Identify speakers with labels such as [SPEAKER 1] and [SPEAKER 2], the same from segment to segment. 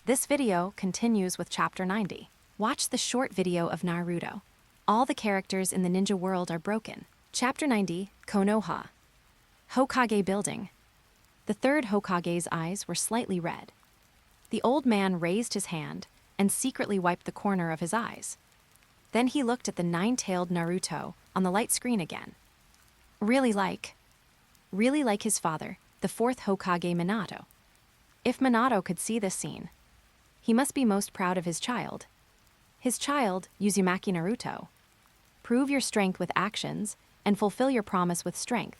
[SPEAKER 1] This video continues with Chapter 90. Watch the short video of Naruto. All the characters in the ninja world are broken. Chapter 90, Konoha. Hokage building. The third Hokage's eyes were slightly red. The old man raised his hand and secretly wiped the corner of his eyes. Then he looked at the nine-tailed Naruto on the light screen again. Really like his father, the fourth Hokage Minato. If Minato could see this scene, he must be most proud of his child. His child, Uzumaki Naruto. Prove your strength with actions and fulfill your promise with strength.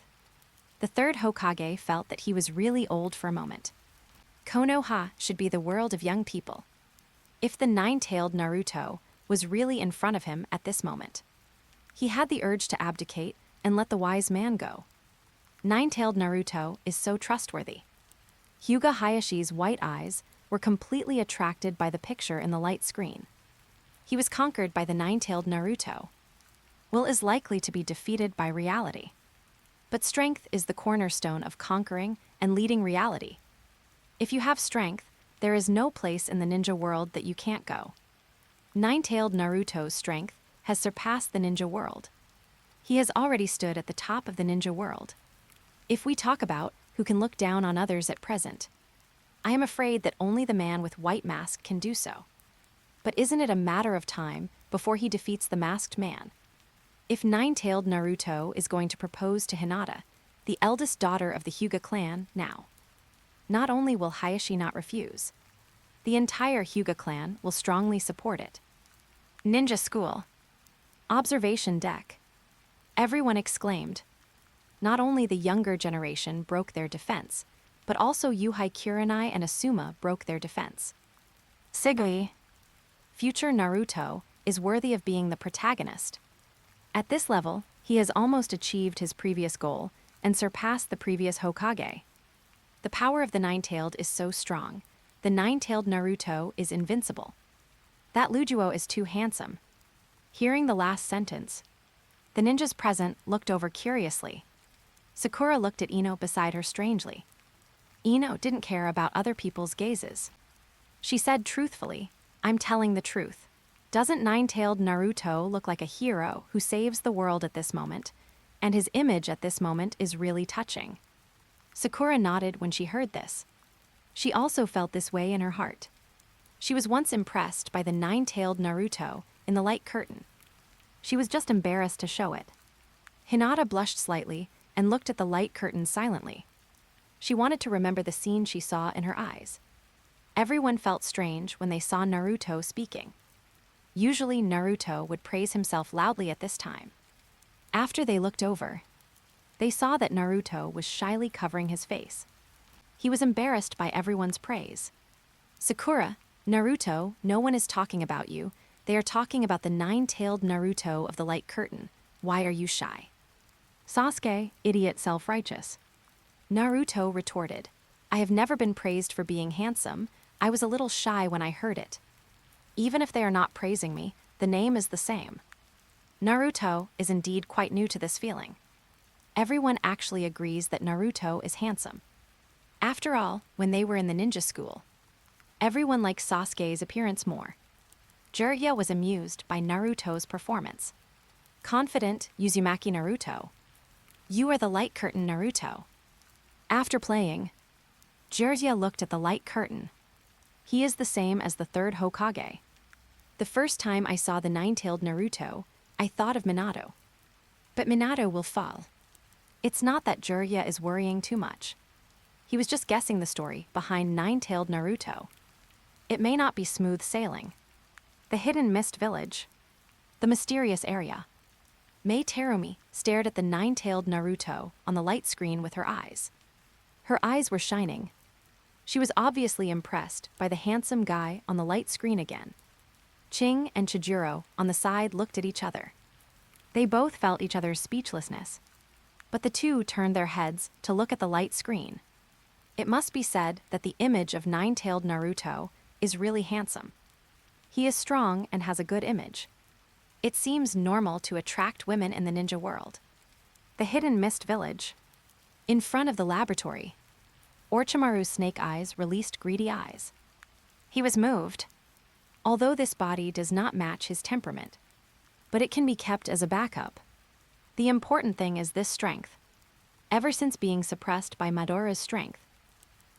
[SPEAKER 1] The third Hokage felt that he was really old for a moment. Konoha should be the world of young people. If the nine-tailed Naruto was really in front of him at this moment, he had the urge to abdicate and let the wise man go. Nine-tailed Naruto is so trustworthy. Hyuga Hayashi's white eyes were completely attracted by the picture in the light screen. He was conquered by the nine-tailed Naruto. Will is likely to be defeated by reality. But strength is the cornerstone of conquering and leading reality. If you have strength, there is no place in the ninja world that you can't go. Nine-tailed Naruto's strength has surpassed the ninja world. He has already stood at the top of the ninja world. If we talk about who can look down on others at present, I am afraid that only the man with white mask can do so. But isn't it a matter of time before he defeats the masked man? If nine-tailed Naruto is going to propose to Hinata, the eldest daughter of the Hyuga clan, now, not only will Hayashi not refuse, the entire Hyuga clan will strongly support it. Ninja school. Observation deck. Everyone exclaimed. Not only the younger generation broke their defense, but also Yuhai Kurenai and Asuma broke their defense. Sigui. Future Naruto is worthy of being the protagonist. At this level, he has almost achieved his previous goal and surpassed the previous Hokage. The power of the nine-tailed is so strong. The nine-tailed Naruto is invincible. That Lujuo is too handsome. Hearing the last sentence, the ninjas present looked over curiously. Sakura looked at Ino beside her strangely. Ino didn't care about other people's gazes. She said truthfully, "I'm telling the truth. Doesn't nine-tailed Naruto look like a hero who saves the world at this moment? And his image at this moment is really touching." Sakura nodded when she heard this. She also felt this way in her heart. She was once impressed by the nine-tailed Naruto in the light curtain. She was just embarrassed to show it. Hinata blushed slightly and looked at the light curtain silently. She wanted to remember the scene she saw in her eyes. Everyone felt strange when they saw Naruto speaking. Usually Naruto would praise himself loudly at this time. After they looked over, they saw that Naruto was shyly covering his face. He was embarrassed by everyone's praise. "Sakura, Naruto, no one is talking about you. They are talking about the nine-tailed Naruto of the light curtain. Why are you shy?" Sasuke, idiot self-righteous. Naruto retorted, "I have never been praised for being handsome. I was a little shy when I heard it. Even if they are not praising me, the name is the same." Naruto is indeed quite new to this feeling. Everyone actually agrees that Naruto is handsome. After all, when they were in the ninja school, everyone liked Sasuke's appearance more. Jiraiya was amused by Naruto's performance. Confident Uzumaki Naruto. "You are the light curtain Naruto." After playing, Jiraiya looked at the light curtain. He is the same as the third Hokage. The first time I saw the nine-tailed Naruto, I thought of Minato. But Minato will fall. It's not that Jiraiya is worrying too much. He was just guessing the story behind nine-tailed Naruto. It may not be smooth sailing. The hidden mist village. The mysterious area. Mei Terumi stared at the nine-tailed Naruto on the light screen with her eyes. Her eyes were shining. She was obviously impressed by the handsome guy on the light screen again. Ching and Chijiro on the side looked at each other. They both felt each other's speechlessness. But the two turned their heads to look at the light screen. It must be said that the image of nine-tailed Naruto is really handsome. He is strong and has a good image. It seems normal to attract women in the ninja world. The hidden mist village. In front of the laboratory, Orochimaru's snake eyes released greedy eyes. He was moved. Although this body does not match his temperament, but it can be kept as a backup. The important thing is this strength. Ever since being suppressed by Madara's strength,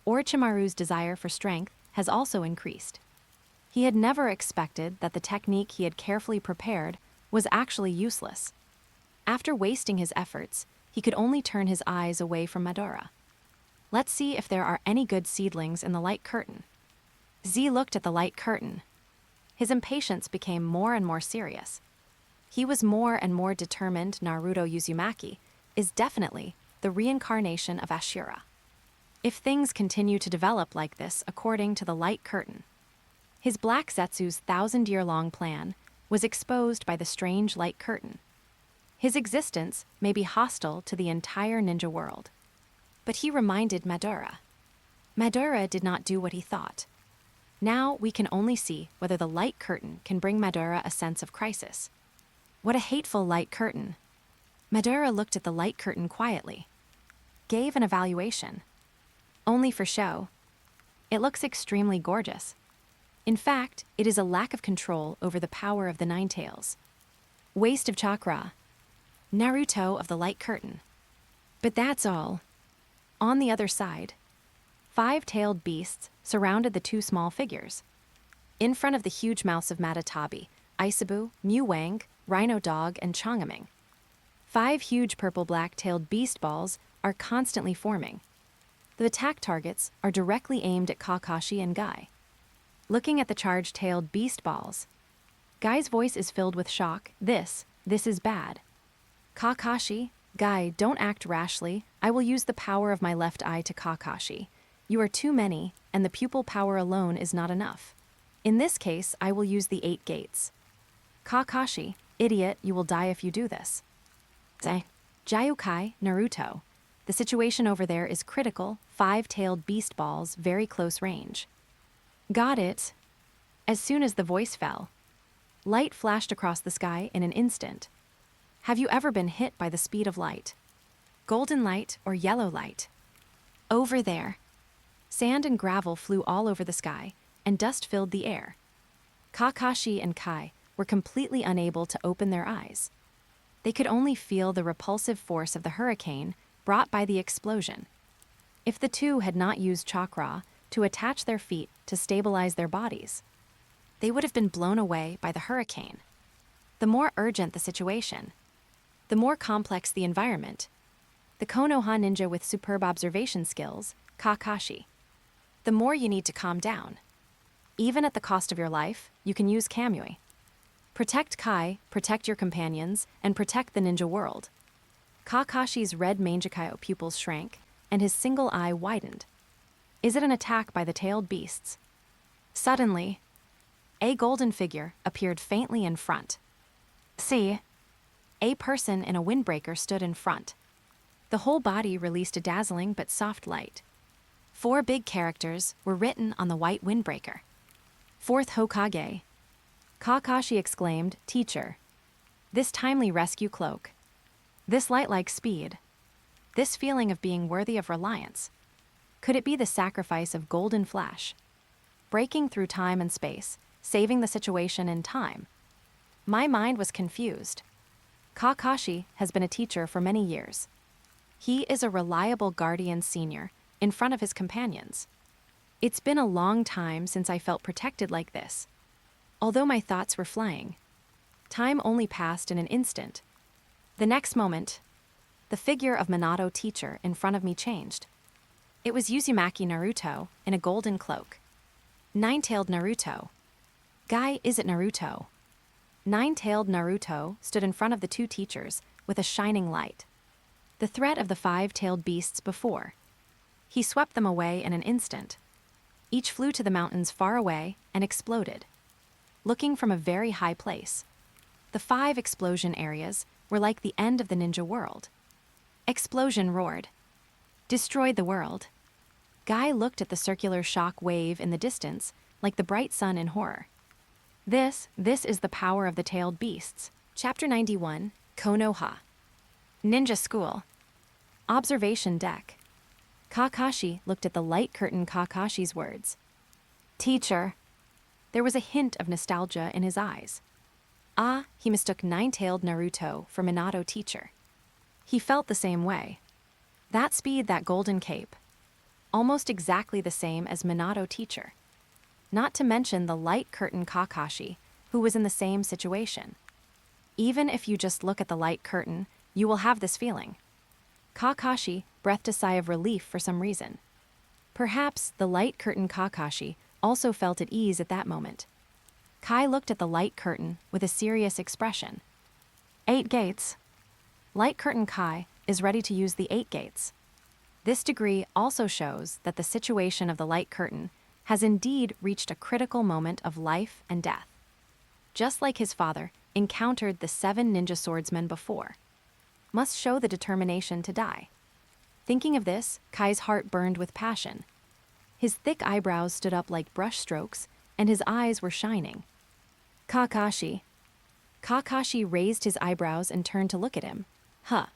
[SPEAKER 1] Orochimaru's desire for strength has also increased. He had never expected that the technique he had carefully prepared was actually useless. After wasting his efforts, he could only turn his eyes away from Madara. Let's see if there are any good seedlings in the light curtain. Z looked at the light curtain. His impatience became more and more serious. He was more and more determined Naruto Uzumaki is definitely the reincarnation of Ashura. If things continue to develop like this according to the light curtain, his Black Zetsu's 1,000-year-long plan was exposed by the strange light curtain. His existence may be hostile to the entire ninja world. But he reminded Madara. Madara did not do what he thought. Now we can only see whether the light curtain can bring Madara a sense of crisis. What a hateful light curtain. Madara looked at the light curtain quietly. Gave an evaluation. Only for show. It looks extremely gorgeous. In fact, it is a lack of control over the power of the Nine Tails. Waste of chakra. Naruto of the light curtain. But that's all. On the other side, 5-tailed beasts surrounded the two small figures. In front of the huge mouths of Matatabi, Isabu, Muwang, Rhino Dog, and Chongaming. 5 huge purple-black-tailed beast balls are constantly forming. The attack targets are directly aimed at Kakashi and Guy. Looking at the charged-tailed beast balls, Guy's voice is filled with shock. This is bad. Kakashi, Guy, don't act rashly. I will use the power of my left eye to Kakashi. You are too many, and the pupil power alone is not enough. In this case, I will use the 8 gates. Kakashi, idiot, you will die if you do this. Jayukai, Naruto. The situation over there is critical, 5-tailed beast balls, very close range. Got it. As soon as the voice fell, light flashed across the sky in an instant. Have you ever been hit by the speed of light? Golden light or yellow light? Over there. Sand and gravel flew all over the sky, and dust filled the air. Kakashi and Kai were completely unable to open their eyes. They could only feel the repulsive force of the hurricane brought by the explosion. If the two had not used chakra to attach their feet to stabilize their bodies, they would have been blown away by the hurricane. The more urgent the situation, the more complex the environment. The Konoha ninja with superb observation skills, Kakashi. The more you need to calm down. Even at the cost of your life, you can use Kamui. Protect Kai, protect your companions, and protect the ninja world. Kakashi's red Mangekyou pupils shrank, and his single eye widened. Is it an attack by the tailed beasts? Suddenly, a golden figure appeared faintly in front. See, a person in a windbreaker stood in front. The whole body released a dazzling but soft light. 4 big characters were written on the white windbreaker. 4th Hokage. Kakashi exclaimed, "Teacher. This timely rescue cloak. This light-like speed. This feeling of being worthy of reliance. Could it be the sacrifice of Golden Flash? Breaking through time and space, saving the situation in time." My mind was confused. Kakashi has been a teacher for many years. He is a reliable guardian senior in front of his companions. It's been a long time since I felt protected like this. Although my thoughts were flying, time only passed in an instant. The next moment, the figure of Minato teacher in front of me changed. It was Uzumaki Naruto in a golden cloak. 9-tailed Naruto. Guy, is it Naruto? 9-tailed Naruto stood in front of the 2 teachers with a shining light. The threat of the 5-tailed beasts before. He swept them away in an instant. Each flew to the mountains far away and exploded. Looking from a very high place, the 5 explosion areas were like the end of the ninja world. Explosion roared. Destroyed the world. Guy looked at the circular shock wave in the distance like the bright sun in horror. This is the power of the tailed beasts. Chapter 91, Konoha. Ninja School. Observation deck. Kakashi looked at the light curtain. Kakashi's words. Teacher, There was a hint of nostalgia in his eyes. Ah, he mistook nine-tailed Naruto for Minato teacher. He felt the same way. That speed, that golden cape. Almost exactly the same as Minato teacher. Not to mention the light curtain Kakashi, who was in the same situation. Even if you just look at the light curtain, you will have this feeling. Kakashi breathed a sigh of relief for some reason. Perhaps the light curtain Kakashi also felt at ease at that moment. Kai looked at the light curtain with a serious expression. 8 gates. Light curtain Kai is ready to use the 8 gates. This degree also shows that the situation of the light curtain has indeed reached a critical moment of life and death. Just like his father encountered the 7 ninja swordsmen before. Must show the determination to die. Thinking of this, Kai's heart burned with passion. His thick eyebrows stood up like brush strokes, and his eyes were shining. Kakashi. Kakashi raised his eyebrows and turned to look at him. Huh.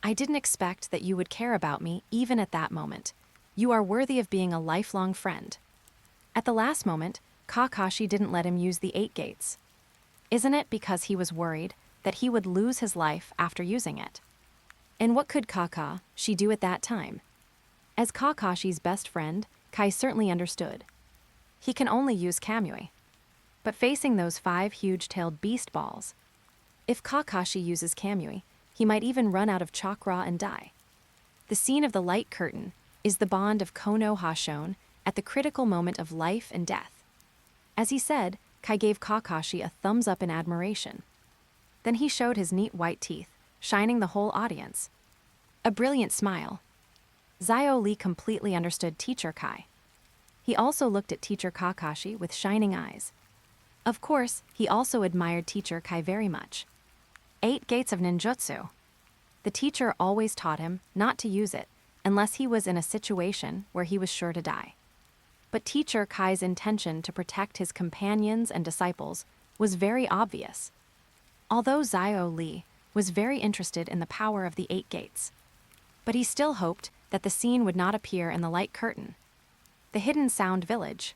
[SPEAKER 1] I didn't expect that you would care about me even at that moment. You are worthy of being a lifelong friend. At the last moment, Kakashi didn't let him use the 8 gates. Isn't it because he was worried that he would lose his life after using it? And what could Kakashi do at that time? As Kakashi's best friend, Kai certainly understood. He can only use Kamui. But facing those 5 huge-tailed beast balls, if Kakashi uses Kamui, he might even run out of chakra and die. The scene of the light curtain is the bond of Konoha shown at the critical moment of life and death. As he said, Kai gave Kakashi a thumbs up in admiration. Then he showed his neat white teeth, shining the whole audience. A brilliant smile. Zio Lee completely understood Teacher Kai. He also looked at Teacher Kakashi with shining eyes. Of course, he also admired Teacher Kai very much. 8 gates of ninjutsu. The teacher always taught him not to use it unless he was in a situation where he was sure to die. But Teacher Kai's intention to protect his companions and disciples was very obvious. Although Zio Lee was very interested in the power of the 8 gates, but he still hoped that the scene would not appear in the light curtain. The hidden sound village.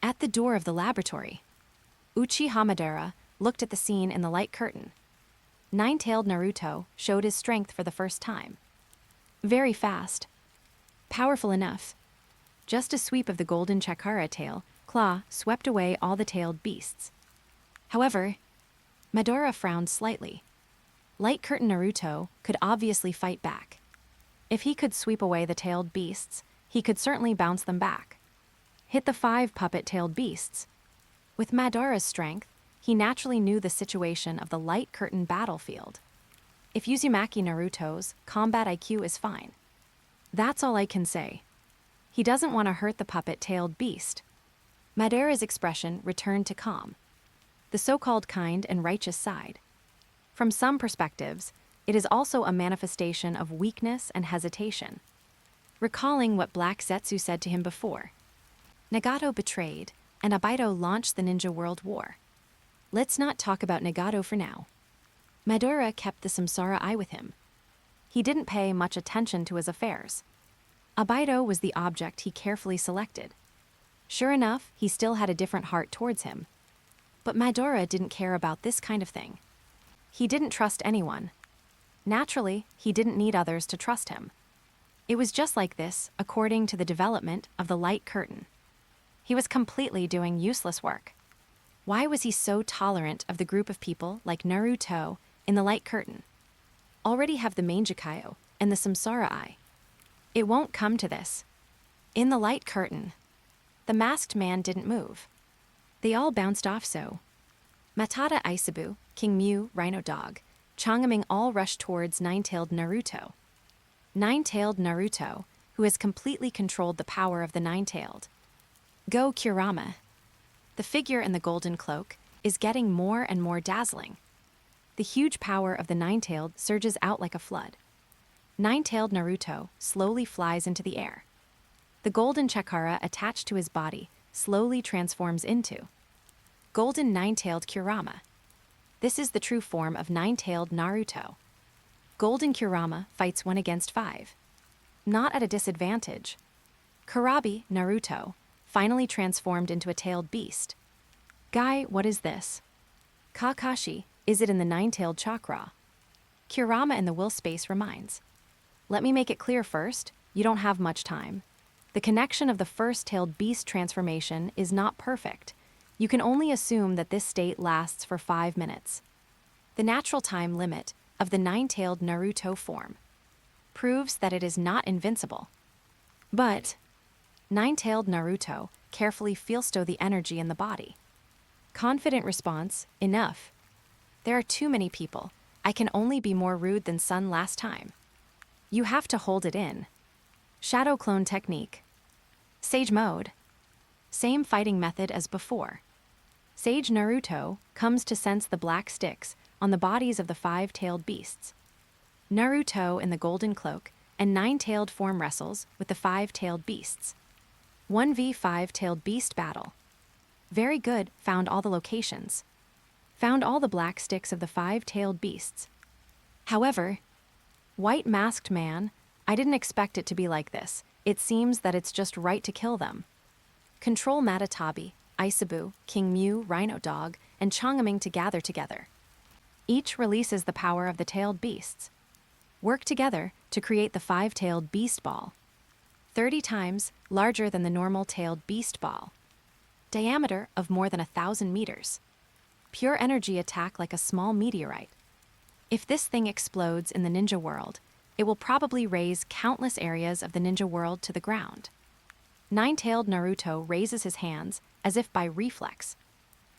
[SPEAKER 1] At the door of the laboratory, Uchiha Madara looked at the scene in the light curtain. Nine-tailed Naruto showed his strength for the first time. Very fast. Powerful enough. Just a sweep of the golden chakra tail, claw swept away all the tailed beasts. However, Madara frowned slightly. Light curtain Naruto could obviously fight back. If he could sweep away the tailed beasts, he could certainly bounce them back. Hit the 5 puppet-tailed beasts. With Madara's strength, he naturally knew the situation of the light curtain battlefield. If Uzumaki Naruto's combat IQ is fine. That's all I can say. He doesn't want to hurt the puppet-tailed beast. Madara's expression returned to calm. The so-called kind and righteous side. From some perspectives, it is also a manifestation of weakness and hesitation. Recalling what Black Zetsu said to him before. Nagato betrayed, and Obito launched the Ninja World War. Let's not talk about Nagato for now. Madara kept the Samsara eye with him. He didn't pay much attention to his affairs. Obito was the object he carefully selected. Sure enough, he still had a different heart towards him. But Madara didn't care about this kind of thing. He didn't trust anyone. Naturally, he didn't need others to trust him. It was just like this, according to the development of the light curtain. He was completely doing useless work. Why was he so tolerant of the group of people like Naruto in the light curtain? Already have the Mangekyo and the Samsara eye. It won't come to this. In the light curtain, the masked man didn't move. They all bounced off so. Matada Aisabu, King Mew, Rhino Dog, Changaming all rushed towards Nine-tailed Naruto. Nine-tailed Naruto, who has completely controlled the power of the Nine-tailed. Go Kurama. The figure in the golden cloak is getting more and more dazzling. The huge power of the Nine-tailed surges out like a flood. Nine-tailed Naruto slowly flies into the air. The golden chakra attached to his body slowly transforms into golden nine-tailed Kurama. This is the true form of nine-tailed Naruto. Golden Kurama fights 1 against 5. Not at a disadvantage. Kurabi Naruto finally transformed into a tailed beast. Guy, what is this? Kakashi, is it in the nine-tailed chakra? Kurama in the will space reminds. Let me make it clear first, you don't have much time. The connection of the first-tailed beast transformation is not perfect. You can only assume that this state lasts for 5 minutes. The natural time limit of the nine-tailed Naruto form proves that it is not invincible. But nine-tailed Naruto carefully feelstow the energy in the body. Confident response, enough. There are too many people. I can only be more rude than Sun last time. You have to hold it in. Shadow clone technique. Sage mode. Same fighting method as before. Sage Naruto comes to sense the black sticks on the bodies of the five-tailed beasts. Naruto in the golden cloak and nine-tailed form wrestles with the five-tailed beasts. 1v five-tailed beast battle. Very good, found all the locations. Found all the black sticks of the five-tailed beasts. However, white masked man, I didn't expect it to be like this. It seems that it's just right to kill them. Control Matatabi, Isabu, King Mew, Rhino Dog, and Changaming to gather together. Each releases the power of the tailed beasts. Work together to create the five-tailed beast ball. 30 times larger than the normal tailed beast ball. Diameter of more than 1,000 meters. Pure energy attack like a small meteorite. If this thing explodes in the ninja world, it will probably raise countless areas of the ninja world to the ground. Nine-tailed Naruto raises his hands as if by reflex.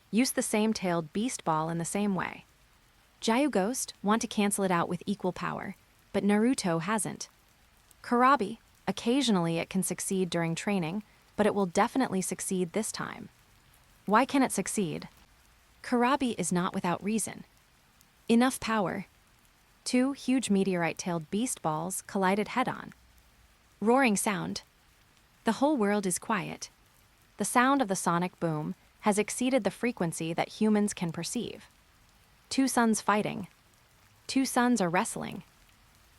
[SPEAKER 1] Use the same tailed beast ball in the same way. Jayu Ghost want to cancel it out with equal power, but Naruto hasn't. Kurabi, occasionally it can succeed during training, but it will definitely succeed this time. Why can it succeed? Kurabi is not without reason. Enough power. 2 huge meteorite-tailed beast balls collided head-on. Roaring sound. The whole world is quiet. The sound of the sonic boom has exceeded the frequency that humans can perceive. 2 suns fighting. 2 suns are wrestling.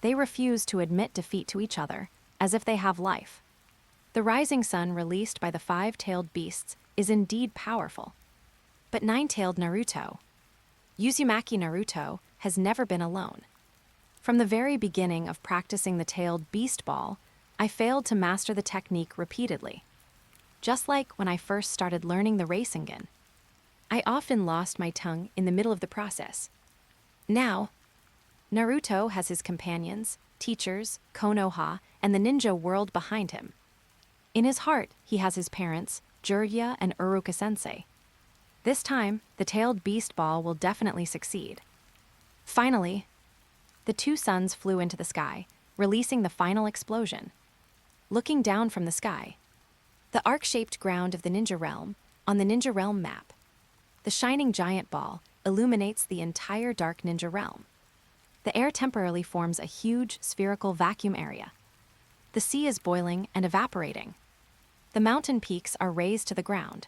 [SPEAKER 1] They refuse to admit defeat to each other, as if they have life. The rising sun released by the five-tailed beasts is indeed powerful. But nine-tailed Naruto. Uzumaki Naruto has never been alone. From the very beginning of practicing the tailed beast ball, I failed to master the technique repeatedly. Just like when I first started learning the Rasengan. I often lost my tongue in the middle of the process. Now, Naruto has his companions, teachers, Konoha, and the ninja world behind him. In his heart, he has his parents, Jiraiya and Uruka-sensei. This time, the tailed beast ball will definitely succeed. Finally, the 2 suns flew into the sky, releasing the final explosion. Looking down from the sky, the arc-shaped ground of the ninja realm, on the ninja realm map. The shining giant ball illuminates the entire dark ninja realm. The air temporarily forms a huge spherical vacuum area. The sea is boiling and evaporating. The mountain peaks are raised to the ground.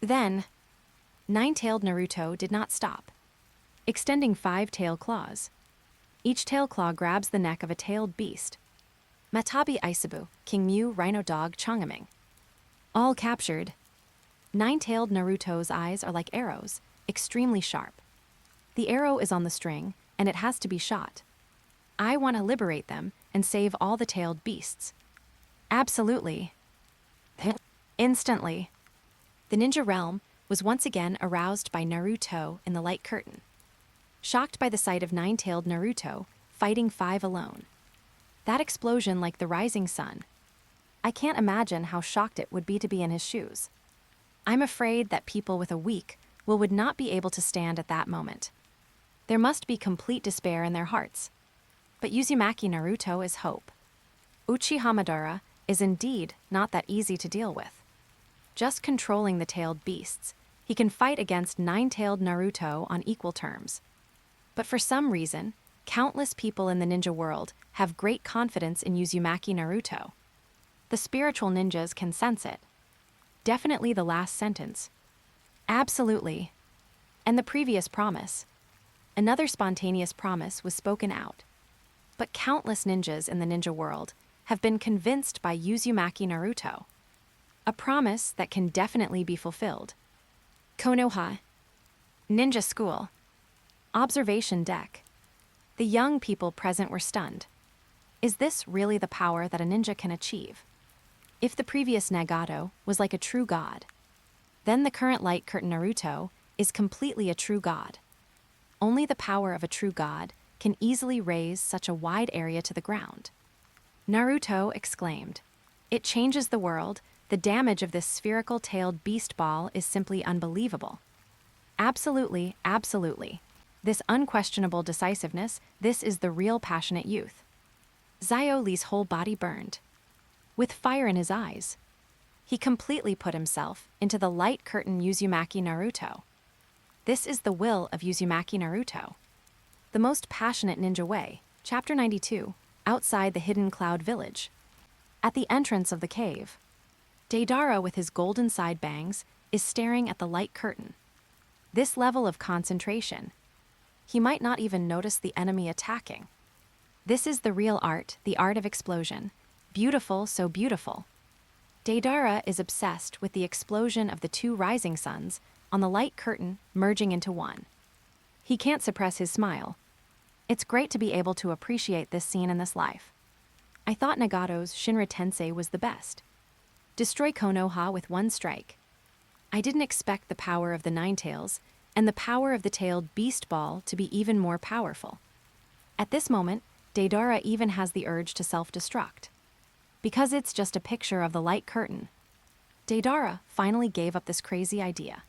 [SPEAKER 1] Then, nine-tailed Naruto did not stop, extending 5 tail claws. Each tail claw grabs the neck of a tailed beast. Matabi Isabu, King Mew, Rhino Dog, Changaming. All captured. Nine-tailed Naruto's eyes are like arrows, extremely sharp. The arrow is on the string, and it has to be shot. I want to liberate them and save all the tailed beasts. Absolutely. Instantly. The ninja realm was once again aroused by Naruto in the light curtain. Shocked by the sight of nine-tailed Naruto fighting 5 alone. That explosion like the rising sun. I can't imagine how shocked it would be to be in his shoes. I'm afraid that people with a weak will would not be able to stand at that moment. There must be complete despair in their hearts. But Uzumaki Naruto is hope. Uchiha Madara is indeed not that easy to deal with. Just controlling the tailed beasts, he can fight against nine-tailed Naruto on equal terms. But for some reason, countless people in the ninja world have great confidence in Uzumaki Naruto. The spiritual ninjas can sense it. Definitely the last sentence. Absolutely. And the previous promise. Another spontaneous promise was spoken out. But countless ninjas in the ninja world have been convinced by Uzumaki Naruto. A promise that can definitely be fulfilled. Konoha. Ninja school. Observation deck. The young people present were stunned. Is this really the power that a ninja can achieve? If the previous Nagato was like a true god, then the current light curtain Naruto is completely a true god. Only the power of a true god can easily raise such a wide area to the ground. Naruto exclaimed, "It changes the world. The damage of this spherical-tailed beast ball is simply unbelievable." Absolutely, absolutely. This unquestionable decisiveness, this is the real passionate youth. Zio Li's whole body burned. With fire in his eyes, he completely put himself into the light curtain Uzumaki Naruto. This is the will of Uzumaki Naruto. The most passionate ninja way, Chapter 92, outside the hidden cloud village. At the entrance of the cave, Deidara with his golden side bangs is staring at the light curtain. This level of concentration, he might not even notice the enemy attacking. This is the real art, the art of explosion. Beautiful, so beautiful. Deidara is obsessed with the explosion of the two rising suns on the light curtain merging into one. He can't suppress his smile. It's great to be able to appreciate this scene in this life. I thought Nagato's Shinra Tensei was the best. Destroy Konoha with one strike. I didn't expect the power of the Nine Tails and the power of the tailed beast ball to be even more powerful. At this moment, Deidara even has the urge to self-destruct. Because it's just a picture of the light curtain, Deidara finally gave up this crazy idea.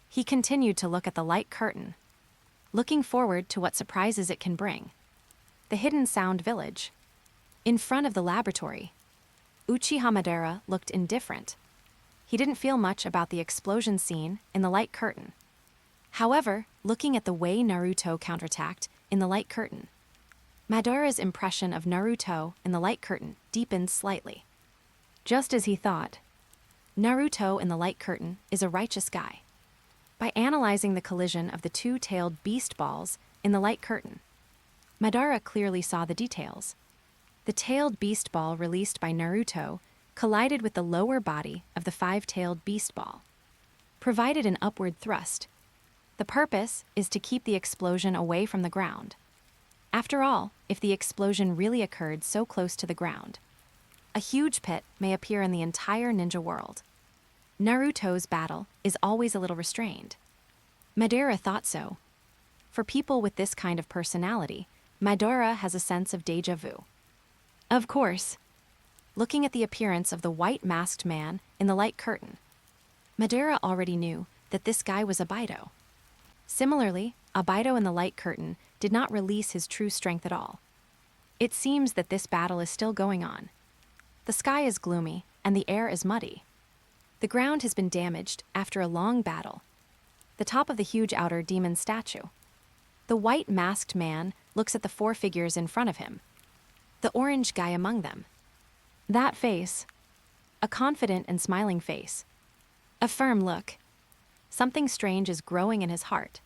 [SPEAKER 1] He continued to look at the light curtain, looking forward to what surprises it can bring. The hidden sound village. In front of the laboratory, Uchiha Madara looked indifferent. He didn't feel much about the explosion scene in the light curtain. However, looking at the way Naruto counterattacked in the light curtain, Madara's impression of Naruto in the light curtain deepened slightly. Just as he thought, Naruto in the light curtain is a righteous guy. By analyzing the collision of the two-tailed beast balls in the light curtain, Madara clearly saw the details. The tailed beast ball released by Naruto collided with the lower body of the five-tailed beast ball, provided an upward thrust. The purpose is to keep the explosion away from the ground. After all, if the explosion really occurred so close to the ground, a huge pit may appear in the entire ninja world. Naruto's battle is always a little restrained. Madara thought so. For people with this kind of personality, Madara has a sense of déjà vu. Of course, looking at the appearance of the white masked man in the light curtain, Madara already knew that this guy was Abido. Similarly, Abido in the light curtain did not release his true strength at all. It seems that this battle is still going on. The sky is gloomy and the air is muddy. The ground has been damaged after a long battle. The top of the huge outer demon statue. The white masked man looks at the four figures in front of him. The orange guy among them. That face. A confident and smiling face. A firm look. Something strange is growing in his heart.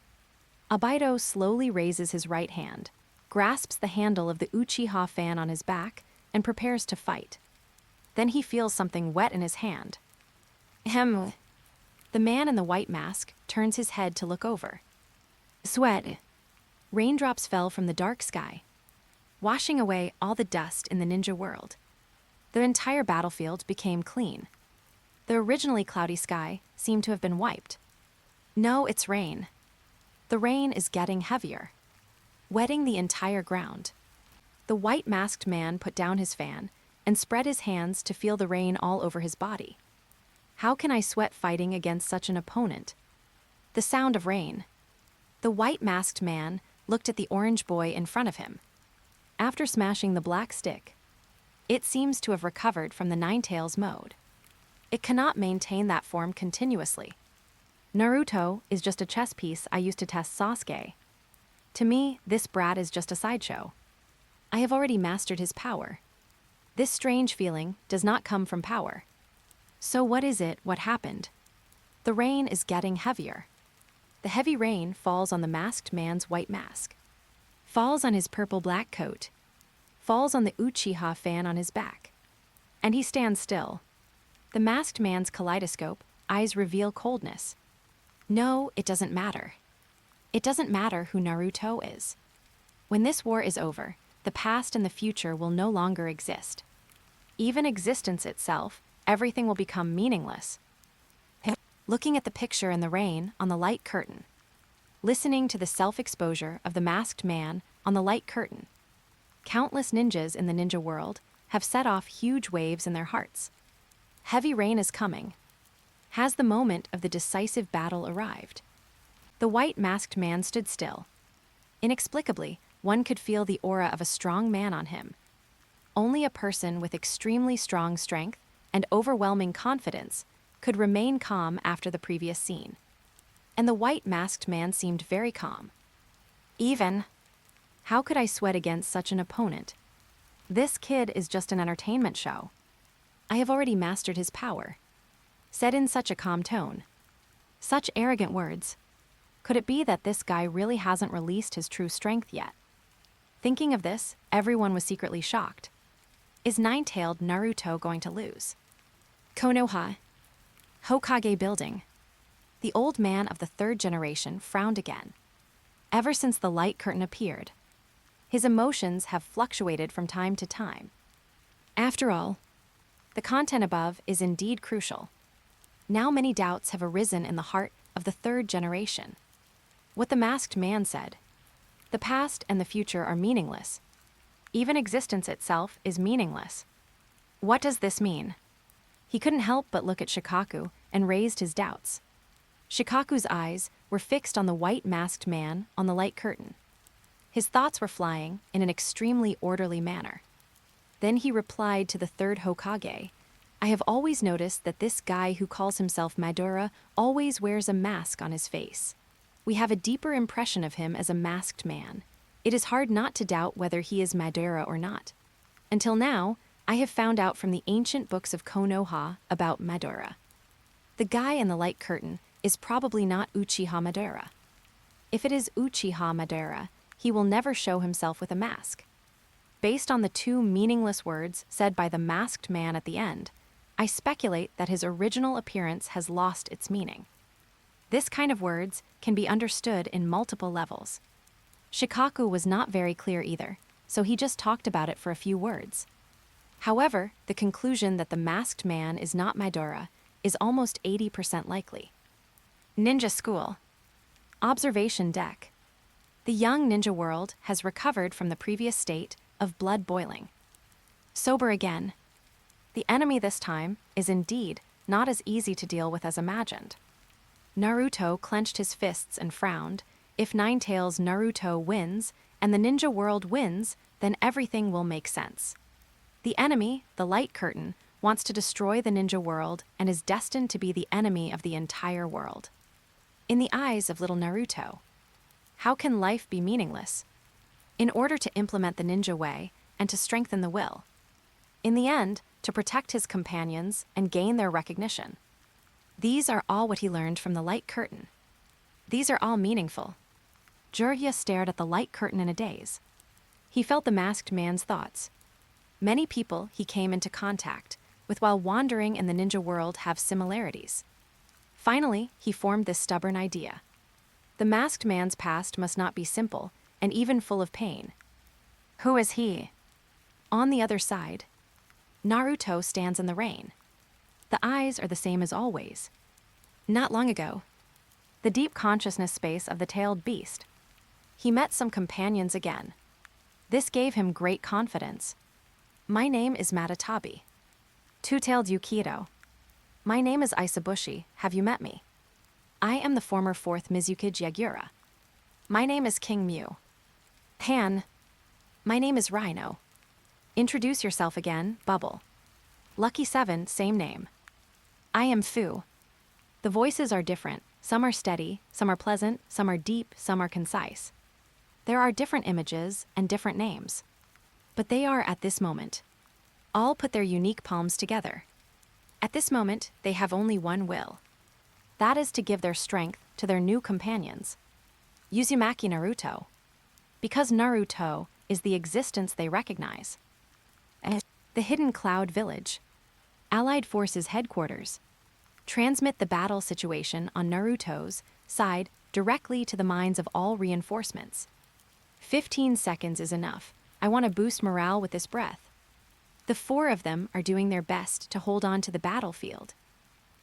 [SPEAKER 1] Abido slowly raises his right hand, grasps the handle of the Uchiha fan on his back, and prepares to fight. Then he feels something wet in his hand. Ahem. The man in the white mask turns his head to look over. Sweat. Raindrops fell from the dark sky, washing away all the dust in the ninja world. The entire battlefield became clean. The originally cloudy sky seemed to have been wiped. No, it's rain. The rain is getting heavier, wetting the entire ground. The white masked man put down his fan and spread his hands to feel the rain all over his body. How can I sweat fighting against such an opponent? The sound of rain. The white masked man looked at the orange boy in front of him. After smashing the black stick, it seems to have recovered from the Nine Tails mode. It cannot maintain that form continuously. Naruto is just a chess piece I used to test Sasuke. To me, this brat is just a sideshow. I have already mastered his power. This strange feeling does not come from power. So what is it? What happened? The rain is getting heavier. The heavy rain falls on the masked man's white mask, falls on his purple-black coat, falls on the Uchiha fan on his back. And he stands still. The masked man's kaleidoscope eyes reveal coldness. No, it doesn't matter. It doesn't matter who Naruto is. When this war is over, the past and the future will no longer exist. Even existence itself, everything will become meaningless. Looking at the picture in the rain on the light curtain. Listening to the self-exposure of the masked man on the light curtain. Countless ninjas in the ninja world have set off huge waves in their hearts. Heavy rain is coming. Has the moment of the decisive battle arrived? The white masked man stood still. Inexplicably, one could feel the aura of a strong man on him. Only a person with extremely strong strength and overwhelming confidence could remain calm after the previous scene. And the white masked man seemed very calm. How could I sweat against such an opponent? This kid is just an entertainment show. I have already mastered his power. Said in such a calm tone. Such arrogant words. Could it be that this guy really hasn't released his true strength yet? Thinking of this, everyone was secretly shocked. Is nine-tailed Naruto going to lose? Konoha, Hokage building. The old man of the third generation frowned again. Ever since the light curtain appeared, his emotions have fluctuated from time to time. After all, the content above is indeed crucial. Now many doubts have arisen in the heart of the third generation. What the masked man said, the past and the future are meaningless. Even existence itself is meaningless. What does this mean? He couldn't help but look at Shikaku and raised his doubts. Shikaku's eyes were fixed on the white masked man on the light curtain. His thoughts were flying in an extremely orderly manner. Then he replied to the third Hokage, I have always noticed that this guy who calls himself Madara always wears a mask on his face. We have a deeper impression of him as a masked man. It is hard not to doubt whether he is Madara or not. Until now, I have found out from the ancient books of Konoha about Madara. The guy in the light curtain is probably not Uchiha Madara. If it is Uchiha Madara, he will never show himself with a mask. Based on the two meaningless words said by the masked man at the end, I speculate that his original appearance has lost its meaning. This kind of words can be understood in multiple levels. Shikaku was not very clear either, so he just talked about it for a few words. However, the conclusion that the masked man is not Madara is almost 80% likely. Ninja School. Observation deck. The young ninja world has recovered from the previous state of blood boiling. Sober again. The enemy this time is indeed not as easy to deal with as imagined. Naruto clenched his fists and frowned. If Ninetales Naruto wins and the ninja world wins, then everything will make sense. The enemy, the light curtain, wants to destroy the ninja world and is destined to be the enemy of the entire world. In the eyes of little Naruto, how can life be meaningless? In order to implement the ninja way and to strengthen the will. In the end, to protect his companions and gain their recognition. These are all what he learned from the light curtain. These are all meaningful. Jiraiya stared at the light curtain in a daze. He felt the masked man's thoughts. Many people he came into contact with while wandering in the ninja world have similarities. Finally, he formed this stubborn idea. The masked man's past must not be simple and even full of pain. Who is he? On the other side, Naruto stands in the rain. The eyes are the same as always. Not long ago, the deep consciousness space of the tailed beast. He met some companions again. This gave him great confidence. My name is Matatabi. Two-tailed Yukito. My name is Isabushi. Have you met me? I am the former 4th Mizukage Yagura. My name is King Mew. Han. My name is Rhino. Introduce yourself again, Bubble. Lucky 7, same name. I am Fu. The voices are different. Some are steady, some are pleasant, some are deep, some are concise. There are different images and different names. But they are at this moment. All put their unique palms together. At this moment, they have only one will. That is to give their strength to their new companions. Uzumaki Naruto. Because Naruto is the existence they recognize. The Hidden Cloud Village. Allied Forces headquarters. Transmit the battle situation on Naruto's side directly to the minds of all reinforcements. 15 seconds is enough. I want to boost morale with this breath. The 4 of them are doing their best to hold on to the battlefield.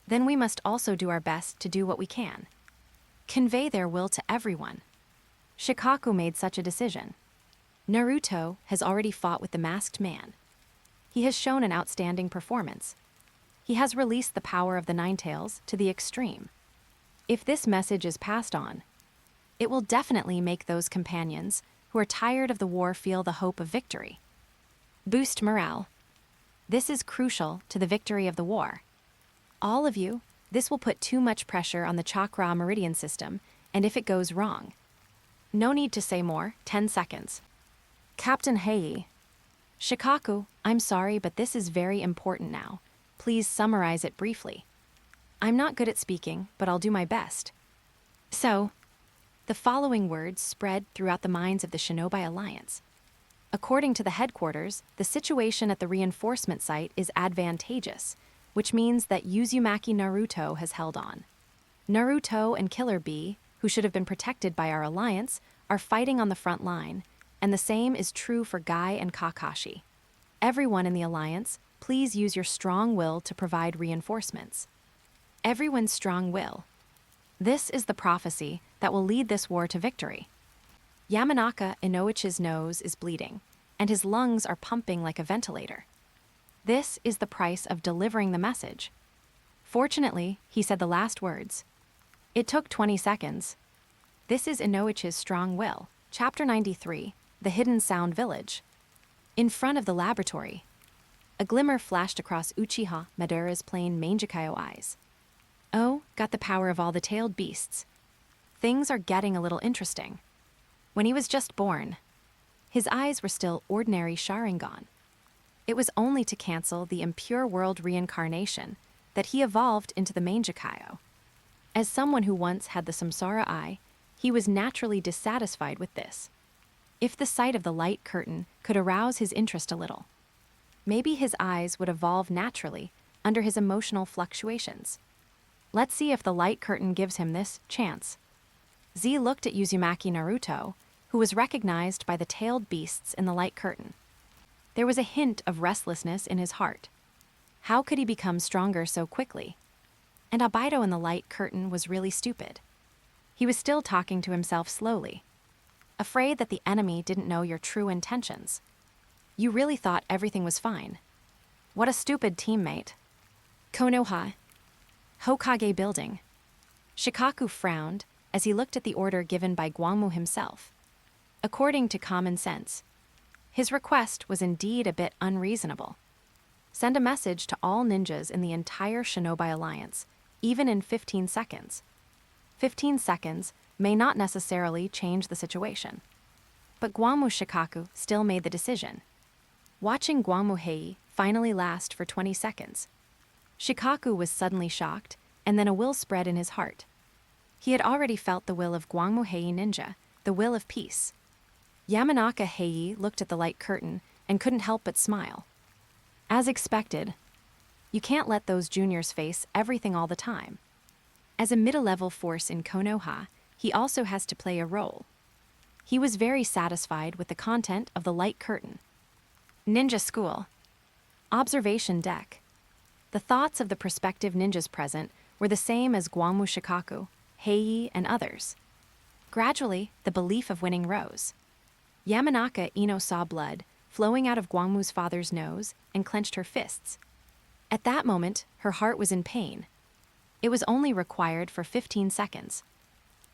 [SPEAKER 1] Then we must also do our best to do what we can. Convey their will to everyone. Shikaku made such a decision. Naruto has already fought with the masked man. He has shown an outstanding performance. He has released the power of the Nine Tails to the extreme. If this message is passed on, it will definitely make those companions who are tired of the war feel the hope of victory. Boost morale. This is crucial to the victory of the war. All of you, this will put too much pressure on the chakra meridian system, and if it goes wrong. No need to say more, 10 seconds. Captain Hei. Shikaku, I'm sorry, but this is very important now. Please summarize it briefly. I'm not good at speaking, but I'll do my best. So, the following words spread throughout the minds of the Shinobi Alliance. According to the headquarters, the situation at the reinforcement site is advantageous, which means that Uzumaki Naruto has held on. Naruto and Killer Bee, who should have been protected by our alliance, are fighting on the front line, and the same is true for Guy and Kakashi. Everyone in the alliance, please use your strong will to provide reinforcements. Everyone's strong will. This is the prophecy that will lead this war to victory. Yamanaka Inouchi's nose is bleeding, and his lungs are pumping like a ventilator. This is the price of delivering the message. Fortunately, he said the last words. It took 20 seconds. This is Inouchi's strong will. Chapter 93, The Hidden Sound Village. In front of the laboratory, a glimmer flashed across Uchiha Madara's plain Mangekyo eyes. Oh, got the power of all the tailed beasts. Things are getting a little interesting. When he was just born, his eyes were still ordinary Sharingan. It was only to cancel the impure world reincarnation that he evolved into the Mangekyo. As someone who once had the Samsara eye, he was naturally dissatisfied with this. If the sight of the light curtain could arouse his interest a little, maybe his eyes would evolve naturally under his emotional fluctuations. Let's see if the light curtain gives him this chance. Z looked at Uzumaki Naruto, who was recognized by the tailed beasts in the light curtain. There was a hint of restlessness in his heart. How could he become stronger so quickly? And Albedo in the light curtain was really stupid. He was still talking to himself slowly, afraid that the enemy didn't know your true intentions. You really thought everything was fine. What a stupid teammate. Konoha. Hokage building. Shikaku frowned as he looked at the order given by Gwangmu himself. According to common sense, his request was indeed a bit unreasonable. Send a message to all ninjas in the entire Shinobi Alliance, even in 15 seconds. 15 seconds may not necessarily change the situation. But Gwangmu Shikaku still made the decision. Watching Gwangmu Hei finally last for 20 seconds, Shikaku was suddenly shocked, and then a will spread in his heart. He had already felt the will of Gwangmu Hei Ninja, the will of peace. Yamanaka Hei looked at the light curtain and couldn't help but smile. As expected, you can't let those juniors face everything all the time. As a middle-level force in Konoha, he also has to play a role. He was very satisfied with the content of the light curtain. Ninja School. Observation deck. The thoughts of the prospective ninjas present were the same as Gwangmu Shikaku, Hei, and others. Gradually, the belief of winning rose. Yamanaka Ino saw blood flowing out of Gwangmu's father's nose and clenched her fists. At that moment, her heart was in pain. It was only required for 15 seconds.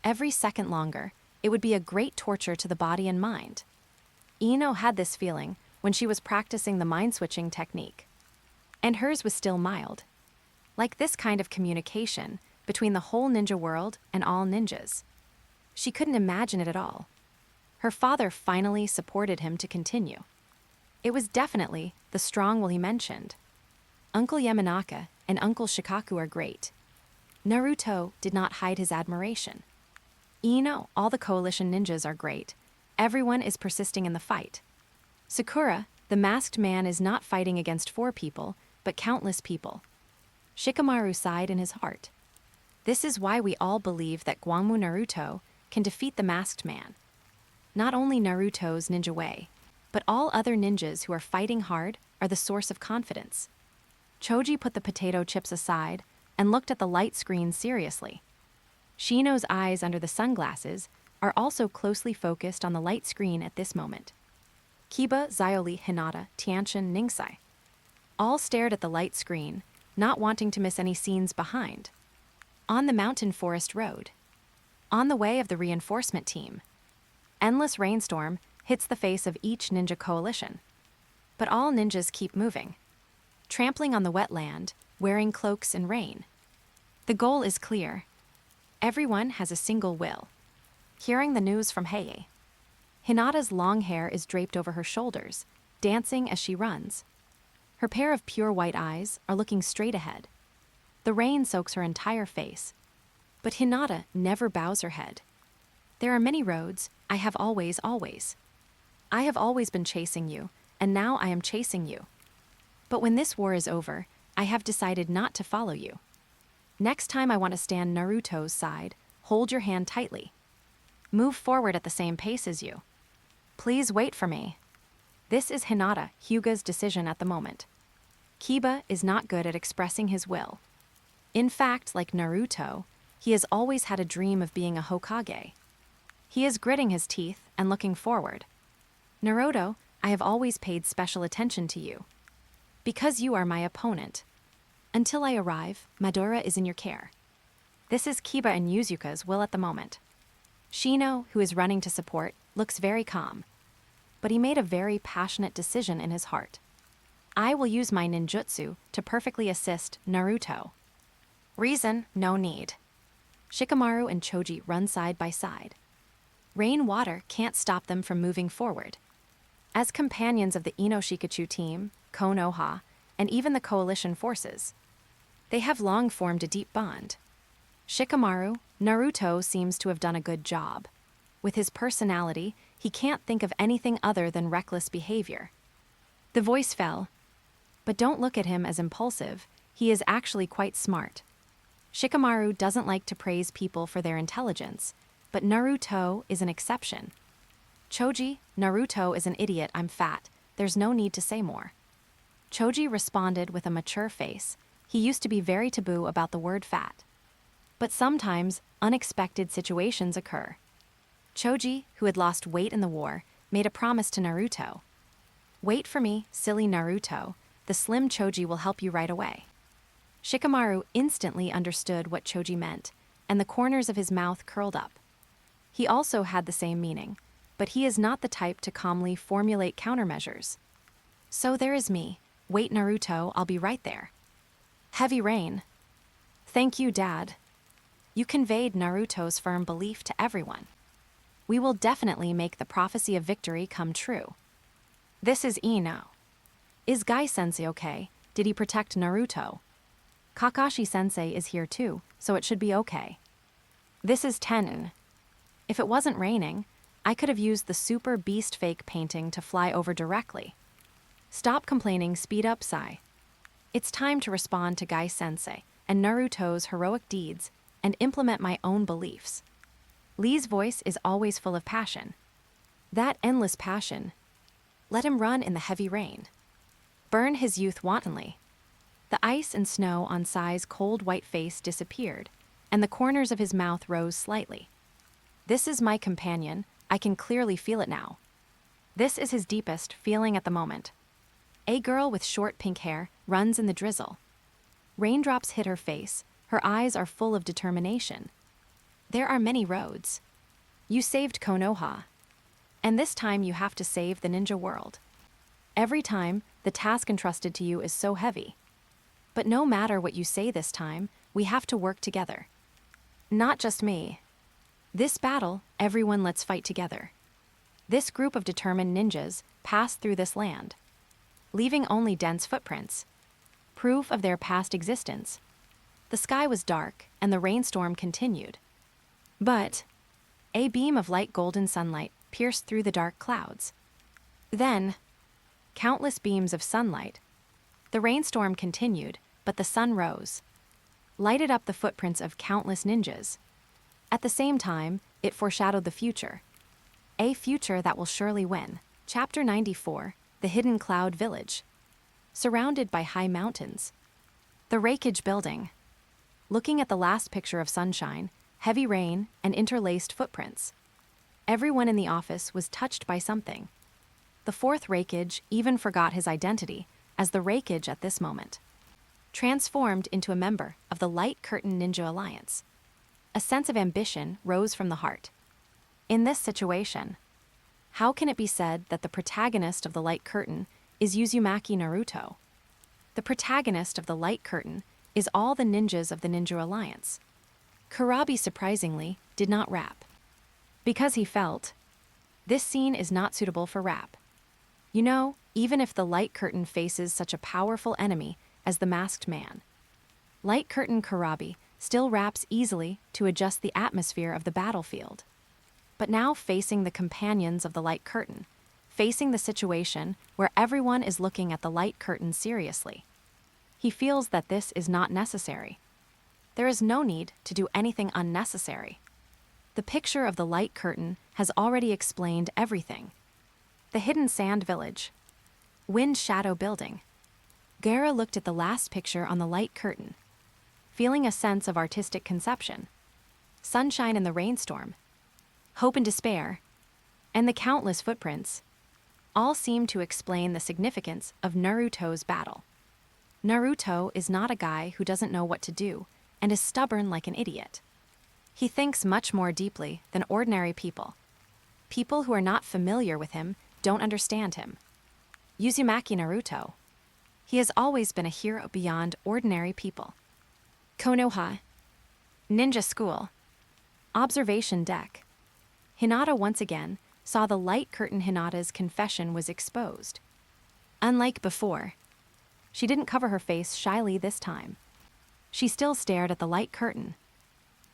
[SPEAKER 1] Every second longer, it would be a great torture to the body and mind. Ino had this feeling when she was practicing the mind-switching technique. And hers was still mild. Like this kind of communication between the whole ninja world and all ninjas. She couldn't imagine it at all. Her father finally supported him to continue. It was definitely the strong will he mentioned. Uncle Yamanaka and Uncle Shikaku are great. Naruto did not hide his admiration. Ino, all the coalition ninjas are great. Everyone is persisting in the fight. Sakura, the masked man, is not fighting against 4 people, but countless people. Shikamaru sighed in his heart. This is why we all believe that Guamu Naruto can defeat the masked man. Not only Naruto's ninja way, but all other ninjas who are fighting hard are the source of confidence. Choji put the potato chips aside and looked at the light screen seriously. Shino's eyes under the sunglasses are also closely focused on the light screen at this moment. Kiba, Xiaoli, Hinata, Tianchen, Ningsai all stared at the light screen, not wanting to miss any scenes behind. On the mountain forest road. On the way of the reinforcement team. Endless rainstorm hits the face of each ninja coalition. But all ninjas keep moving. Trampling on the wetland, wearing cloaks in rain. The goal is clear. Everyone has a single will. Hearing the news from Hei. Hinata's long hair is draped over her shoulders, dancing as she runs. Her pair of pure white eyes are looking straight ahead. The rain soaks her entire face. But Hinata never bows her head. There are many roads, I have always. I have always been chasing you, and now I am chasing you. But when this war is over, I have decided not to follow you. Next time I want to stand Naruto's side, hold your hand tightly. Move forward at the same pace as you. Please wait for me. This is Hinata, Hyuga's decision at the moment. Kiba is not good at expressing his will. In fact, like Naruto, he has always had a dream of being a Hokage. He is gritting his teeth and looking forward. Naruto, I have always paid special attention to you. Because you are my opponent. Until I arrive, Madara is in your care. This is Kiba and Yuzuka's will at the moment. Shino, who is running to support, looks very calm. But he made a very passionate decision in his heart. I will use my ninjutsu to perfectly assist Naruto. Reason, no need. Shikamaru and Choji run side by side. Rain water can't stop them from moving forward. As companions of the Inoshikachu team, Konoha, and even the coalition forces, they have long formed a deep bond. Shikamaru, Naruto seems to have done a good job. With his personality, he can't think of anything other than reckless behavior. The voice fell. But don't look at him as impulsive, he is actually quite smart. Shikamaru doesn't like to praise people for their intelligence, but Naruto is an exception. Choji, Naruto is an idiot, I'm fat, there's no need to say more. Choji responded with a mature face. He used to be very taboo about the word fat. But sometimes, unexpected situations occur. Choji, who had lost weight in the war, made a promise to Naruto. Wait for me, silly Naruto, the slim Choji will help you right away. Shikamaru instantly understood what Choji meant, and the corners of his mouth curled up. He also had the same meaning, but he is not the type to calmly formulate countermeasures. So there is me. Wait, Naruto, I'll be right there. Heavy rain. Thank you, Dad. You conveyed Naruto's firm belief to everyone. We will definitely make the prophecy of victory come true. This is Ino. Is Gai-sensei okay? Did he protect Naruto? Kakashi-sensei is here too, so it should be okay. This is Tenin. If it wasn't raining, I could have used the super beast fake painting to fly over directly. Stop complaining, speed up, Sai. It's time to respond to Gai-sensei and Naruto's heroic deeds and implement my own beliefs. Lee's voice is always full of passion. That endless passion. Let him run in the heavy rain. Burn his youth wantonly. The ice and snow on Sai's cold white face disappeared, and the corners of his mouth rose slightly. This is my companion, I can clearly feel it now. This is his deepest feeling at the moment. A girl with short pink hair runs in the drizzle. Raindrops hit her face, her eyes are full of determination. There are many roads. You saved Konoha. And this time you have to save the ninja world. Every time, the task entrusted to you is so heavy. But no matter what you say this time, we have to work together. Not just me. This battle, everyone let's fight together. This group of determined ninjas passed through this land, leaving only dense footprints, proof of their past existence. The sky was dark, and the rainstorm continued. But a beam of light golden sunlight pierced through the dark clouds. Then, countless beams of sunlight. The rainstorm continued, but the sun rose. lighted up the footprints of countless ninjas. At the same time, it foreshadowed the future. A future that will surely win. Chapter 94, The Hidden Cloud Village. Surrounded by high mountains. The Rekindled building. Looking at the last picture of sunshine, heavy rain, and interlaced footprints. Everyone in the office was touched by something. The fourth Rekindled even forgot his identity as the Rekindled at this moment. Transformed into a member of the Light Curtain Ninja Alliance. A sense of ambition rose from the heart. In this situation, how can it be said that the protagonist of the Light Curtain is Uzumaki Naruto? The protagonist of the Light Curtain is all the ninjas of the Ninja Alliance. Kurabi surprisingly did not rap. Because he felt, this scene is not suitable for rap. You know, even if the Light Curtain faces such a powerful enemy as the Masked Man, Light Curtain Kurabi still raps easily to adjust the atmosphere of the battlefield. But now facing the companions of the Light Curtain, facing the situation where everyone is looking at the Light Curtain seriously, he feels that this is not necessary. There is no need to do anything unnecessary. The picture of the Light Curtain has already explained everything. The Hidden Sand Village. Wind Shadow Building. Gaara looked at the last picture on the Light Curtain, feeling a sense of artistic conception. Sunshine in the rainstorm, hope and despair, and the countless footprints all seem to explain the significance of Naruto's battle. Naruto is not a guy who doesn't know what to do and is stubborn like an idiot. He thinks much more deeply than ordinary people. People who are not familiar with him don't understand him. Uzumaki Naruto. He has always been a hero beyond ordinary people. Konoha. Ninja School. Observation Deck. Hinata once again saw the Light Curtain. Hinata's confession was exposed. Unlike before, she didn't cover her face shyly this time. She still stared at the Light Curtain.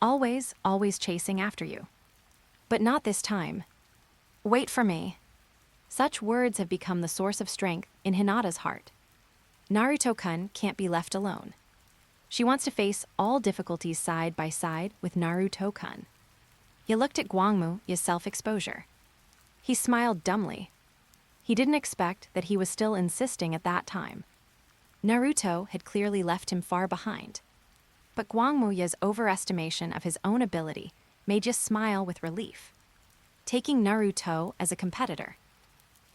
[SPEAKER 1] Always chasing after you. But not this time. Wait for me. Such words have become the source of strength in Hinata's heart. Naruto-kun can't be left alone. She wants to face all difficulties side by side with Naruto-kun. He looked at Gwangmu's self-exposure. He smiled dumbly. He didn't expect that he was still insisting at that time. Naruto had clearly left him far behind. But Gwangmu's overestimation of his own ability made you smile with relief. Taking Naruto as a competitor.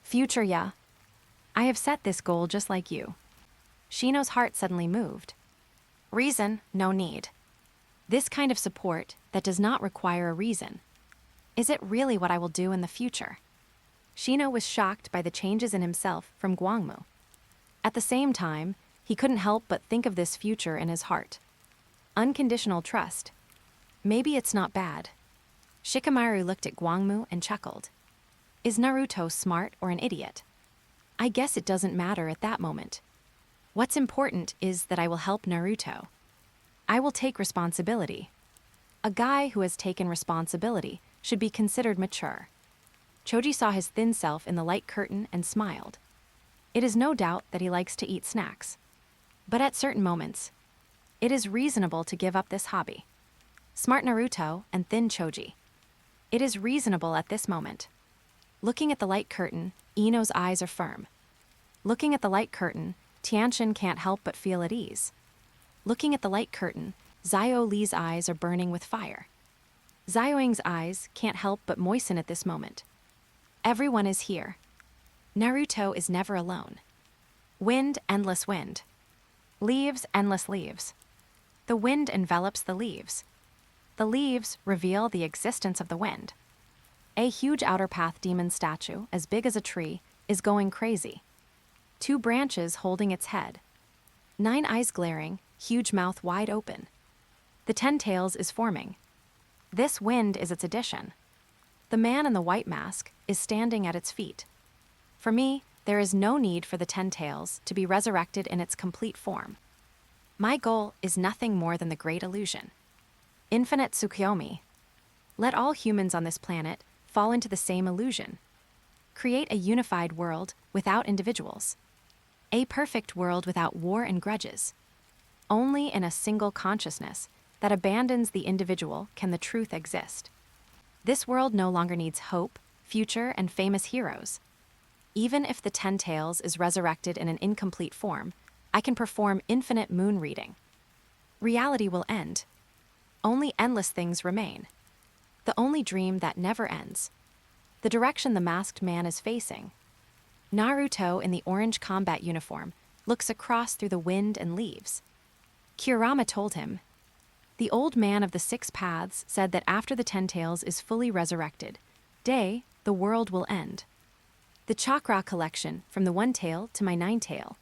[SPEAKER 1] Future ya. I have set this goal just like you. Shino's heart suddenly moved. Reason, no need. This kind of support that does not require a reason. Is it really what I will do in the future? Shino was shocked by the changes in himself from Gwangmu. At the same time, he couldn't help but think of this future in his heart. Unconditional trust. Maybe it's not bad. Shikamaru looked at Gwangmu and chuckled. Is Naruto smart or an idiot? I guess it doesn't matter at that moment. What's important is that I will help Naruto. I will take responsibility. A guy who has taken responsibility should be considered mature. Choji saw his thin self in the Light Curtain and smiled. It is no doubt that he likes to eat snacks. But at certain moments, it is reasonable to give up this hobby. Smart Naruto and thin Choji. It is reasonable at this moment. Looking at the Light Curtain, Ino's eyes are firm. Looking at the Light Curtain, Tianshin can't help but feel at ease. Looking at the Light Curtain, Zio Li's eyes are burning with fire. Zioing's eyes can't help but moisten at this moment. Everyone is here. Naruto is never alone. Wind, endless wind. Leaves, endless leaves. The wind envelops the leaves. The leaves reveal the existence of the wind. A huge outer path demon statue, as big as a tree, is going crazy. 2 branches holding its head. 9 eyes glaring, huge mouth wide open. The 10 tails is forming. This wind is its addition. The man in the white mask is standing at its feet. For me, there is no need for the 10 tails to be resurrected in its complete form. My goal is nothing more than the great illusion. Infinite Tsukuyomi. Let all humans on this planet fall into the same illusion. Create a unified world without individuals. A perfect world without war and grudges. only in a single consciousness that abandons the individual can the truth exist. This world no longer needs hope, future, and famous heroes. Even if the 10 Tails is resurrected in an incomplete form, I can perform infinite moon reading. Reality will end. Only endless things remain. The only dream that never ends. The direction the masked man is facing. Naruto in the orange combat uniform looks across through the wind and leaves. Kurama told him, "The old man of the 6 paths said that after the 10 Tails is fully resurrected, the world will end. The chakra collection from the 1 tail to my 9 tail.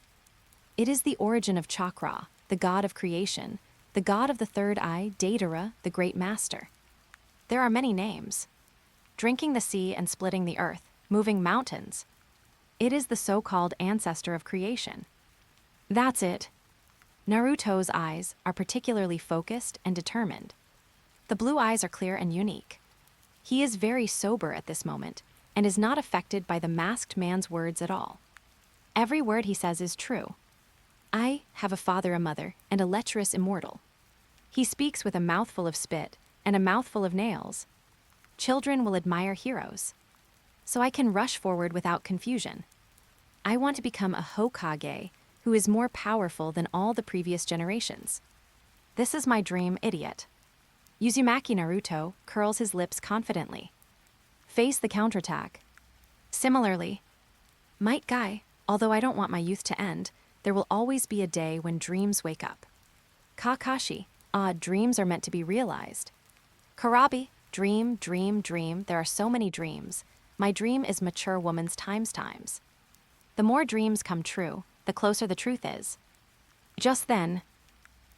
[SPEAKER 1] It is the origin of chakra, the god of creation, the god of the third eye, Deidara, the great master. There are many names. Drinking the sea and splitting the earth, moving mountains. It is the so-called ancestor of creation. That's it." Naruto's eyes are particularly focused and determined. The blue eyes are clear and unique. He is very sober at this moment and is not affected by the masked man's words at all. Every word he says is true. I have a father, a mother, and a lecherous immortal. He speaks with a mouthful of spit and a mouthful of nails. Children will admire heroes. So I can rush forward without confusion. I want to become a Hokage who is more powerful than all the previous generations. This is my dream, idiot. Uzumaki Naruto curls his lips confidently. Face the counterattack. Similarly, Might Guy, although I don't want my youth to end, there will always be a day when dreams wake up. Kakashi, dreams are meant to be realized. Karabi, dream, dream, dream, there are so many dreams. My dream is mature woman's times. The more dreams come true, the closer the truth is. Just then,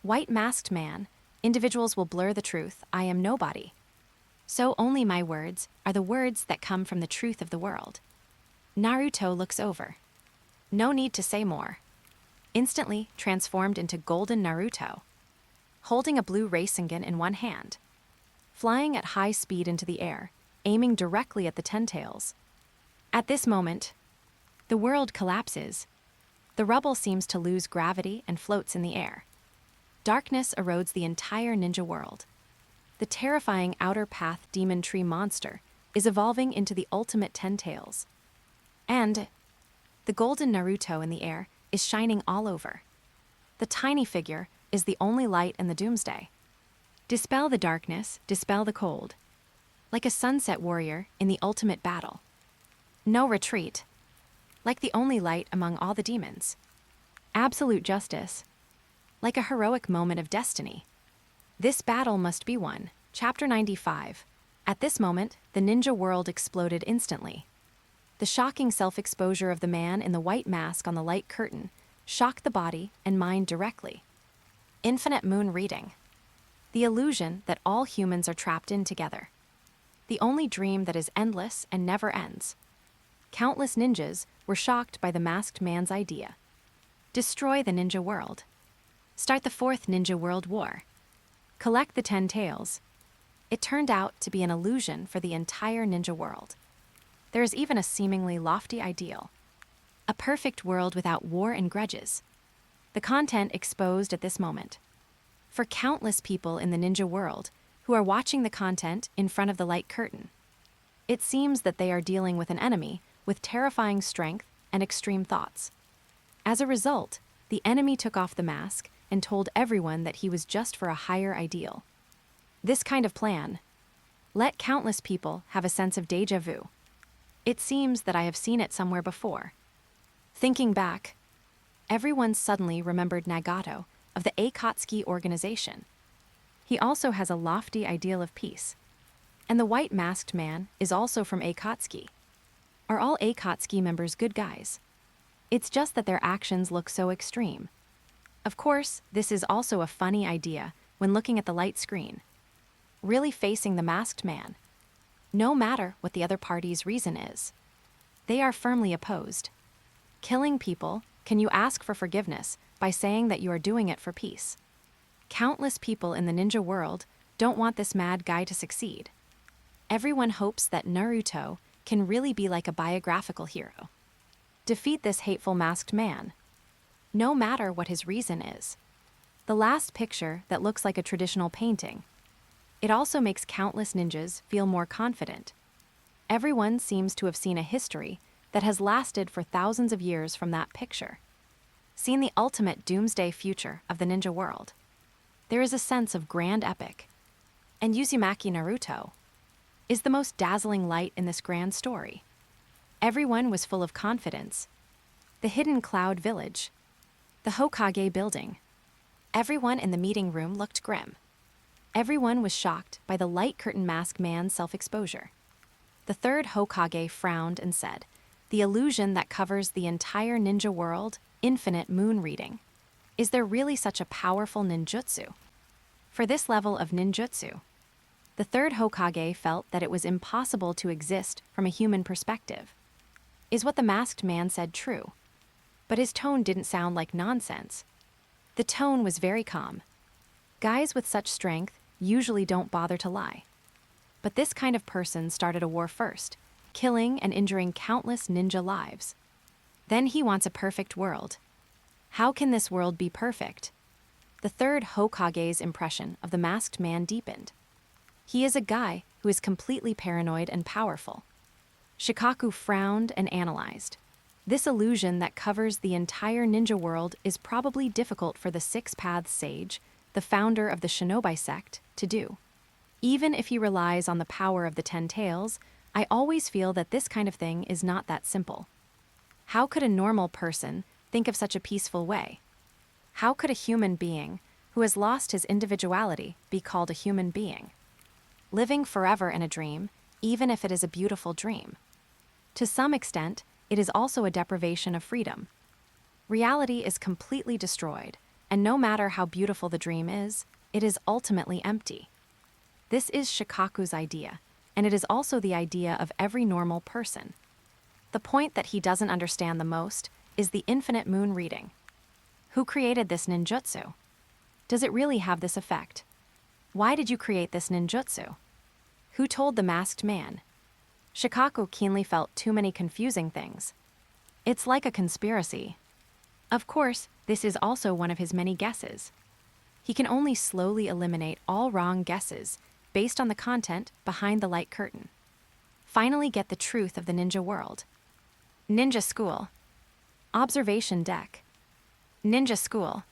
[SPEAKER 1] white masked man, individuals will blur the truth, I am nobody. So only my words are the words that come from the truth of the world. Naruto looks over. No need to say more. Instantly transformed into Golden Naruto. Holding a blue Rasengan in one hand. Flying at high speed into the air, aiming directly at the 10 Tails. At this moment, the world collapses. The rubble seems to lose gravity and floats in the air. Darkness erodes the entire ninja world. The terrifying Outer Path Demon Tree monster is evolving into the ultimate 10 Tails. And the Golden Naruto in the air is shining all over. The tiny figure is the only light in the doomsday. Dispel the darkness, dispel the cold. Like a sunset warrior in the ultimate battle. No retreat. Like the only light among all the demons. Absolute justice. Like a heroic moment of destiny. This battle must be won. Chapter 95. At this moment, the ninja world exploded instantly. The shocking self-exposure of the man in the white mask on the light curtain shocked the body and mind directly. Infinite moon reading. The illusion that all humans are trapped in together. The only dream that is endless and never ends. Countless ninjas were shocked by the masked man's idea. Destroy the ninja world. Start the 4th Ninja World War. Collect the 10 Tails. It turned out to be an illusion for the entire ninja world. There is even a seemingly lofty ideal. A perfect world without war and grudges. The content exposed at this moment. For countless people in the ninja world who are watching the content in front of the light curtain. It seems that they are dealing with an enemy with terrifying strength and extreme thoughts. As a result, the enemy took off the mask and told everyone that he was just for a higher ideal. This kind of plan let countless people have a sense of déjà vu. It seems that I have seen it somewhere before. Thinking back, everyone suddenly remembered Nagato of the Akatsuki organization. He also has a lofty ideal of peace. And the white masked man is also from Akatsuki. Are all Akatsuki members good guys? It's just that their actions look so extreme. Of course, this is also a funny idea when looking at the light screen. Really facing the masked man. No matter what the other party's reason is. They are firmly opposed. Killing people, can you ask for forgiveness by saying that you are doing it for peace? Countless people in the ninja world don't want this mad guy to succeed. Everyone hopes that Naruto can really be like a biographical hero. Defeat this hateful masked man. No matter what his reason is. The last picture that looks like a traditional painting. It also makes countless ninjas feel more confident. Everyone seems to have seen a history that has lasted for thousands of years from that picture. Seen the ultimate doomsday future of the ninja world. There is a sense of grand epic. And Uzumaki Naruto is the most dazzling light in this grand story. Everyone was full of confidence. The hidden cloud village. The Hokage building. Everyone in the meeting room looked grim. Everyone was shocked by the light curtain mask man's self-exposure. The third Hokage frowned and said, "The illusion that covers the entire ninja world, infinite moon reading. Is there really such a powerful ninjutsu?" For this level of ninjutsu, the third Hokage felt that it was impossible to exist from a human perspective. Is what the masked man said true? But his tone didn't sound like nonsense. The tone was very calm. Guys with such strength usually don't bother to lie. But this kind of person started a war first, killing and injuring countless ninja lives. Then he wants a perfect world. How can this world be perfect? The third Hokage's impression of the masked man deepened. He is a guy who is completely paranoid and powerful. Shikaku frowned and analyzed. This illusion that covers the entire ninja world is probably difficult for the Six Paths Sage, the founder of the Shinobi sect, to do. Even if he relies on the power of the 10 tails, I always feel that this kind of thing is not that simple. How could a normal person think of such a peaceful way? How could a human being who has lost his individuality be called a human being? Living forever in a dream, even if it is a beautiful dream. To some extent, it is also a deprivation of freedom. Reality is completely destroyed, and no matter how beautiful the dream is, it is ultimately empty. This is Shikaku's idea, and it is also the idea of every normal person. The point that he doesn't understand the most is the infinite moon reading. Who created this ninjutsu? Does it really have this effect? Why did you create this ninjutsu? Who told the masked man? Shikaku keenly felt too many confusing things. It's like a conspiracy. Of course, this is also one of his many guesses. He can only slowly eliminate all wrong guesses based on the content behind the light curtain. Finally get the truth of the ninja world. Ninja school. Observation deck. Ninja school.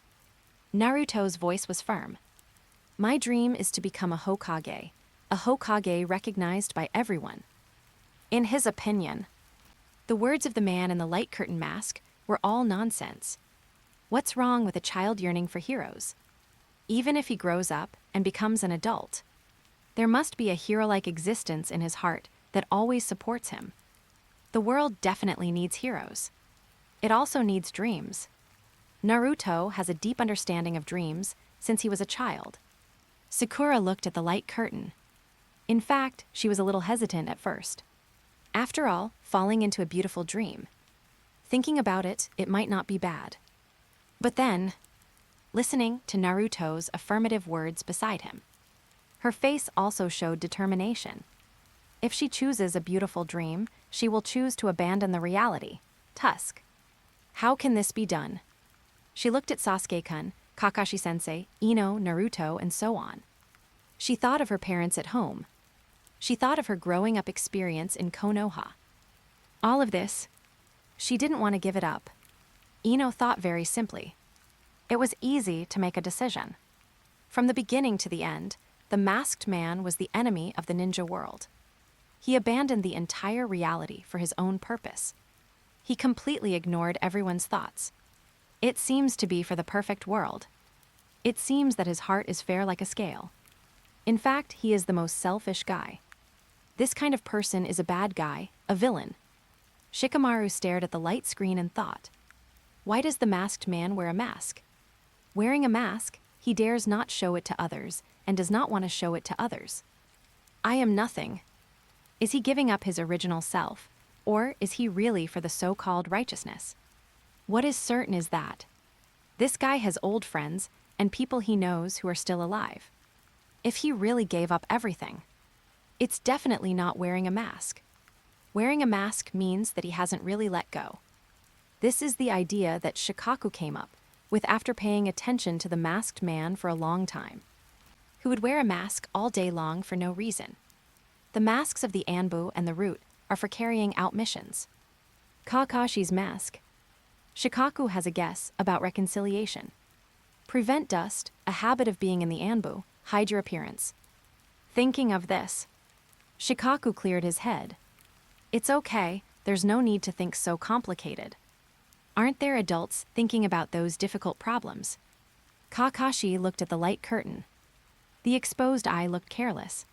[SPEAKER 1] Naruto's voice was firm. My dream is to become a Hokage recognized by everyone. In his opinion, the words of the man in the light curtain mask were all nonsense. What's wrong with a child yearning for heroes? Even if he grows up and becomes an adult, there must be a hero-like existence in his heart that always supports him. The world definitely needs heroes. It also needs dreams. Naruto has a deep understanding of dreams since he was a child. Sakura looked at the light curtain. In fact, she was a little hesitant at first. After all, falling into a beautiful dream. Thinking about it, it might not be bad. But then, listening to Naruto's affirmative words beside him, her face also showed determination. If she chooses a beautiful dream, she will choose to abandon the reality. Tusk. How can this be done? She looked at Sasuke-kun, Kakashi-sensei, Ino, Naruto, and so on. She thought of her parents at home. She thought of her growing up experience in Konoha. All of this, she didn't want to give it up. Ino thought very simply. It was easy to make a decision. From the beginning to the end, the masked man was the enemy of the ninja world. He abandoned the entire reality for his own purpose. He completely ignored everyone's thoughts. It seems to be for the perfect world. It seems that his heart is fair like a scale. In fact, he is the most selfish guy. This kind of person is a bad guy, a villain. Shikamaru stared at the light screen and thought, why does the masked man wear a mask? Wearing a mask, he dares not show it to others and does not want to show it to others. I am nothing. Is he giving up his original self, or is he really for the so-called righteousness? What is certain is that this guy has old friends and people he knows who are still alive. If he really gave up everything, it's definitely not wearing a mask. Wearing a mask means that he hasn't really let go. This is the idea that Shikaku came up with after paying attention to the masked man for a long time, who would wear a mask all day long for no reason. The masks of the Anbu and the Root are for carrying out missions. Kakashi's mask. Shikaku has a guess about reconciliation. Prevent dust, a habit of being in the Anbu, hide your appearance. Thinking of this, Shikaku cleared his head. It's okay, there's no need to think so complicated. Aren't there adults thinking about those difficult problems? Kakashi looked at the light curtain. The exposed eye looked careless.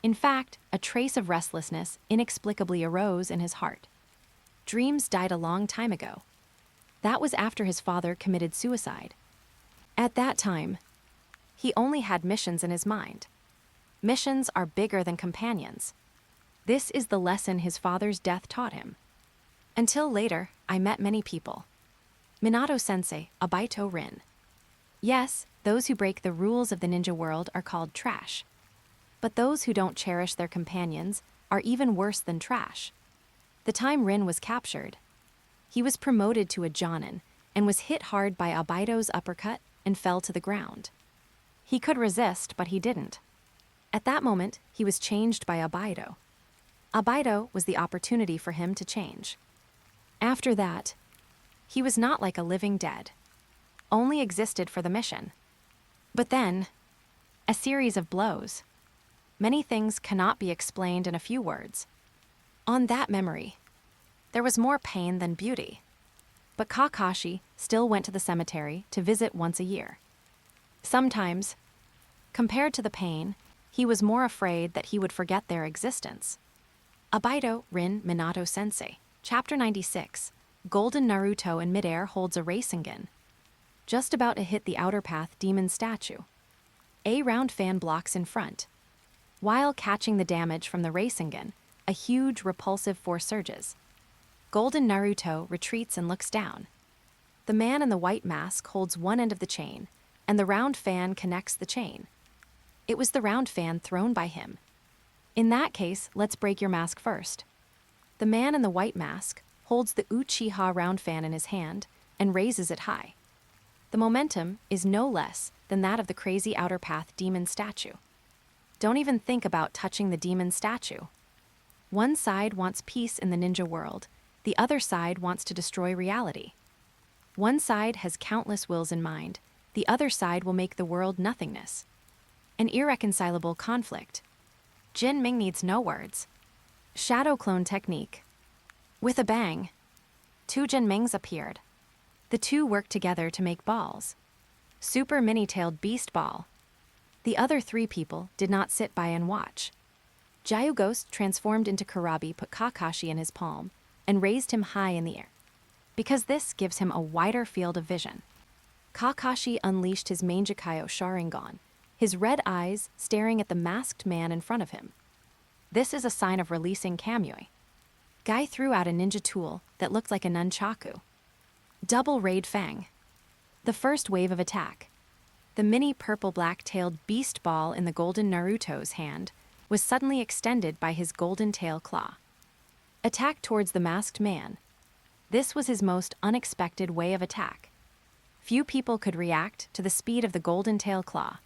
[SPEAKER 1] In fact, a trace of restlessness inexplicably arose in his heart. Dreams died a long time ago. That was after his father committed suicide. At that time, he only had missions in his mind. Missions are bigger than companions. This is the lesson his father's death taught him. Until later, I met many people. Minato-sensei, Abaito Rin. Yes, those who break the rules of the ninja world are called trash. But those who don't cherish their companions are even worse than trash. The time Rin was captured, he was promoted to a jonin and was hit hard by Abaito's uppercut and fell to the ground. He could resist, but he didn't. At that moment, he was changed by Abaito. Abaito was the opportunity for him to change. After that, he was not like a living dead, only existed for the mission. But then, a series of blows. Many things cannot be explained in a few words. On that memory, there was more pain than beauty. But Kakashi still went to the cemetery to visit once a year. Sometimes, compared to the pain, he was more afraid that he would forget their existence. Abaito Rin Minato-sensei. Chapter 96. Golden Naruto in midair holds a Rasengan. Just about to hit the outer path demon statue. A round fan blocks in front. While catching the damage from the Rasengan, a huge repulsive force surges. Golden Naruto retreats and looks down. The man in the white mask holds one end of the chain, and the round fan connects the chain. It was the round fan thrown by him. In that case, let's break your mask first. The man in the white mask holds the Uchiha round fan in his hand and raises it high. The momentum is no less than that of the crazy outer path demon statue. Don't even think about touching the demon statue. One side wants peace in the ninja world, the other side wants to destroy reality. One side has countless wills in mind, the other side will make the world nothingness. An irreconcilable conflict. Jin Ming needs no words. Shadow clone technique. With a bang, two Jin Mings appeared. The two worked together to make balls. Super mini-tailed beast ball. The other three people did not sit by and watch. Jiu Ghost transformed into Kurabi put Kakashi in his palm and raised him high in the air, because this gives him a wider field of vision. Kakashi unleashed his Mangekyo Sharingan, his red eyes staring at the masked man in front of him. This is a sign of releasing Kamui. Guy threw out a ninja tool that looked like a nunchaku. Double Raid Fang. The first wave of attack. The mini purple black-tailed beast ball in the golden Naruto's hand was suddenly extended by his golden tail claw. Attack towards the masked man. This was his most unexpected way of attack. Few people could react to the speed of the golden tail claw.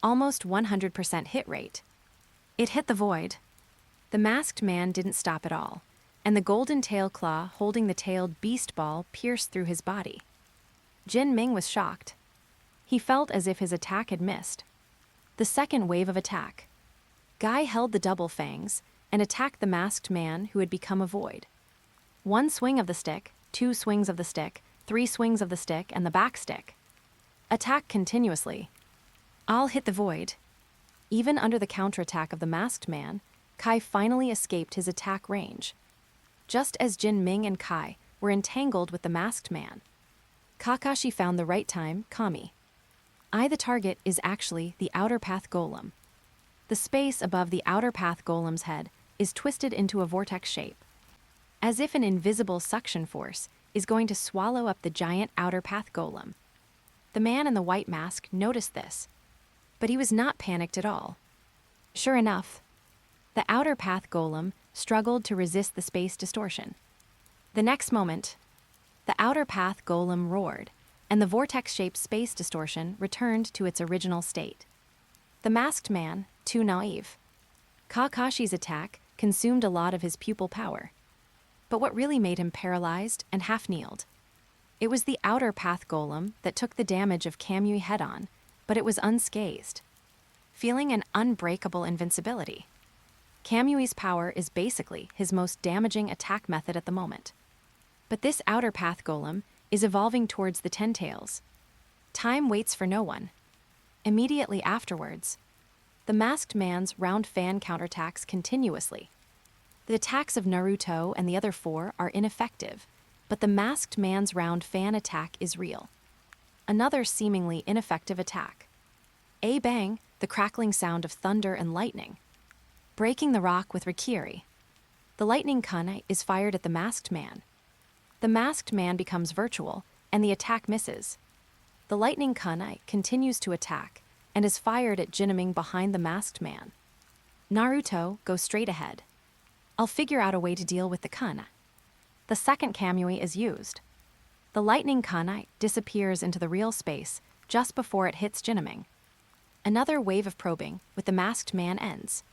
[SPEAKER 1] Almost 100% hit rate. It hit the void. The masked man didn't stop at all, and the golden tail claw holding the tailed beast ball pierced through his body. Jin Ming was shocked. He felt as if his attack had missed. The second wave of attack. Guy held the double fangs and attacked the masked man who had become a void. One swing of the stick, two swings of the stick, three swings of the stick, and the back stick. Attack continuously. All hit the void. Even under the counterattack of the masked man, Kai finally escaped his attack range. Just as Jin Ming and Kai were entangled with the masked man, Kakashi found the right time, Kami. The target is actually the outer path golem. The space above the outer path golem's head is twisted into a vortex shape, as if an invisible suction force is going to swallow up the giant outer path golem. The man in the white mask noticed this, but he was not panicked at all. Sure enough, the outer path golem struggled to resist the space distortion. The next moment, the outer path golem roared, and the vortex-shaped space distortion returned to its original state. The masked man, too naive. Kakashi's attack consumed a lot of his pupil power. But what really made him paralyzed and half-kneeled? It was the outer path golem that took the damage of Kamui head-on, but it was unscathed, feeling an unbreakable invincibility. Kamui's power is basically his most damaging attack method at the moment. But this outer path golem is evolving towards the Ten Tails. Time waits for no one. Immediately afterwards, the masked man's round fan counterattacks continuously. The attacks of Naruto and the other four are ineffective, but the masked man's round fan attack is real. Another seemingly ineffective attack. A bang, the crackling sound of thunder and lightning. Breaking the rock with Rikiri. The lightning kunai is fired at the masked man. The masked man becomes virtual, and the attack misses. The lightning kunai continues to attack, and is fired at Jinming behind the masked man. Naruto goes straight ahead. I'll figure out a way to deal with the kunai. The second Kamui is used. The lightning kunai disappears into the real space just before it hits Jinming. Another wave of probing with the masked man ends.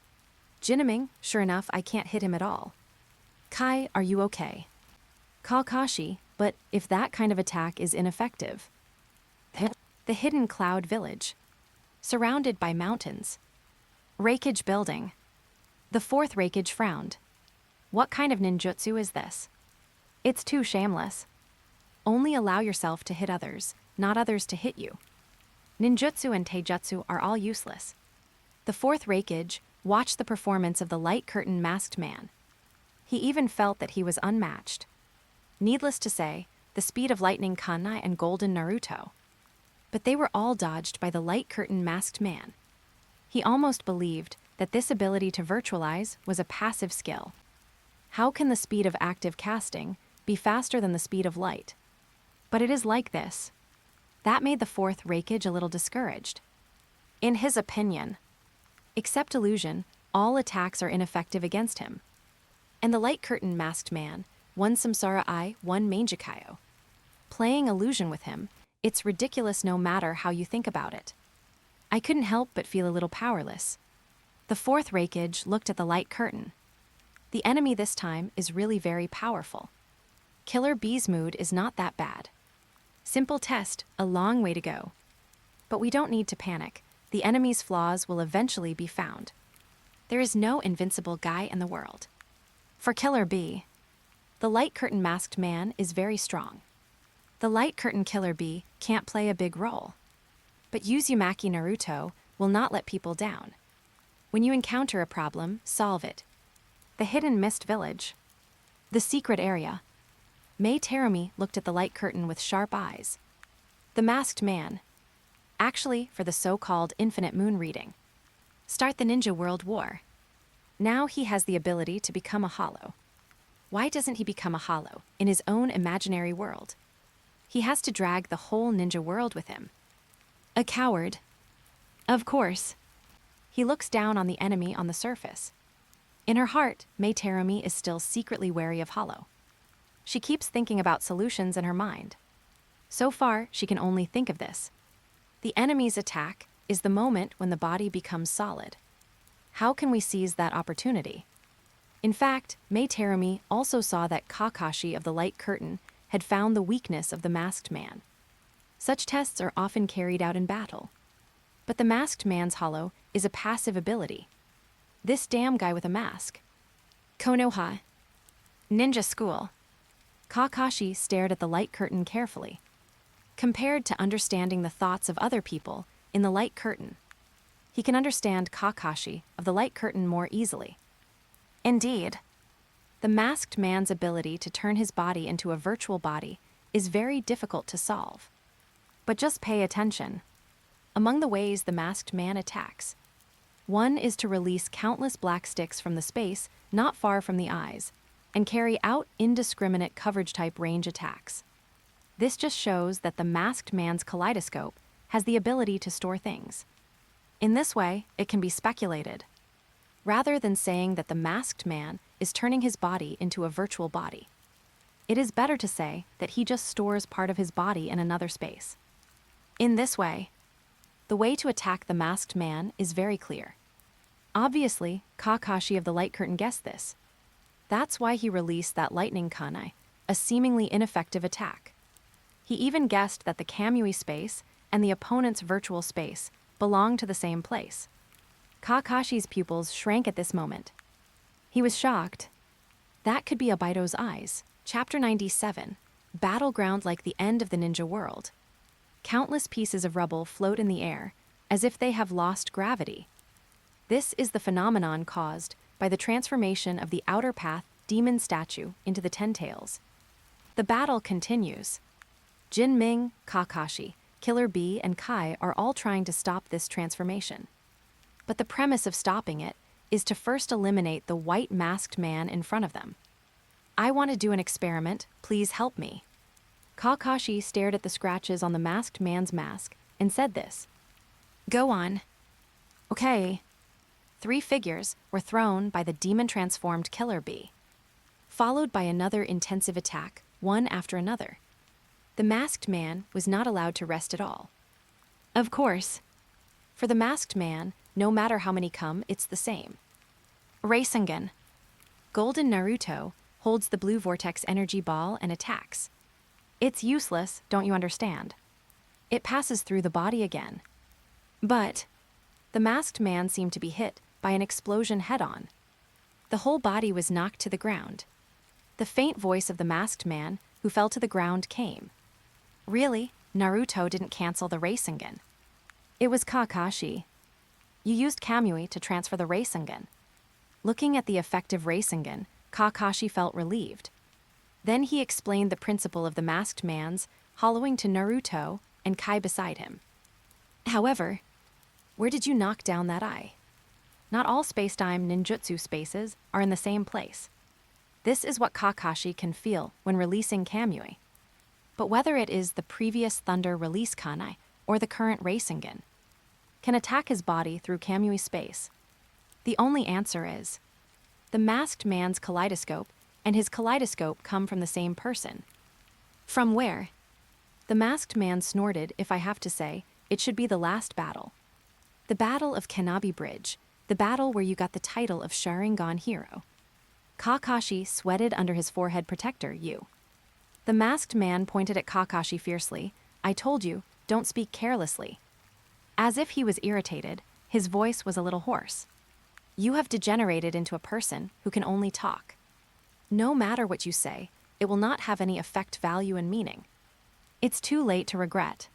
[SPEAKER 1] Jinming, sure enough, I can't hit him at all. Kai, are you okay? Kakashi, but if that kind of attack is ineffective. The hidden cloud village. Surrounded by mountains. Reikage building. The fourth Reikage frowned. What kind of ninjutsu is this? It's too shameless. Only allow yourself to hit others, not others to hit you. Ninjutsu and taijutsu are all useless. The fourth Reikage watched the performance of the light curtain masked man. He even felt that he was unmatched. Needless to say, the speed of lightning kunai and golden Naruto. But they were all dodged by the light curtain masked man. He almost believed that this ability to virtualize was a passive skill. How can the speed of active casting be faster than the speed of light? But it is like this. That made the fourth Reikage a little discouraged. In his opinion, except illusion, all attacks are ineffective against him. And the light curtain masked man, one Samsara Eye, one Mangekyo. Playing illusion with him, it's ridiculous no matter how you think about it. I couldn't help but feel a little powerless. The fourth Reikage looked at the light curtain. The enemy this time is really very powerful. Killer Bee's mood is not that bad. Simple test, a long way to go. But we don't need to panic. The enemy's flaws will eventually be found. There is no invincible guy in the world. For Killer Bee, the light curtain masked man is very strong. The light curtain Killer Bee can't play a big role. But Uzumaki Naruto will not let people down. When you encounter a problem, solve it. The hidden mist village. The secret area. Mai Terumi looked at the light curtain with sharp eyes. The masked man. Actually, for the so-called infinite moon reading. Start the ninja world war. Now he has the ability to become a hollow. Why doesn't he become a hollow in his own imaginary world? He has to drag the whole ninja world with him. A coward. Of course. He looks down on the enemy on the surface. In her heart, Mai Terumi is still secretly wary of Hollow. She keeps thinking about solutions in her mind. So far, she can only think of this. The enemy's attack is the moment when the body becomes solid. How can we seize that opportunity? In fact, Mai Terumi also saw that Kakashi of the Light Curtain had found the weakness of the masked man. Such tests are often carried out in battle. But the masked man's hollow is a passive ability. This damn guy with a mask. Konoha. Ninja school. Kakashi stared at the light curtain carefully. Compared to understanding the thoughts of other people in the light curtain, he can understand Kakashi of the light curtain more easily. Indeed, the masked man's ability to turn his body into a virtual body is very difficult to solve. But just pay attention. Among the ways the masked man attacks, one is to release countless black sticks from the space not far from the eyes and carry out indiscriminate coverage-type range attacks. This just shows that the masked man's kaleidoscope has the ability to store things. In this way, it can be speculated, rather than saying that the masked man is turning his body into a virtual body. It is better to say that he just stores part of his body in another space. In this way, the way to attack the masked man is very clear. Obviously, Kakashi of the Light Curtain guessed this. That's why he released that lightning kunai, a seemingly ineffective attack. He even guessed that the Kamui space and the opponent's virtual space belonged to the same place. Kakashi's pupils shrank at this moment. He was shocked. That could be Obito's eyes. Chapter 97, Battleground like the end of the ninja world. Countless pieces of rubble float in the air, as if they have lost gravity. This is the phenomenon caused by the transformation of the Outer Path demon statue into the Ten Tails. The battle continues. Jinming, Kakashi, Killer Bee, and Kai are all trying to stop this transformation. But the premise of stopping it is to first eliminate the white masked man in front of them. I want to do an experiment, please help me. Kakashi stared at the scratches on the masked man's mask and said this. Go on. Okay. 3 figures were thrown by the demon-transformed Killer Bee, followed by another intensive attack, one after another. The masked man was not allowed to rest at all. Of course, for the masked man, no matter how many come, it's the same. Rasengan. Golden Naruto holds the blue vortex energy ball and attacks. It's useless, don't you understand? It passes through the body again. But the masked man seemed to be hit by an explosion head-on. The whole body was knocked to the ground. The faint voice of the masked man who fell to the ground came. Really, Naruto didn't cancel the Rasengan. It was Kakashi. You used Kamui to transfer the Rasengan. Looking at the effective Rasengan, Kakashi felt relieved. Then he explained the principle of the masked man's hollowing to Naruto and Kai beside him. However, where did you knock down that eye? Not all space-time ninjutsu spaces are in the same place. This is what Kakashi can feel when releasing Kamui. But whether it is the previous Thunder release kunai or the current Rasengan, can attack his body through Kamui space. The only answer is, the masked man's kaleidoscope and his kaleidoscope come from the same person. From where? The masked man snorted, if I have to say, it should be the last battle. The Battle of Kanabi Bridge, the battle where you got the title of Sharingan Hero. Kakashi sweated under his forehead protector, you. The masked man pointed at Kakashi fiercely. I told you, don't speak carelessly. As if he was irritated, his voice was a little hoarse. You have degenerated into a person who can only talk. No matter what you say, it will not have any effect, value, and meaning. It's too late to regret.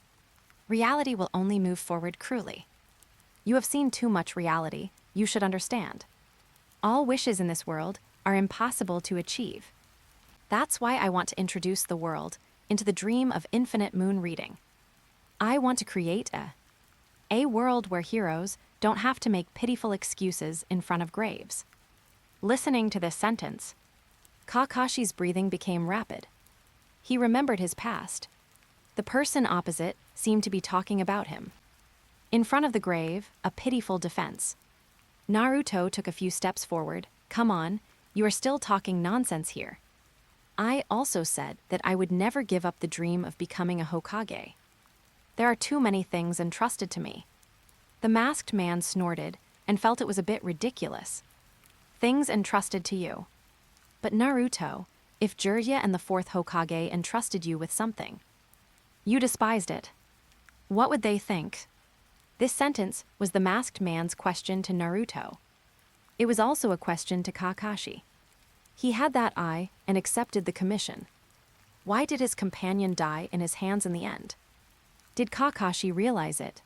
[SPEAKER 1] Reality will only move forward cruelly. You have seen too much reality, you should understand. All wishes in this world are impossible to achieve. That's why I want to introduce the world into the dream of infinite moon reading. I want to create a world where heroes don't have to make pitiful excuses in front of graves. Listening to this sentence, Kakashi's breathing became rapid. He remembered his past. The person opposite seemed to be talking about him. In front of the grave, a pitiful defense. Naruto took a few steps forward. Come on, you are still talking nonsense here. I also said that I would never give up the dream of becoming a Hokage. There are too many things entrusted to me. The masked man snorted and felt it was a bit ridiculous. Things entrusted to you. But Naruto, if Jiraiya and the 4th Hokage entrusted you with something, you despised it. What would they think? This sentence was the masked man's question to Naruto. It was also a question to Kakashi. He had that eye and accepted the commission. Why did his companion die in his hands in the end? Did Kakashi realize it?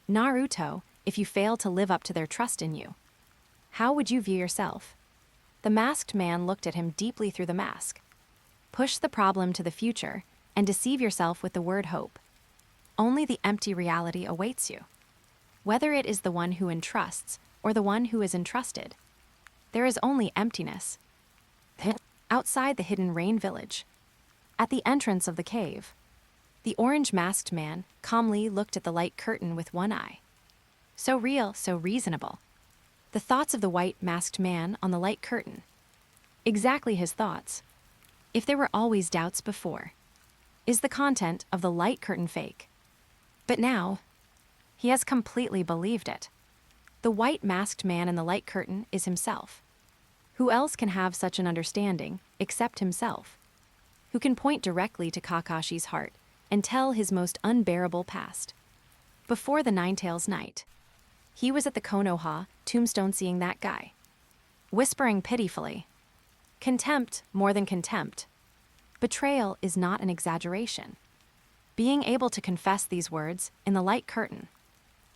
[SPEAKER 1] Naruto, if you fail to live up to their trust in you, how would you view yourself? The masked man looked at him deeply through the mask. Push the problem to the future and deceive yourself with the word hope. Only the empty reality awaits you. Whether it is the one who entrusts or the one who is entrusted, there is only emptiness. Outside the hidden rain village, at the entrance of the cave, the orange-masked man calmly looked at the light curtain with one eye. So real, so reasonable. The thoughts of the white-masked man on the light curtain. Exactly his thoughts. If there were always doubts before, is the content of the light curtain fake? But now, he has completely believed it. The white masked man in the light curtain is himself. Who else can have such an understanding except himself? Who can point directly to Kakashi's heart and tell his most unbearable past? Before the Ninetales night, he was at the Konoha tombstone seeing that guy, whispering pitifully. Contempt more than contempt. Betrayal is not an exaggeration. Being able to confess these words in the light curtain,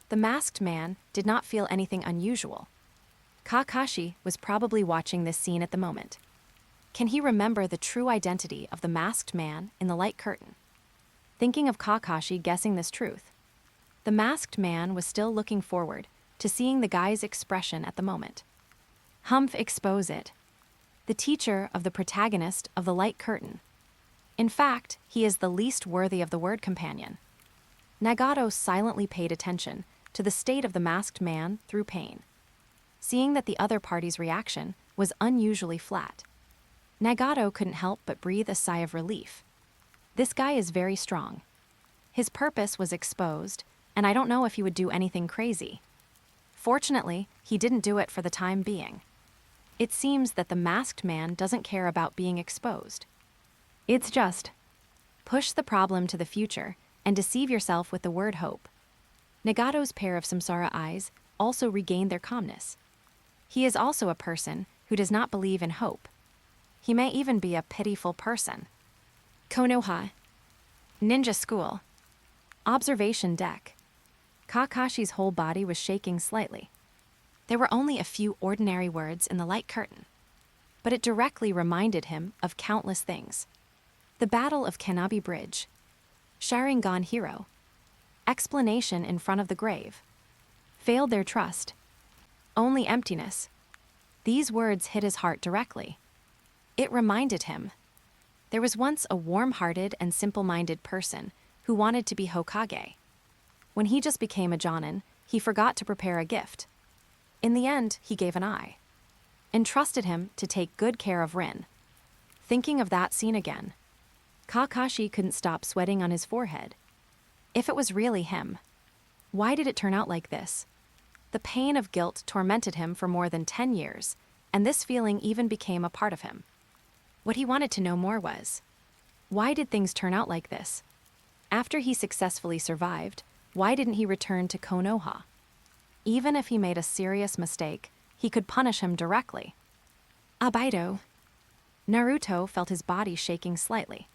[SPEAKER 1] the masked man did not feel anything unusual. Kakashi was probably watching this scene at the moment. Can he remember the true identity of the masked man in the light curtain? Thinking of Kakashi guessing this truth, the masked man was still looking forward to seeing the guy's expression at the moment. Humph expose it. The teacher of the protagonist of the light curtain. In fact, he is the least worthy of the word companion. Nagato silently paid attention to the state of the masked man through pain. Seeing that the other party's reaction was unusually flat, Nagato couldn't help but breathe a sigh of relief. This guy is very strong. His purpose was exposed, and I don't know if he would do anything crazy. Fortunately, he didn't do it for the time being. It seems that the masked man doesn't care about being exposed. It's just, push the problem to the future and deceive yourself with the word hope. Nagato's pair of samsara eyes also regained their calmness. He is also a person who does not believe in hope. He may even be a pitiful person. Konoha. Ninja school. Observation deck. Kakashi's whole body was shaking slightly. There were only a few ordinary words in the light curtain, but it directly reminded him of countless things. The Battle of Kanabi Bridge. Sharingan hero. Explanation in front of the grave. Failed their trust. Only emptiness. These words hit his heart directly. It reminded him. There was once a warm-hearted and simple-minded person who wanted to be Hokage. When he just became a Jonin, he forgot to prepare a gift. In the end, he gave an eye. Entrusted him to take good care of Rin. Thinking of that scene again, Kakashi couldn't stop sweating on his forehead. If it was really him, why did it turn out like this? The pain of guilt tormented him for more than 10 years, and this feeling even became a part of him. What he wanted to know more was, why did things turn out like this? After he successfully survived, why didn't he return to Konoha? Even if he made a serious mistake, he could punish him directly. Abaido. Naruto felt his body shaking slightly.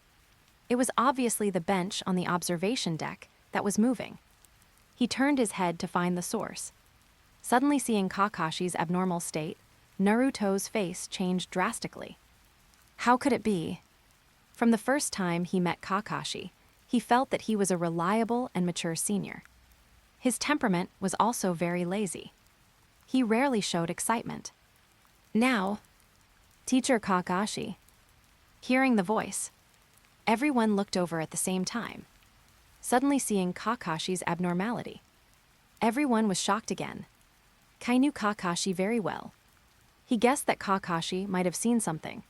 [SPEAKER 1] It was obviously the bench on the observation deck that was moving. He turned his head to find the source. Suddenly seeing Kakashi's abnormal state, Naruto's face changed drastically. How could it be? From the first time he met Kakashi, he felt that he was a reliable and mature senior. His temperament was also very lazy. He rarely showed excitement. Now, Teacher Kakashi. Hearing the voice, everyone looked over at the same time, suddenly seeing Kakashi's abnormality. Everyone was shocked again. Kai knew Kakashi very well. He guessed that Kakashi might have seen something,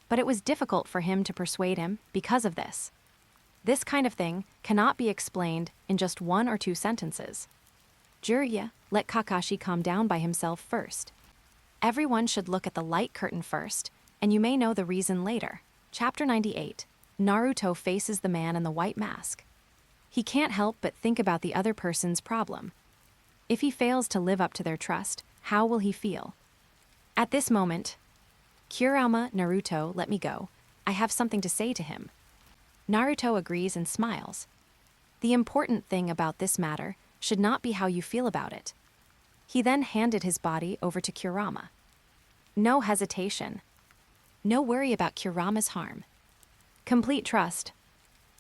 [SPEAKER 1] but it was difficult for him to persuade him because of this. This kind of thing cannot be explained in just 1 or 2 sentences. Jiraiya let Kakashi calm down by himself first. Everyone should look at the light curtain first, and you may know the reason later. Chapter 98. Naruto faces the man in the white mask. He can't help but think about the other person's problem. If he fails to live up to their trust, how will he feel? At this moment, Kurama Naruto, let me go. I have something to say to him. Naruto agrees and smiles. The important thing about this matter should not be how you feel about it. He then handed his body over to Kurama. No hesitation. No worry about Kurama's harm. Complete trust.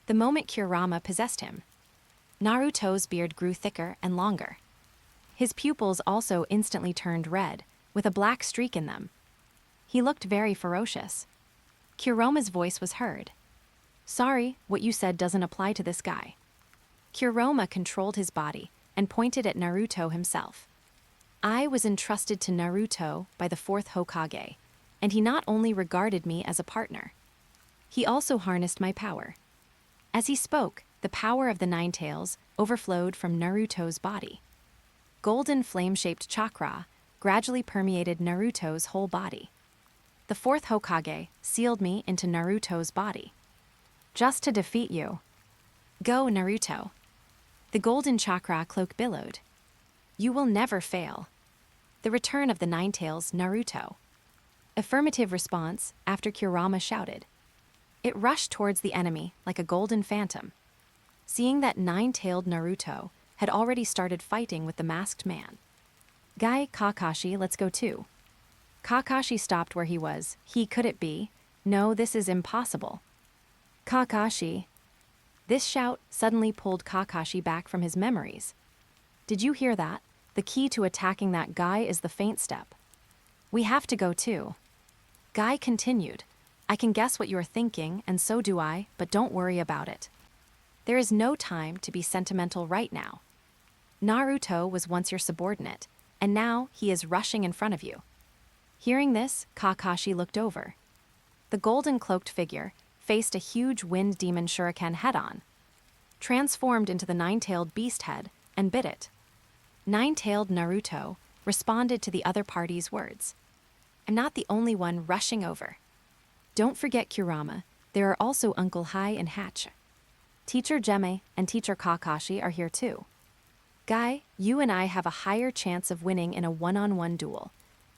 [SPEAKER 1] The moment Kurama possessed him, Naruto's beard grew thicker and longer. His pupils also instantly turned red, with a black streak in them. He looked very ferocious. Kurama's voice was heard. Sorry, what you said doesn't apply to this guy. Kurama controlled his body and pointed at Naruto himself. I was entrusted to Naruto by the 4th Hokage, and he not only regarded me as a partner, He also harnessed my power. As he spoke, the power of the Nine Tails overflowed from Naruto's body. Golden flame-shaped chakra gradually permeated Naruto's whole body. The fourth Hokage sealed me into Naruto's body. Just to defeat you. Go, Naruto. The golden chakra cloak billowed. You will never fail. The return of the Nine Tails Naruto. Affirmative response after Kurama shouted. It rushed towards the enemy like a golden phantom. Seeing that nine-tailed Naruto had already started fighting with the masked man. Guy, Kakashi, let's go too. Kakashi stopped where he was. Could it be? No, this is impossible. Kakashi. This shout suddenly pulled Kakashi back from his memories. Did you hear that? The key to attacking that guy is the feint step. We have to go too. Guy continued. I can guess what you are thinking, and so do I, but don't worry about it. There is no time to be sentimental right now. Naruto was once your subordinate, and now he is rushing in front of you. Hearing this, Kakashi looked over. The golden-cloaked figure faced a huge wind demon shuriken head-on, transformed into the nine-tailed beast head, and bit it. Nine-tailed Naruto responded to the other party's words. I'm not the only one rushing over. Don't forget Kurama, there are also Uncle Hai and Hatch. Teacher Jeme and Teacher Kakashi are here too. Guy, you and I have a higher chance of winning in a one-on-one duel.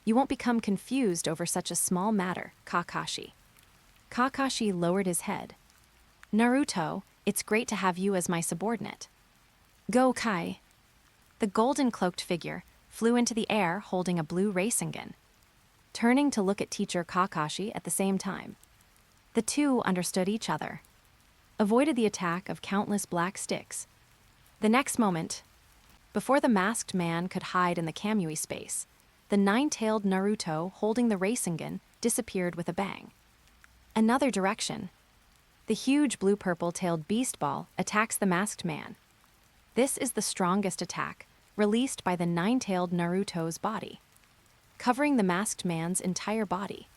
[SPEAKER 1] You won't become confused over such a small matter, Kakashi. Kakashi lowered his head. Naruto, it's great to have you as my subordinate. Go, Kai. The golden-cloaked figure flew into the air holding a blue Rasengan, turning to look at Teacher Kakashi at the same time. The two understood each other, avoided the attack of countless black sticks. The next moment, before the masked man could hide in the Kamui space, the nine-tailed Naruto holding the Rasengan disappeared with a bang. Another direction. The huge blue-purple-tailed beast ball attacks the masked man. This is the strongest attack, released by the nine-tailed Naruto's body, covering the masked man's entire body.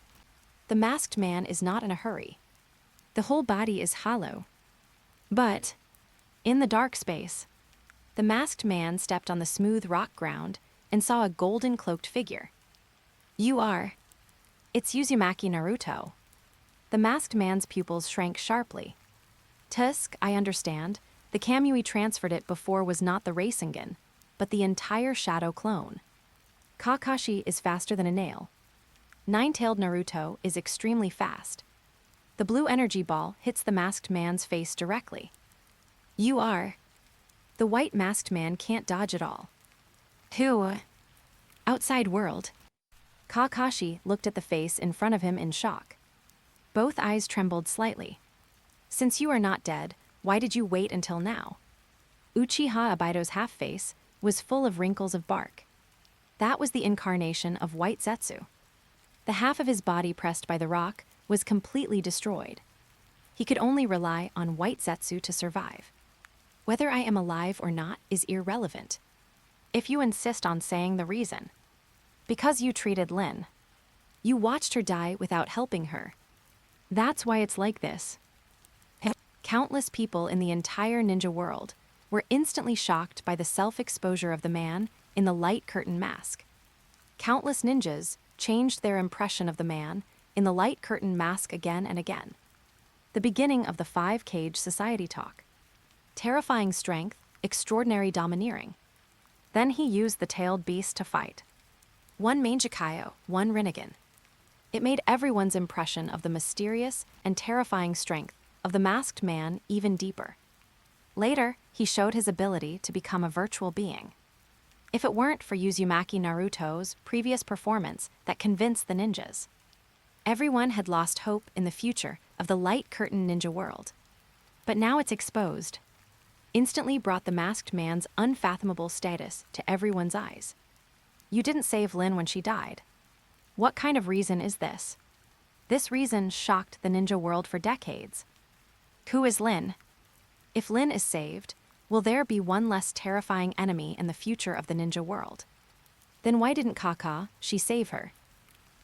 [SPEAKER 1] The masked man is not in a hurry. The whole body is hollow. But, in the dark space, the masked man stepped on the smooth rock ground and saw a golden-cloaked figure. You are. It's Uzumaki Naruto. The masked man's pupils shrank sharply. Tusk, I understand. The Kamui transferred it before was not the Rasengan, but the entire shadow clone. Kakashi is faster than a nail. Nine-tailed Naruto is extremely fast. The blue energy ball hits the masked man's face directly. You are. The white masked man can't dodge at all. Who? Outside world. Kakashi looked at the face in front of him in shock. Both eyes trembled slightly. Since you are not dead, why did you wait until now? Uchiha Madara's half-face was full of wrinkles of bark. That was the incarnation of White Zetsu. The half of his body pressed by the rock was completely destroyed. He could only rely on White Zetsu to survive. Whether I am alive or not is irrelevant. If you insist on saying the reason. Because you treated Lin. You watched her die without helping her. That's why it's like this. Countless people in the entire ninja world were instantly shocked by the self-exposure of the man in the light curtain mask. Countless ninjas changed their impression of the man in the light curtain mask again and again. The beginning of the five-cage society talk. Terrifying strength, extraordinary domineering. Then he used the tailed beast to fight. One Manjikayo, one Rinnegan. It made everyone's impression of the mysterious and terrifying strength of the masked man even deeper. Later, he showed his ability to become a virtual being. If it weren't for Uzumaki Naruto's previous performance that convinced the ninjas, everyone had lost hope in the future of the light curtain ninja world. But now it's exposed. Instantly brought the masked man's unfathomable status to everyone's eyes. You didn't save Lin when she died. What kind of reason is this? This reason shocked the ninja world for decades. Who is Lin? If Lin is saved, will there be one less terrifying enemy in the future of the ninja world? Then why didn't Kakashi save her?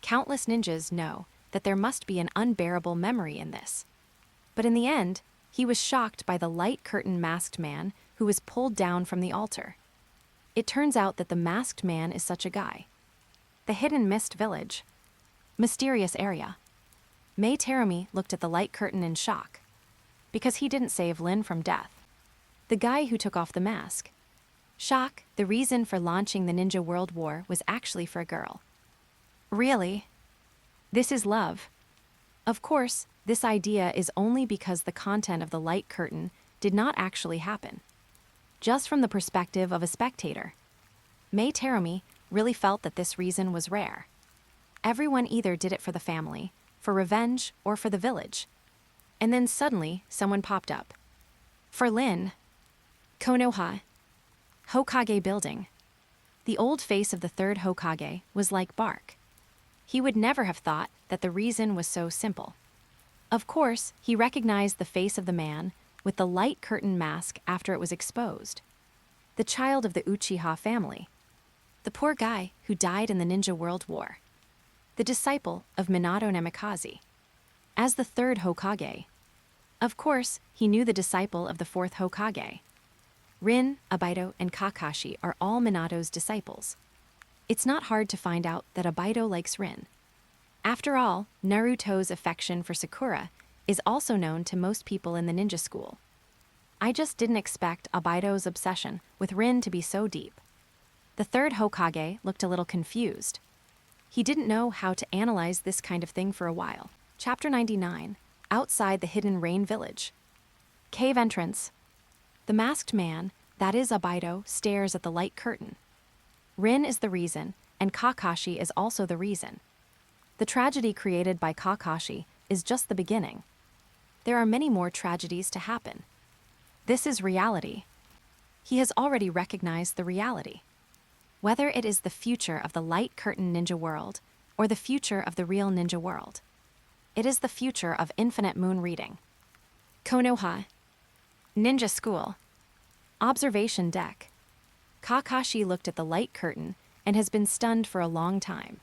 [SPEAKER 1] Countless ninjas know that there must be an unbearable memory in this. But in the end, he was shocked by the light curtain masked man who was pulled down from the altar. It turns out that the masked man is such a guy. The Hidden Mist Village. Mysterious area. Mai Terumi looked at the light curtain in shock. Because he didn't save Lin from death. The guy who took off the mask. Shock, the reason for launching the Ninja World War was actually for a girl. Really? This is love. Of course, this idea is only because the content of the light curtain did not actually happen. Just from the perspective of a spectator. Mai Terumi really felt that this reason was rare. Everyone either did it for the family, for revenge, or for the village. And then suddenly, someone popped up. For Lin. Konoha. Hokage building. The old face of the third Hokage was like bark. He would never have thought that the reason was so simple. Of course, he recognized the face of the man with the light curtain mask after it was exposed. The child of the Uchiha family. The poor guy who died in the Ninja World War. The disciple of Minato Namikaze. As the third Hokage. Of course, he knew the disciple of the fourth Hokage. Rin, Abido, and Kakashi are all Minato's disciples. It's not hard to find out that Abido likes Rin. After all, Naruto's affection for Sakura is also known to most people in the ninja school. I just didn't expect Abido's obsession with Rin to be so deep. The third Hokage looked a little confused. He didn't know how to analyze this kind of thing for a while. Chapter 99, Outside the Hidden Rain Village. Cave entrance. The masked man, that is Abido, stares at the light curtain. Rin is the reason, and Kakashi is also the reason. The tragedy created by Kakashi is just the beginning. There are many more tragedies to happen. This is reality. He has already recognized the reality. Whether it is the future of the light curtain ninja world or the future of the real ninja world, it is the future of infinite moon reading. Konoha. Ninja school. Observation deck. Kakashi looked at the light curtain and has been stunned for a long time.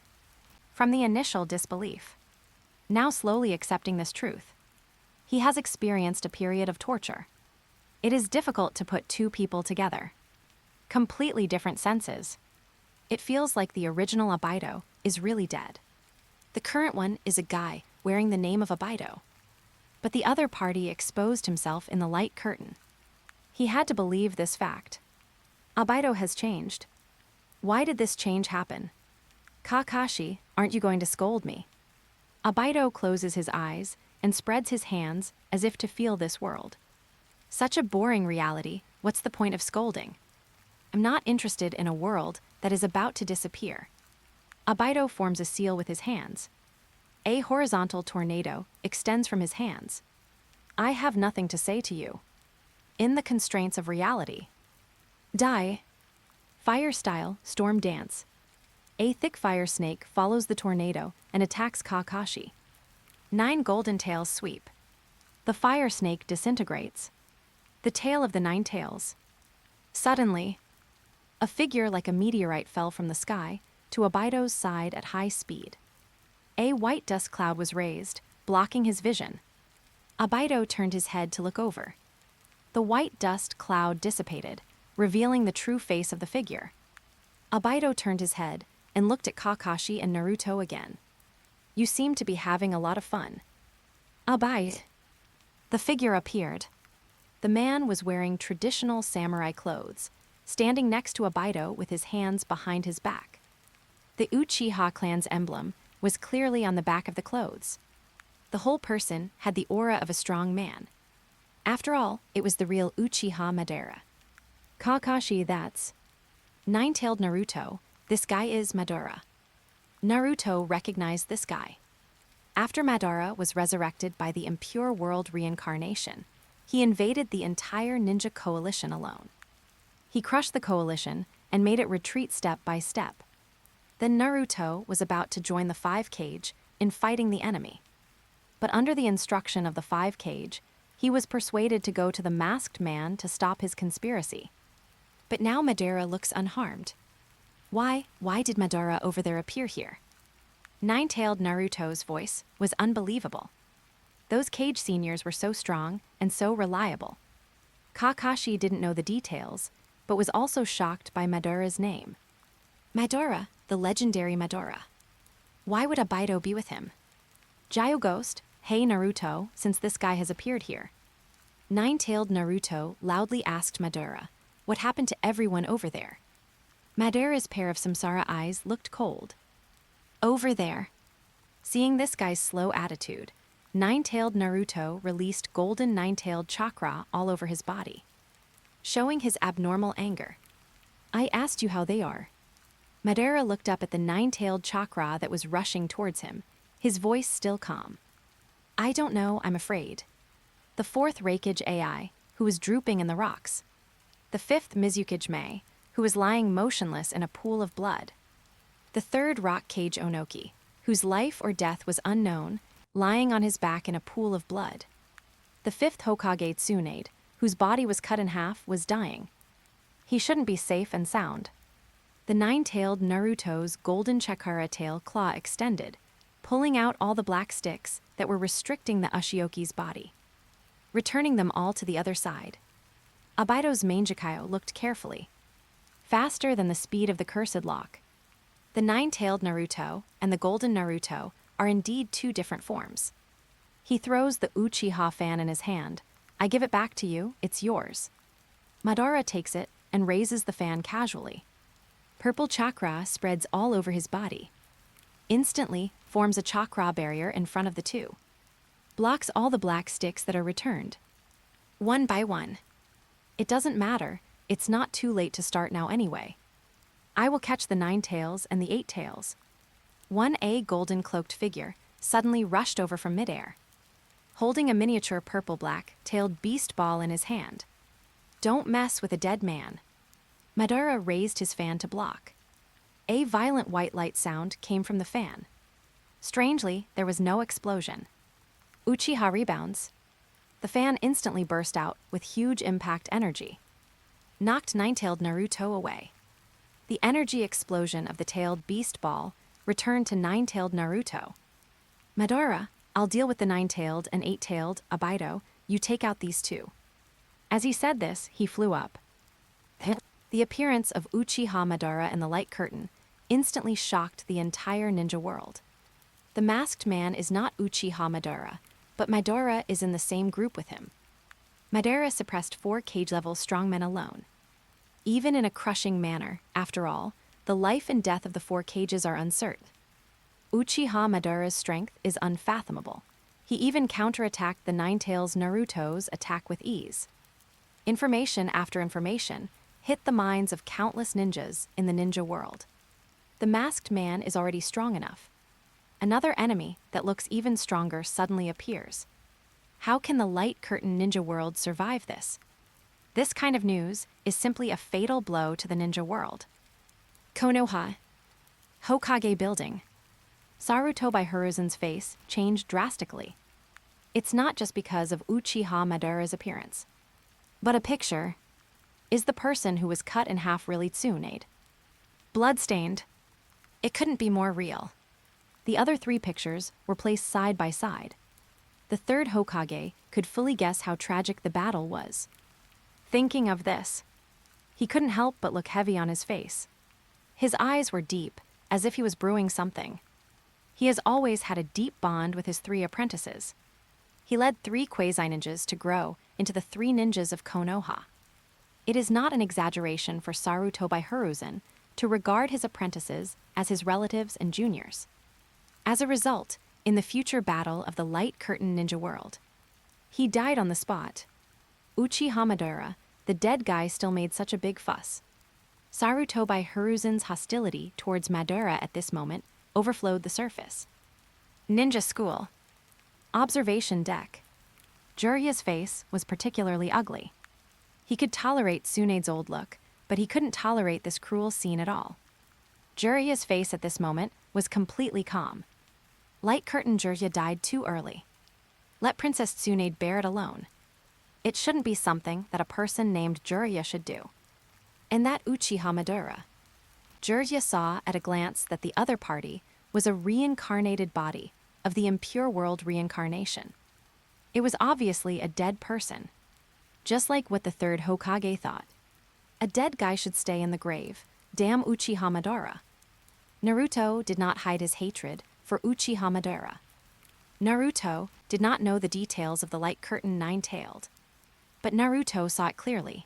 [SPEAKER 1] From the initial disbelief, now slowly accepting this truth, he has experienced a period of torture. It is difficult to put two people together. Completely different senses. It feels like the original Abido is really dead. The current one is a guy wearing the name of Abido. But the other party exposed himself in the light curtain. He had to believe this fact. Abido has changed. Why did this change happen? Kakashi, aren't you going to scold me? Abido closes his eyes and spreads his hands as if to feel this world. Such a boring reality, what's the point of scolding? I'm not interested in a world that is about to disappear. Abido forms a seal with his hands. A horizontal tornado extends from his hands. I have nothing to say to you. In the constraints of reality. Die. Fire style, storm dance. A thick fire snake follows the tornado and attacks Kakashi. 9 golden tails sweep. The fire snake disintegrates. The tail of the 9 tails. Suddenly, a figure like a meteorite fell from the sky to Abido's side at high speed. A white dust cloud was raised, blocking his vision. Abido turned his head to look over. The white dust cloud dissipated, revealing the true face of the figure. Abido turned his head and looked at Kakashi and Naruto again. You seem to be having a lot of fun. Abido. The figure appeared. The man was wearing traditional samurai clothes, standing next to Abido with his hands behind his back. The Uchiha clan's emblem was clearly on the back of the clothes. The whole person had the aura of a strong man. After all, it was the real Uchiha Madara. Kakashi, that's Nine-tailed Naruto. This guy is Madara. Naruto recognized this guy. After Madara was resurrected by the impure world reincarnation, he invaded the entire ninja coalition alone. He crushed the coalition and made it retreat step by step. Then Naruto was about to join the Five Cage in fighting the enemy. But under the instruction of the Five Cage, he was persuaded to go to the masked man to stop his conspiracy. But now Madara looks unharmed. Why did Madara over there appear here? Nine-tailed Naruto's voice was unbelievable. Those cage seniors were so strong and so reliable. Kakashi didn't know the details, but was also shocked by Madara's name. Madara, the legendary Madara. Why would Obito be with him? Gyou Ghost, hey Naruto, since this guy has appeared here. Nine-tailed Naruto loudly asked Madara, what happened to everyone over there? Madara's pair of samsara eyes looked cold. Over there. Seeing this guy's slow attitude, Nine-tailed Naruto released golden nine-tailed chakra all over his body, showing his abnormal anger. I asked you how they are. Madara looked up at the nine-tailed chakra that was rushing towards him, his voice still calm. I don't know, I'm afraid. The fourth Reikage AI, who was drooping in the rocks. The fifth Mizukage Mei, who was lying motionless in a pool of blood. The third Rock Cage Onoki, whose life or death was unknown, lying on his back in a pool of blood. The fifth Hokage Tsunade, whose body was cut in half, was dying. He shouldn't be safe and sound. The nine-tailed Naruto's golden chakra tail claw extended, pulling out all the black sticks that were restricting the Ushioki's body, returning them all to the other side. Obito's Mangekyo looked carefully. Faster than the speed of the cursed lock. The nine-tailed Naruto and the golden Naruto are indeed two different forms. He throws the Uchiha fan in his hand. I give it back to you, it's yours. Madara takes it and raises the fan casually. Purple chakra spreads all over his body. Instantly forms a chakra barrier in front of the two. Blocks all the black sticks that are returned. One by one. It doesn't matter, it's not too late to start now anyway. I will catch the nine tails and the eight tails. One golden cloaked figure suddenly rushed over from midair, holding a miniature purple-black-tailed beast ball in his hand. Don't mess with a dead man. Madara raised his fan to block. A violent white light sound came from the fan. Strangely, there was no explosion. Uchiha rebounds. The fan instantly burst out with huge impact energy. Knocked nine-tailed Naruto away. The energy explosion of the tailed beast ball returned to nine-tailed Naruto. Madara, I'll deal with the nine-tailed and eight-tailed, Obito, you take out these two. As he said this, he flew up. The appearance of Uchiha Madara and the light curtain instantly shocked the entire ninja world. The masked man is not Uchiha Madara, but Madara is in the same group with him. Madara suppressed 4 cage-level strongmen alone. Even in a crushing manner, after all, the life and death of the 4 cages are uncertain. Uchiha Madara's strength is unfathomable. He even counterattacked the Nine-Tails Naruto's attack with ease. Information after information hit the minds of countless ninjas in the ninja world. The masked man is already strong enough. Another enemy that looks even stronger suddenly appears. How can the light curtain ninja world survive this? This kind of news is simply a fatal blow to the ninja world. Konoha. Hokage building. Sarutobi Hiruzen's face changed drastically. It's not just because of Uchiha Madara's appearance. But a picture is the person who was cut in half really Tsunade. Bloodstained. It couldn't be more real. The other 3 pictures were placed side by side. The third Hokage could fully guess how tragic the battle was. Thinking of this, he couldn't help but look heavy on his face. His eyes were deep, as if he was brewing something. He has always had a deep bond with his 3 apprentices. He led 3 quasi-ninjas to grow into the 3 ninjas of Konoha. It is not an exaggeration for Sarutobi Hiruzen to regard his apprentices as his relatives and juniors. As a result, in the future battle of the Light Curtain Ninja World, he died on the spot. Uchiha Madara, the dead guy, still made such a big fuss. Sarutobi Hiruzen's hostility towards Madara at this moment overflowed the surface. Ninja School. Observation deck. Jiraiya's face was particularly ugly. He could tolerate Tsunade's old look, but he couldn't tolerate this cruel scene at all. Jiraiya's face at this moment was completely calm. Light Curtain Jiraiya died too early. Let Princess Tsunade bear it alone. It shouldn't be something that a person named Jiraiya should do. And that Uchiha Madara. Jiraiya saw at a glance that the other party was a reincarnated body of the impure world reincarnation. It was obviously a dead person. Just like what the third Hokage thought. A dead guy should stay in the grave. Damn Uchiha Madara. Naruto did not hide his hatred for Uchiha Madara. Naruto did not know the details of the Light Curtain Nine-Tailed. But Naruto saw it clearly.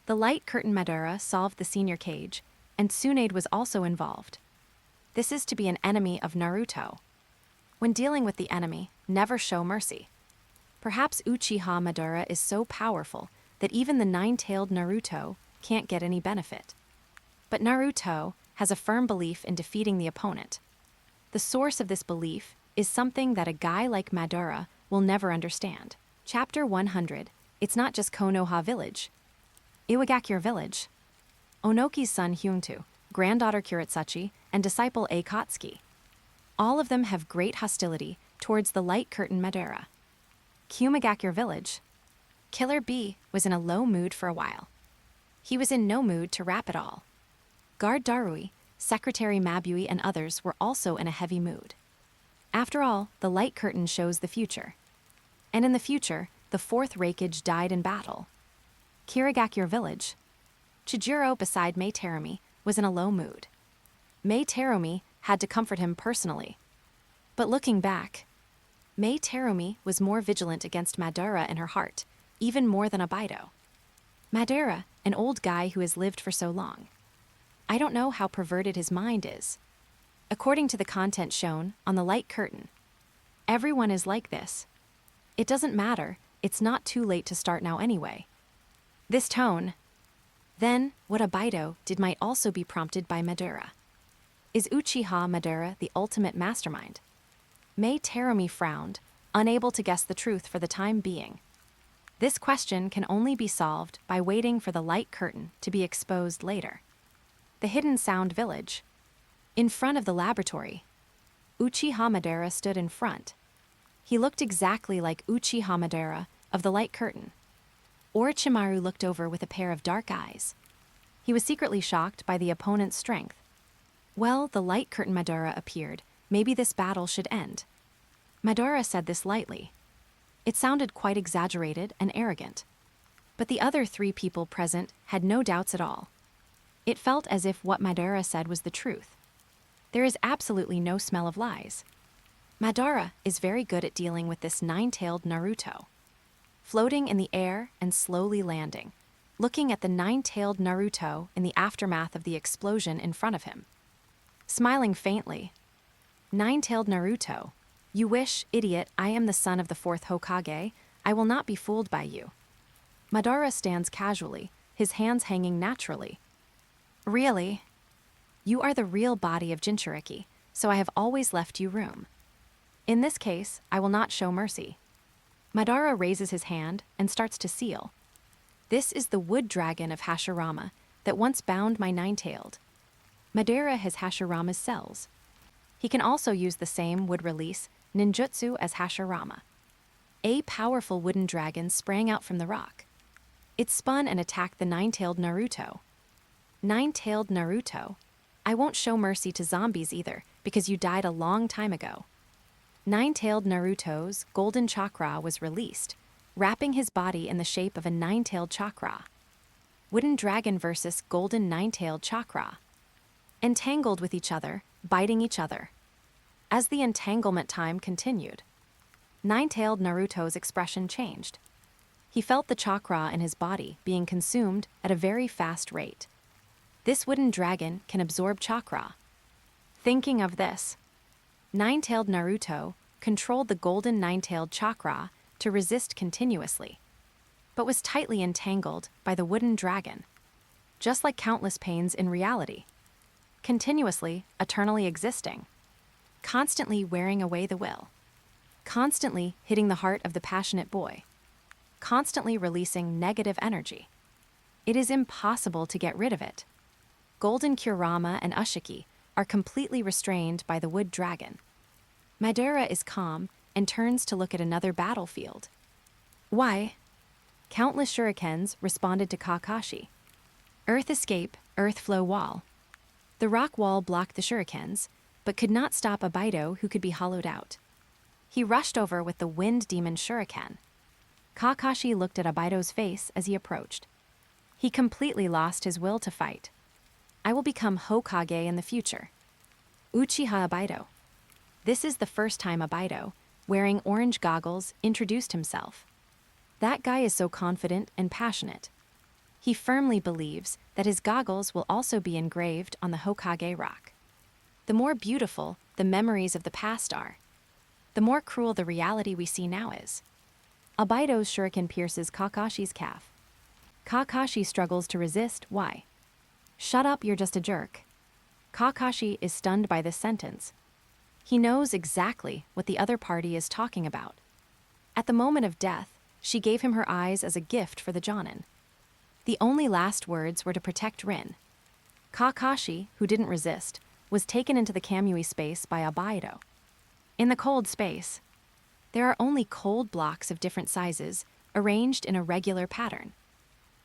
[SPEAKER 1] The Light Curtain Madara solved the senior cage, and Tsunade was also involved. This is to be an enemy of Naruto. When dealing with the enemy, never show mercy. Perhaps Uchiha Madara is so powerful that even the nine-tailed Naruto can't get any benefit. But Naruto has a firm belief in defeating the opponent. The source of this belief is something that a guy like Madara will never understand. Chapter 100, It's Not Just Konoha Village. Iwagakure Village. Onoki's son Hyuntu, granddaughter Kuretsuchi, and disciple Akatsuki. All of them have great hostility towards the Light Curtain Madara. Kumagakure Village. Killer B was in a low mood for a while. He was in no mood to rap at all. Guard Darui, Secretary Mabui, and others were also in a heavy mood. After all, the Light Curtain shows the future. And in the future, the fourth Raikage died in battle. Kirigakure Village. Chijiro, beside Mei Terumi, was in a low mood. Mei Terumi had to comfort him personally. But looking back, Mei Terumi was more vigilant against Madara in her heart, even more than Abido. Madara, an old guy who has lived for so long. I don't know how perverted his mind is. According to the content shown on the Light Curtain, everyone is like this. It doesn't matter, it's not too late to start now anyway. This tone. Then, what Abido did might also be prompted by Madara. Is Uchiha Madara the ultimate mastermind? Mei Terumi frowned, unable to guess the truth for the time being. This question can only be solved by waiting for the Light Curtain to be exposed later. The Hidden Sound Village. In front of the laboratory. Uchiha Madara stood in front. He looked exactly like Uchiha Madara of the Light Curtain. Orochimaru looked over with a pair of dark eyes. He was secretly shocked by the opponent's strength. Well, the Light Curtain Madara appeared. Maybe this battle should end. Madara said this lightly. It sounded quite exaggerated and arrogant. But the other three people present had no doubts at all. It felt as if what Madara said was the truth. There is absolutely no smell of lies. Madara is very good at dealing with this nine-tailed Naruto. Floating in the air and slowly landing, looking at the nine-tailed Naruto in the aftermath of the explosion in front of him. Smiling faintly. Nine-tailed Naruto, you wish, idiot, I am the son of the fourth Hokage, I will not be fooled by you. Madara stands casually, his hands hanging naturally. Really? You are the real body of Jinchuriki, so I have always left you room. In this case, I will not show mercy. Madara raises his hand and starts to seal. This is the wood dragon of Hashirama that once bound my nine-tailed. Madara has Hashirama's cells. He can also use the same wood release ninjutsu as Hashirama. A powerful wooden dragon sprang out from the rock. It spun and attacked the nine-tailed Naruto. Nine-tailed Naruto? I won't show mercy to zombies either, because you died a long time ago. Nine-tailed Naruto's golden chakra was released, wrapping his body in the shape of a nine-tailed chakra. Wooden dragon versus golden nine-tailed chakra. Entangled with each other, biting each other. As the entanglement time continued, nine-tailed Naruto's expression changed. He felt the chakra in his body being consumed at a very fast rate. This wooden dragon can absorb chakra. Thinking of this, nine-tailed Naruto controlled the golden nine-tailed chakra to resist continuously, but was tightly entangled by the wooden dragon, just like countless pains in reality, continuously, eternally existing, constantly wearing away the will, constantly hitting the heart of the passionate boy, constantly releasing negative energy. It is impossible to get rid of it. Golden Kurama and Ushiki are completely restrained by the wood dragon. Madara is calm and turns to look at another battlefield. Why? Countless shurikens responded to Kakashi. Earth escape, earth flow wall. The rock wall blocked the shurikens, but could not stop Abido, who could be hollowed out. He rushed over with the wind demon shuriken. Kakashi looked at Abido's face as he approached. He completely lost his will to fight. I will become Hokage in the future. Uchiha Abido. This is the first time Abido, wearing orange goggles, introduced himself. That guy is so confident and passionate. He firmly believes that his goggles will also be engraved on the Hokage rock. The more beautiful the memories of the past are, the more cruel the reality we see now is. Abido's shuriken pierces Kakashi's calf. Kakashi struggles to resist. Why? Shut up, you're just a jerk. Kakashi is stunned by this sentence. He knows exactly what the other party is talking about. At the moment of death, she gave him her eyes as a gift for the Jonin. The only last words were to protect Rin. Kakashi, who didn't resist, was taken into the Kamui space by Abido. In the cold space, there are only cold blocks of different sizes, arranged in a regular pattern.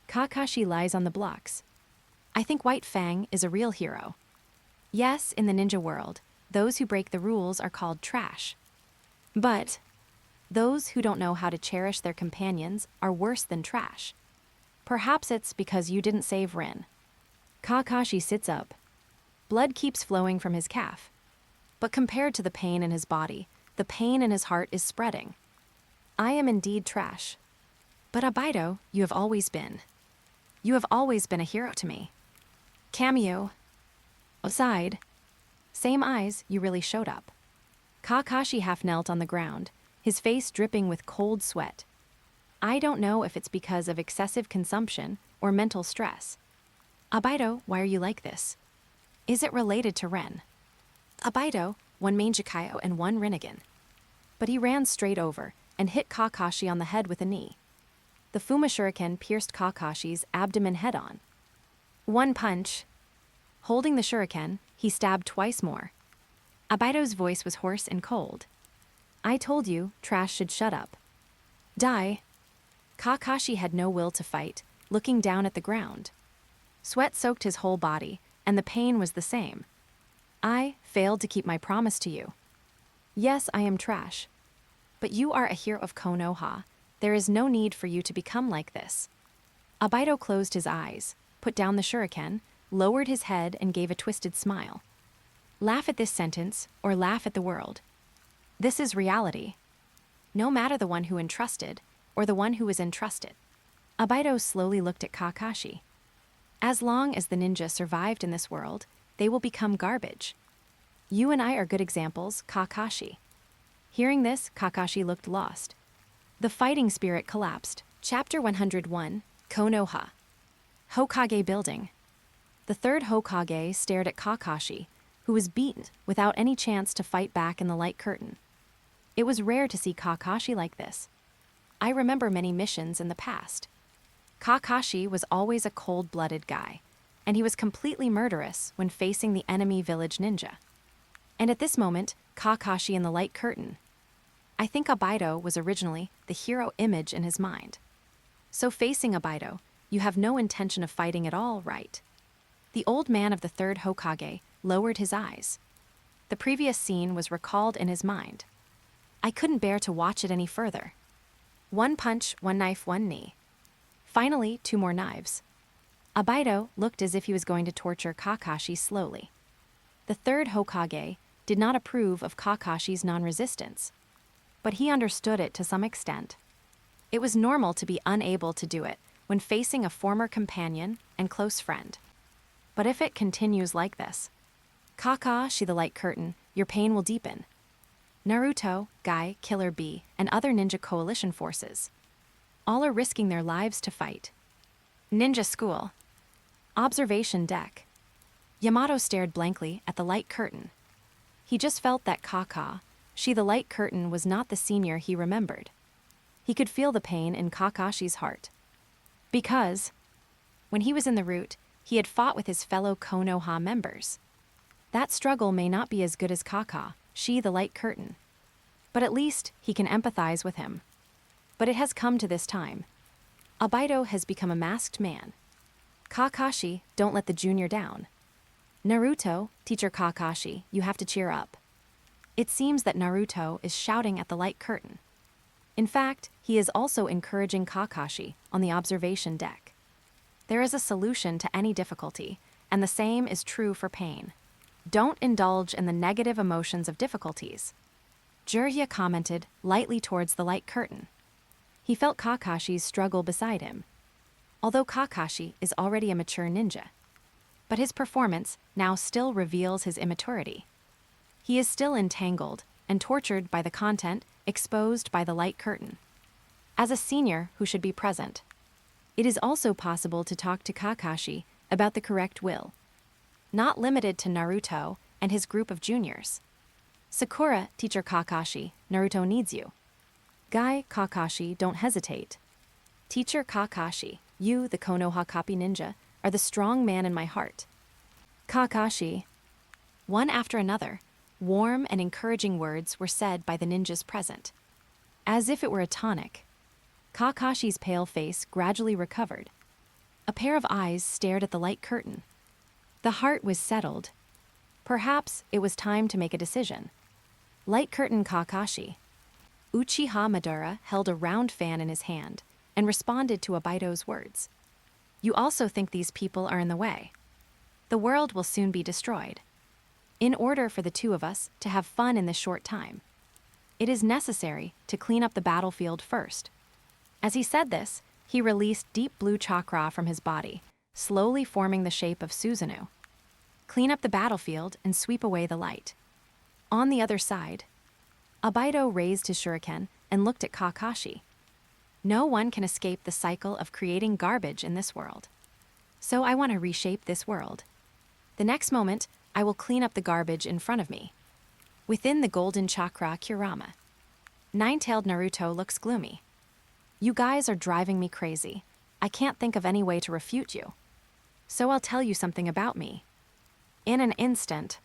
[SPEAKER 1] Kakashi lies on the blocks. I think White Fang is a real hero. Yes, in the ninja world, those who break the rules are called trash. But those who don't know how to cherish their companions are worse than trash. Perhaps it's because you didn't save Rin. Kakashi sits up. Blood keeps flowing from his calf. But compared to the pain in his body, the pain in his heart is spreading. I am indeed trash. But Abido, you have always been. You have always been a hero to me. Cameo. Aside. Same eyes, you really showed up. Kakashi half knelt on the ground, his face dripping with cold sweat. I don't know if it's because of excessive consumption or mental stress. Abido, why are you like this? Is it related to Ren? Abido, one Manjikayo and one Rinnegan. But he ran straight over and hit Kakashi on the head with a knee. The Fuma Shuriken pierced Kakashi's abdomen head-on. One punch. Holding the shuriken, he stabbed twice more. Abido's voice was hoarse and cold. I told you, trash should shut up. Die. Kakashi had no will to fight, looking down at the ground. Sweat soaked his whole body, and the pain was the same. I failed to keep my promise to you. Yes, I am trash. But you are a hero of Konoha. There is no need for you to become like this. Abido closed his eyes, put down the shuriken, lowered his head and gave a twisted smile. Laugh at this sentence, or laugh at the world. This is reality. No matter the one who entrusted, or the one who was entrusted. Abido slowly looked at Kakashi. As long as the ninja survived in this world, they will become garbage. You and I are good examples, Kakashi. Hearing this, Kakashi looked lost. The fighting spirit collapsed. Chapter 101, Konoha. Hokage building. The third Hokage stared at Kakashi, who was beaten without any chance to fight back in the light curtain. It was rare to see Kakashi like this. I remember many missions in the past. Kakashi was always a cold-blooded guy, and he was completely murderous when facing the enemy village ninja. And at this moment, Kakashi in the light curtain. I think Abido was originally the hero image in his mind. So facing Abido, you have no intention of fighting at all, right? The old man of the third Hokage lowered his eyes. The previous scene was recalled in his mind. I couldn't bear to watch it any further. One punch, one knife, one knee. Finally, 2 more knives. Abido looked as if he was going to torture Kakashi slowly. The third Hokage did not approve of Kakashi's non-resistance, but he understood it to some extent. It was normal to be unable to do it when facing a former companion and close friend. But if it continues like this, Kakashi the light curtain, your pain will deepen. Naruto, Guy, Killer Bee, and other ninja coalition forces. All are risking their lives to fight. Ninja school. Observation deck. Yamato stared blankly at the light curtain. He just felt that Kakashi the light curtain was not the senior he remembered. He could feel the pain in Kakashi's heart. Because, when he was in the route, he had fought with his fellow Konoha members. That struggle may not be as good as Kakashi the light curtain, but at least he can empathize with him. But it has come to this time. Abido has become a masked man. Kakashi, don't let the junior down. Naruto, teacher Kakashi, you have to cheer up. It seems that Naruto is shouting at the light curtain. In fact, he is also encouraging Kakashi on the observation deck. There is a solution to any difficulty, and the same is true for pain. Don't indulge in the negative emotions of difficulties. Jiraiya commented lightly towards the light curtain. He felt Kakashi's struggle beside him. Although Kakashi is already a mature ninja, but his performance now still reveals his immaturity. He is still entangled and tortured by the content exposed by the light curtain. As a senior who should be present, it is also possible to talk to Kakashi about the correct will. Not limited to Naruto and his group of juniors. Sakura, Teacher Kakashi, Naruto needs you. Guy, Kakashi, don't hesitate. Teacher Kakashi, you, the Konoha copy ninja, are the strong man in my heart. Kakashi. One after another, warm and encouraging words were said by the ninjas present. As if it were a tonic, Kakashi's pale face gradually recovered. A pair of eyes stared at the light curtain. The heart was settled. Perhaps it was time to make a decision. Light curtain Kakashi. Uchiha Madara held a round fan in his hand and responded to Obaido's words. You also think these people are in the way. The world will soon be destroyed. In order for the two of us to have fun in this short time, it is necessary to clean up the battlefield first. As he said this, he released deep blue chakra from his body, slowly forming the shape of Susanoo. Clean up the battlefield and sweep away the light. On the other side, Obaido raised his shuriken and looked at Kakashi. No one can escape the cycle of creating garbage in this world. So I want to reshape this world. The next moment, I will clean up the garbage in front of me. Within the golden chakra Kurama, nine-tailed Naruto looks gloomy. You guys are driving me crazy. I can't think of any way to refute you. So I'll tell you something about me. In an instant,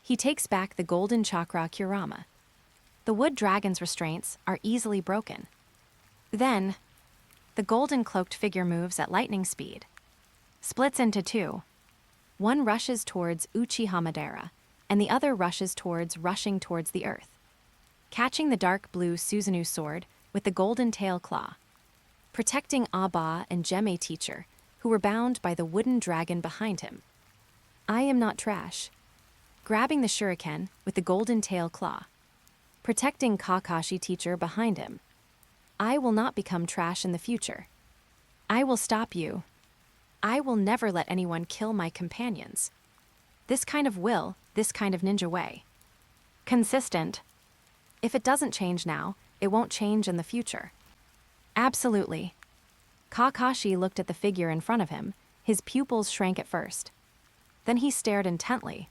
[SPEAKER 1] he takes back the golden chakra Kurama. The wood dragon's restraints are easily broken. Then, the golden cloaked figure moves at lightning speed. Splits into two. One rushes towards Uchiha Madara, and the other rushes towards the earth. Catching the dark blue Susanoo sword with the golden tail claw. Protecting Aba and Gemme teacher, who were bound by the wooden dragon behind him. I am not trash. Grabbing the shuriken with the golden tail claw. Protecting Kakashi teacher behind him. I will not become trash in the future. I will stop you. I will never let anyone kill my companions. This kind of will, this kind of ninja way. Consistent. If it doesn't change now, it won't change in the future. Absolutely. Kakashi looked at the figure in front of him. His pupils shrank at first. Then he stared intently.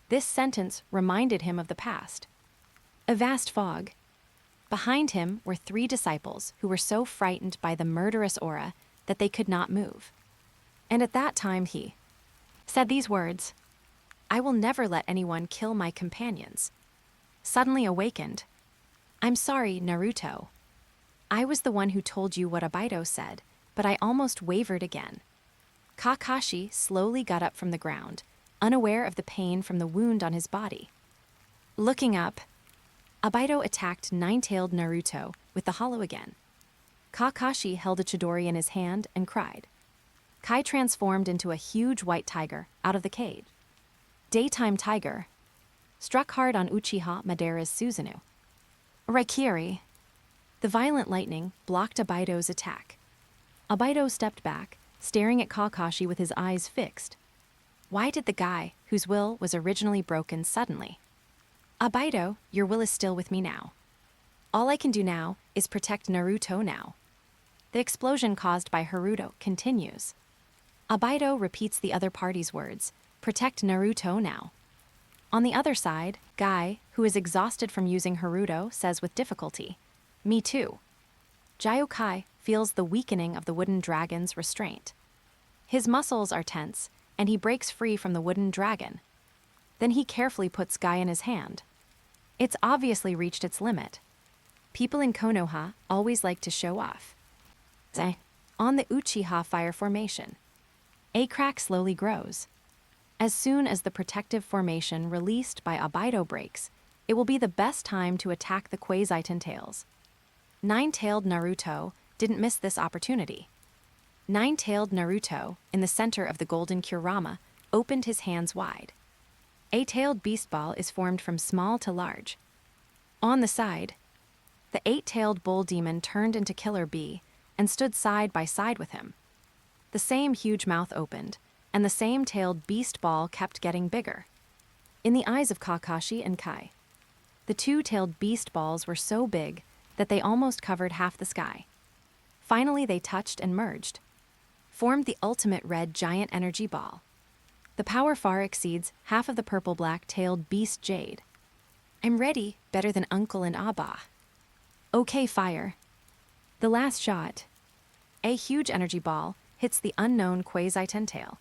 [SPEAKER 1] This sentence reminded him of the past. A vast fog. Behind him were 3 disciples who were so frightened by the murderous aura that they could not move. And at that time he said these words, I will never let anyone kill my companions. Suddenly awakened. I'm sorry, Naruto. I was the one who told you what Obaido said, but I almost wavered again. Kakashi slowly got up from the ground, unaware of the pain from the wound on his body. Looking up, Obaido attacked nine-tailed Naruto with the hollow again. Kakashi held a Chidori in his hand and cried. Kai transformed into a huge white tiger out of the cage. Daytime tiger struck hard on Uchiha Madara's Susanoo. Raikiri. The violent lightning blocked Obaido's attack. Obaido stepped back, staring at Kakashi with his eyes fixed. Why did the guy, whose will was originally broken suddenly? Obaido, your will is still with me now. All I can do now is protect Naruto now. The explosion caused by Haruto continues. Obaido repeats the other party's words, protect Naruto now. On the other side, Guy, who is exhausted from using Haruto, says with difficulty, me too. Jyokai feels the weakening of the wooden dragon's restraint. His muscles are tense, and he breaks free from the wooden dragon. Then he carefully puts Guy in his hand. It's obviously reached its limit. People in Konoha always like to show off. On the Uchiha fire formation, a crack slowly grows. As soon as the protective formation released by Obaido breaks, It will be the best time to attack the Quasi-Tentails. Nine-tailed Naruto didn't miss this opportunity. Nine-tailed Naruto, in the center of the golden Kurama, opened his hands wide. A-tailed beast ball is formed from small to large. On the side, the eight-tailed bull demon turned into Killer Bee and stood side by side with him. The same huge mouth opened, and the same tailed beast ball kept getting bigger. In the eyes of Kakashi and Kai, the two-tailed beast balls were so big that they almost covered half the sky. Finally, they touched and merged, formed the ultimate red giant energy ball. The power far exceeds half of the purple-black-tailed beast Jade. I'm ready, better than Uncle and Abba. Okay, fire. The last shot. A huge energy ball hits the unknown Quasi-Tentail.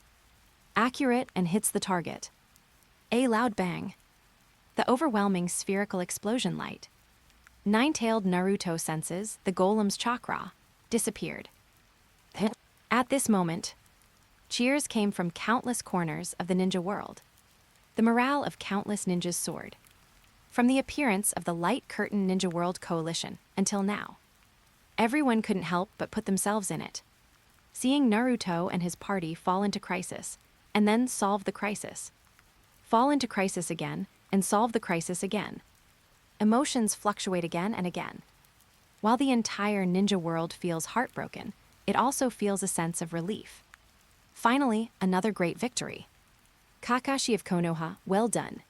[SPEAKER 1] Accurate and hits the target. A loud bang. The overwhelming spherical explosion light. Nine-tailed Naruto senses the golem's chakra disappeared. At this moment, cheers came from countless corners of the ninja world. The morale of countless ninjas soared. From the appearance of the Light Curtain Ninja World Coalition until now, everyone couldn't help but put themselves in it. Seeing Naruto and his party fall into crisis, and then solve the crisis. Fall into crisis again, and solve the crisis again. Emotions fluctuate again and again. While the entire ninja world feels heartbroken, it also feels a sense of relief. Finally, another great victory. Kakashi of Konoha, well done.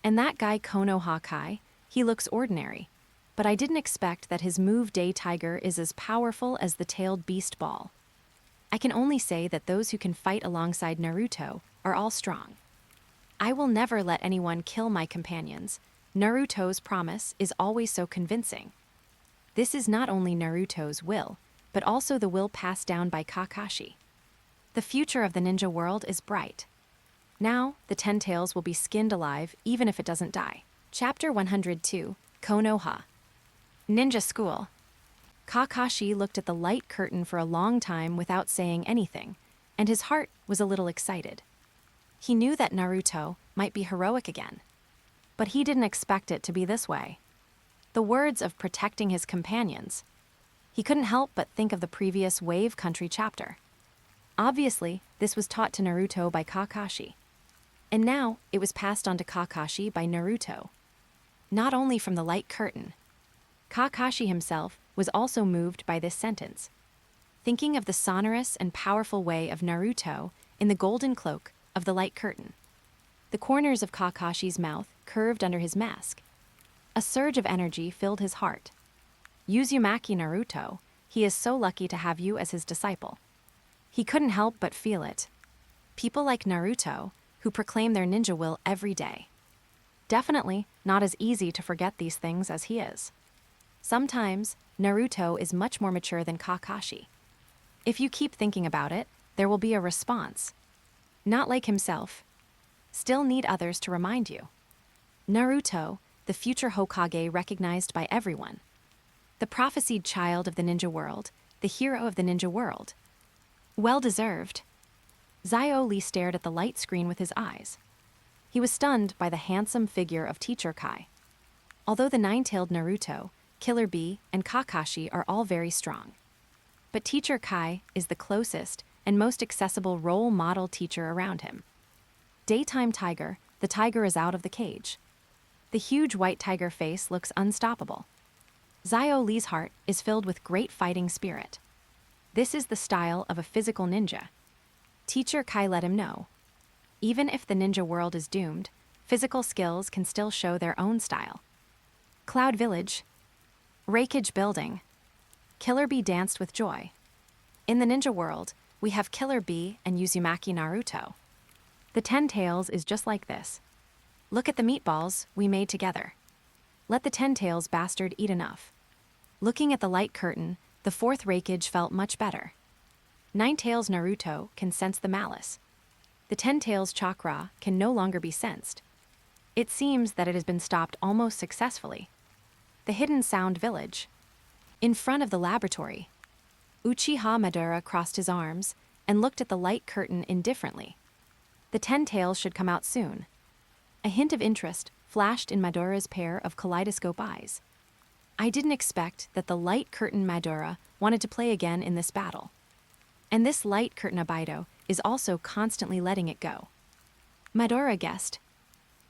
[SPEAKER 1] And that guy Konoha Kai, he looks ordinary, but I didn't expect that his move Day Tiger is as powerful as the tailed beast ball. I can only say that those who can fight alongside Naruto are all strong. I will never let anyone kill my companions. Naruto's promise is always so convincing. This is not only Naruto's will, but also the will passed down by Kakashi. The future of the ninja world is bright. Now, the Ten Tails will be skinned alive even if it doesn't die. Chapter 102, Konoha. Ninja School. Kakashi looked at the light curtain for a long time without saying anything, and his heart was a little excited. He knew that Naruto might be heroic again, but he didn't expect it to be this way. The words of protecting his companions. He couldn't help but think of the previous Wave Country chapter. Obviously, this was taught to Naruto by Kakashi. And now, it was passed on to Kakashi by Naruto. Not only from the light curtain. Kakashi himself was also moved by this sentence, thinking of the sonorous and powerful way of Naruto in the golden cloak of the light curtain. The corners of Kakashi's mouth curved under his mask. A surge of energy filled his heart. Uzumaki Naruto, he is so lucky to have you as his disciple. He couldn't help but feel it. People like Naruto, who proclaim their ninja will every day. Definitely not as easy to forget these things as he is. Sometimes, Naruto is much more mature than Kakashi. If you keep thinking about it, there will be a response. Not like himself. Still need others to remind you. Naruto, the future Hokage recognized by everyone. The prophesied child of the ninja world, the hero of the ninja world. Well deserved. Zio Lee stared at the light screen with his eyes. He was stunned by the handsome figure of Teacher Kai. Although the nine-tailed Naruto, Killer Bee, and Kakashi are all very strong. But Teacher Kai is the closest and most accessible role model teacher around him. Daytime Tiger, the tiger is out of the cage. The huge white tiger face looks unstoppable. Zio Lee's heart is filled with great fighting spirit. This is the style of a physical ninja. Teacher Kai let him know. Even if the ninja world is doomed, physical skills can still show their own style. Cloud Village. Rakage Building. Killer Bee danced with joy. In the ninja world, we have Killer Bee and Uzumaki Naruto. The Ten Tails is just like this. Look at the meatballs we made together. Let the Ten Tails bastard eat enough. Looking at the light curtain, the fourth Rakage felt much better. Nine Tails Naruto can sense the malice. The Ten Tails chakra can no longer be sensed. It seems that it has been stopped almost successfully. The Hidden Sound Village. In front of the laboratory, Uchiha Madara crossed his arms and looked at the light curtain indifferently. The Ten Tails should come out soon. A hint of interest flashed in Madara's pair of kaleidoscope eyes. I didn't expect that the light curtain Madara wanted to play again in this battle. And this light curtain Abido is also constantly letting it go. Madara guessed.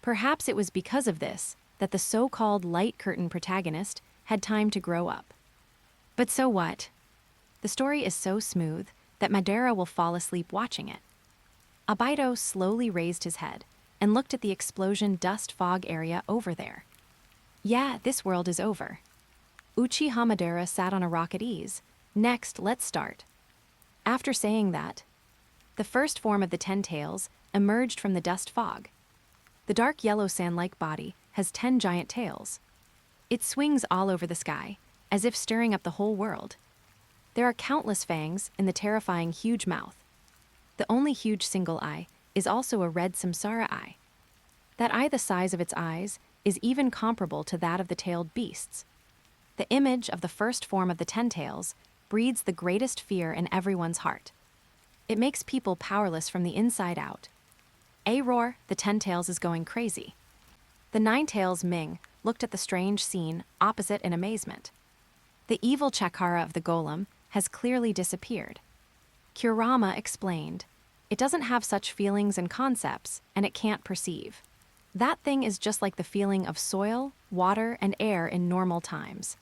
[SPEAKER 1] Perhaps it was because of this that the so-called light curtain protagonist had time to grow up. But so what? The story is so smooth that Madara will fall asleep watching it. Abido slowly raised his head and looked at the explosion dust fog area over there. Yeah, this world is over. Uchiha Madara sat on a rock at ease. Next, let's start. After saying that, the first form of the Ten Tails emerged from the dust fog. The dark yellow sand-like body has 10 giant tails. It swings all over the sky, as if stirring up the whole world. There are countless fangs in the terrifying huge mouth. The only huge single eye is also a red samsara eye. That eye the size of its eyes is even comparable to that of the tailed beasts. The image of the first form of the Ten Tails breeds the greatest fear in everyone's heart. It makes people powerless from the inside out. A roar, the Ten Tails is going crazy. The Nine Tails Ming looked at the strange scene opposite in amazement. The evil Chakra of the golem has clearly disappeared. Kurama explained, "It doesn't have such feelings and concepts, and it can't perceive. That thing is just like the feeling of soil, water, and air in normal times.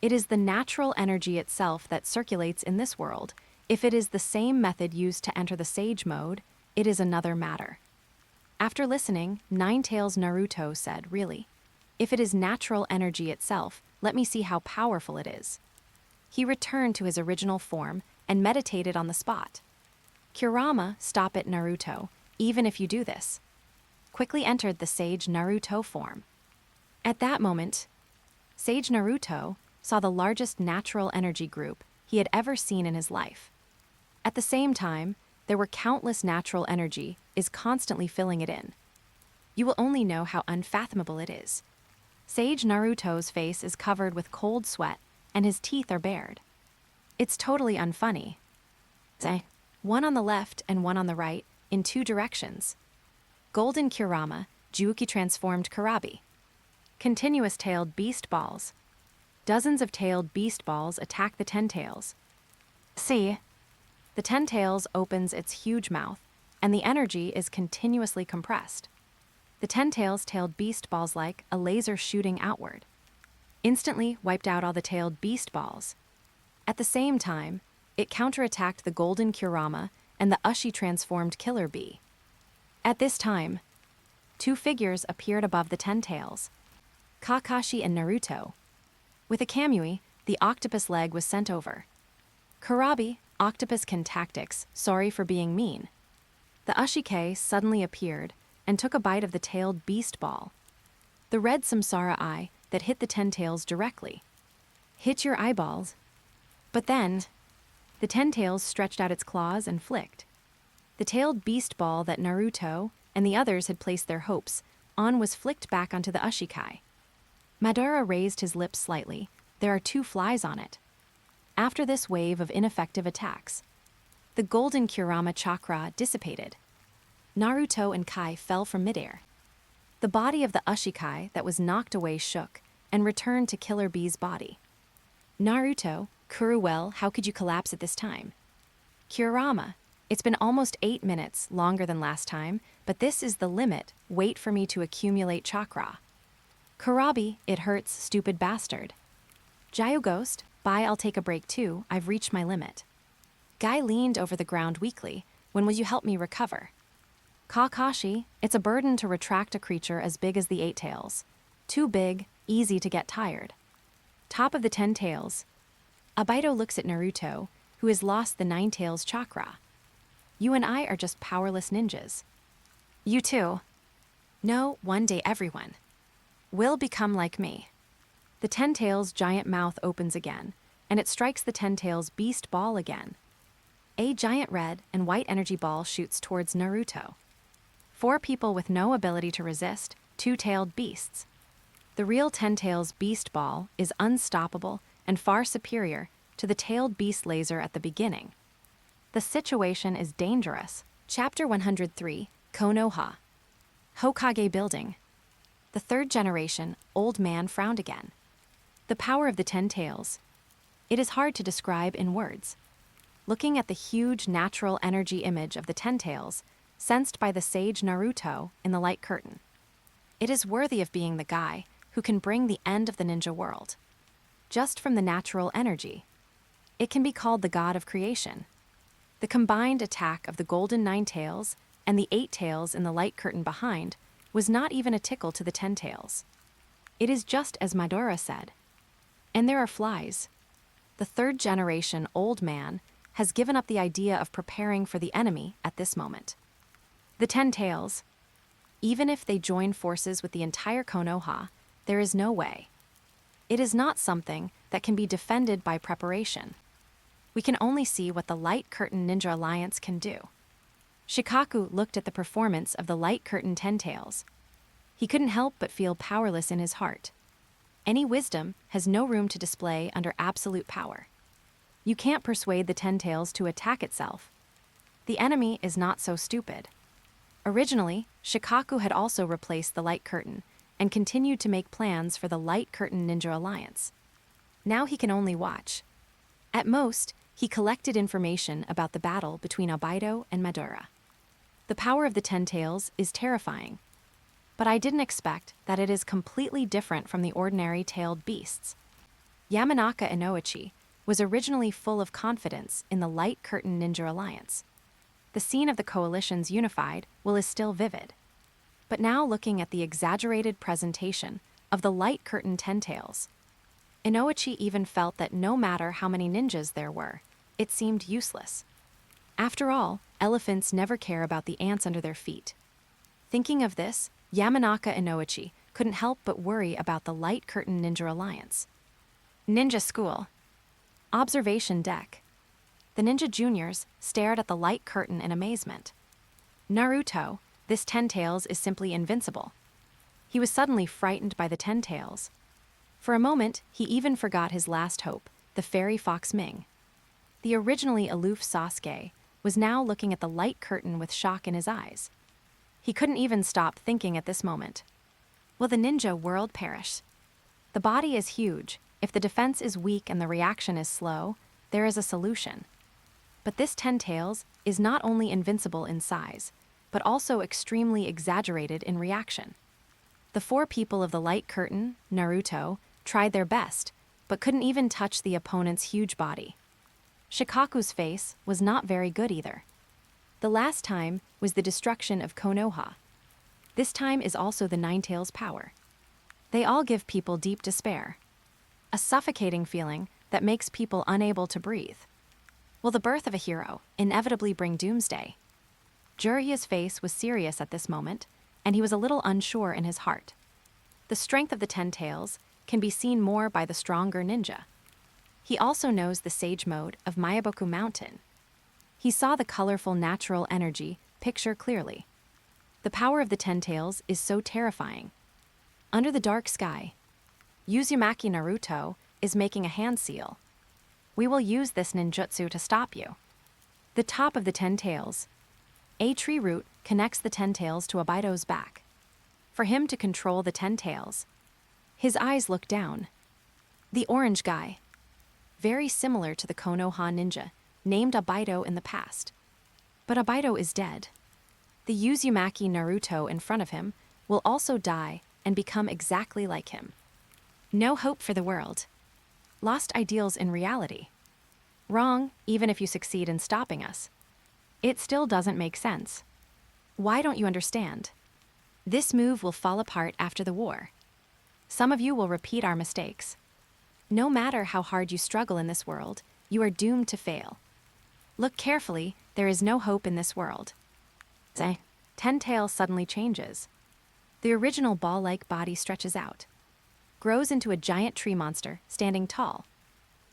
[SPEAKER 1] It is the natural energy itself that circulates in this world. If it is the same method used to enter the Sage mode, it is another matter." After listening, Nine Tails Naruto said, "Really? If it is natural energy itself, let me see how powerful it is." He returned to his original form and meditated on the spot. Kurama, stop it, Naruto, even if you do this. Quickly entered the Sage Naruto form. At that moment, Sage Naruto saw the largest natural energy group he had ever seen in his life. At the same time, there were countless natural energy is constantly filling it in. You will only know how unfathomable it is. Sage Naruto's face is covered with cold sweat and his teeth are bared. It's totally unfunny. One on the left and one on the right, in 2 directions. Golden Kurama, Juuki transformed Kurabi. Continuous tailed beast balls. Dozens of tailed beast balls attack the Ten Tails. See? The Ten Tails opens its huge mouth, and the energy is continuously compressed. The Ten Tails tailed beast balls like a laser shooting outward. Instantly wiped out all the tailed beast balls. At the same time, it counterattacked the Golden Kurama and the Uchi transformed Killer Bee. At this time, 2 figures appeared above the Ten Tails, Kakashi and Naruto. With a Kamui, the octopus leg was sent over. Kurabi, octopus can tactics, sorry for being mean. The Ushike suddenly appeared and took a bite of the tailed beast ball. The red samsara eye that hit the Ten Tails directly. Hit your eyeballs. But then, the Ten Tails stretched out its claws and flicked. The tailed beast ball that Naruto and the others had placed their hopes on was flicked back onto the Ushikai. Madara raised his lips slightly. There are 2 flies on it. After this wave of ineffective attacks, the Golden Kurama chakra dissipated. Naruto and Kai fell from midair. The body of the Ushikai that was knocked away shook and returned to Killer Bee's body. Naruto, Kuruel, how could you collapse at this time? Kurama, it's been almost 8 minutes, longer than last time, but this is the limit. Wait for me to accumulate chakra. Kurabi, it hurts, stupid bastard. Jayu Ghost, bye, I'll take a break too, I've reached my limit. Guy leaned over the ground weakly. When will you help me recover? Kakashi, it's a burden to retract a creature as big as the 8 tails. Too big, easy to get tired. Top of the 10 tails. Abido looks at Naruto, who has lost the 9 tails chakra. You and I are just powerless ninjas. You too. No, one day everyone will become like me. The 10 tails giant mouth opens again, and it strikes the 10 tails beast ball again. A giant red and white energy ball shoots towards Naruto. 4 people with no ability to resist, 2-tailed beasts. The real 10 tails beast ball is unstoppable and far superior to the tailed beast laser at the beginning. The situation is dangerous. Chapter 103, Konoha. Hokage Building. The third generation, old man frowned again. The power of the 10 tails. It is hard to describe in words. Looking at the huge natural energy image of the 10 tails, sensed by the sage Naruto in the light curtain. It is worthy of being the guy who can bring the end of the ninja world. Just from the natural energy. It can be called the god of creation. The combined attack of the golden 9 tails and the 8 tails in the light curtain behind was not even a tickle to the 10 tails. It is just as Madara said. And there are flies. The third generation old man has given up the idea of preparing for the enemy at this moment. The 10 tails, even if they join forces with the entire Konoha, there is no way. It is not something that can be defended by preparation. We can only see what the Light Curtain Ninja Alliance can do. Shikaku looked at the performance of the Light Curtain 10 tails. He couldn't help but feel powerless in his heart. Any wisdom has no room to display under absolute power. You can't persuade the 10 tails to attack itself. The enemy is not so stupid. Originally, Shikaku had also replaced the Light Curtain and continued to make plans for the Light Curtain Ninja Alliance. Now he can only watch. At most, he collected information about the battle between Obaido and Madara. The power of the 10 tails is terrifying. But I didn't expect that it is completely different from the ordinary tailed beasts. Yamanaka Inoichi was originally full of confidence in the Light Curtain Ninja Alliance. The scene of the coalition's unified will is still vivid. But now looking at the exaggerated presentation of the Light Curtain 10 tails, Inoichi even felt that no matter how many ninjas there were, it seemed useless. After all, elephants never care about the ants under their feet. Thinking of this, Yamanaka Inoichi couldn't help but worry about the Light Curtain Ninja Alliance. Ninja School. Observation Deck. The ninja juniors stared at the light curtain in amazement. Naruto, this 10 tails is simply invincible. He was suddenly frightened by the 10 tails. For a moment, he even forgot his last hope, the fairy fox Ming. The originally aloof Sasuke was now looking at the light curtain with shock in his eyes. He couldn't even stop thinking at this moment. Will the ninja world perish? The body is huge. If the defense is weak and the reaction is slow, there is a solution. But this 10 tails is not only invincible in size, but also extremely exaggerated in reaction. The 4 people of the light curtain, Naruto, tried their best, but couldn't even touch the opponent's huge body. Shikaku's face was not very good either. The last time was the destruction of Konoha. This time is also the 9 tails' power. They all give people deep despair. A suffocating feeling that makes people unable to breathe. Will the birth of a hero inevitably bring doomsday? Jiraiya's face was serious at this moment, and he was a little unsure in his heart. The strength of the 10 tails can be seen more by the stronger ninja. He also knows the sage mode of Mayaboku Mountain. He saw the colorful natural energy picture clearly. The power of the 10 tails is so terrifying. Under the dark sky, Uzumaki Naruto is making a hand seal. We will use this ninjutsu to stop you. The top of the 10 tails. A tree root connects the 10 tails to Obaido's back. For him to control the 10 tails. His eyes look down. The orange guy. Very similar to the Konoha ninja, named Obaido in the past. But Obaido is dead. The Uzumaki Naruto in front of him will also die and become exactly like him. No hope for the world. Lost ideals in reality. Wrong, even if you succeed in stopping us. It still doesn't make sense. Why don't you understand? This move will fall apart after the war. Some of you will repeat our mistakes. No matter how hard you struggle in this world, you are doomed to fail. Look carefully, there is no hope in this world. 10 tails suddenly changes. The original ball-like body stretches out. Grows into a giant tree monster, standing tall.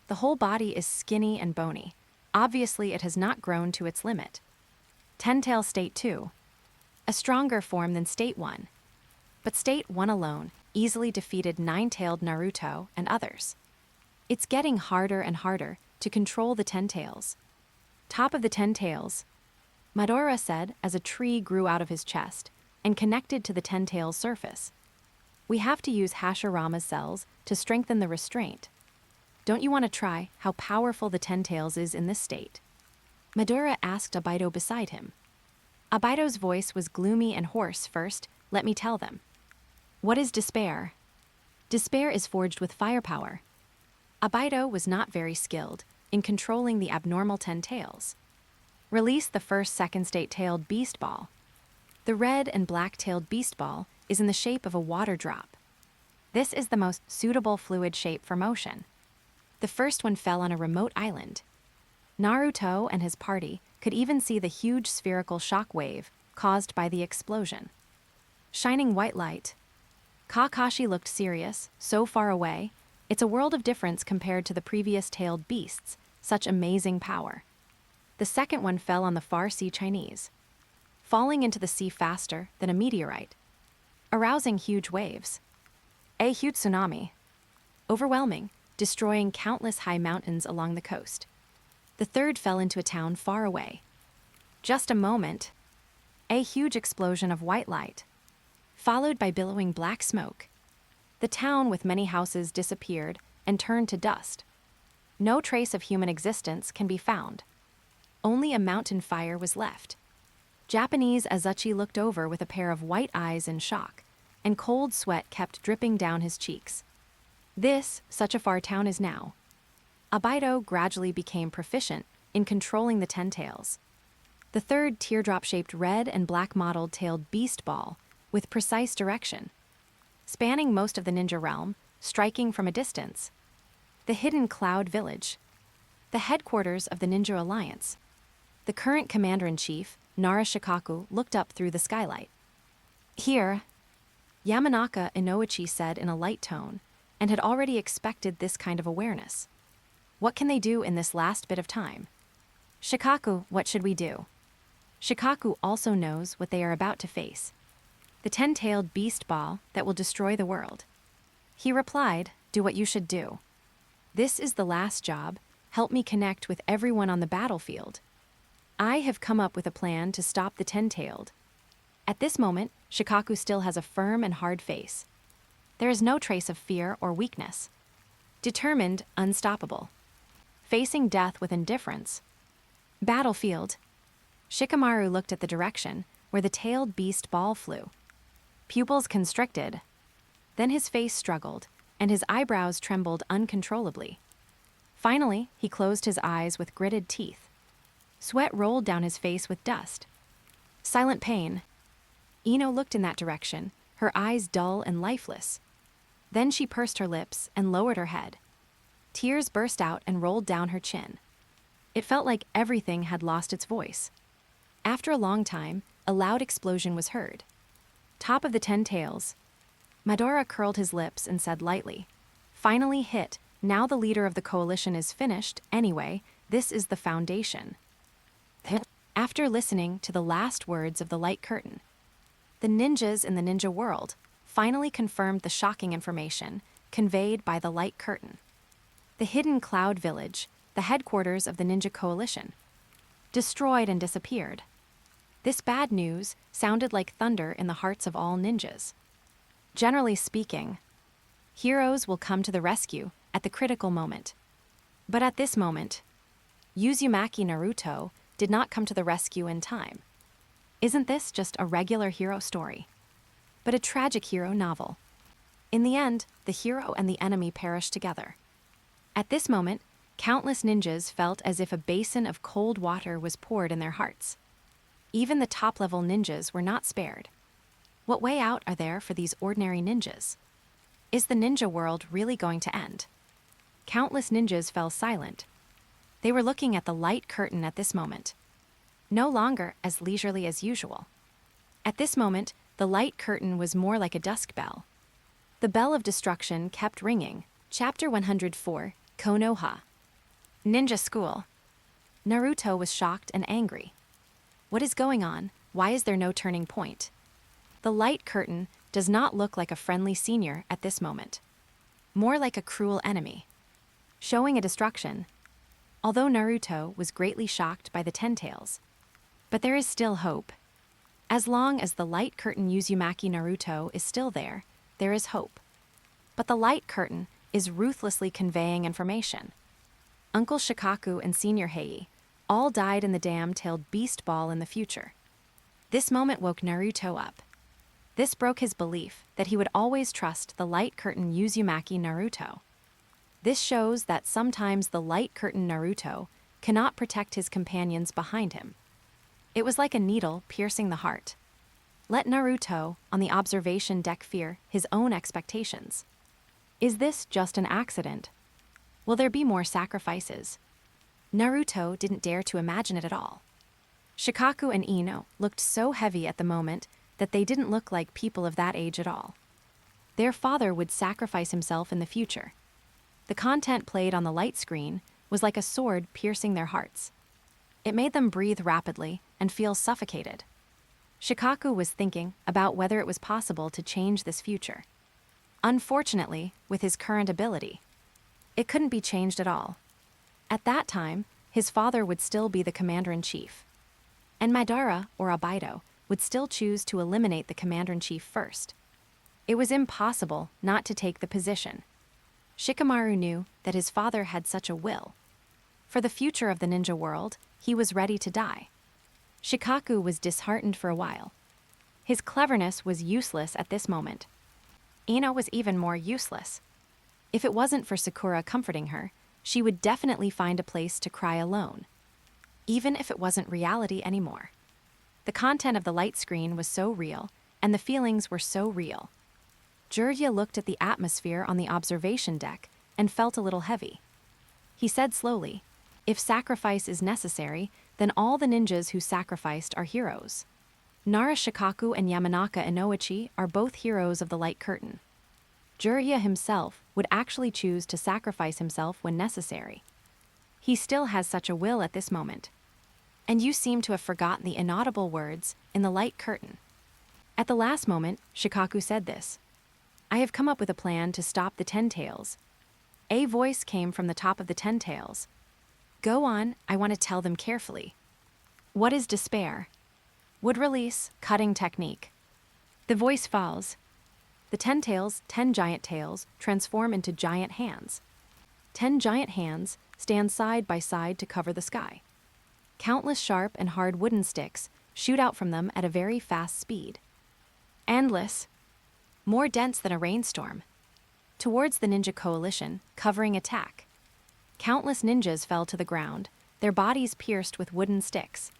[SPEAKER 1] The whole body is skinny and bony. Obviously, it has not grown to its limit. 10 tail State 2. A stronger form than State 1. But State 1 alone easily defeated 9-tailed Naruto and others. It's getting harder and harder to control the 10 tails. Top of the 10 tails, Madara said as a tree grew out of his chest and connected to the 10 tails surface. We have to use Hashirama's cells to strengthen the restraint. Don't you want to try how powerful the Ten Tails is in this state? Madara asked Obito beside him. Obito's voice was gloomy and hoarse. First, let me tell them. What is despair? Despair is forged with firepower. Obito was not very skilled in controlling the abnormal Ten Tails. Release the first second-state-tailed beast ball. The red and black-tailed beast ball is in the shape of a water drop. This is the most suitable fluid shape for motion. The first one fell on a remote island. Naruto and his party could even see the huge spherical shock wave caused by the explosion. Shining white light. Kakashi looked serious, so far away. It's a world of difference compared to the previous tailed beasts, such amazing power. The second one fell on the far sea Chinese, falling into the sea faster than a meteorite, arousing huge waves. A huge tsunami. Overwhelming, destroying countless high mountains along the coast. The third fell into a town far away. Just a moment. A huge explosion of white light, followed by billowing black smoke. The town with many houses disappeared and turned to dust. No trace of human existence can be found. Only a mountain fire was left. Japanese Azuchi looked over with a pair of white eyes in shock, and cold sweat kept dripping down his cheeks. This, such a far town is now. Obito gradually became proficient in controlling the Ten Tails. The third teardrop-shaped red and black mottled tailed beast ball with precise direction, spanning most of the ninja realm, striking from a distance. The hidden Cloud Village, the headquarters of the Ninja Alliance. The current commander-in-chief, Nara Shikaku, looked up through the skylight. Here, Yamanaka Inouchi said in a light tone, and had already expected this kind of awareness. What can they do in this last bit of time? Shikaku, what should we do? Shikaku also knows what they are about to face. The ten-tailed beast ball that will destroy the world. He replied, do what you should do. This is the last job. Help me connect with everyone on the battlefield. I have come up with a plan to stop the ten-tailed. At this moment, Shikaku still has a firm and hard face. There is no trace of fear or weakness. Determined, unstoppable. Facing death with indifference. Battlefield. Shikamaru looked at the direction where the tailed beast ball flew. Pupils constricted. Then his face struggled, and his eyebrows trembled uncontrollably. Finally, he closed his eyes with gritted teeth. Sweat rolled down his face with dust. Silent pain. Ino looked in that direction, her eyes dull and lifeless. Then she pursed her lips and lowered her head. Tears burst out and rolled down her chin. It felt like everything had lost its voice. After a long time, a loud explosion was heard. Top of the Ten Tails. Madara curled his lips and said lightly, finally hit. Now the leader of the coalition is finished. Anyway, this is the foundation. After listening to the last words of the light curtain, the ninjas in the ninja world finally confirmed the shocking information conveyed by the light curtain. The hidden Cloud Village, the headquarters of the ninja coalition, destroyed and disappeared. This bad news sounded like thunder in the hearts of all ninjas. Generally speaking, heroes will come to the rescue at the critical moment. But at this moment, Uzumaki Naruto did not come to the rescue in time. Isn't this just a regular hero story? But a tragic hero novel. In the end, the hero and the enemy perished together. At this moment, countless ninjas felt as if a basin of cold water was poured in their hearts. Even the top-level ninjas were not spared. What way out are there for these ordinary ninjas? Is the ninja world really going to end? Countless ninjas fell silent. They were looking at the light curtain at this moment, no longer as leisurely as usual. At this moment, the light curtain was more like a dusk bell. The bell of destruction kept ringing. Chapter 104, Konoha. Ninja School. Naruto was shocked and angry. What is going on? Why is there no turning point? The light curtain does not look like a friendly senior at this moment. More like a cruel enemy. Showing a destruction. Although Naruto was greatly shocked by the Ten Tails. But there is still hope. As long as the light curtain Uzumaki Naruto is still there, there is hope. But the light curtain is ruthlessly conveying information. Uncle Shikaku and Senior Hei all died in the dam-tailed beast ball in the future. This moment woke Naruto up. This broke his belief that he would always trust the light curtain Uzumaki Naruto. This shows that sometimes the light curtain Naruto cannot protect his companions behind him. It was like a needle piercing the heart. Let Naruto, on the observation deck, fear his own expectations. Is this just an accident? Will there be more sacrifices? Naruto didn't dare to imagine it at all. Shikaku and Ino looked so heavy at the moment that they didn't look like people of that age at all. Their father would sacrifice himself in the future. The content played on the light screen was like a sword piercing their hearts. It made them breathe rapidly and feel suffocated. Shikaku was thinking about whether it was possible to change this future. Unfortunately, with his current ability, it couldn't be changed at all. At that time, his father would still be the commander-in-chief. And Madara, or Abido, would still choose to eliminate the commander-in-chief first. It was impossible not to take the position. Shikamaru knew that his father had such a will. For the future of the ninja world, he was ready to die. Shikaku was disheartened for a while. His cleverness was useless at this moment. Ino was even more useless. If it wasn't for Sakura comforting her, she would definitely find a place to cry alone. Even if it wasn't reality anymore. The content of the light screen was so real, and the feelings were so real. Jiraiya looked at the atmosphere on the observation deck and felt a little heavy. He said slowly, "If sacrifice is necessary, then all the ninjas who sacrificed are heroes. Nara Shikaku and Yamanaka Inouchi are both heroes of the light curtain. Jiraiya himself would actually choose to sacrifice himself when necessary. He still has such a will at this moment. And you seem to have forgotten the inaudible words in the light curtain." At the last moment, Shikaku said this. "I have come up with a plan to stop the Ten Tails." A voice came from the top of the Ten Tails. "Go on, I want to tell them carefully." What is despair? Would release, cutting technique. The voice falls. The 10 tails, 10 giant tails, transform into giant hands. 10 giant hands stand side by side to cover the sky. Countless sharp and hard wooden sticks shoot out from them at a very fast speed. Endless. More dense than a rainstorm. Towards the ninja coalition, covering attack. Countless ninjas fell to the ground, their bodies pierced with wooden sticks.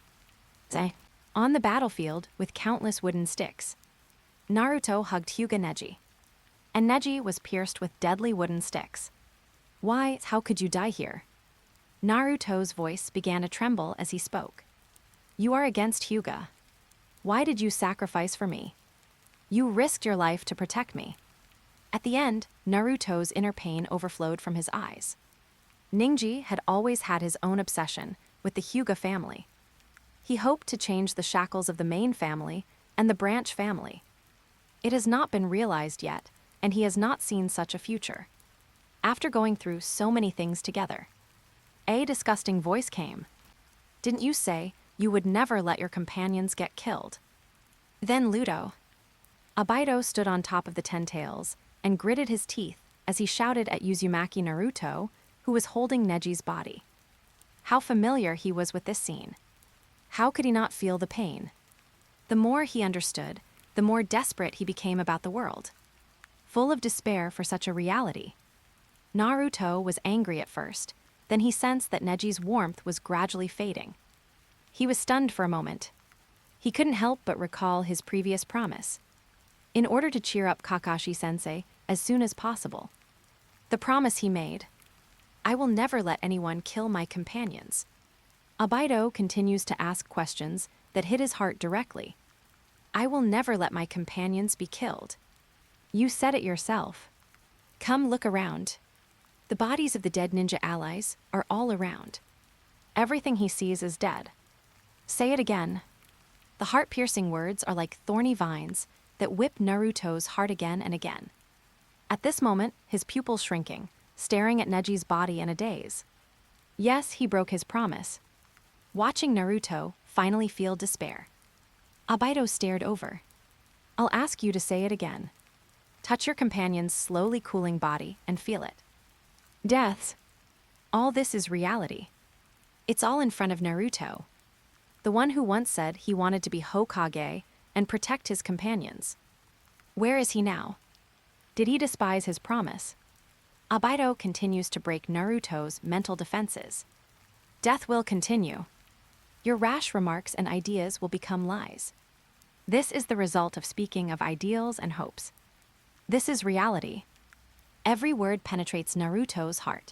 [SPEAKER 1] On the battlefield with countless wooden sticks. Naruto hugged Hyuga Neji. And Neji was pierced with deadly wooden sticks. "Why, how could you die here?" Naruto's voice began to tremble as he spoke. "You are against Hyuga. Why did you sacrifice for me? You risked your life to protect me." At the end, Naruto's inner pain overflowed from his eyes. Ninji had always had his own obsession with the Hyuga family. He hoped to change the shackles of the main family and the branch family. It has not been realized yet, and he has not seen such a future. After going through so many things together, a disgusting voice came. "Didn't you say you would never let your companions get killed?" Then Ludo. Abido stood on top of the 10 tails and gritted his teeth as he shouted at Uzumaki Naruto, who was holding Neji's body. How familiar he was with this scene. How could he not feel the pain? The more he understood, the more desperate he became about the world. Full of despair for such a reality. Naruto was angry at first, then he sensed that Neji's warmth was gradually fading. He was stunned for a moment. He couldn't help but recall his previous promise. In order to cheer up Kakashi-sensei as soon as possible. The promise he made. "I will never let anyone kill my companions." Abido continues to ask questions that hit his heart directly. "I will never let my companions be killed. You said it yourself. Come look around. The bodies of the dead ninja allies are all around. Everything he sees is dead. Say it again." The heart-piercing words are like thorny vines that whip Naruto's heart again and again. At this moment, his pupils shrinking, staring at Neji's body in a daze. Yes, he broke his promise. Watching Naruto finally feel despair. Abido stared over. "I'll ask you to say it again. Touch your companion's slowly cooling body and feel it. Deaths. All this is reality. It's all in front of Naruto, the one who once said he wanted to be Hokage and protect his companions. Where is he now? Did he despise his promise? Obito continues to break Naruto's mental defenses. Death will continue. Your rash remarks and ideas will become lies. This is the result of speaking of ideals and hopes. This is reality. Every word penetrates Naruto's heart.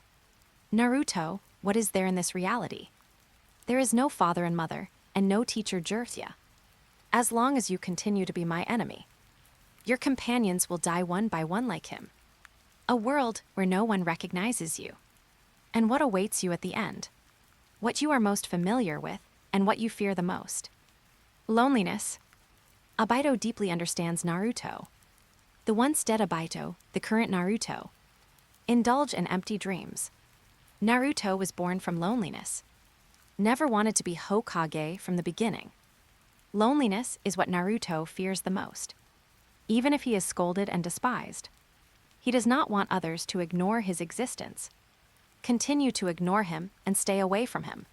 [SPEAKER 1] Naruto, what is there in this reality? There is no father and mother, and no teacher Jirthya. As long as you continue to be my enemy, your companions will die one by one like him. A world where no one recognizes you. And what awaits you at the end? What you are most familiar with, and what you fear the most. Loneliness. Obito deeply understands Naruto. The once dead Obito, the current Naruto, indulge in empty dreams. Naruto was born from loneliness. Never wanted to be Hokage from the beginning. Loneliness is what Naruto fears the most. Even if he is scolded and despised, he does not want others to ignore his existence. Continue to ignore him and stay away from him.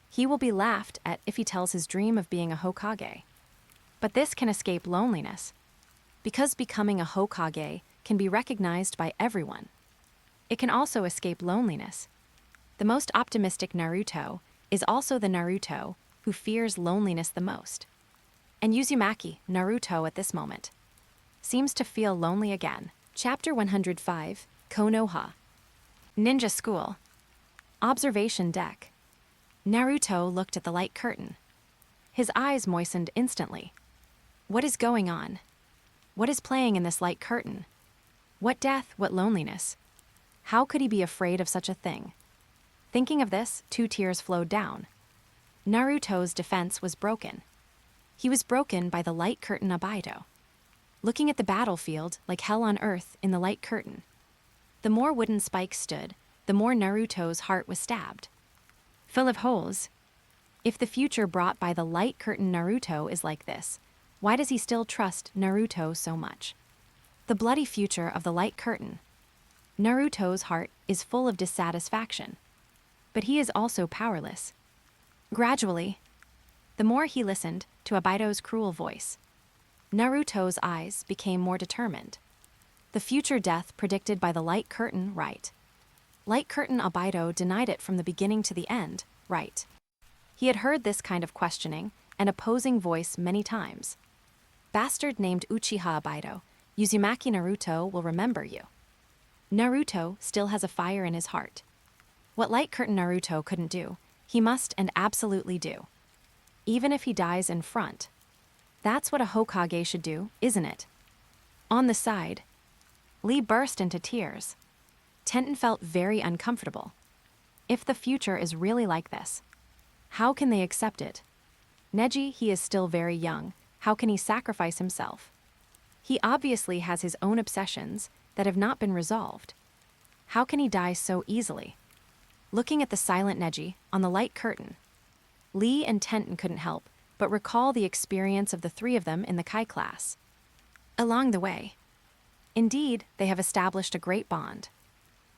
[SPEAKER 1] He will be laughed at if he tells his dream of being a Hokage. But this can escape loneliness, because becoming a Hokage can be recognized by everyone. It can also escape loneliness. The most optimistic Naruto is also the Naruto who fears loneliness the most. And Uzumaki, Naruto at this moment, seems to feel lonely again. Chapter 105, Konoha. Ninja School. Observation Deck. Naruto looked at the light curtain. His eyes moistened instantly. What is going on? What is playing in this light curtain? What death, what loneliness? How could he be afraid of such a thing? Thinking of this, 2 tears flowed down. Naruto's defense was broken. He was broken by the light curtain Obito. Looking at the battlefield like hell on earth in the light curtain. The more wooden spikes stood, the more Naruto's heart was stabbed. Full of holes. If the future brought by the light curtain Naruto is like this, why does he still trust Naruto so much? The bloody future of the light curtain. Naruto's heart is full of dissatisfaction. But he is also powerless. Gradually, the more he listened to Obito's cruel voice, Naruto's eyes became more determined. The future death predicted by the light curtain, right. Light curtain Obito denied it from the beginning to the end, right. He had heard this kind of questioning and opposing voice many times. Bastard named Uchiha Obito, Uzumaki Naruto will remember you. Naruto still has a fire in his heart. What light curtain Naruto couldn't do, he must and absolutely do. Even if he dies in front. That's what a Hokage should do, isn't it? On the side, Lee burst into tears. Tenten felt very uncomfortable. If the future is really like this, how can they accept it? Neji, he is still very young. How can he sacrifice himself? He obviously has his own obsessions that have not been resolved. How can he die so easily? Looking at the silent Neji on the light curtain, Lee and Tenten couldn't help but recall the experience of the 3 of them in the Kai class. Along the way, indeed, they have established a great bond.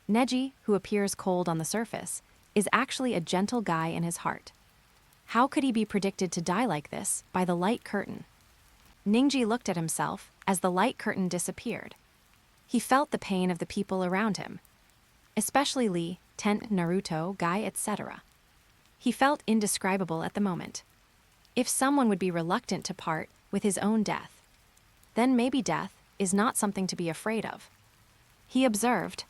[SPEAKER 1] Neji, who appears cold on the surface, is actually a gentle guy in his heart. How could he be predicted to die like this by the light curtain? Ningji looked at himself as the light curtain disappeared. He felt the pain of the people around him, especially Lee, Tenten, Naruto, Guy, etc. He felt indescribable at the moment. If someone would be reluctant to part with his own death, then maybe death is not something to be afraid of. He observed.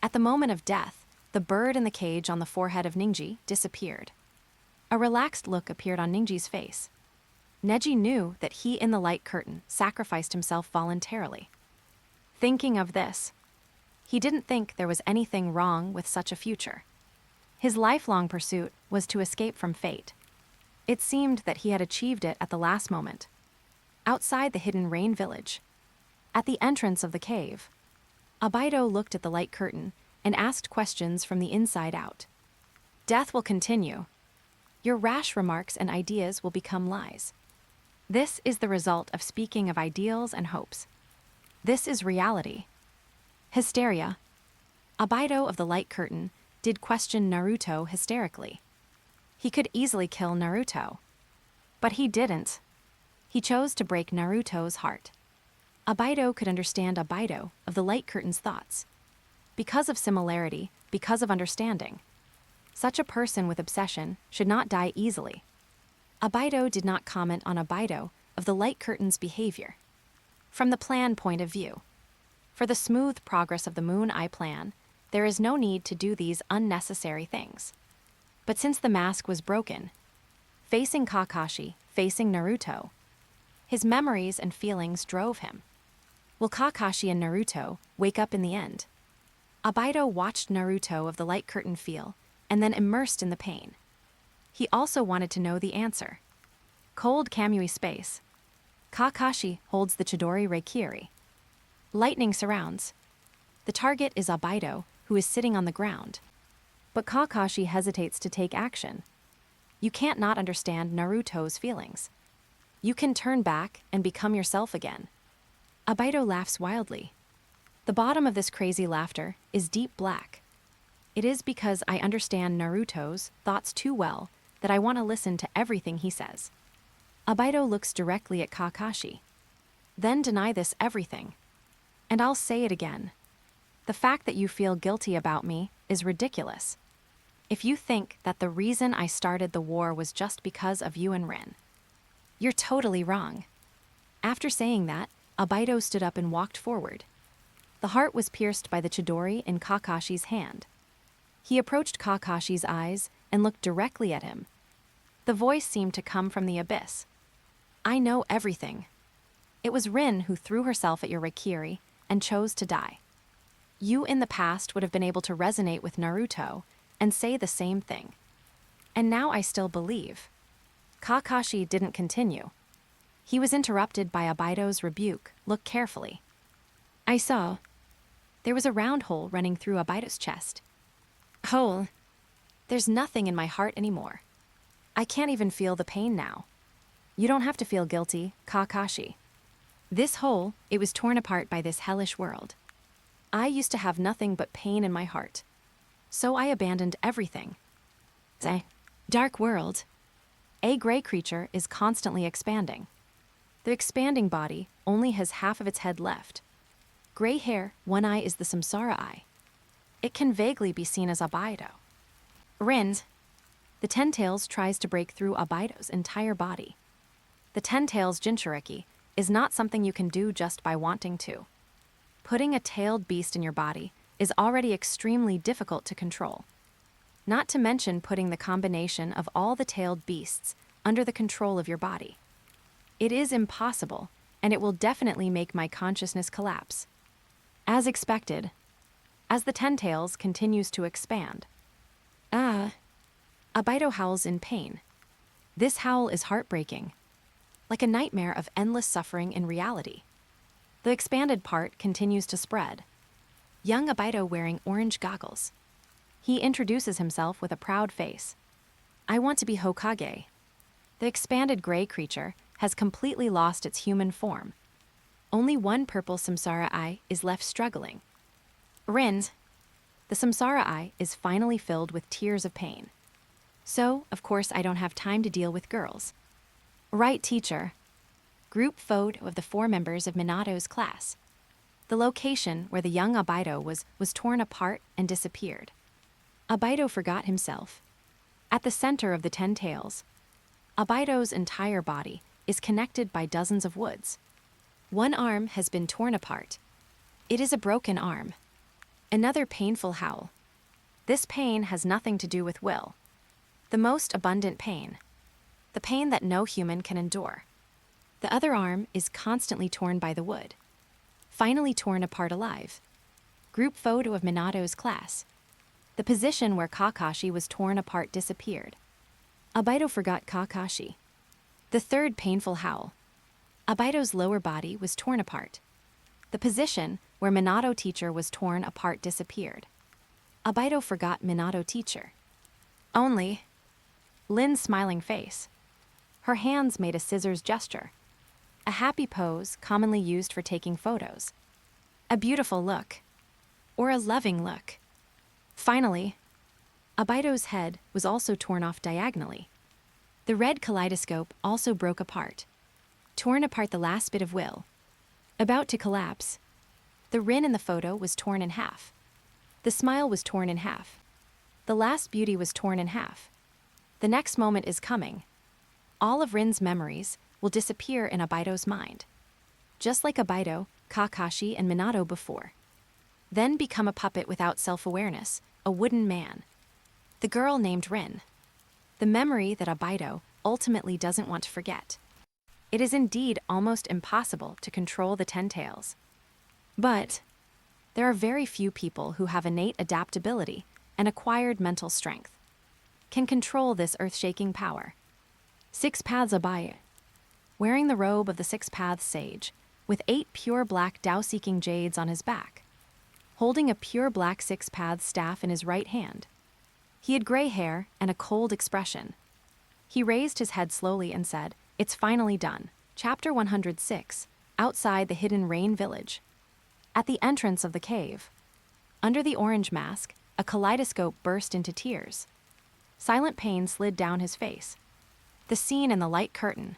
[SPEAKER 1] At the moment of death, the bird in the cage on the forehead of Ningji disappeared. A relaxed look appeared on Ningji's face. Neji knew that he in the light curtain sacrificed himself voluntarily. Thinking of this, he didn't think there was anything wrong with such a future. His lifelong pursuit was to escape from fate. It seemed that he had achieved it at the last moment. Outside the hidden rain village, at the entrance of the cave, Obito looked at the light curtain and asked questions from the inside out. Death will continue. Your rash remarks and ideas will become lies. This is the result of speaking of ideals and hopes. This is reality. Hysteria. Abido of the Light Curtain did question Naruto hysterically. He could easily kill Naruto. But he didn't. He chose to break Naruto's heart. Abido could understand Abido of the Light Curtain's thoughts. Because of similarity, because of understanding. Such a person with obsession should not die easily. Abido did not comment on Abido of the Light Curtain's behavior. From the plan point of view. For the smooth progress of the Moon Eye plan, there is no need to do these unnecessary things. But since the mask was broken, facing Kakashi, facing Naruto, his memories and feelings drove him. Will Kakashi and Naruto wake up in the end? Abido watched Naruto of the Light Curtain feel, and then immersed in the pain. He also wanted to know the answer. Cold Kamui space. Kakashi holds the Chidori Reikiri. Lightning surrounds. The target is Abido, who is sitting on the ground. But Kakashi hesitates to take action. You can't not understand Naruto's feelings. You can turn back and become yourself again. Abido laughs wildly. The bottom of this crazy laughter is deep black. It is because I understand Naruto's thoughts too well that I want to listen to everything he says. Abido looks directly at Kakashi. Then deny this everything. And I'll say it again. The fact that you feel guilty about me is ridiculous. If you think that the reason I started the war was just because of you and Rin, you're totally wrong. After saying that, Abido stood up and walked forward. The heart was pierced by the Chidori in Kakashi's hand. He approached Kakashi's eyes and looked directly at him. The voice seemed to come from the abyss. I know everything. It was Rin who threw herself at your Reikiri and chose to die. You in the past would have been able to resonate with Naruto and say the same thing. And now I still believe. Kakashi didn't continue. He was interrupted by Abido's rebuke. Look carefully. I saw. There was a round hole running through Abido's chest. Hole. There's nothing in my heart anymore. I can't even feel the pain now. You don't have to feel guilty, Kakashi. This hole, it was torn apart by this hellish world. I used to have nothing but pain in my heart. So I abandoned everything. Dark world. A gray creature is constantly expanding. The expanding body only has half of its head left. Gray hair, one eye is the samsara eye. It can vaguely be seen as Abido. Rin. The Ten Tails tries to break through Abido's entire body. The Ten Tails Jinchuriki is not something you can do just by wanting to. Putting a tailed beast in your body is already extremely difficult to control. Not to mention putting the combination of all the tailed beasts under the control of your body. It is impossible, and it will definitely make my consciousness collapse. As expected, as the Ten Tails continues to expand. Abido howls in pain. This howl is heartbreaking, like a nightmare of endless suffering in reality. The expanded part continues to spread. Young Abido wearing orange goggles. He introduces himself with a proud face. I want to be Hokage. The expanded gray creature has completely lost its human form. Only one purple samsara eye is left struggling. Rin. The samsara eye is finally filled with tears of pain. So, of course, I don't have time to deal with girls. Right, teacher. Group photo of the 4 members of Minato's class. The location where the young Abido was torn apart and disappeared. Abido forgot himself. At the center of the Ten Tails, Abido's entire body is connected by dozens of woods. One arm has been torn apart. It is a broken arm. Another painful howl. This pain has nothing to do with will. The most abundant pain. The pain that no human can endure. The other arm is constantly torn by the wood. Finally torn apart alive. Group photo of Minato's class. The position where Kakashi was torn apart disappeared. Abido forgot Kakashi. The third painful howl. Abido's lower body was torn apart. The position where Minato teacher was torn apart disappeared. Abido forgot Minato teacher. Only Lin's smiling face. Her hands made a scissors gesture. A happy pose commonly used for taking photos. a beautiful look, or a loving look. Finally, Obaido's head was also torn off diagonally. The red kaleidoscope also broke apart, torn apart the last bit of will. About to collapse, the Rin in the photo was torn in half. The smile was torn in half. The last beauty was torn in half. The next moment is coming. All of Rin's memories will disappear in Obaido's mind. Just like Obaido, Kakashi, and Minato before. Then become a puppet without self-awareness, a wooden man. The girl named Rin. The memory that Obaido ultimately doesn't want to forget. It is indeed almost impossible to control the Ten Tails. But there are very few people who have innate adaptability and acquired mental strength, can control this earth-shaking power. Six Paths Obaido. Wearing the robe of the Six Paths Sage, with 8 pure black Tao-seeking jades on his back, holding a pure black Six Paths staff in his right hand. He had gray hair and a cold expression. He raised his head slowly and said, "It's finally done." Chapter 106, Outside the Hidden Rain Village. At the entrance of the cave, under the orange mask, a kaleidoscope burst into tears. Silent pain slid down his face. The scene in the light curtain.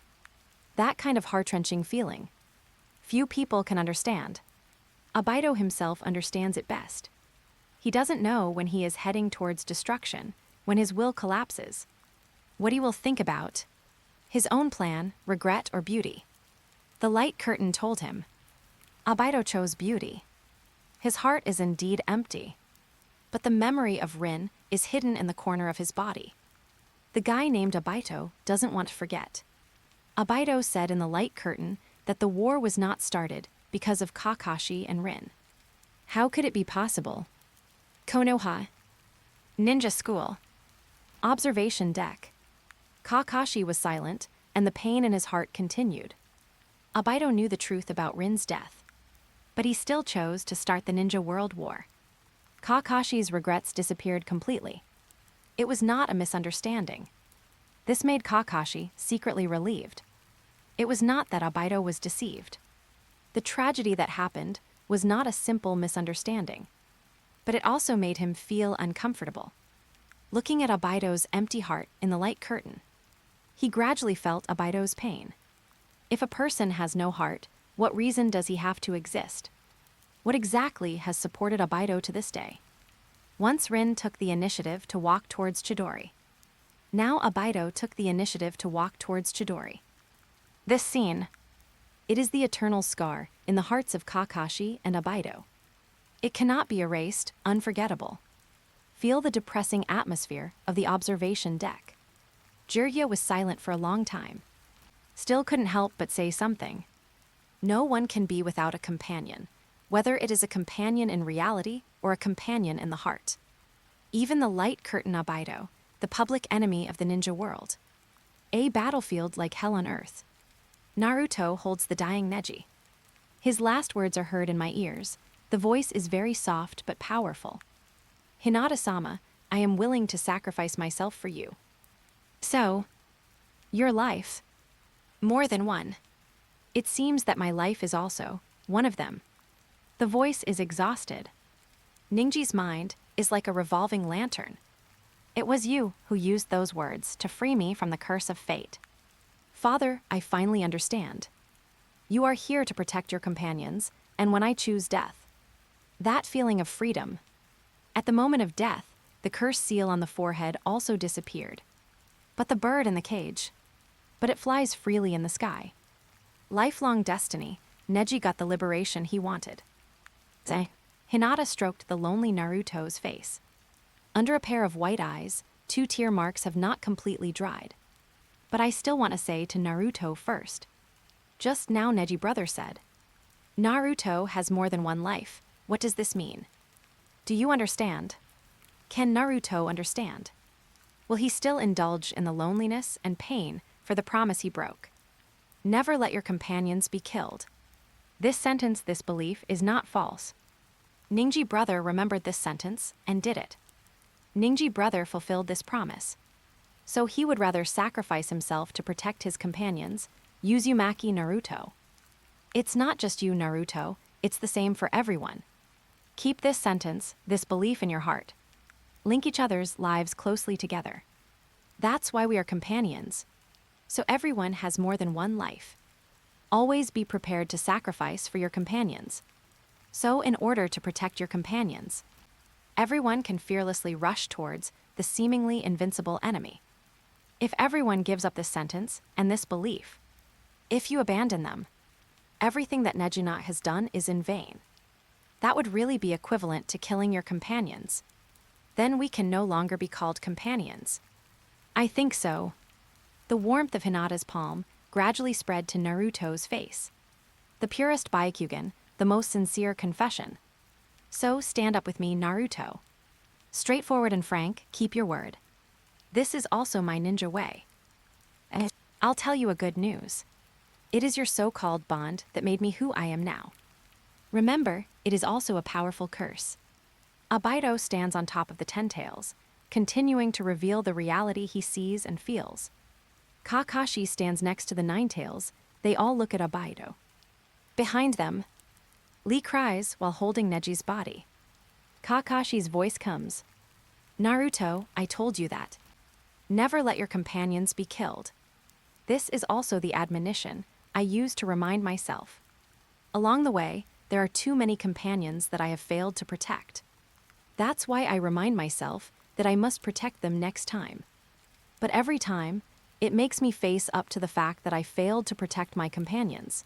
[SPEAKER 1] That kind of heart-wrenching feeling. Few people can understand. Obaido himself understands it best. He doesn't know when he is heading towards destruction, when his will collapses. What he will think about. His own plan, regret, or beauty. The light curtain told him. Obaido chose beauty. His heart is indeed empty. But the memory of Rin is hidden in the corner of his body. The guy named Obaido doesn't want to forget. Obaido said in the light curtain that the war was not started because of Kakashi and Rin. How could it be possible? Konoha. Ninja School. Observation deck. Kakashi was silent, and the pain in his heart continued. Obaido knew the truth about Rin's death. But he still chose to start the Ninja World War. Kakashi's regrets disappeared completely. It was not a misunderstanding. This made Kakashi secretly relieved. It was not that Obaido was deceived. The tragedy that happened was not a simple misunderstanding. But it also made him feel uncomfortable. Looking at Obaido's empty heart in the light curtain, he gradually felt Obaido's pain. If a person has no heart, what reason does he have to exist? What exactly has supported Obaido to this day? Once Rin took the initiative to walk towards Chidori. Now Obaido took the initiative to walk towards Chidori. This scene, it is the eternal scar in the hearts of Kakashi and Obaido. It cannot be erased, unforgettable. Feel the depressing atmosphere of the observation deck. Jiraiya was silent for a long time. Still couldn't help but say something. No one can be without a companion, whether it is a companion in reality or a companion in the heart. Even the light curtain Obaido, the public enemy of the ninja world. A battlefield like hell on earth. Naruto holds the dying Neji. His last words are heard in my ears. The voice is very soft but powerful. Hinata-sama, I am willing to sacrifice myself for you. So, your life. More than one. It seems that my life is also one of them. The voice is exhausted. Ninji's mind is like a revolving lantern. It was you who used those words to free me from the curse of fate. Father, I finally understand. You are here to protect your companions, and when I choose death. That feeling of freedom. At the moment of death, the curse seal on the forehead also disappeared. But the bird in the cage. But it flies freely in the sky. Lifelong destiny, Neji got the liberation he wanted. Hinata stroked the lonely Naruto's face. Under a pair of white eyes, 2 tear marks have not completely dried. But I still want to say to Naruto first. Just now Neji brother said. Naruto has more than one life. What does this mean? Do you understand? Can Naruto understand? Will he still indulge in the loneliness and pain for the promise he broke? Never let your companions be killed. This sentence, this belief, is not false. Ninji brother remembered this sentence and did it. Ninji brother fulfilled this promise. So he would rather sacrifice himself to protect his companions, Uzumaki Naruto. It's not just you, Naruto, It's the same for everyone. Keep this sentence, this belief in your heart. Link each other's lives closely together. That's why we are companions. So everyone has more than one life. Always be prepared to sacrifice for your companions. So in order to protect your companions, everyone can fearlessly rush towards the seemingly invincible enemy. If everyone gives up this sentence and this belief, if you abandon them, everything that Nejina has done is in vain. That would really be equivalent to killing your companions. Then we can no longer be called companions. I think so. The warmth of Hinata's palm gradually spread to Naruto's face. The purest Byakugan, the most sincere confession. So stand up with me, Naruto. Straightforward and frank, keep your word. This is also my ninja way. And I'll tell you a good news. It is your so-called bond that made me who I am now. Remember, it is also a powerful curse. Abido stands on top of the Ten Tails, continuing to reveal the reality he sees and feels. Kakashi stands next to the Nine Tails. They all look at Abido. Behind them, Lee cries while holding Neji's body. Kakashi's voice comes. Naruto, I told you that. Never let your companions be killed. This is also the admonition I use to remind myself. Along the way, there are too many companions that I have failed to protect. That's why I remind myself that I must protect them next time. But every time, it makes me face up to the fact that I failed to protect my companions.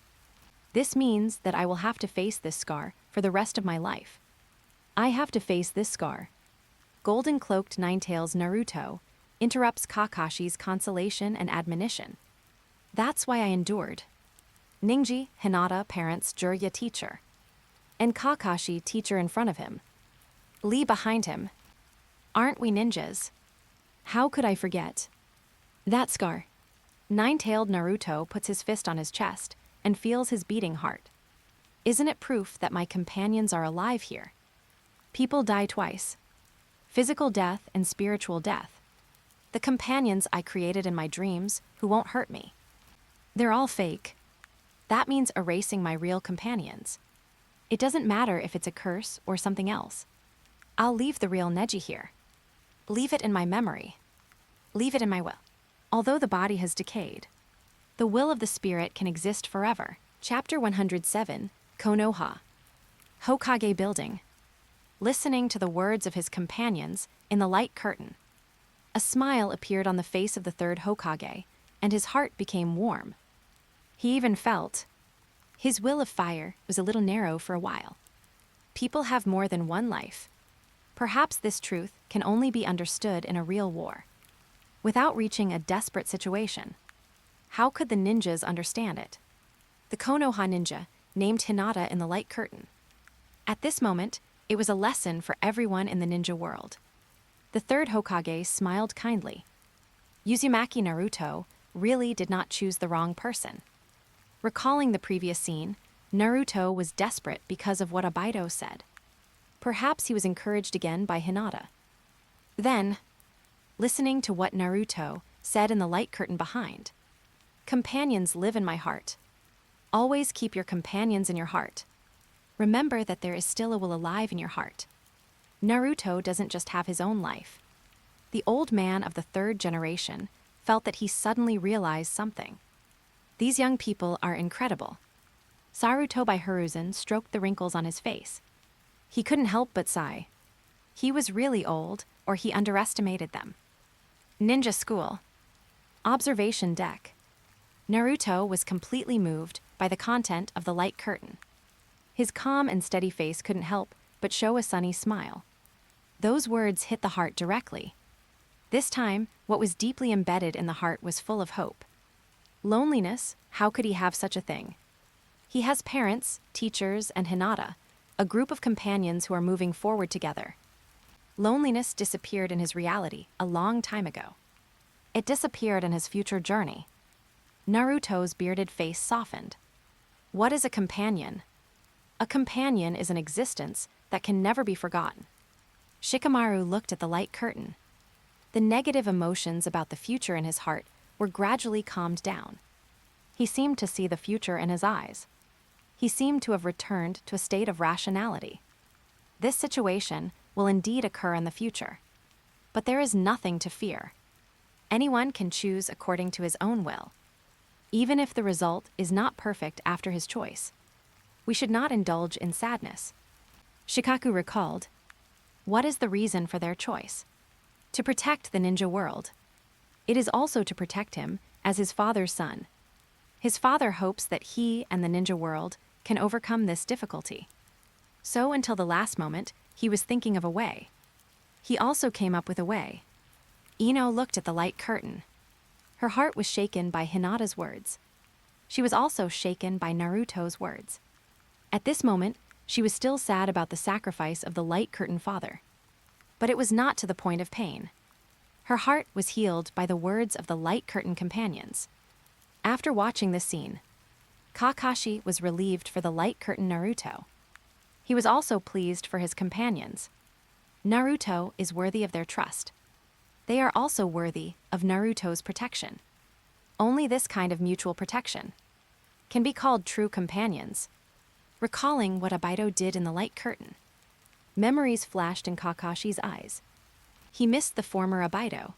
[SPEAKER 1] This means that I will have to face this scar for the rest of my life. I have to face this scar. Golden-cloaked Ninetales Naruto interrupts Kakashi's consolation and admonition. That's why I endured. Ninji, Hinata, parents, Jiraiya, teacher. And Kakashi, teacher in front of him. Lee behind him. Aren't we ninjas? How could I forget? That scar. Nine-tailed Naruto puts his fist on his chest and feels his beating heart. Isn't it proof that my companions are alive here? People die twice. Physical death and spiritual death. The companions I created in my dreams who won't hurt me. They're all fake. That means erasing my real companions. It doesn't matter if it's a curse or something else. I'll leave the real Neji here. Leave it in my memory. Leave it in my will. Although the body has decayed, the will of the spirit can exist forever. Chapter 107, Konoha. Hokage building. Listening to the words of his companions in the light curtain. A smile appeared on the face of the third Hokage, and his heart became warm. He even felt his will of fire was a little narrow for a while. People have more than one life. Perhaps this truth can only be understood in a real war. Without reaching a desperate situation, how could the ninjas understand it? The Konoha ninja named Hinata in the light curtain. At this moment, it was a lesson for everyone in the ninja world. The third Hokage smiled kindly. Uzumaki Naruto really did not choose the wrong person. Recalling the previous scene, Naruto was desperate because of what Abido said. Perhaps he was encouraged again by Hinata. Then, listening to what Naruto said in the light curtain behind. Companions live in my heart. Always keep your companions in your heart. Remember that there is still a will alive in your heart. Naruto doesn't just have his own life. The old man of the third generation felt that he suddenly realized something. These young people are incredible. Sarutobi Hiruzen stroked the wrinkles on his face. He couldn't help but sigh. He was really old, or he underestimated them. Ninja school. Observation deck. Naruto was completely moved by the content of the light curtain. His calm and steady face couldn't help but show a sunny smile. Those words hit the heart directly. This time, what was deeply embedded in the heart was full of hope. Loneliness, how could he have such a thing? He has parents, teachers, and Hinata, a group of companions who are moving forward together. Loneliness disappeared in his reality a long time ago. It disappeared in his future journey. Naruto's bearded face softened. What is a companion? A companion is an existence that can never be forgotten. Shikamaru looked at the light curtain. The negative emotions about the future in his heart were gradually calmed down. He seemed to see the future in his eyes. He seemed to have returned to a state of rationality. This situation will indeed occur in the future. But there is nothing to fear. Anyone can choose according to his own will, even if the result is not perfect after his choice. We should not indulge in sadness. Shikaku recalled, what is the reason for their choice? To protect the ninja world. It is also to protect him as his father's son. His father hopes that he and the ninja world can overcome this difficulty. So until the last moment, he was thinking of a way. He also came up with a way. Ino looked at the light curtain. Her heart was shaken by Hinata's words. She was also shaken by Naruto's words. At this moment, she was still sad about the sacrifice of the light curtain father. But it was not to the point of pain. Her heart was healed by the words of the light curtain companions. After watching this scene, Kakashi was relieved for the light curtain Naruto. He was also pleased for his companions. Naruto is worthy of their trust. They are also worthy of Naruto's protection. Only this kind of mutual protection can be called true companions. Recalling what Abido did in the light curtain, memories flashed in Kakashi's eyes. He missed the former Abido,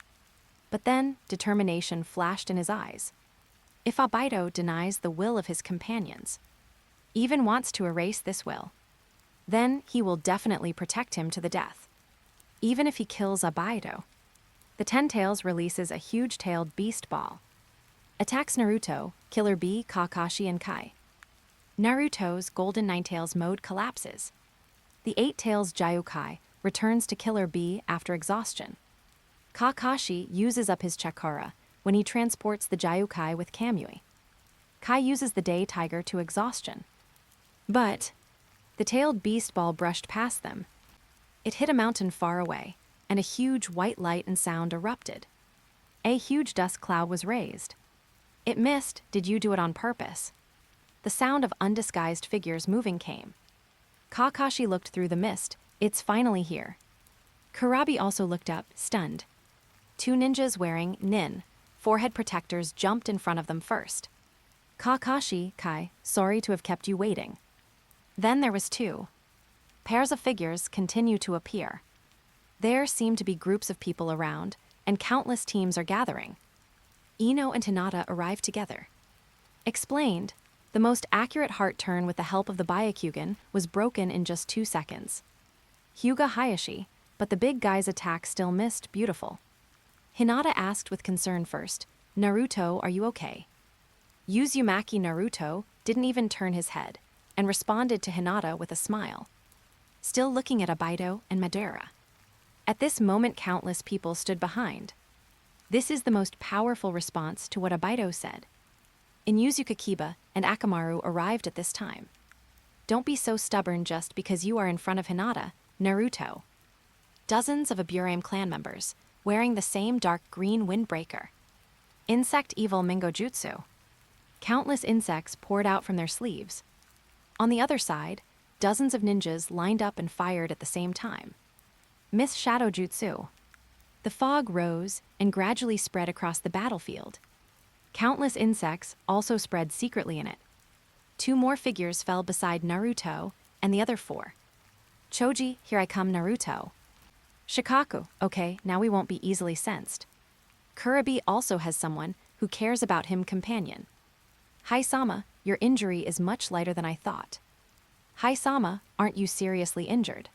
[SPEAKER 1] but then determination flashed in his eyes. If Abido denies the will of his companions, even wants to erase this will, then he will definitely protect him to the death. Even if he kills Abido, the Ten Tails releases a huge-tailed beast ball. Attacks Naruto, Killer Bee, Kakashi, and Kai. Naruto's Golden Ninetales mode collapses. The Eight Tails Jaiukai returns to Killer Bee after exhaustion. Kakashi uses up his chakra when he transports the Jaiukai with Kamui. Kai uses the Day Tiger to exhaustion. But the tailed beast ball brushed past them. It hit a mountain far away, and a huge white light and sound erupted. A huge dust cloud was raised. It missed. Did you do it on purpose? The sound of undisguised figures moving came. Kakashi looked through the mist. It's finally here. Kurabi also looked up, stunned. Two ninjas wearing nin forehead protectors jumped in front of them first. Kakashi, Kai, sorry to have kept you waiting. Then there was two. Pairs of figures continue to appear. There seem to be groups of people around, and countless teams are gathering. Ino and Hinata arrive together. Explained, the most accurate heart turn with the help of the Byakugan was broken in just 2 seconds. Hyuga Hayashi, but the big guy's attack still missed. Beautiful. Hinata asked with concern first, Naruto, are you okay? Uzumaki Naruto didn't even turn his head, and responded to Hinata with a smile. Still looking at Abido and Madara. At this moment countless people stood behind. This is the most powerful response to what Abido said. Inuzuka Kiba and Akamaru arrived at this time. Don't be so stubborn just because you are in front of Hinata, Naruto. Dozens of Aburame clan members, wearing the same dark green windbreaker. Insect evil Mingo Jutsu. Countless insects poured out from their sleeves. On the other side, dozens of ninjas lined up and fired at the same time. Miss Shadow Jutsu. The fog rose and gradually spread across the battlefield. Countless insects also spread secretly in it. 2 more figures fell beside Naruto and the other 4. Choji, here I come Naruto. Shikaku, okay, now we won't be easily sensed. Kurabi also has someone who cares about him companion. Hai-sama, your injury is much lighter than I thought. Hai-sama, aren't you seriously injured?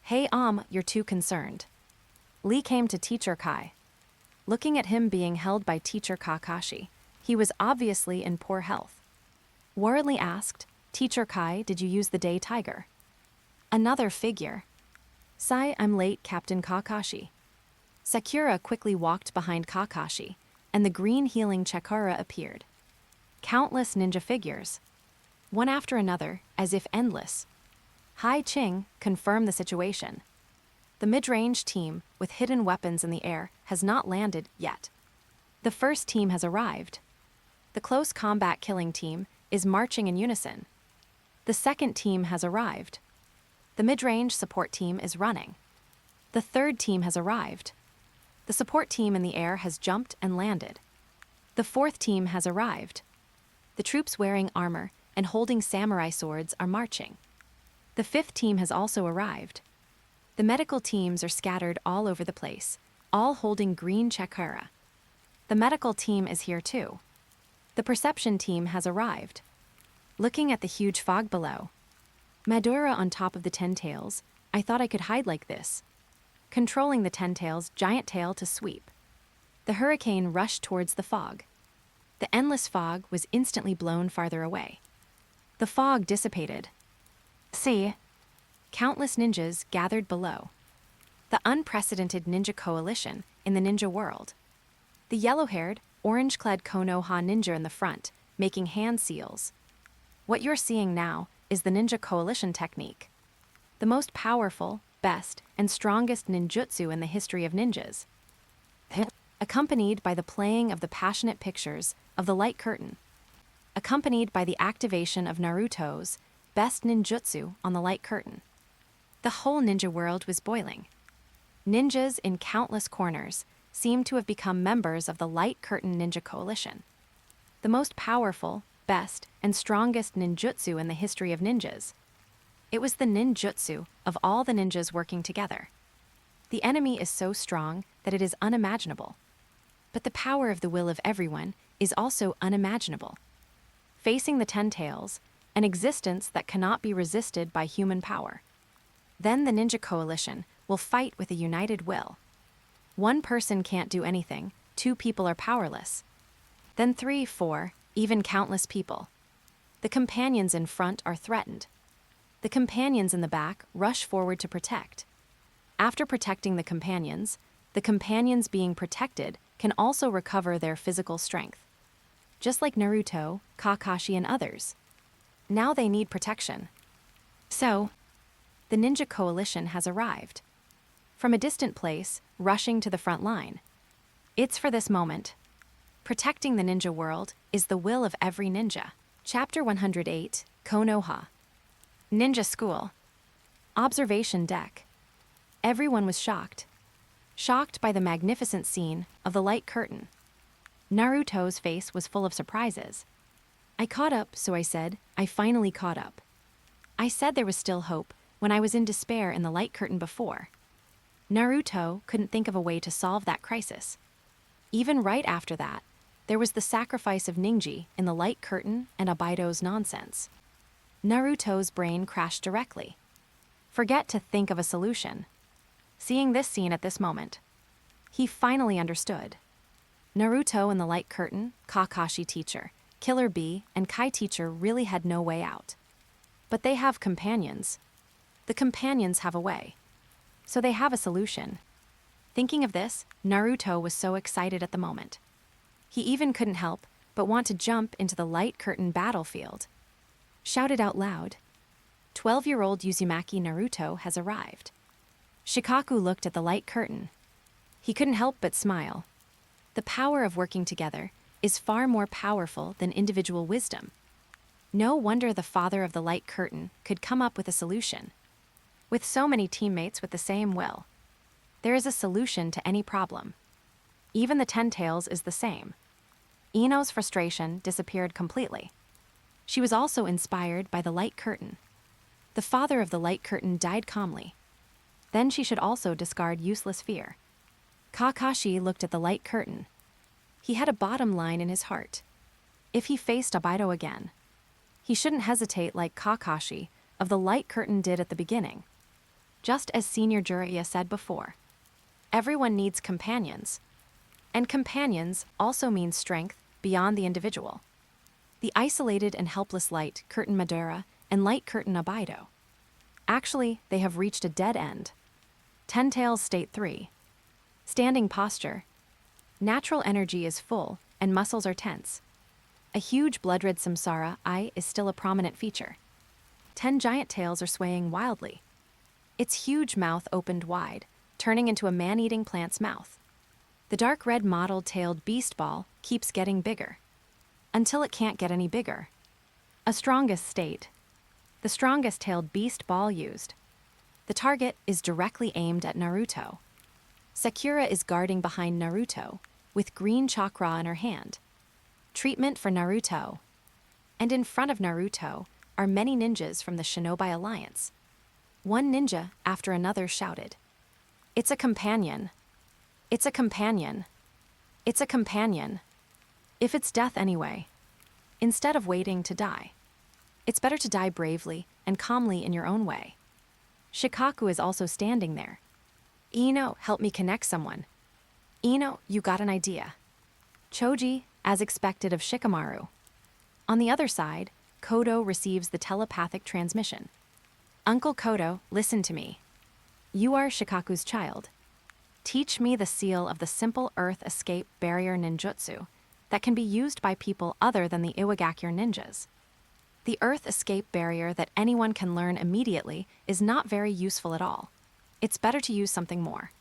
[SPEAKER 1] Hey you're too concerned. Lee came to Teacher Kai. Looking at him being held by Teacher Kakashi, he was obviously in poor health. Worriedly asked, Teacher Kai, did you use the Day Tiger? Another figure. Sai, I'm late, Captain Kakashi. Sakura quickly walked behind Kakashi, and the green healing chakra appeared. Countless ninja figures. One after another, as if endless. Hai Ching confirmed the situation. The mid-range team, with hidden weapons in the air, has not landed yet. The first team has arrived. The close combat killing team is marching in unison. The second team has arrived. The mid-range support team is running. The third team has arrived. The support team in the air has jumped and landed. The fourth team has arrived. The troops wearing armor and holding samurai swords are marching. The fifth team has also arrived. The medical teams are scattered all over the place, all holding green chakra. The medical team is here too. The perception team has arrived. Looking at the huge fog below. Madara on top of the Ten Tails, I thought I could hide like this. Controlling the Ten Tails' giant tail to sweep. The hurricane rushed towards the fog. The endless fog was instantly blown farther away. The fog dissipated. See? Countless ninjas gathered below. The unprecedented ninja coalition in the ninja world. The yellow-haired, orange-clad Konoha ninja in the front, making hand seals. What you're seeing now is the ninja coalition technique. The most powerful, best, and strongest ninjutsu in the history of ninjas. Accompanied by the playing of the passionate pictures of the light curtain. Accompanied by the activation of Naruto's best ninjutsu on the light curtain. The whole ninja world was boiling. Ninjas in countless corners seemed to have become members of the Light Curtain Ninja Coalition. The most powerful, best, and strongest ninjutsu in the history of ninjas. It was the ninjutsu of all the ninjas working together. The enemy is so strong that it is unimaginable. But the power of the will of everyone is also unimaginable. Facing the Ten Tails, an existence that cannot be resisted by human power. Then the Ninja Coalition will fight with a united will. One person can't do anything, two people are powerless. Then 3, 4, even countless people. The companions in front are threatened. The companions in the back rush forward to protect. After protecting the companions being protected can also recover their physical strength. Just like Naruto, Kakashi, and others. Now they need protection. So, the Ninja Coalition has arrived. From a distant place, rushing to the front line. It's for this moment. Protecting the ninja world is the will of every ninja. Chapter 108, Konoha. Ninja School. Observation deck. Everyone was shocked. Shocked by the magnificent scene of the light curtain. Naruto's face was full of surprises. I caught up, so I said, I finally caught up. I said there was still hope when I was in despair in the light curtain before. Naruto couldn't think of a way to solve that crisis. Even right after that, there was the sacrifice of Ningji in the light curtain and Abaido's nonsense. Naruto's brain crashed directly. Forget to think of a solution. Seeing this scene at this moment, he finally understood. Naruto and the light curtain, Kakashi teacher, Killer Bee, and Kai teacher really had no way out. But they have companions. The companions have a way. So they have a solution. Thinking of this, Naruto was so excited at the moment. He even couldn't help but want to jump into the light curtain battlefield. Shouted out loud. 12-year-old Uzumaki Naruto has arrived. Shikaku looked at the light curtain. He couldn't help but smile. The power of working together is far more powerful than individual wisdom. No wonder the father of the light curtain could come up with a solution. With so many teammates with the same will, there is a solution to any problem. Even the Ten Tails is the same. Ino's frustration disappeared completely. She was also inspired by the light curtain. The father of the light curtain died calmly. Then she should also discard useless fear. Kakashi looked at the light curtain. He had a bottom line in his heart. If he faced Abaido again, he shouldn't hesitate like Kakashi of the light curtain did at the beginning. Just as Senior Jiraiya said before, everyone needs companions. And companions also mean strength beyond the individual. The isolated and helpless light curtain Madara and light curtain Abaido. Actually, they have reached a dead end. Ten Tails State 3. Standing posture. Natural energy is full and muscles are tense. A huge blood-red samsara eye is still a prominent feature. 10 giant tails are swaying wildly. Its huge mouth opened wide, turning into a man-eating plant's mouth. The dark red mottled-tailed beast ball keeps getting bigger. Until it can't get any bigger. A strongest state. The strongest tailed beast ball used. The target is directly aimed at Naruto. Sakura is guarding behind Naruto, with green chakra in her hand. Treatment for Naruto. And in front of Naruto are many ninjas from the Shinobi Alliance. One ninja after another shouted, "It's a companion! It's a companion! It's a companion! If it's death anyway." Instead of waiting to die, it's better to die bravely and calmly in your own way. Shikaku is also standing there. "Ino, help me connect someone. Ino, you got an idea." Choji, as expected of Shikamaru. On the other side, Kodo receives the telepathic transmission. "Uncle Kodo, listen to me. You are Shikaku's child. Teach me the seal of the simple earth escape barrier ninjutsu that can be used by people other than the Iwagakure ninjas. The earth escape barrier that anyone can learn immediately is not very useful at all. It's better to use something more."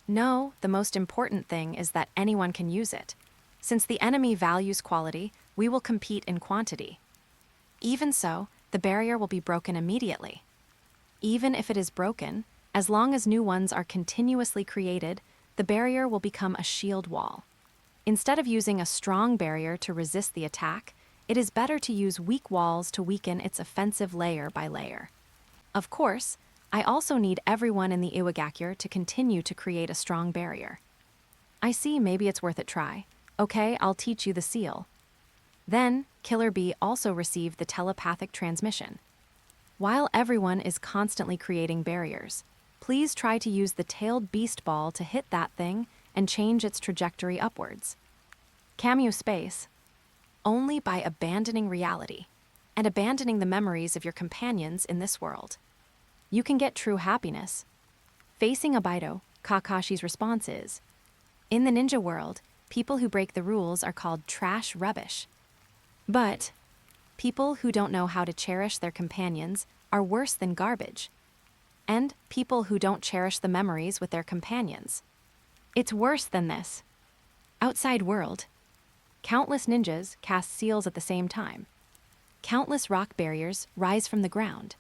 [SPEAKER 1] "No, the most important thing is that anyone can use it. Since the enemy values quality, we will compete in quantity. Even so, the barrier will be broken immediately. Even if it is broken, as long as new ones are continuously created, the barrier will become a shield wall. Instead of using a strong barrier to resist the attack, it is better to use weak walls to weaken its offensive layer by layer. Of course, I also need everyone in the Iwagakure to continue to create a strong barrier. I see, maybe it's worth a try. Okay, I'll teach you the seal." Then, Killer Bee also received the telepathic transmission. While everyone is constantly creating barriers, please try to use the tailed beast ball to hit that thing and change its trajectory upwards. Cameo space. Only by abandoning reality and abandoning the memories of your companions in this world, you can get true happiness. Facing Abido, Kakashi's response is, "In the ninja world, people who break the rules are called trash rubbish. But people who don't know how to cherish their companions are worse than garbage. And people who don't cherish the memories with their companions. It's worse than this. Outside world. Countless ninjas cast seals at the same time. Countless rock barriers rise from the ground.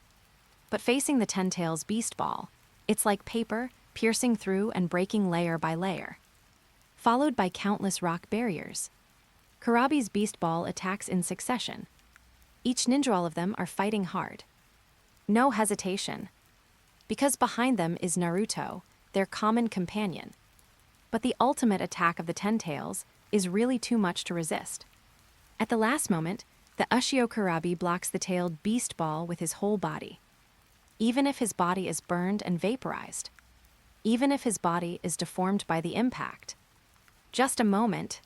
[SPEAKER 1] But facing the Ten Tails beast ball, it's like paper piercing through and breaking layer by layer. Followed by countless rock barriers. Kurabi's beast ball attacks in succession. Each ninja, all of them, are fighting hard. No hesitation. Because behind them is Naruto, their common companion. But the ultimate attack of the Ten Tails is really too much to resist. At the last moment, the Uchiha Kurabi blocks the tailed beast ball with his whole body. Even if his body is burned and vaporized. Even if his body is deformed by the impact. Just a moment.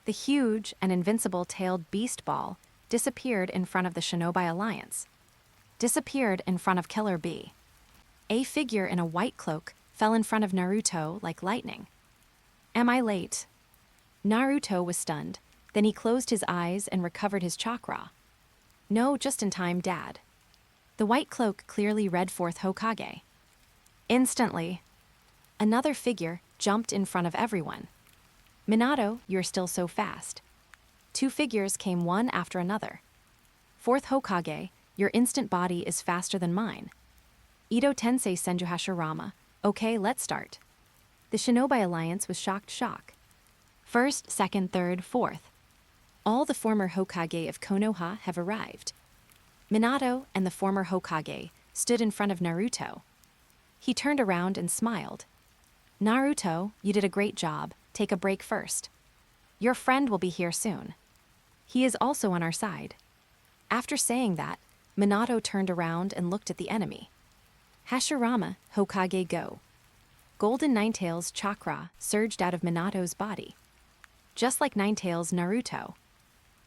[SPEAKER 1] The huge and invincible tailed beast ball disappeared in front of the Shinobi Alliance. Disappeared in front of Killer Bee. A figure in a white cloak fell in front of Naruto like lightning. "Am I late?" Naruto was stunned, then he closed his eyes and recovered his chakra. "No, just in time, Dad." The white cloak clearly read forth Hokage. Instantly, another figure jumped in front of everyone. "Minato, you're still so fast." Two figures came one after another. "Fourth Hokage, your instant body is faster than mine." "Ito Tensei Senju Hashirama, okay, let's start." The Shinobi Alliance was shock. First, second, third, fourth. All the former Hokage of Konoha have arrived. Minato and the former Hokage stood in front of Naruto. He turned around and smiled. "Naruto, you did a great job. Take a break first. Your friend will be here soon. He is also on our side." After saying that, Minato turned around and looked at the enemy. "Hashirama, Hokage go." Golden Ninetail's chakra surged out of Minato's body. Just like Ninetail's Naruto.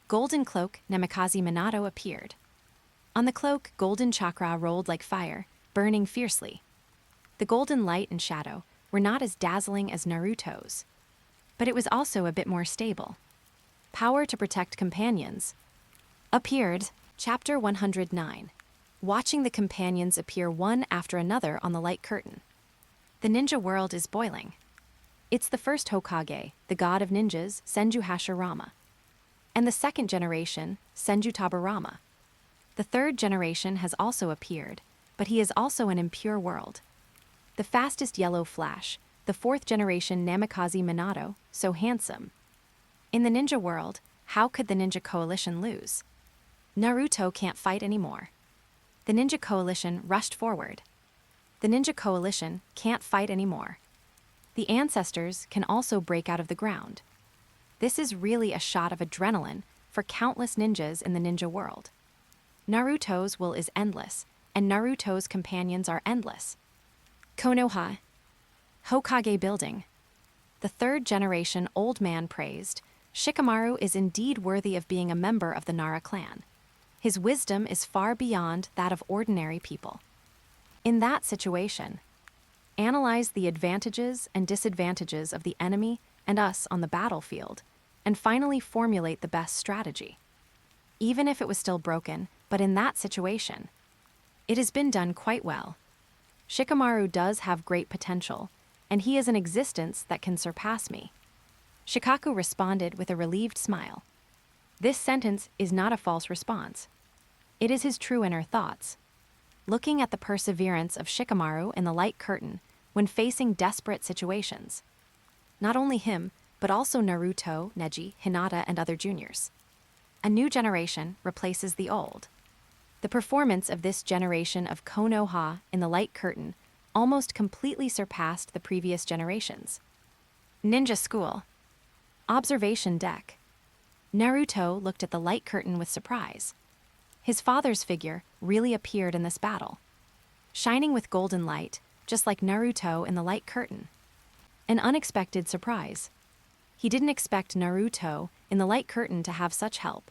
[SPEAKER 1] Golden Cloak Namikaze Minato appeared. On the cloak, golden chakra rolled like fire, burning fiercely. The golden light and shadow were not as dazzling as Naruto's, but it was also a bit more stable. Power to protect companions appeared. Chapter 109. Watching the companions appear one after another on the light curtain. The ninja world is boiling. It's the first Hokage, the god of ninjas, Senju Hashirama. And the second generation, Senju Tabarama. The third generation has also appeared, but he is also an impure world. The fastest yellow flash, the fourth generation Namikaze Minato, so handsome. In the ninja world, how could the ninja coalition lose? Naruto can't fight anymore. The Ninja Coalition rushed forward. The Ninja Coalition can't fight anymore. The ancestors can also break out of the ground. This is really a shot of adrenaline for countless ninjas in the ninja world. Naruto's will is endless, and Naruto's companions are endless. Konoha, Hokage building. The third generation old man praised, Shikamaru is indeed worthy of being a member of the Nara clan. His wisdom is far beyond that of ordinary people. In that situation, analyze the advantages and disadvantages of the enemy and us on the battlefield, and finally formulate the best strategy. Even if it was still broken, but in that situation, it has been done quite well. Shikamaru does have great potential, and he is an existence that can surpass me. Shikaku responded with a relieved smile. This sentence is not a false response. It is his true inner thoughts. Looking at the perseverance of Shikamaru in the light curtain when facing desperate situations. Not only him, but also Naruto, Neji, Hinata, and other juniors. A new generation replaces the old. The performance of this generation of Konoha in the light curtain almost completely surpassed the previous generations. Ninja School. Observation deck. Naruto looked at the light curtain with surprise. His father's figure really appeared in this battle, shining with golden light, just like Naruto in the light curtain. An unexpected surprise. He didn't expect Naruto in the light curtain to have such help.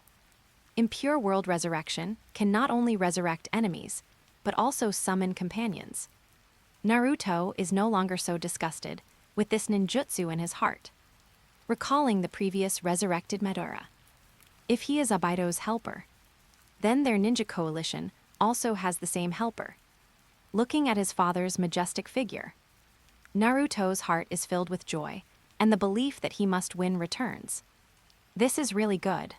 [SPEAKER 1] Impure World Resurrection can not only resurrect enemies, but also summon companions. Naruto is no longer so disgusted with this ninjutsu in his heart, recalling the previous resurrected Madara. If he is Obito's helper, then their ninja coalition also has the same helper. Looking at his father's majestic figure, Naruto's heart is filled with joy, and the belief that he must win returns. This is really good.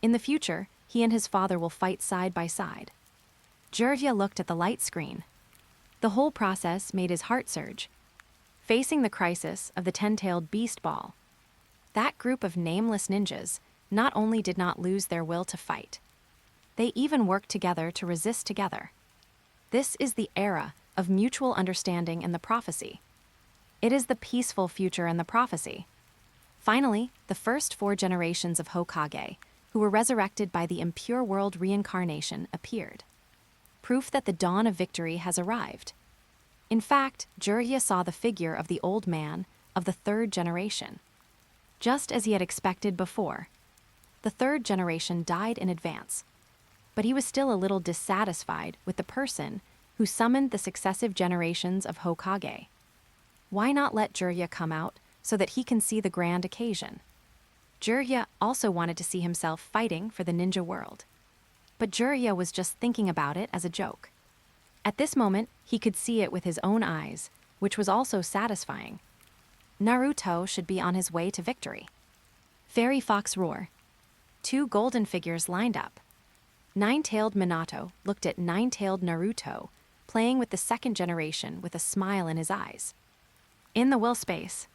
[SPEAKER 1] In the future, he and his father will fight side by side. Jiraiya looked at the light screen. The whole process made his heart surge. Facing the crisis of the 10-tailed beast ball, that group of nameless ninjas not only did not lose their will to fight, they even worked together to resist together. This is the era of mutual understanding and the prophecy. It is the peaceful future and the prophecy. Finally, the first 4 generations of Hokage, who were resurrected by the impure world reincarnation, appeared. Proof that the dawn of victory has arrived. In fact, Jiraiya saw the figure of the old man of the third generation. Just as he had expected before, the third generation died in advance. But he was still a little dissatisfied with the person who summoned the successive generations of Hokage. Why not let Jiraiya come out so that he can see the grand occasion? Jiraiya also wanted to see himself fighting for the ninja world. But Jiraiya was just thinking about it as a joke. At this moment, he could see it with his own eyes, which was also satisfying. Naruto should be on his way to victory. Fairy Fox Roar. 2 golden figures lined up. Nine-tailed Minato looked at nine-tailed Naruto, playing with the second generation with a smile in his eyes. In the will space,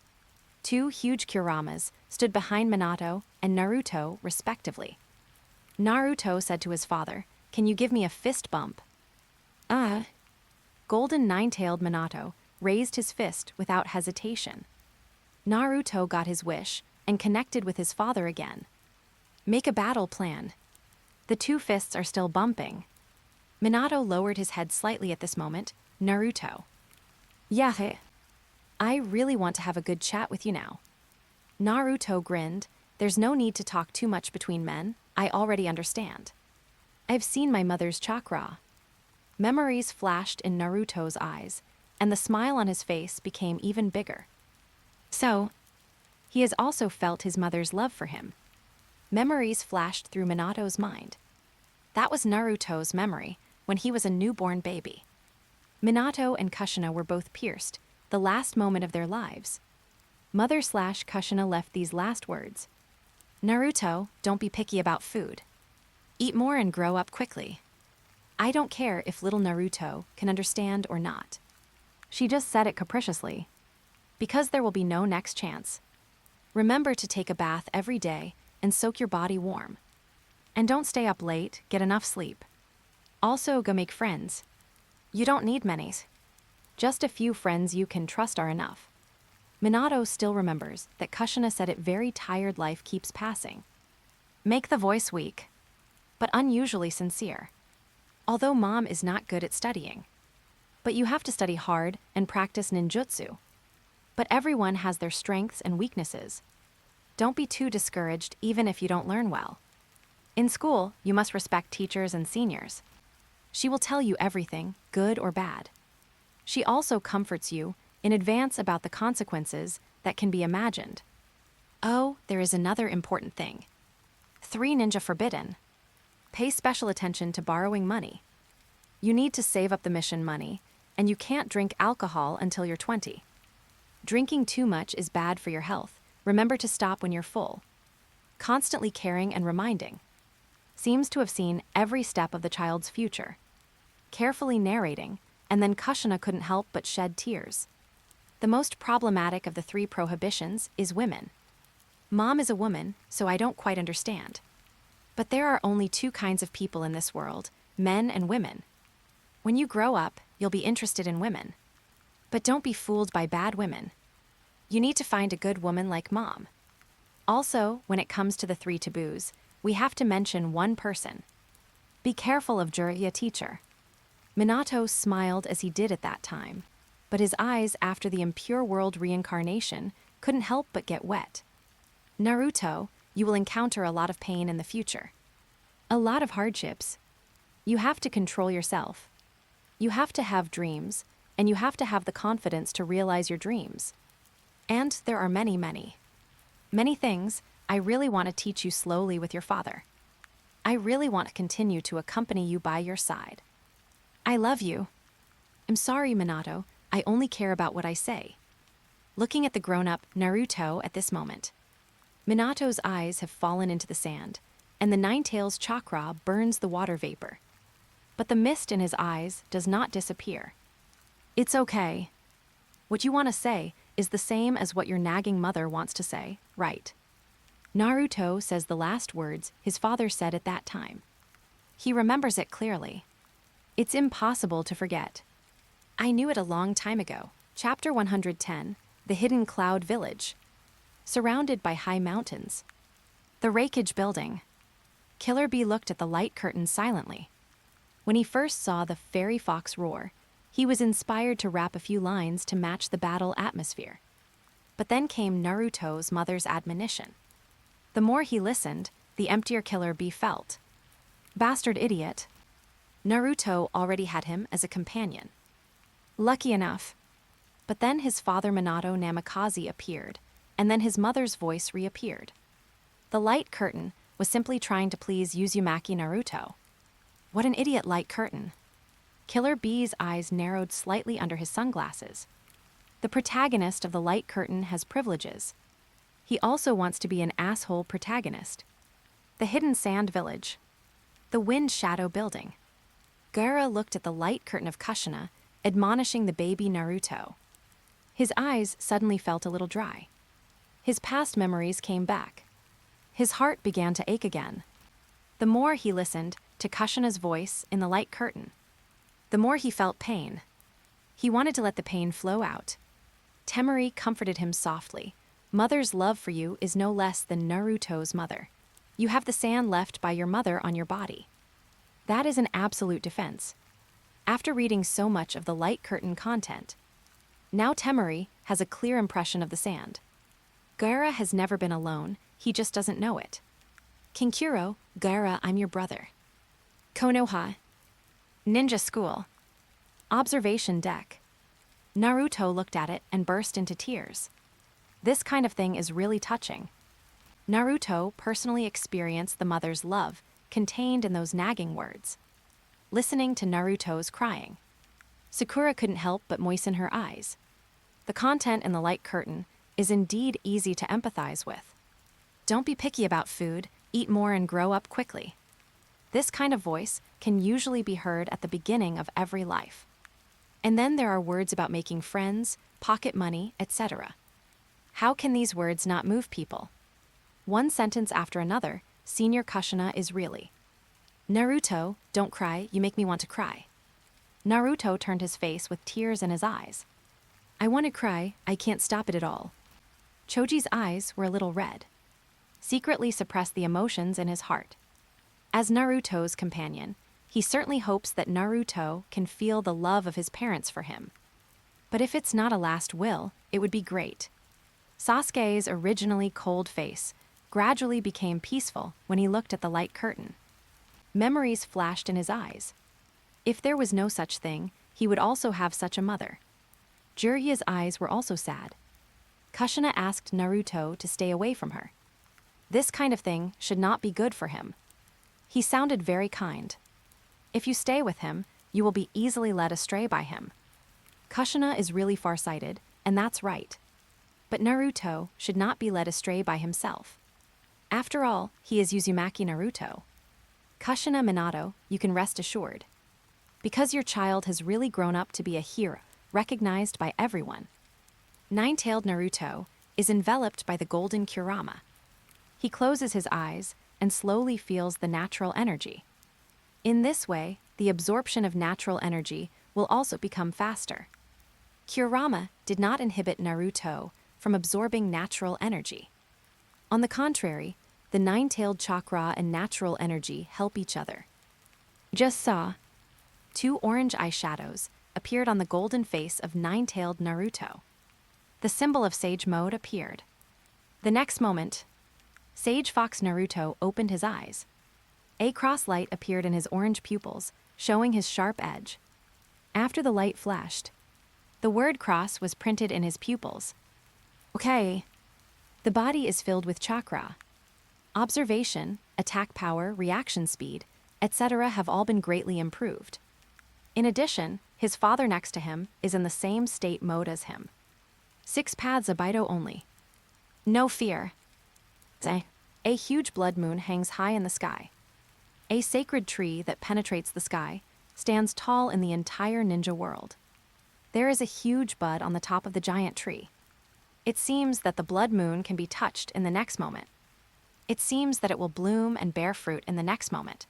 [SPEAKER 1] 2 huge Kuramas stood behind Minato and Naruto, respectively. Naruto said to his father, "Can you give me a fist bump?" Golden nine-tailed Minato raised his fist without hesitation. Naruto got his wish and connected with his father again. Make a battle plan. The 2 fists are still bumping. Minato lowered his head slightly at this moment. Naruto. Yeah, I really want to have a good chat with you now. Naruto grinned. There's no need to talk too much between men. I already understand. I've seen my mother's chakra. Memories flashed in Naruto's eyes, and the smile on his face became even bigger. So, he has also felt his mother's love for him. Memories flashed through Minato's mind. That was Naruto's memory when he was a newborn baby. Minato and Kushina were both pierced, the last moment of their lives. Mother/Kushina left these last words. Naruto, don't be picky about food. Eat more and grow up quickly. I don't care if little Naruto can understand or not. She just said it capriciously. Because there will be no next chance. Remember to take a bath every day and soak your body warm. And don't stay up late, get enough sleep. Also, go make friends. You don't need many. Just a few friends you can trust are enough. Minato still remembers that Kushina said it very tired life keeps passing. Make the voice weak, but unusually sincere. Although mom is not good at studying. But you have to study hard and practice ninjutsu. But everyone has their strengths and weaknesses. Don't be too discouraged even if you don't learn well. In school, you must respect teachers and seniors. She will tell you everything, good or bad. She also comforts you in advance about the consequences that can be imagined. Oh, there is another important thing. 3 ninja forbidden. Pay special attention to borrowing money. You need to save up the mission money, and you can't drink alcohol until you're 20. Drinking too much is bad for your health. Remember to stop when you're full. Constantly caring and reminding. Seems to have seen every step of the child's future. Carefully narrating, and then Kushina couldn't help but shed tears. The most problematic of the 3 prohibitions is women. Mom is a woman, so I don't quite understand. But there are only 2 kinds of people in this world, men and women. When you grow up, you'll be interested in women. But don't be fooled by bad women. You need to find a good woman like mom. Also, when it comes to the 3 taboos, we have to mention one person. Be careful of Jiraiya teacher. Minato smiled as he did at that time, but his eyes after the impure world reincarnation couldn't help but get wet. Naruto, you will encounter a lot of pain in the future. A lot of hardships. You have to control yourself. You have to have dreams, and you have to have the confidence to realize your dreams. And there are many, many things I really want to teach you slowly with your father. I really want to continue to accompany you by your side. I love you. I'm sorry, Minato, I only care about what I say. Looking at the grown-up Naruto at this moment. Minato's eyes have fallen into the sand, and the Nine-Tails chakra burns the water vapor. But the mist in his eyes does not disappear. It's okay. What you want to say is the same as what your nagging mother wants to say, right? Naruto says the last words his father said at that time. He remembers it clearly. It's impossible to forget. I knew it a long time ago. Chapter 110, The Hidden Cloud Village. Surrounded by high mountains. The Rekindled building. Killer Bee looked at the light curtain silently. When he first saw the fairy fox roar, he was inspired to rap a few lines to match the battle atmosphere. But then came Naruto's mother's admonition. The more he listened, the emptier Killer Bee felt. Bastard idiot. Naruto already had him as a companion. Lucky enough. But then his father Minato Namikaze appeared, and then his mother's voice reappeared. The light curtain was simply trying to please Uzumaki Naruto. What an idiot light curtain. Killer Bee's eyes narrowed slightly under his sunglasses. The protagonist of the light curtain has privileges. He also wants to be an asshole protagonist. The hidden sand village. The wind shadow building. Gaara looked at the light curtain of Kushina, admonishing the baby Naruto. His eyes suddenly felt a little dry. His past memories came back. His heart began to ache again. The more he listened to Kushina's voice in the light curtain, the more he felt pain. He wanted to let the pain flow out. Temari comforted him softly. Mother's love for you is no less than Naruto's mother. You have the sand left by your mother on your body. That is an absolute defense. After reading so much of the light curtain content, now Temari has a clear impression of the sand. Gaara has never been alone, he just doesn't know it. Kinkuro, Gaara, I'm your brother. Konoha. Ninja school. Observation deck. Naruto looked at it and burst into tears. This kind of thing is really touching. Naruto personally experienced the mother's love contained in those nagging words. Listening to Naruto's crying. Sakura couldn't help but moisten her eyes. The content in the light curtain is indeed easy to empathize with. Don't be picky about food, eat more and grow up quickly. This kind of voice can usually be heard at the beginning of every life. And then there are words about making friends, pocket money, etc. How can these words not move people? One sentence after another Senior Kushina is really. Naruto, don't cry, you make me want to cry. Naruto turned his face with tears in his eyes. I want to cry, I can't stop it at all. Choji's eyes were a little red. Secretly suppressed the emotions in his heart. As Naruto's companion, he certainly hopes that Naruto can feel the love of his parents for him. But if it's not a last will, it would be great. Sasuke's originally cold face gradually became peaceful when he looked at the light curtain. Memories flashed in his eyes. If there was no such thing, he would also have such a mother. Jiraiya's eyes were also sad. Kushina asked Naruto to stay away from her. This kind of thing should not be good for him. He sounded very kind. If you stay with him, you will be easily led astray by him. Kushina is really far-sighted, and that's right. But Naruto should not be led astray by himself. After all, he is Uzumaki Naruto. Kushina Minato, you can rest assured. Because your child has really grown up to be a hero, recognized by everyone. Nine-tailed Naruto is enveloped by the golden Kurama. He closes his eyes and slowly feels the natural energy. In this way, the absorption of natural energy will also become faster. Kurama did not inhibit Naruto from absorbing natural energy. On the contrary, the nine-tailed chakra and natural energy help each other. Just saw. 2 orange eyeshadows appeared on the golden face of nine-tailed Naruto. The symbol of Sage Mode appeared. The next moment, Sage Fox Naruto opened his eyes. A cross light appeared in his orange pupils, showing his sharp edge. After the light flashed, the word cross was printed in his pupils. Okay. The body is filled with chakra. Observation, attack power, reaction speed, etc. have all been greatly improved. In addition, his father next to him is in the same state mode as him. 6 paths Abido only. No fear. A huge blood moon hangs high in the sky. A sacred tree that penetrates the sky stands tall in the entire ninja world. There is a huge bud on the top of the giant tree. It seems that the blood moon can be touched in the next moment. It seems that it will bloom and bear fruit in the next moment.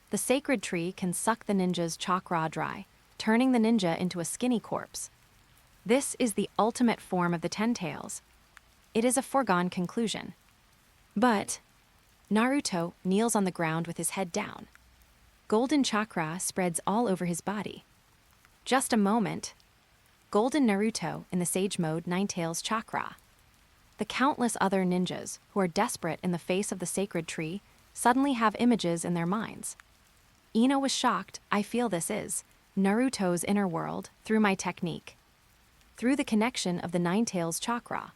[SPEAKER 1] The sacred tree can suck the ninja's chakra dry, turning the ninja into a skinny corpse. This is the ultimate form of the 10 tails. It is a foregone conclusion. But Naruto kneels on the ground with his head down. Golden chakra spreads all over his body. Just a moment. Golden Naruto in the Sage Mode 9 tails chakra. The countless other ninjas who are desperate in the face of the sacred tree suddenly have images in their minds. Ino was shocked. I feel this is Naruto's inner world through my technique. Through the connection of the 9 tails chakra.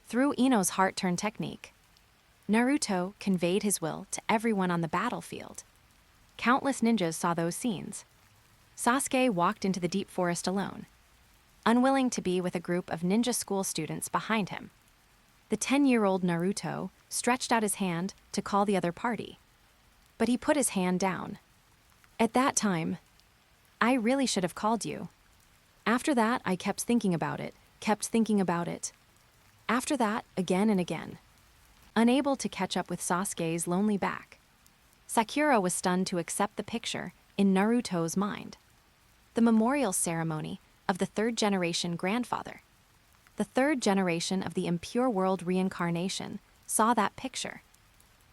[SPEAKER 1] Through Ino's heart-turn technique. Naruto conveyed his will to everyone on the battlefield. Countless ninjas saw those scenes. Sasuke walked into the deep forest alone, unwilling to be with a group of ninja school students behind him. The 10-year-old Naruto stretched out his hand to call the other party. But he put his hand down. At that time, I really should have called you. After that, I kept thinking about it. After that, again and again. Unable to catch up with Sasuke's lonely back. Sakura was stunned to accept the picture in Naruto's mind. The memorial ceremony of the 3rd generation grandfather. The 3rd generation of the impure world reincarnation saw that picture.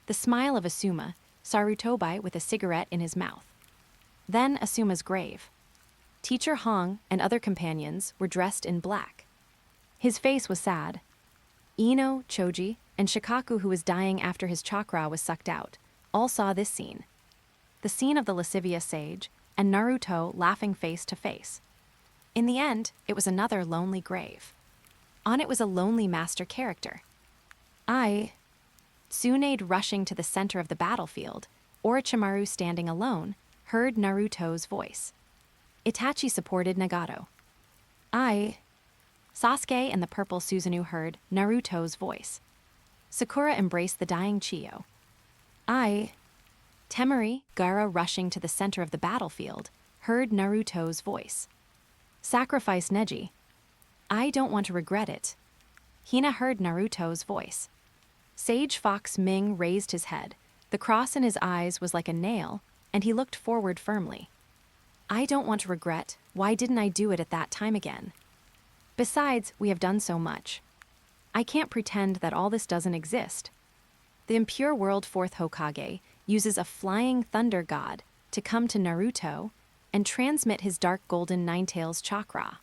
[SPEAKER 1] The smile of Asuma, Sarutobi with a cigarette in his mouth. Then Asuma's grave. Teacher Hong and other companions were dressed in black. His face was sad. Ino, Choji, and Shikaku, who was dying after his chakra was sucked out, all saw this scene. The scene of the lascivious sage and Naruto laughing face to face. In the end, it was another lonely grave. On it was a lonely master character. Tsunade rushing to the center of the battlefield, Orochimaru standing alone, heard Naruto's voice. Itachi supported Nagato. Sasuke and the purple Susanoo heard Naruto's voice. Sakura embraced the dying Chiyo. Temari, Gaara rushing to the center of the battlefield, heard Naruto's voice. Sacrifice Neji. I don't want to regret it. Hina heard Naruto's voice. Sage Fox Ming raised his head, The cross in his eyes was like a nail, and he looked forward firmly. I don't want to regret, why didn't I do it at that time again? Besides, we have done so much. I can't pretend that all this doesn't exist. The impure world fourth Hokage uses a flying thunder god to come to Naruto and transmit his dark golden nine-tails chakra.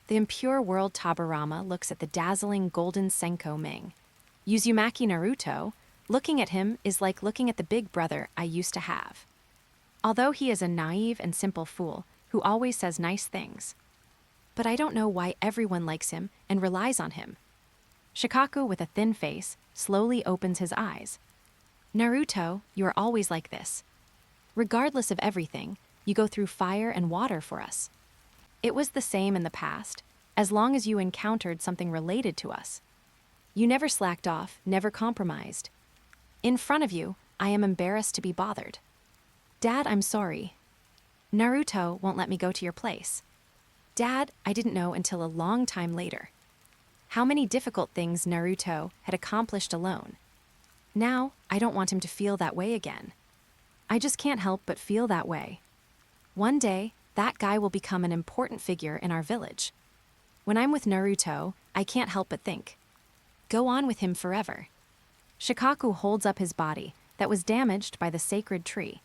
[SPEAKER 1] The impure world Tabarama looks at the dazzling golden Senko Ming. Uzumaki Naruto, looking at him is like looking at the big brother I used to have. Although he is a naive and simple fool who always says nice things. But I don't know why everyone likes him and relies on him. Shikaku, with a thin face, slowly opens his eyes. Naruto, you are always like this. Regardless of everything, you go through fire and water for us. It was the same in the past, as long as you encountered something related to us. You never slacked off, never compromised. In front of you, I am embarrassed to be bothered. Dad, I'm sorry. Naruto won't let me go to your place. Dad, I didn't know until a long time later. How many difficult things Naruto had accomplished alone. Now, I don't want him to feel that way again. I just can't help but feel that way. One day, that guy will become an important figure in our village. When I'm with Naruto, I can't help but think. Go on with him forever. Shikaku holds up his body that was damaged by the sacred tree.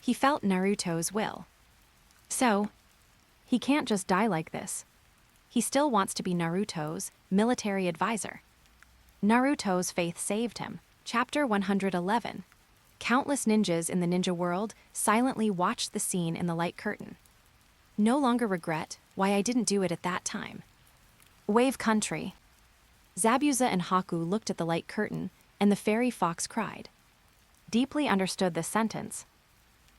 [SPEAKER 1] He felt Naruto's will. So, he can't just die like this. He still wants to be Naruto's military advisor. Naruto's faith saved him. Chapter 111. Countless ninjas in the ninja world silently watched the scene in the light curtain. No longer regret why I didn't do it at that time. Wave Country. Zabuza and Haku looked at the light curtain, and the fairy fox cried. Deeply understood this sentence,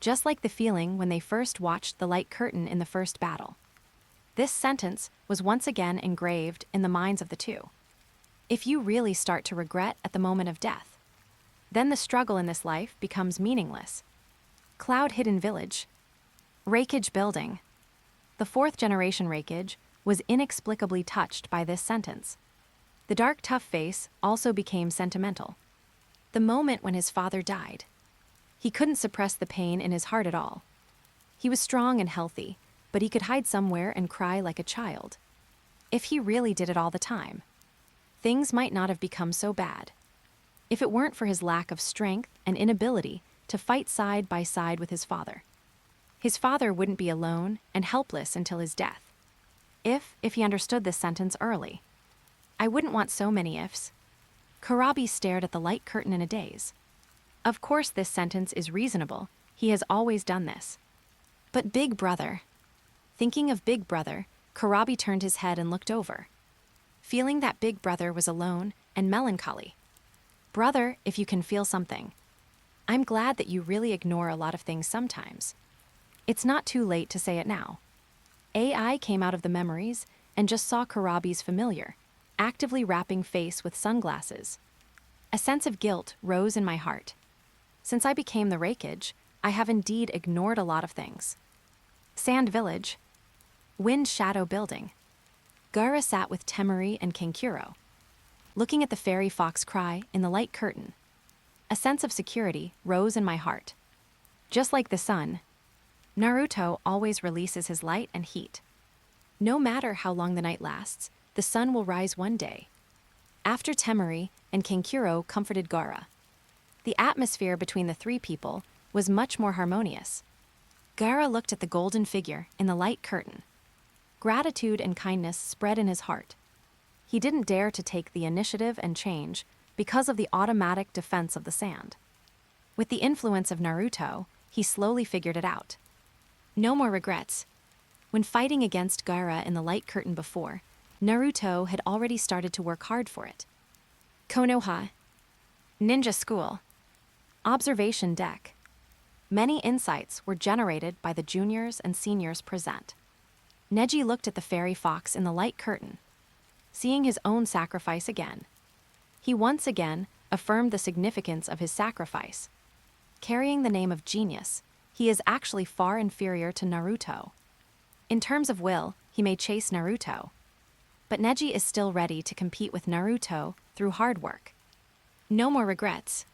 [SPEAKER 1] just like the feeling when they first watched the light curtain in the first battle. This sentence was once again engraved in the minds of the two. If you really start to regret at the moment of death, then the struggle in this life becomes meaningless. Cloud Hidden Village. Rakage Building. The fourth generation Rakage was inexplicably touched by this sentence. The dark, tough face also became sentimental. The moment when his father died. He couldn't suppress the pain in his heart at all. He was strong and healthy, but he could hide somewhere and cry like a child. If he really did it all the time, things might not have become so bad. If it weren't for his lack of strength and inability to fight side by side with his father. His father wouldn't be alone and helpless until his death. If he understood this sentence early. I wouldn't want so many ifs. Kurabi stared at the light curtain in a daze. Of course this sentence is reasonable, he has always done this. But Big Brother. Thinking of Big Brother, Kurabi turned his head and looked over. Feeling that Big Brother was alone and melancholy. Brother, if you can feel something. I'm glad that you really ignore a lot of things sometimes. It's not too late to say it now. AI came out of the memories and just saw Kurabi's familiar, actively wrapping face with sunglasses. A sense of guilt rose in my heart. Since I became the Rakage, I have indeed ignored a lot of things. Sand Village. Wind Shadow Building. Gaara sat with Temari and Kankuro, looking at the fairy fox cry in the light curtain. A sense of security rose in my heart. Just like the sun, Naruto always releases his light and heat. No matter how long the night lasts, the sun will rise one day. After Temari and Kankuro comforted Gaara, the atmosphere between the three people was much more harmonious. Gaara looked at the golden figure in the light curtain. Gratitude and kindness spread in his heart. He didn't dare to take the initiative and change because of the automatic defense of the sand. With the influence of Naruto, he slowly figured it out. No more regrets. When fighting against Gaara in the light curtain before, Naruto had already started to work hard for it. Konoha. Ninja School. Observation Deck. Many insights were generated by the juniors and seniors present. Neji looked at the fairy fox in the light curtain, seeing his own sacrifice again. He once again affirmed the significance of his sacrifice. Carrying the name of genius, he is actually far inferior to Naruto. In terms of will, he may chase Naruto. But Neji is still ready to compete with Naruto through hard work. No more regrets.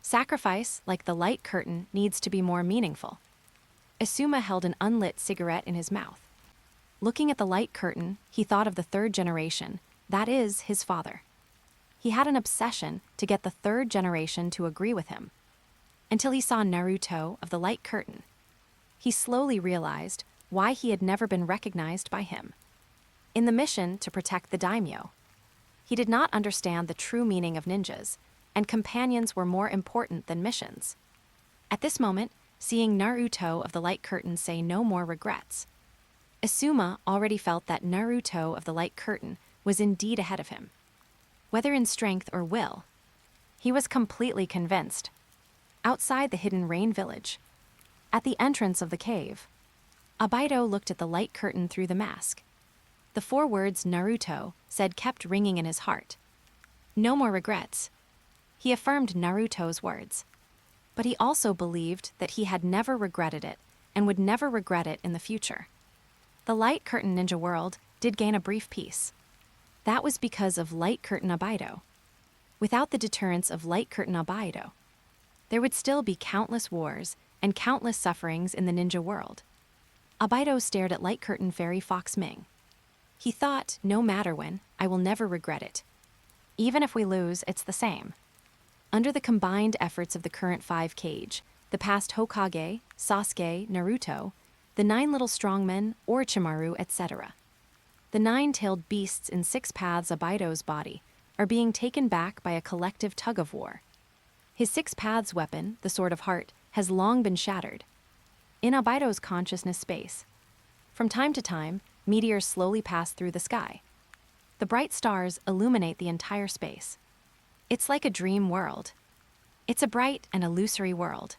[SPEAKER 1] Sacrifice, like the light curtain, needs to be more meaningful. Asuma held an unlit cigarette in his mouth. Looking at the light curtain, he thought of the third generation, that is, his father. He had an obsession to get the third generation to agree with him. Until he saw Naruto of the light curtain. He slowly realized why he had never been recognized by him. In the mission to protect the daimyo, he did not understand the true meaning of ninjas, and companions were more important than missions. At this moment, seeing Naruto of the light curtain say no more regrets, Asuma already felt that Naruto of the light curtain was indeed ahead of him. Whether in strength or will, he was completely convinced. Outside the hidden rain village, at the entrance of the cave, Abaido looked at the light curtain through the mask. The 4 words Naruto said kept ringing in his heart. No more regrets. He affirmed Naruto's words. But he also believed that he had never regretted it and would never regret it in the future. The light curtain ninja world did gain a brief peace. That was because of light curtain Abaido. Without the deterrence of light curtain Abaido, there would still be countless wars and countless sufferings in the ninja world. Abaido stared at light curtain fairy Fox Ming. He thought, no matter when, I will never regret it. Even if we lose, it's the same. Under the combined efforts of the current 5 Kage, the past Hokage, Sasuke, Naruto, the 9 little strongmen, Orochimaru, etc., the 9-tailed beasts in 6 paths Abaido's body are being taken back by a collective tug-of-war. His 6 paths weapon, the Sword of Heart, has long been shattered. In Abaido's consciousness space, from time to time, meteors slowly pass through the sky. The bright stars illuminate the entire space. It's like a dream world. It's a bright and illusory world.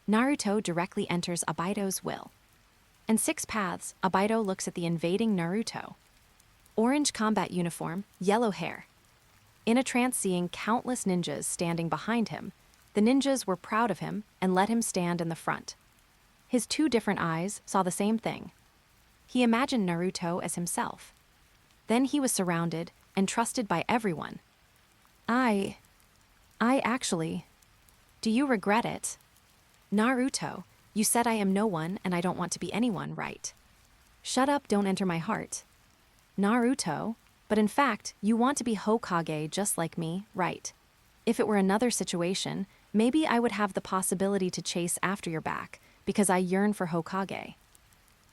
[SPEAKER 1] Naruto directly enters Abaido's will. In 6 paths, Abaido looks at the invading Naruto. Orange combat uniform, yellow hair. In a trance seeing countless ninjas standing behind him, the ninjas were proud of him and let him stand in the front. His 2 different eyes saw the same thing. He imagined Naruto as himself. Then he was surrounded and trusted by everyone. I actually... Do you regret it? Naruto, you said I am no one and I don't want to be anyone, right? Shut up, don't enter my heart. Naruto, but in fact, you want to be Hokage just like me, right? If it were another situation, maybe I would have the possibility to chase after your back, because I yearn for Hokage.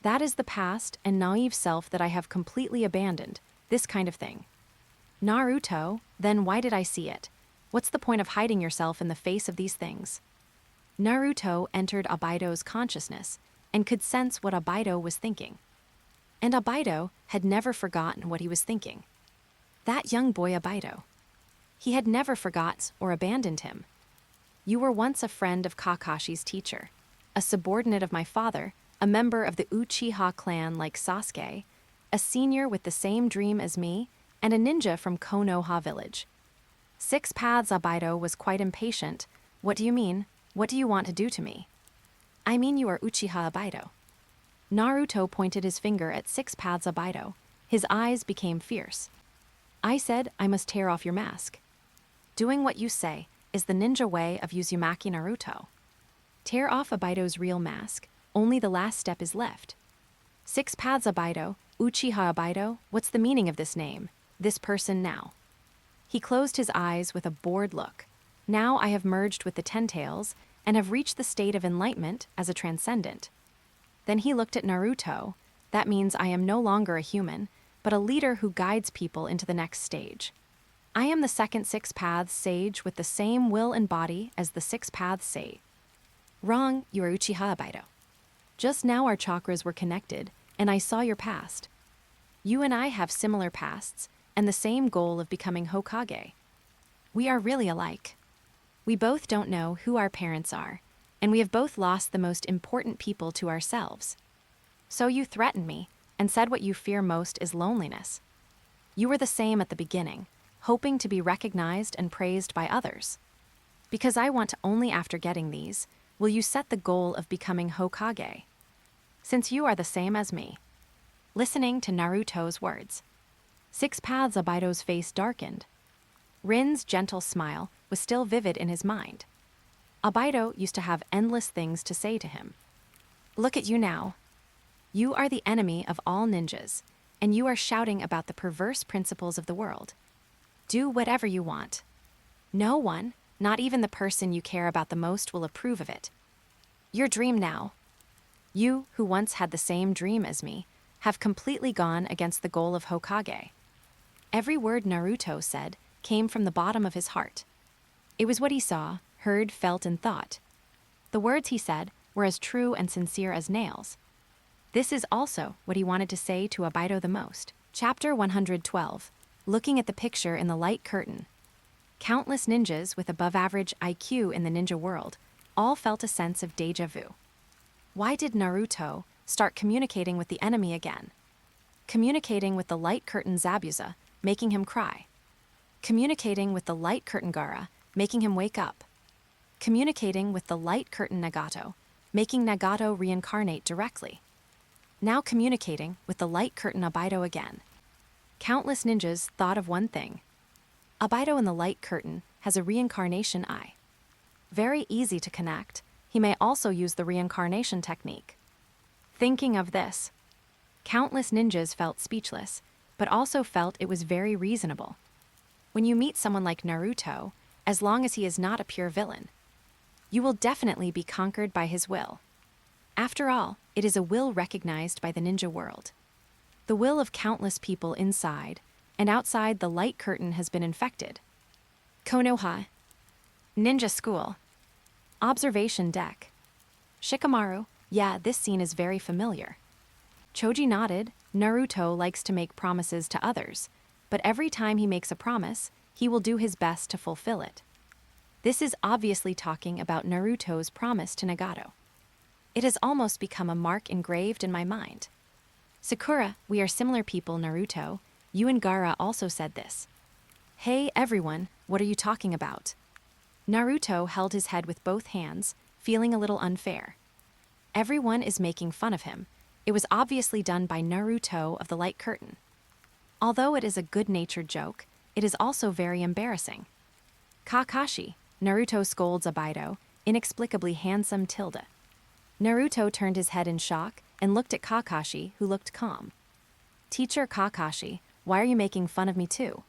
[SPEAKER 1] That is the past and naive self that I have completely abandoned, this kind of thing. Naruto, then why did I see it? What's the point of hiding yourself in the face of these things? Naruto entered Abaido's consciousness and could sense what Abaido was thinking. And Abaido had never forgotten what he was thinking. That young boy Abaido. He had never forgot or abandoned him. You were once a friend of Kakashi's teacher, a subordinate of my father, a member of the Uchiha clan like Sasuke, a senior with the same dream as me, and a ninja from Konoha Village. 6 paths Abaido was quite impatient. What do you mean? What do you want to do to me? I mean you are Uchiha Abaido. Naruto pointed his finger at 6 paths Abaido. His eyes became fierce. I said I must tear off your mask. Doing what you say is the ninja way of Uzumaki Naruto. Tear off Abaido's real mask. Only the last step is left. 6 paths Abaido, Uchiha Abaido, what's the meaning of this name? This person now. He closed his eyes with a bored look. Now I have merged with the 10 tails and have reached the state of enlightenment as a transcendent. Then he looked at Naruto. That means I am no longer a human, but a leader who guides people into the next stage. I am the second 6 paths sage with the same will and body as the 6 paths sage. Wrong, you are Uchiha Abaido. Just now our chakras were connected, and I saw your past. You and I have similar pasts, and the same goal of becoming Hokage. We are really alike. We both don't know who our parents are, and we have both lost the most important people to ourselves. So you threatened me, and said what you fear most is loneliness. You were the same at the beginning, hoping to be recognized and praised by others. Because I want to only after getting these, will you set the goal of becoming Hokage? Since you are the same as me. Listening to Naruto's words. 6 paths Abaido's face darkened. Rin's gentle smile was still vivid in his mind. Abido used to have endless things to say to him. Look at you now. You are the enemy of all ninjas, and you are shouting about the perverse principles of the world. Do whatever you want. No one, not even the person you care about the most, will approve of it. Your dream now. You, who once had the same dream as me, have completely gone against the goal of Hokage. Every word Naruto said came from the bottom of his heart. It was what he saw, heard, felt, and thought. The words he said were as true and sincere as nails. This is also what he wanted to say to Abido the most. Chapter 112. Looking at the picture in the light curtain. Countless ninjas with above-average IQ in the ninja world all felt a sense of déjà vu. Why did Naruto start communicating with the enemy again? Communicating with the light curtain Zabuza, making him cry. Communicating with the light curtain Gaara, making him wake up. Communicating with the light curtain Nagato, making Nagato reincarnate directly. Now communicating with the light curtain Abido again. Countless ninjas thought of one thing. Abido in the light curtain has a reincarnation eye. Very easy to connect. He may also use the reincarnation technique. Thinking of this, countless ninjas felt speechless, but also felt it was very reasonable. When you meet someone like Naruto, as long as he is not a pure villain, you will definitely be conquered by his will. After all, it is a will recognized by the ninja world. The will of countless people inside and outside the light curtain has been infected. Konoha. Ninja School. Observation deck. Shikamaru, yeah, this scene is very familiar. Choji nodded. Naruto likes to make promises to others, but every time he makes a promise, he will do his best to fulfill it. This is obviously talking about Naruto's promise to Nagato. It has almost become a mark engraved in my mind. Sakura, we are similar people, Naruto. You and Gaara also said this. Hey, everyone, what are you talking about? Naruto held his head with both hands, feeling a little unfair. Everyone is making fun of him. It was obviously done by Naruto of the light curtain. Although it is a good-natured joke, it is also very embarrassing. Kakashi, Naruto scolds Abido, inexplicably handsome tilde. Naruto turned his head in shock and looked at Kakashi, who looked calm. Teacher Kakashi, why are you making fun of me too?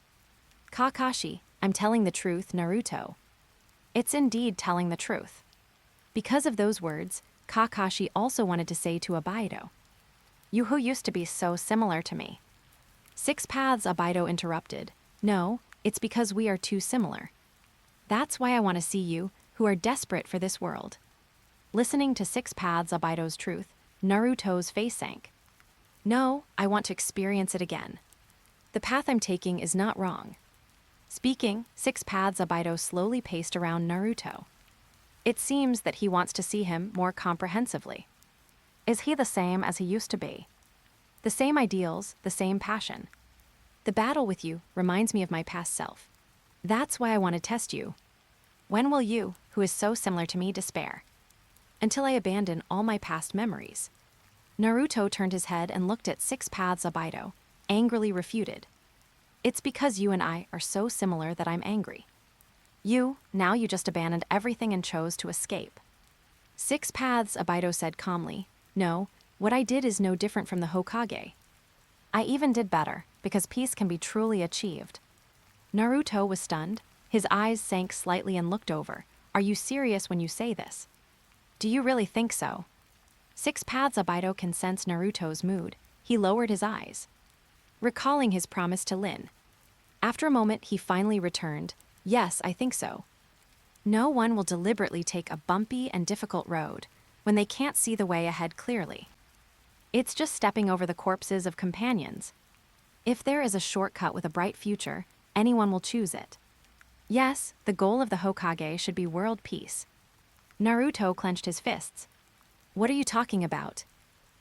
[SPEAKER 1] Kakashi, I'm telling the truth, Naruto. It's indeed telling the truth. Because of those words, Kakashi also wanted to say to Abido, you who used to be so similar to me. Six Paths, Abido interrupted. No, it's because we are too similar. That's why I want to see you, who are desperate for this world. Listening to Six Paths, Abido's truth, Naruto's face sank. No, I want to experience it again. The path I'm taking is not wrong. Speaking, Six Paths, Abido slowly paced around Naruto. It seems that he wants to see him more comprehensively. Is he the same as he used to be? The same ideals, the same passion. The battle with you reminds me of my past self. That's why I want to test you. When will you, who is so similar to me, despair? Until I abandon all my past memories. Naruto turned his head and looked at Six Paths Abido, angrily refuted. It's because you and I are so similar that I'm angry. Now you just abandoned everything and chose to escape. Six Paths, Abido said calmly. No, what I did is no different from the Hokage. I even did better, because peace can be truly achieved. Naruto was stunned. His eyes sank slightly and looked over. Are you serious when you say this? Do you really think so? Six Paths Abido can sense Naruto's mood. He lowered his eyes, recalling his promise to Lin. After a moment, he finally returned. Yes, I think so. No one will deliberately take a bumpy and difficult road when they can't see the way ahead clearly. It's just stepping over the corpses of companions. If there is a shortcut with a bright future, anyone will choose it. Yes, the goal of the Hokage should be world peace. Naruto clenched his fists. What are you talking about?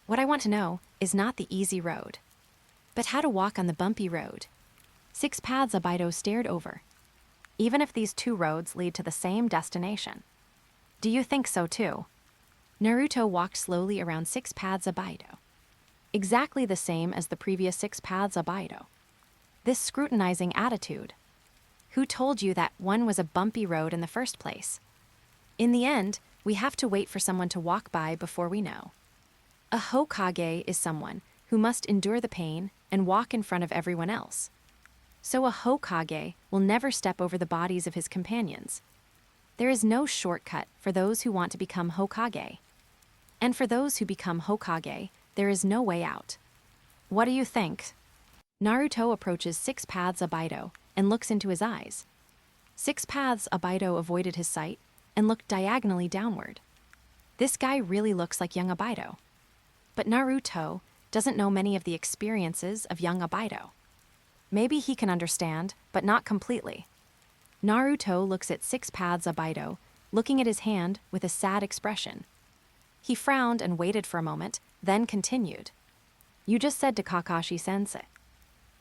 [SPEAKER 1] What I want to know is not the easy road, but how to walk on the bumpy road. Six Paths Abido stared over. Even if these two roads lead to the same destination. Do you think so too? Naruto walked slowly around Six Paths Abido. Exactly the same as the previous Six Paths Abido. This scrutinizing attitude. Who told you that one was a bumpy road in the first place? In the end, we have to wait for someone to walk by before we know. A Hokage is someone who must endure the pain and walk in front of everyone else. So a Hokage will never step over the bodies of his companions. There is no shortcut for those who want to become Hokage. And for those who become Hokage, there is no way out. What do you think? Naruto approaches Six Paths Abido and looks into his eyes. Six Paths Abido avoided his sight and looked diagonally downward. This guy really looks like young Abido. But Naruto doesn't know many of the experiences of young Abido. Maybe he can understand, but not completely. Naruto looks at Six Paths Abido, looking at his hand with a sad expression. He frowned and waited for a moment, then continued. You just said to Kakashi-sensei,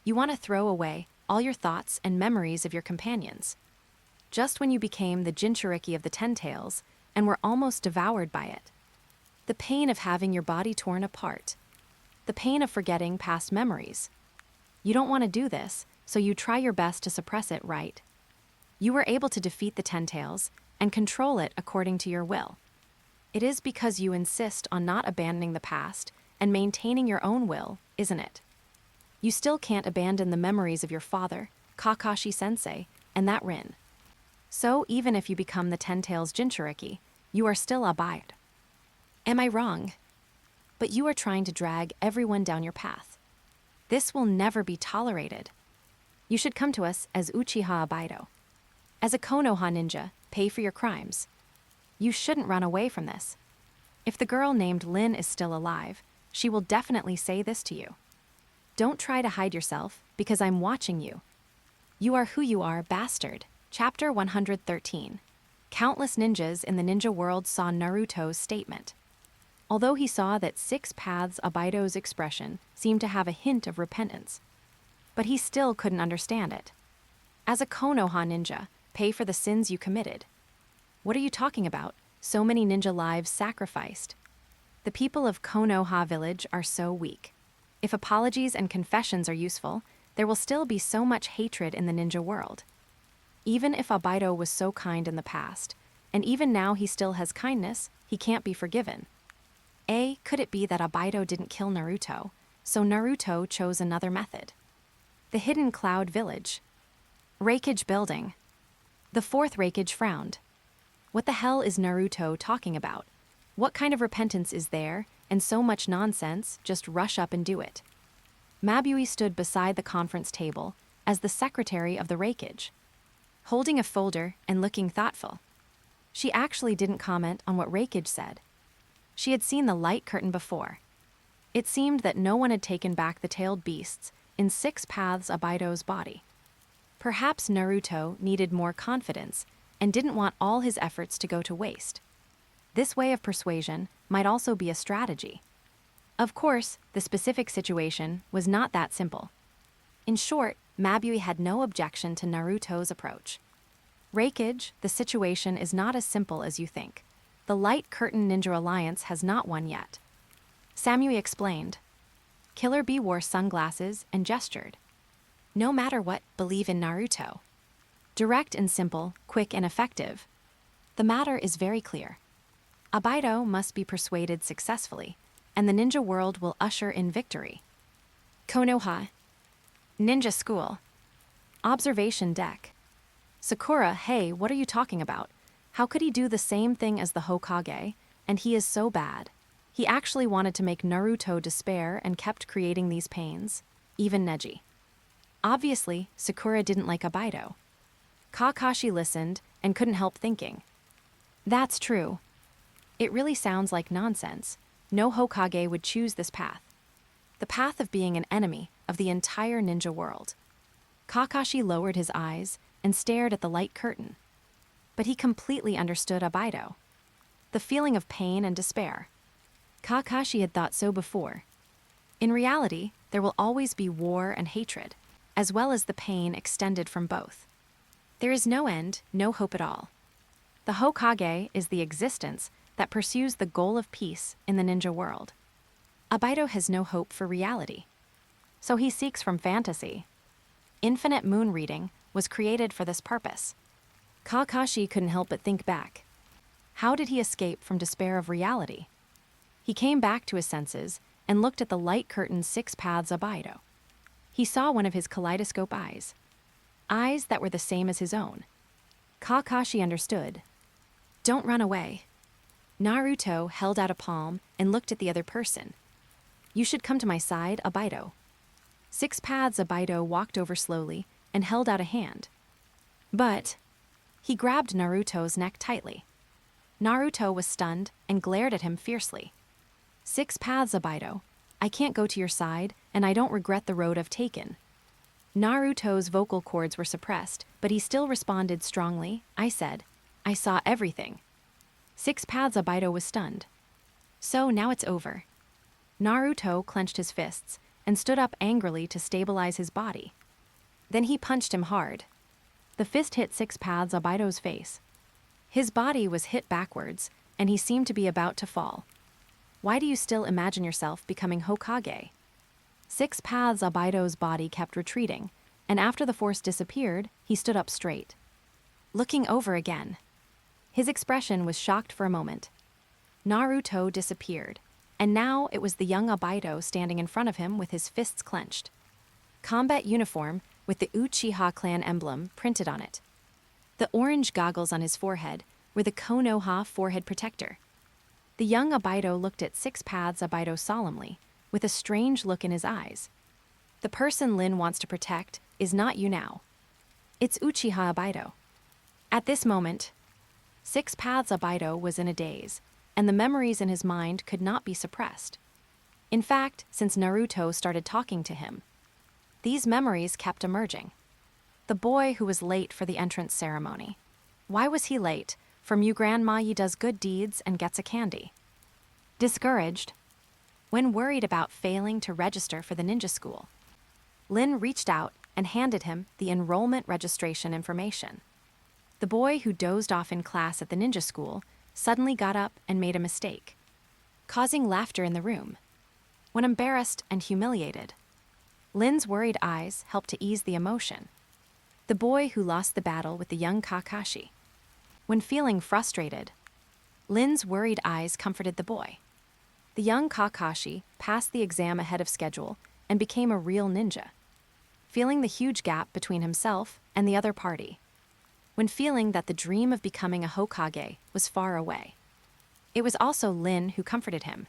[SPEAKER 1] you want to throw away all your thoughts and memories of your companions. Just when you became the Jinchuriki of the Ten Tails and were almost devoured by it. The pain of having your body torn apart. The pain of forgetting past memories. You don't want to do this, so you try your best to suppress it, right? You were able to defeat the Ten Tails and control it according to your will. It is because you insist on not abandoning the past and maintaining your own will, isn't it? You still can't abandon the memories of your father, Kakashi-sensei, and that Rin. So even if you become the Ten Tails Jinchuriki, you are still Abide. Am I wrong? But you are trying to drag everyone down your path. This will never be tolerated. You should come to us as Uchiha Abido. As a Konoha ninja, pay for your crimes. You shouldn't run away from this. If the girl named Lin is still alive, she will definitely say this to you. Don't try to hide yourself, because I'm watching you. You are who you are, bastard. Chapter 113. Countless ninjas in the ninja world saw Naruto's statement. Although he saw that Six Paths Abido's expression seemed to have a hint of repentance. But he still couldn't understand it. As a Konoha ninja, pay for the sins you committed. What are you talking about? So many ninja lives sacrificed. The people of Konoha Village are so weak. If apologies and confessions are useful, there will still be so much hatred in the ninja world. Even if Abido was so kind in the past, and even now he still has kindness, he can't be forgiven. Could it be that Abido didn't kill Naruto, so Naruto chose another method? The Hidden Cloud Village. Rekindled building. The fourth Rekindled frowned. What the hell is Naruto talking about? What kind of repentance is there, and so much nonsense, just rush up and do it? Mabui stood beside the conference table as the secretary of the Rekindled, holding a folder and looking thoughtful. She actually didn't comment on what Rekindled said. She had seen the light curtain before. It seemed that no one had taken back the tailed beasts in Six Paths Abido's body. Perhaps Naruto needed more confidence and didn't want all his efforts to go to waste. This way of persuasion might also be a strategy. Of course, the specific situation was not that simple. In short, Mabui had no objection to Naruto's approach. Rekindled, the situation is not as simple as you think. The Light Curtain Ninja Alliance has not won yet. Samui explained. Killer Bee wore sunglasses and gestured. No matter what, believe in Naruto. Direct and simple, quick and effective. The matter is very clear. Abido must be persuaded successfully, and the ninja world will usher in victory. Konoha. Ninja School. Observation deck. Sakura, hey, what are you talking about? How could he do the same thing as the Hokage, and he is so bad? He actually wanted to make Naruto despair and kept creating these pains, even Neji. Obviously, Sakura didn't like Abido. Kakashi listened and couldn't help thinking. That's true. It really sounds like nonsense. No Hokage would choose this path. The path of being an enemy of the entire ninja world. Kakashi lowered his eyes and stared at the light curtain. But he completely understood Abido. The feeling of pain and despair. Kakashi had thought so before. In reality, there will always be war and hatred, as well as the pain extended from both. There is no end, no hope at all. The Hokage is the existence that pursues the goal of peace in the ninja world. Abido has no hope for reality. So he seeks from fantasy. Infinite moon reading was created for this purpose. Kakashi couldn't help but think back. How did he escape from despair of reality? He came back to his senses and looked at the light-curtained 6 paths Abaido. He saw one of his kaleidoscope eyes. Eyes that were the same as his own. Kakashi understood. Don't run away. Naruto held out a palm and looked at the other person. You should come to my side, Abaido. 6 paths Abaido walked over slowly and held out a hand. But he grabbed Naruto's neck tightly. Naruto was stunned and glared at him fiercely. 6 paths Abaido, I can't go to your side, and I don't regret the road I've taken. Naruto's vocal cords were suppressed, but he still responded strongly. I said, I saw everything. 6 paths Abaido was stunned. So now it's over. Naruto clenched his fists and stood up angrily to stabilize his body. Then he punched him hard. The fist hit 6 paths Abaido's face. His body was hit backwards, and he seemed to be about to fall. Why do you still imagine yourself becoming Hokage? 6 paths Abaido's body kept retreating, and after the force disappeared, he stood up straight. Looking over again. His expression was shocked for a moment. Naruto disappeared, and now it was the young Abaido standing in front of him with his fists clenched. Combat uniform with the Uchiha clan emblem printed on it. The orange goggles on his forehead were the Konoha forehead protector. The young Abaido looked at 6 paths Abaido solemnly, with a strange look in his eyes. The person Lin wants to protect is not you now. It's Uchiha Abaido. At this moment, 6 paths Abaido was in a daze, and the memories in his mind could not be suppressed. In fact, since Naruto started talking to him, these memories kept emerging. The boy who was late for the entrance ceremony. Why was he late? From you grandma he does good deeds and gets a candy. Discouraged. When worried about failing to register for the ninja school, Lin reached out and handed him the enrollment registration information. The boy who dozed off in class at the ninja school suddenly got up and made a mistake, causing laughter in the room. When embarrassed and humiliated, Lin's worried eyes helped to ease the emotion. The boy who lost the battle with the young Kakashi. When feeling frustrated, Lin's worried eyes comforted the boy. The young Kakashi passed the exam ahead of schedule and became a real ninja, feeling the huge gap between himself and the other party. When feeling that the dream of becoming a Hokage was far away. It was also Lin who comforted him.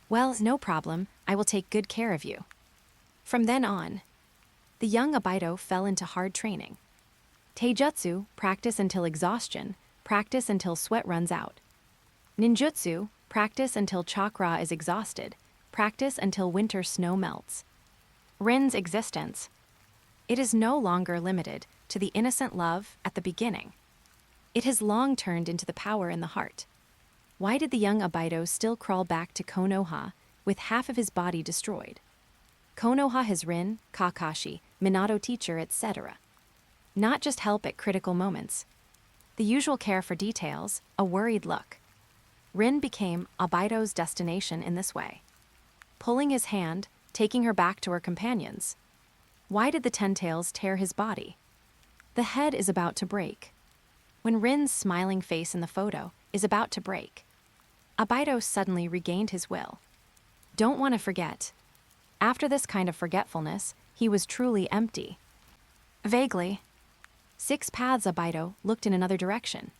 [SPEAKER 1] Well, no problem, I will take good care of you. From then on, the young Abaido fell into hard training. Taijutsu, practice until exhaustion, practice until sweat runs out. Ninjutsu, practice until chakra is exhausted, practice until winter snow melts. Rin's existence. It is no longer limited to the innocent love at the beginning. It has long turned into the power in the heart. Why did the young Abaido still crawl back to Konoha with half of his body destroyed? Konoha has Rin, Kakashi, Minato teacher, etc. Not just help at critical moments. The usual care for details, a worried look. Rin became Abaido's destination in this way. Pulling his hand, taking her back to her companions. Why did the Ten Tails tear his body? The head is about to break. When Rin's smiling face in the photo is about to break, Abaido suddenly regained his will. Don't want to forget. After this kind of forgetfulness, he was truly empty. Vaguely, 6 paths Abaido looked in another direction.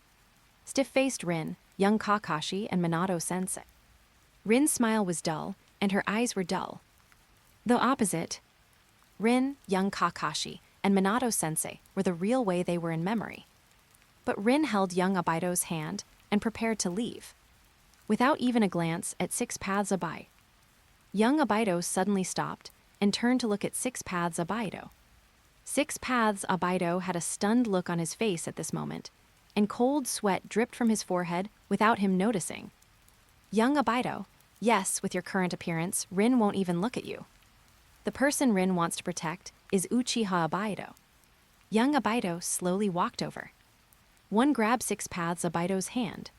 [SPEAKER 1] Stiff-faced Rin, young Kakashi, and Minato-sensei. Rin's smile was dull, and her eyes were dull. The opposite, Rin, young Kakashi, and Minato-sensei were the real way they were in memory. But Rin held young Abaido's hand and prepared to leave. Without even a glance at 6 paths Abaido, young Abaido suddenly stopped and turned to look at 6 paths Abaido. 6 paths Abaido had a stunned look on his face at this moment, and cold sweat dripped from his forehead without him noticing. Young Abaido, yes, with your current appearance, Rin won't even look at you. The person Rin wants to protect is Uchiha Abaido. Young Abaido slowly walked over. One grabbed 6 paths Abaido's hand.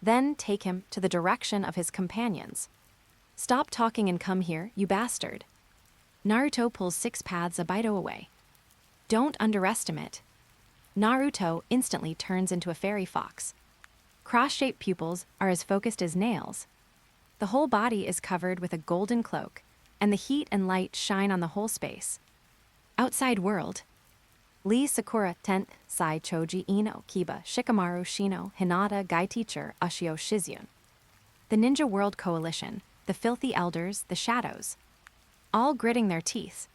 [SPEAKER 1] Then take him to the direction of his companions. Stop talking and come here, you bastard. Naruto pulls 6 paths Abaido away. Don't underestimate. Naruto instantly turns into a fairy fox. cross-shaped pupils are as focused as nails. The whole body is covered with a golden cloak, and the heat and light shine on the whole space. Outside world. Lee Sakura 10th, Sai Choji Ino, Kiba, Shikamaru Shino, Hinata, Guy Teacher, Ushio Shizyun. The Ninja World Coalition, the Filthy Elders, the Shadows. All gritting their teeth,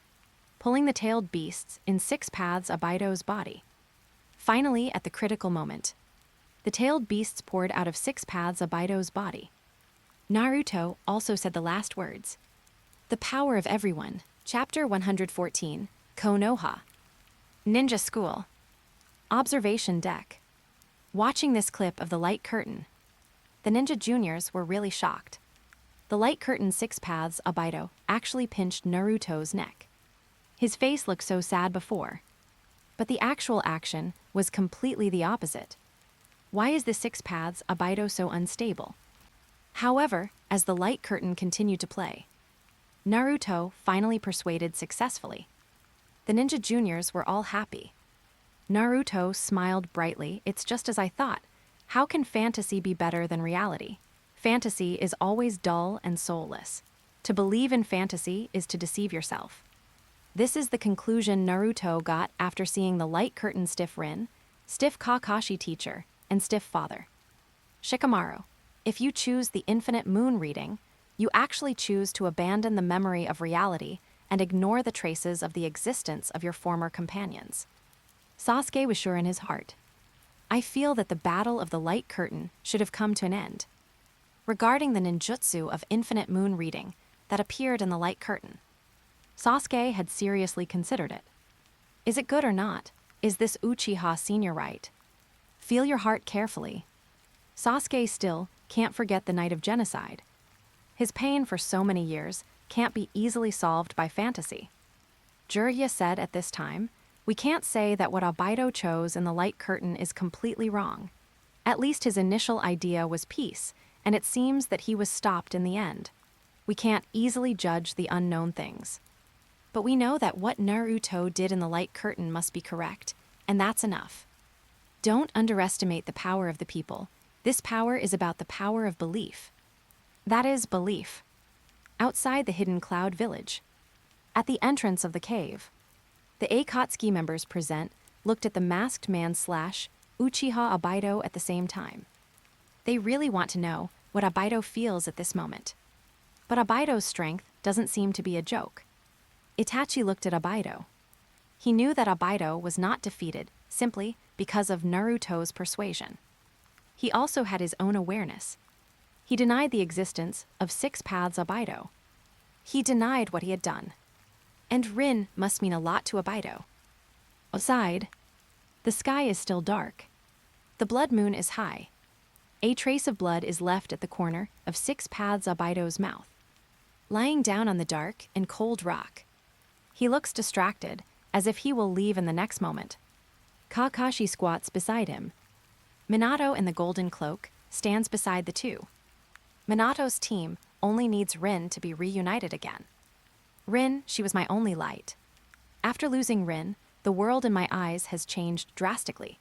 [SPEAKER 1] pulling the tailed beasts in 6 paths Abaido's body. Finally, at the critical moment, the tailed beasts poured out of 6 paths Abaido's body. Naruto also said the last words. The Power of Everyone, Chapter 114, Konoha. Ninja School. Observation Deck. Watching this clip of the light curtain, the Ninja Juniors were really shocked. The light curtain 6 paths Abaido actually pinched Naruto's neck. His face looked so sad before, but the actual action was completely the opposite. Why is the 6 paths Abaido so unstable? However, as the light curtain continued to play, Naruto finally persuaded successfully. The Ninja Juniors were all happy. Naruto smiled brightly. It's just as I thought. How can fantasy be better than reality? Fantasy is always dull and soulless. To believe in fantasy is to deceive yourself. This is the conclusion Naruto got after seeing the light curtain stiff Rin, stiff Kakashi teacher, and stiff father. Shikamaru, if you choose the infinite moon reading, you actually choose to abandon the memory of reality and ignore the traces of the existence of your former companions. Sasuke was sure in his heart. I feel that the battle of the light curtain should have come to an end. Regarding the ninjutsu of infinite moon reading that appeared in the light curtain, Sasuke had seriously considered it. Is it good or not? Is this Uchiha senior right? Feel your heart carefully. Sasuke still can't forget the night of genocide. His pain for so many years can't be easily solved by fantasy. Jiraiya said at this time, we can't say that what Abaido chose in the light curtain is completely wrong. At least his initial idea was peace, and it seems that he was stopped in the end. We can't easily judge the unknown things. But we know that what Naruto did in the light curtain must be correct, and that's enough. Don't underestimate the power of the people. This power is about the power of belief. That is belief. Outside the hidden cloud village, at the entrance of the cave, the Akatsuki members present looked at the masked man / Uchiha Abaido at the same time. They really want to know what Abaido feels at this moment. But Abaido's strength doesn't seem to be a joke. Itachi looked at Abaido. He knew that Abaido was not defeated simply because of Naruto's persuasion. He also had his own awareness. He denied the existence of 6 paths Abaido. He denied what he had done. And Rin must mean a lot to Abaido. Aside, the sky is still dark. The blood moon is high. A trace of blood is left at the corner of 6 paths Abaido's mouth. Lying down on the dark and cold rock, he looks distracted, as if he will leave in the next moment. Kakashi squats beside him. Minato in the golden cloak stands beside the two. Minato's team only needs Rin to be reunited again. Rin, she was my only light. After losing Rin, the world in my eyes has changed drastically.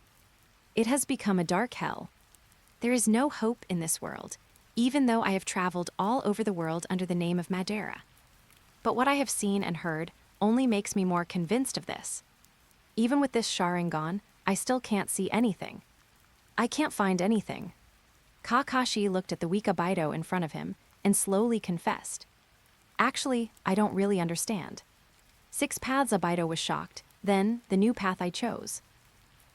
[SPEAKER 1] It has become a dark hell. There is no hope in this world, even though I have traveled all over the world under the name of Madara. But what I have seen and heard only makes me more convinced of this. Even with this Sharingan, I still can't see anything. I can't find anything. Kakashi looked at the weak Abaido in front of him and slowly confessed. Actually, I don't really understand. 6 paths Abaido was shocked, then the new path I chose.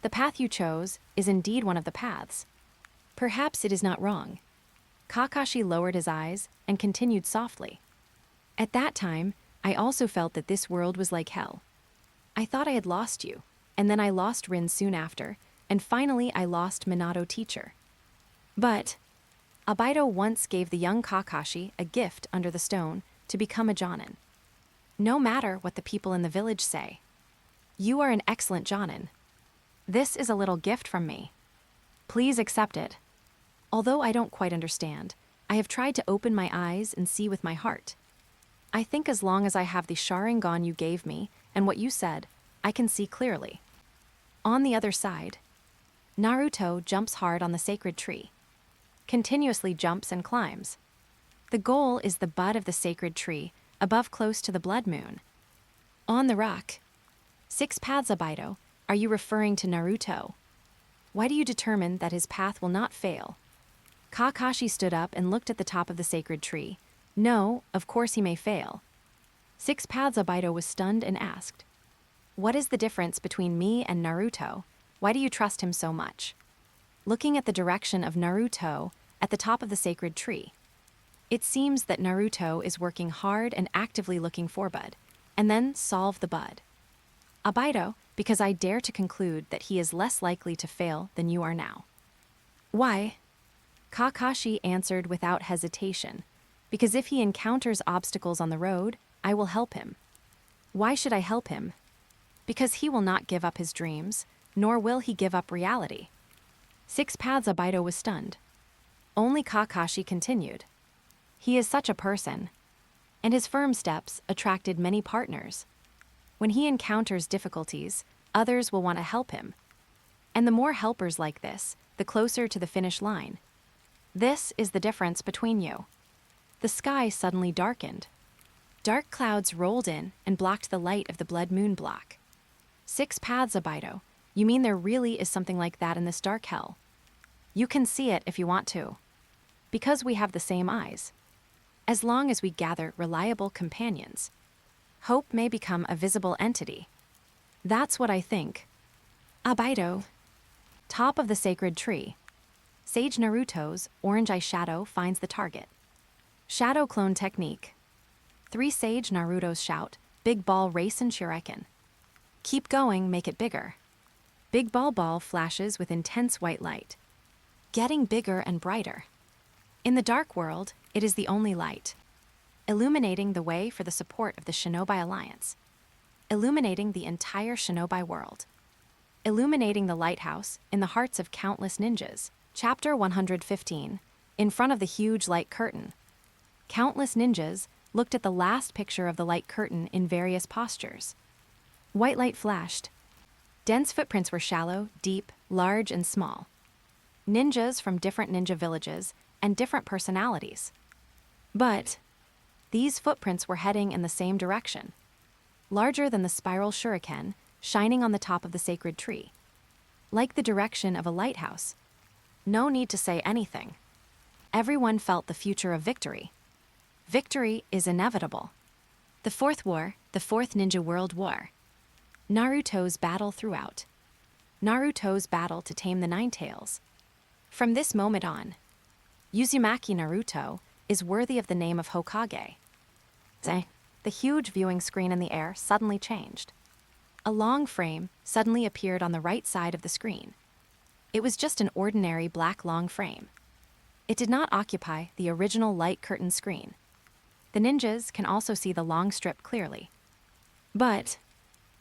[SPEAKER 1] The path you chose is indeed one of the paths. Perhaps it is not wrong. Kakashi lowered his eyes and continued softly. At that time, I also felt that this world was like hell. I thought I had lost you, and then I lost Rin soon after, and finally I lost Minato teacher. But Abaido once gave the young Kakashi a gift under the stone to become a Jonin. No matter what the people in the village say, you are an excellent Jonin. This is a little gift from me. Please accept it. Although I don't quite understand, I have tried to open my eyes and see with my heart. I think as long as I have the Sharingan you gave me and what you said, I can see clearly. On the other side, Naruto jumps hard on the sacred tree. continuously jumps and climbs. The goal is the bud of the sacred tree, above close to the blood moon. On the rock. 6 paths Abido, are you referring to Naruto? Why do you determine that his path will not fail? Kakashi stood up and looked at the top of the sacred tree. No, of course he may fail. 6 paths Abido was stunned and asked, what is the difference between me and Naruto? Why do you trust him so much? Looking at the direction of Naruto at the top of the sacred tree. It seems that Naruto is working hard and actively looking for bud, and then solve the bud. Abido, because I dare to conclude that he is less likely to fail than you are now. Why? Kakashi answered without hesitation, because if he encounters obstacles on the road, I will help him. Why should I help him? Because he will not give up his dreams, nor will he give up reality. 6 paths Abido was stunned. Only Kakashi continued. He is such a person, and his firm steps attracted many partners. When he encounters difficulties, others will want to help him. And the more helpers like this, the closer to the finish line. This is the difference between you. The sky suddenly darkened. Dark clouds rolled in and blocked the light of the blood moon block. 6 paths Abido, you mean there really is something like that in this dark hell? You can see it if you want to. Because we have the same eyes. As long as we gather reliable companions, hope may become a visible entity. That's what I think. Abido. Top of the sacred tree. Sage Naruto's orange eyeshadow finds the target. Shadow clone technique. 3 Sage Naruto's shout, big ball race and shuriken. Keep going, make it bigger. Big ball flashes with intense white light. Getting bigger and brighter. In the dark world, it is the only light. Illuminating the way for the support of the Shinobi Alliance. Illuminating the entire Shinobi world. Illuminating the lighthouse in the hearts of countless ninjas. Chapter 115. In front of the huge light curtain. Countless ninjas looked at the last picture of the light curtain in various postures. White light flashed. Dense footprints were shallow, deep, large, and small. Ninjas from different ninja villages and different personalities. But these footprints were heading in the same direction. Larger than the spiral shuriken, shining on the top of the sacred tree. Like the direction of a lighthouse. No need to say anything. Everyone felt the future of victory. Victory is inevitable. The Fourth War, the Fourth Ninja World War. Naruto's battle throughout. Naruto's battle to tame the Nine Tails. From this moment on, Uzumaki Naruto is worthy of the name of Hokage. The huge viewing screen in the air suddenly changed. A long frame suddenly appeared on the right side of the screen. It was just an ordinary black long frame. It did not occupy the original light curtain screen. The ninjas can also see the long strip clearly. But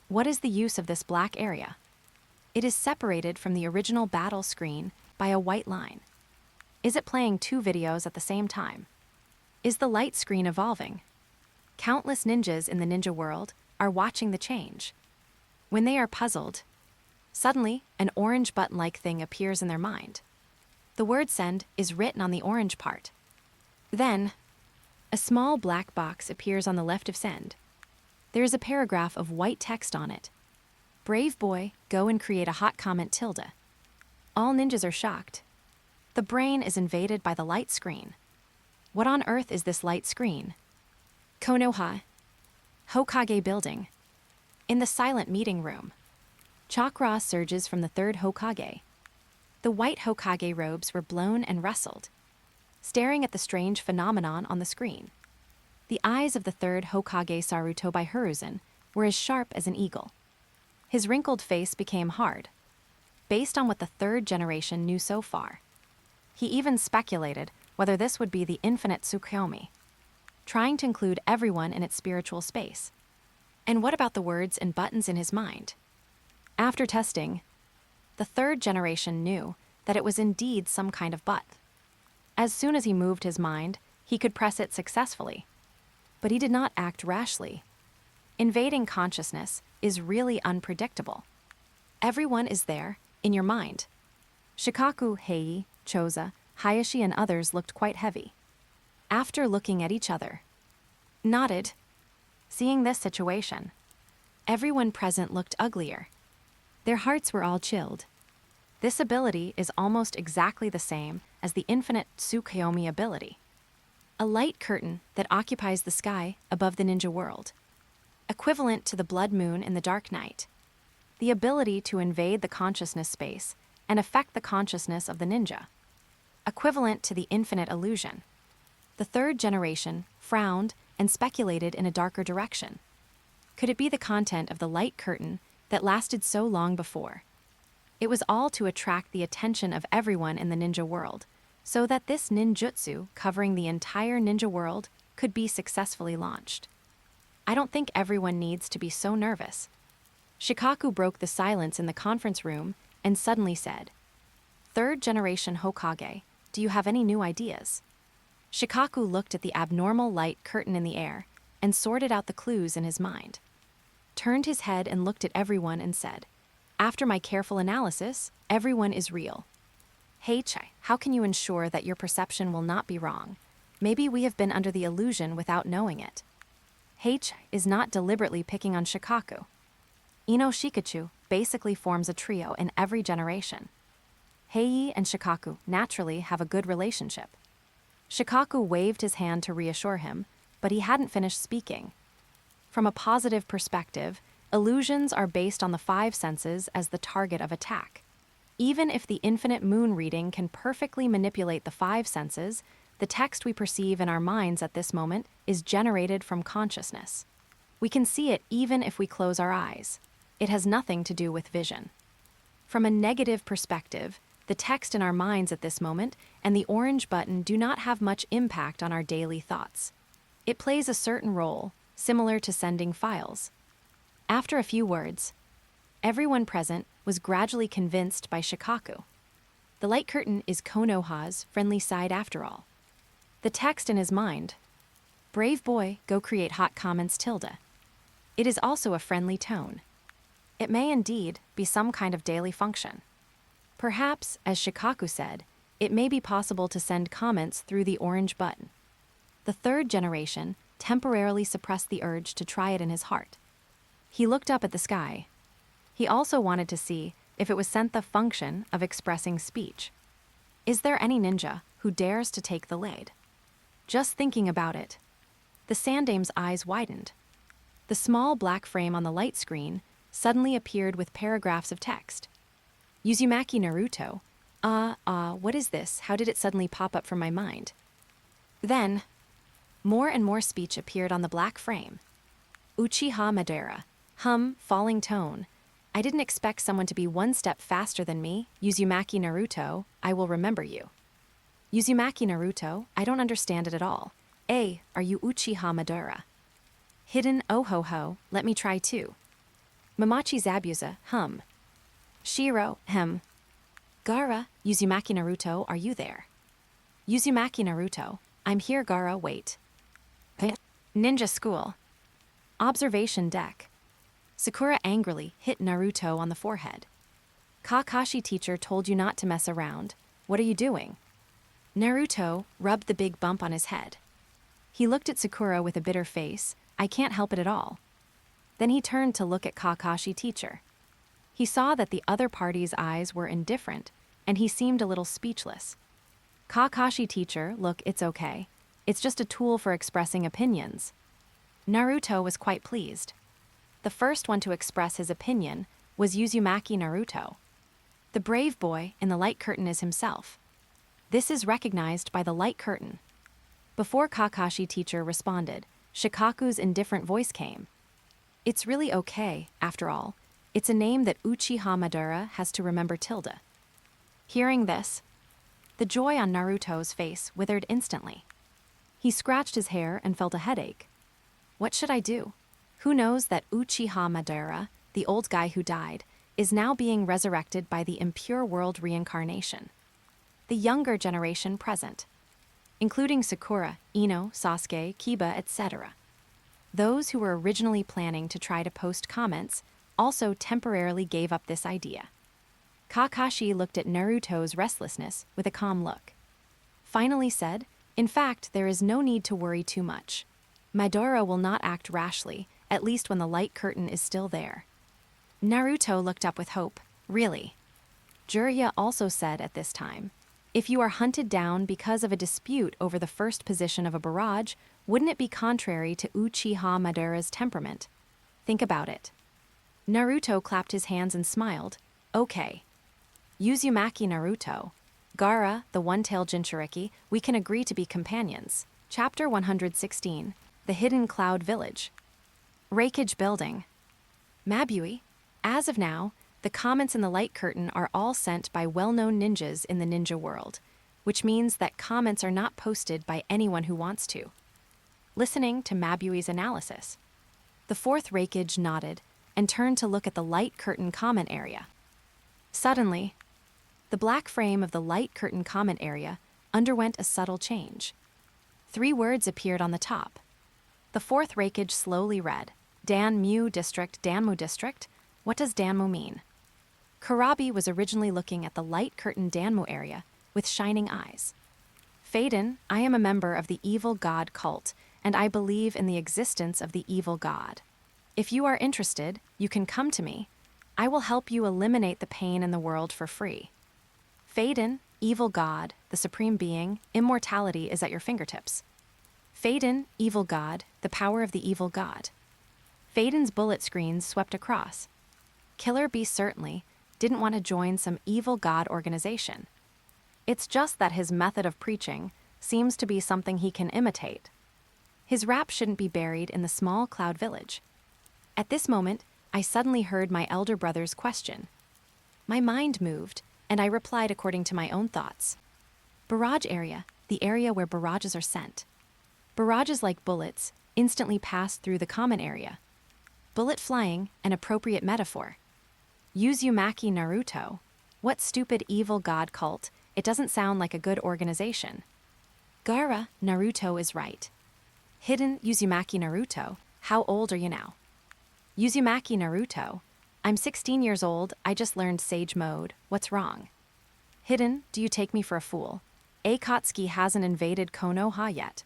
[SPEAKER 1] what is the use of this black area? It is separated from the original battle screen by a white line. Is it playing 2 videos at the same time? Is the light screen evolving? Countless ninjas in the ninja world are watching the change. When they are puzzled, suddenly an orange button-like thing appears in their mind. The word send is written on the orange part. Then, a small black box appears on the left of send. There is a paragraph of white text on it. Brave boy, go and create a hot comment tilde. All ninjas are shocked. The brain is invaded by the light screen. What on earth is this light screen? Konoha. Hokage building. In the silent meeting room. Chakra surges from the 3rd Hokage. The white Hokage robes were blown and rustled, staring at the strange phenomenon on the screen. The eyes of the 3rd Hokage Sarutobi Hiruzen were as sharp as an eagle. His wrinkled face became hard, based on what the 3rd generation knew so far. He even speculated whether this would be the infinite Tsukuyomi, trying to include everyone in its spiritual space. And what about the words and buttons in his mind? After testing, the 3rd generation knew that it was indeed some kind of button. As soon as he moved his mind, he could press it successfully. But he did not act rashly. Invading consciousness is really unpredictable. Everyone is there, in your mind. Shikaku, Hei, Choza, Hayashi and others looked quite heavy. After looking at each other, nodded. Seeing this situation, everyone present looked uglier. Their hearts were all chilled. This ability is almost exactly the same as the infinite Tsukuyomi ability, a light curtain that occupies the sky above the ninja world, equivalent to the blood moon in the dark night. The ability to invade the consciousness space and affect the consciousness of the ninja, equivalent to the infinite illusion. The third generation frowned and speculated in a darker direction. Could it be the content of the light curtain that lasted so long before? It was all to attract the attention of everyone in the ninja world, so that this ninjutsu covering the entire ninja world could be successfully launched. I don't think everyone needs to be so nervous. Shikaku broke the silence in the conference room and suddenly said, "Third generation Hokage, do you have any new ideas?" Shikaku looked at the abnormal light curtain in the air and sorted out the clues in his mind, turned his head and looked at everyone and said, "After my careful analysis, everyone is real. Heichai, how can you ensure that your perception will not be wrong? Maybe we have been under the illusion without knowing it." Heichai is not deliberately picking on Shikaku. Ino Shikachu basically forms a trio in every generation. Heiyi and Shikaku naturally have a good relationship. Shikaku waved his hand to reassure him, but he hadn't finished speaking. From a positive perspective, illusions are based on the five senses as the target of attack. Even if the infinite moon reading can perfectly manipulate the five senses, the text we perceive in our minds at this moment is generated from consciousness. We can see it even if we close our eyes. It has nothing to do with vision. From a negative perspective, the text in our minds at this moment and the orange button do not have much impact on our daily thoughts. It plays a certain role, similar to sending files. After a few words, everyone present was gradually convinced by Shikaku. The light curtain is Konoha's friendly side after all. The text in his mind, "Brave boy, go create hot comments tilde." It is also a friendly tone. It may indeed be some kind of daily function. Perhaps, as Shikaku said, it may be possible to send comments through the orange button. The third generation temporarily suppressed the urge to try it in his heart. He looked up at the sky. He also wanted to see if it was sent the function of expressing speech. Is there any ninja who dares to take the lead? Just thinking about it, the Sandame's eyes widened. The small black frame on the light screen suddenly appeared with paragraphs of text. Uzumaki Naruto. What is this? How did it suddenly pop up from my mind? Then, more and more speech appeared on the black frame. Uchiha Madara. Falling tone. I didn't expect someone to be one step faster than me. Uzumaki Naruto, I will remember you. Uzumaki Naruto, I don't understand it at all. Are you Uchiha Madara? Hidden oh-ho-ho, let me try too. Mamachi Zabuza, Shiro, Gaara, Uzumaki Naruto, are you there? Uzumaki Naruto, I'm here Gaara, wait. Ninja school. Observation deck. Sakura angrily hit Naruto on the forehead. Kakashi teacher told you not to mess around. What are you doing? Naruto rubbed the big bump on his head. He looked at Sakura with a bitter face. I can't help it at all. Then he turned to look at Kakashi teacher. He saw that the other party's eyes were indifferent, and he seemed a little speechless. Kakashi teacher, look, it's okay. It's just a tool for expressing opinions. Naruto was quite pleased. The first one to express his opinion was Uzumaki Naruto. The brave boy in the light curtain is himself. This is recognized by the light curtain. Before Kakashi teacher responded, Shikaku's indifferent voice came. It's really okay, after all. It's a name that Uchiha Madara has to remember tilde. Hearing this, the joy on Naruto's face withered instantly. He scratched his hair and felt a headache. What should I do? Who knows that Uchiha Madara, the old guy who died, is now being resurrected by the impure world reincarnation. The younger generation present, including Sakura, Ino, Sasuke, Kiba, etc. Those who were originally planning to try to post comments also temporarily gave up this idea. Kakashi looked at Naruto's restlessness with a calm look. finally said, "In fact, there is no need to worry too much. Madara will not act rashly, at least when the light curtain is still there." Naruto looked up with hope. Really? Jiraiya also said at this time, "If you are hunted down because of a dispute over the first position of a barrage, wouldn't it be contrary to Uchiha Madara's temperament? Think about it." Naruto clapped his hands and smiled. "Okay. Uzumaki Naruto. Gaara, the one-tailed Jinchuriki, we can agree to be companions." Chapter 116, The Hidden Cloud Village. Reikage Building. Mabui. As of now, the comments in the light curtain are all sent by well-known ninjas in the ninja world, which means that comments are not posted by anyone who wants to. Listening to Mabui's analysis, the fourth Reikage nodded and turned to look at the light curtain comment area. Suddenly, the black frame of the light curtain comment area underwent a subtle change. 3 words appeared on the top. The fourth Reikage slowly read, "Danmu District, Danmu District? What does Danmu mean?" Kurabi was originally looking at the light curtain Danmu area with shining eyes. "Faden, I am a member of the evil god cult, and I believe in the existence of the evil god. If you are interested, you can come to me. I will help you eliminate the pain in the world for free. Faden, evil god, the supreme being, immortality is at your fingertips. Faden, evil god, the power of the evil god." Faden's bullet screens swept across. Killer Bee certainly didn't want to join some evil god organization. It's just that his method of preaching seems to be something he can imitate. His rap shouldn't be buried in the small cloud village. At this moment, I suddenly heard my elder brother's question. My mind moved, and I replied according to my own thoughts. Barrage area, the area where barrages are sent. Barrages like bullets instantly pass through the common area. Bullet flying, an appropriate metaphor. Uzumaki Naruto. What stupid evil god cult, it doesn't sound like a good organization. Gaara, Naruto is right. Hidden Uzumaki Naruto, how old are you now? Uzumaki Naruto. I'm 16 years old, I just learned Sage Mode, what's wrong? Hidden, do you take me for a fool? Akatsuki hasn't invaded Konoha yet.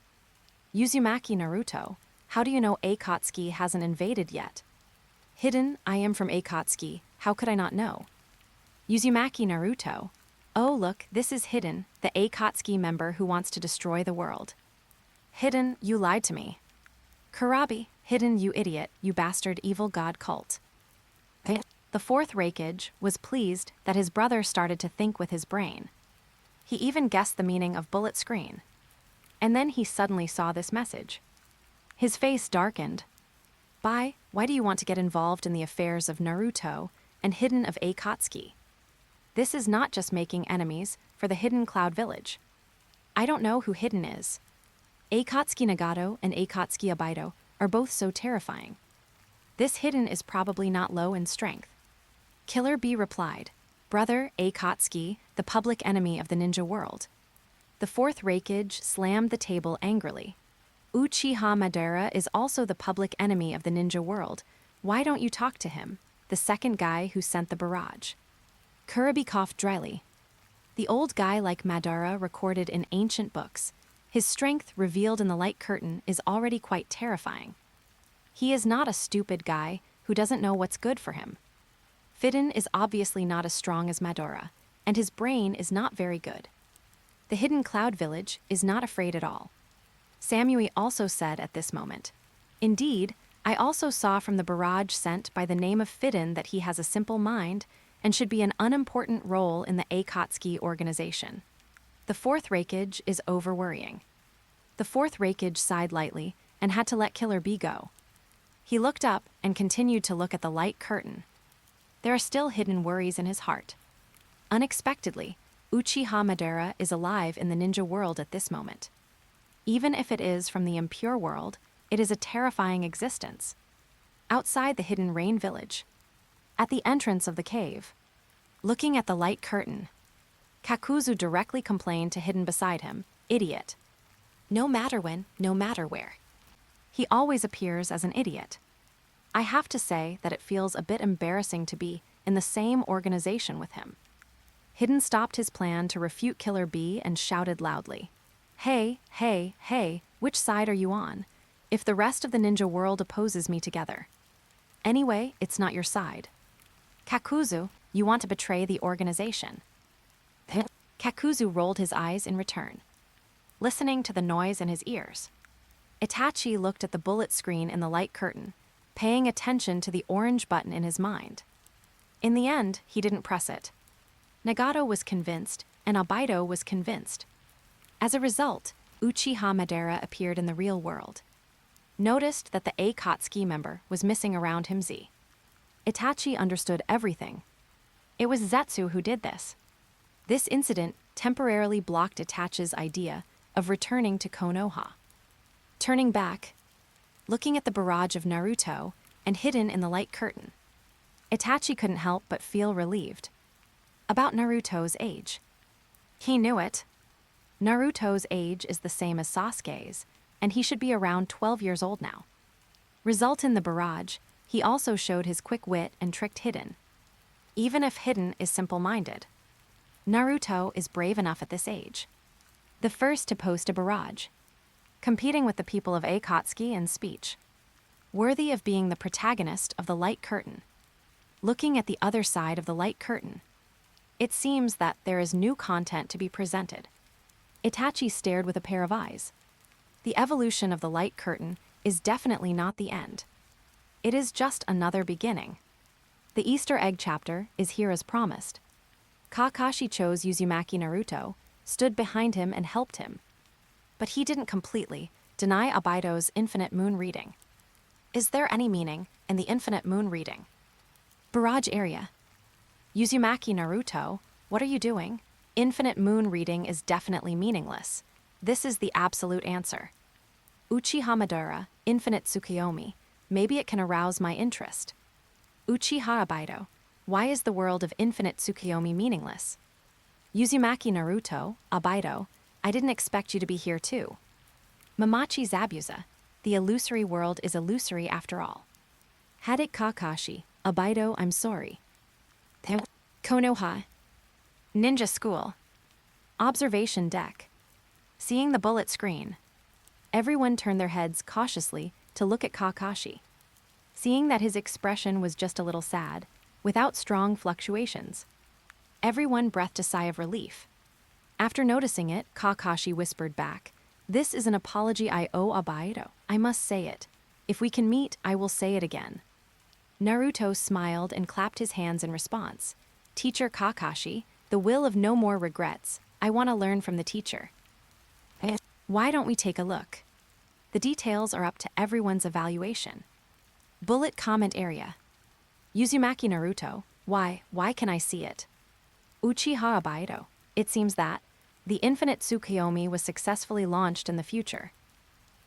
[SPEAKER 1] Uzumaki Naruto. How do you know Akatsuki hasn't invaded yet? Hidden, I am from Akatsuki, how could I not know? Uzumaki Naruto. Oh look, this is Hidden, the Akatsuki member who wants to destroy the world. Hidden, you lied to me. Kurabi, Hidden, you idiot, you bastard evil god cult. The fourth Reikage was pleased that his brother started to think with his brain. He even guessed the meaning of bullet screen. And then he suddenly saw this message. His face darkened. Why do you want to get involved in the affairs of Naruto and Hidden of Akatsuki? This is not just making enemies for the Hidden Cloud Village. I don't know who Hidden is. Akatsuki Nagato and Akatsuki Abido are both so terrifying. This Hidden is probably not low in strength. Killer Bee replied, Brother Akatsuki, the public enemy of the ninja world. The fourth Reikage slammed the table angrily. Uchiha Madara is also the public enemy of the ninja world. Why don't you talk to him, the second guy who sent the barrage? Kurabi coughed dryly. The old guy like Madara recorded in ancient books. His strength revealed in the light curtain is already quite terrifying. He is not a stupid guy who doesn't know what's good for him. Fiden is obviously not as strong as Madara, and his brain is not very good. The Hidden Cloud Village is not afraid at all. Samui also said at this moment, Indeed, I also saw from the barrage sent by the name of Fiden that he has a simple mind and should be an unimportant role in the Akatsuki organization. The fourth Reikage is over-worrying. The fourth Reikage sighed lightly and had to let Killer Bee go. He looked up and continued to look at the light curtain. There are still hidden worries in his heart. Unexpectedly, Uchiha Madara is alive in the ninja world at this moment. Even if it is from the impure world, it is a terrifying existence. Outside the Hidden Rain Village, at the entrance of the cave, looking at the light curtain, Kakuzu directly complained to Hidden beside him, Idiot. No matter when, no matter where. He always appears as an idiot. I have to say that it feels a bit embarrassing to be in the same organization with him. Hidden stopped his plan to refute Killer Bee and shouted loudly, Hey, which side are you on? If the rest of the ninja world opposes me together. Anyway, it's not your side. Kakuzu, you want to betray the organization. Kakuzu rolled his eyes in return, listening to the noise in his ears. Itachi looked at the bullet screen in the light curtain, paying attention to the orange button in his mind. In the end, he didn't press it. Nagato was convinced, and Obaido was convinced. As a result, Uchiha Madara appeared in the real world. Noticed that the Akatsuki member was missing around him. Itachi understood everything. It was Zetsu who did this. This incident temporarily blocked Itachi's idea of returning to Konoha. Turning back, looking at the barrage of Naruto and hidden in the light curtain, Itachi couldn't help but feel relieved. About Naruto's age. He knew it. Naruto's age is the same as Sasuke's, and he should be around 12 years old now. Result in the barrage, he also showed his quick wit and tricked Hidden. Even if Hidden is simple-minded, Naruto is brave enough at this age. The first to post a barrage, competing with the people of Akatsuki in speech. Worthy of being the protagonist of the light curtain. Looking at the other side of the light curtain, it seems that there is new content to be presented. Itachi stared with a pair of eyes. The evolution of the light curtain is definitely not the end. It is just another beginning. The Easter egg chapter is here as promised. Kakashi chose Uzumaki Naruto, stood behind him and helped him. But he didn't completely deny Obaido's infinite moon reading. Is there any meaning in the infinite moon reading? Barrage area. Uzumaki Naruto, what are you doing? Infinite moon reading is definitely meaningless. This is the absolute answer. Uchiha Madara, infinite Tsukuyomi. Maybe it can arouse my interest. Uchiha Obaido, why is the world of infinite Tsukuyomi meaningless? Uzumaki Naruto, Obaido, I didn't expect you to be here too. Mamachi Zabuza, the illusory world is illusory after all. Hadit Kakashi, Obaido, I'm sorry. Konoha. Ninja school. Observation deck. Seeing the bullet screen, everyone turned their heads cautiously to look at Kakashi. Seeing that his expression was just a little sad, without strong fluctuations, everyone breathed a sigh of relief. After noticing it, Kakashi whispered back, "This is an apology I owe Obaido. I must say it. If we can meet, I will say it again." Naruto smiled and clapped his hands in response. "Teacher Kakashi, the will of no more regrets. I want to learn from the teacher." Why don't we take a look? The details are up to everyone's evaluation. Bullet comment area. Uzumaki Naruto, why can I see it? Uchiha Obaido, it seems that the infinite Tsukuyomi was successfully launched in the future.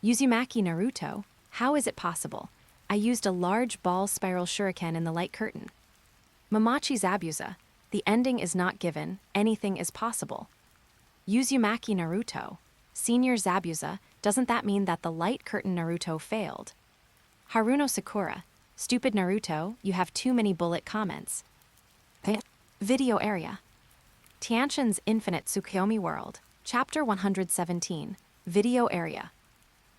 [SPEAKER 1] Uzumaki Naruto, how is it possible? I used a large ball spiral shuriken in the light curtain. Mamachi Zabuza, the ending is not given, anything is possible. Uzumaki Naruto, Senior Zabuza, doesn't that mean that the light curtain Naruto failed? Haruno Sakura, stupid Naruto, you have too many bullet comments. Video area. Tianshin's Infinite Tsukuyomi World, Chapter 117, Video area.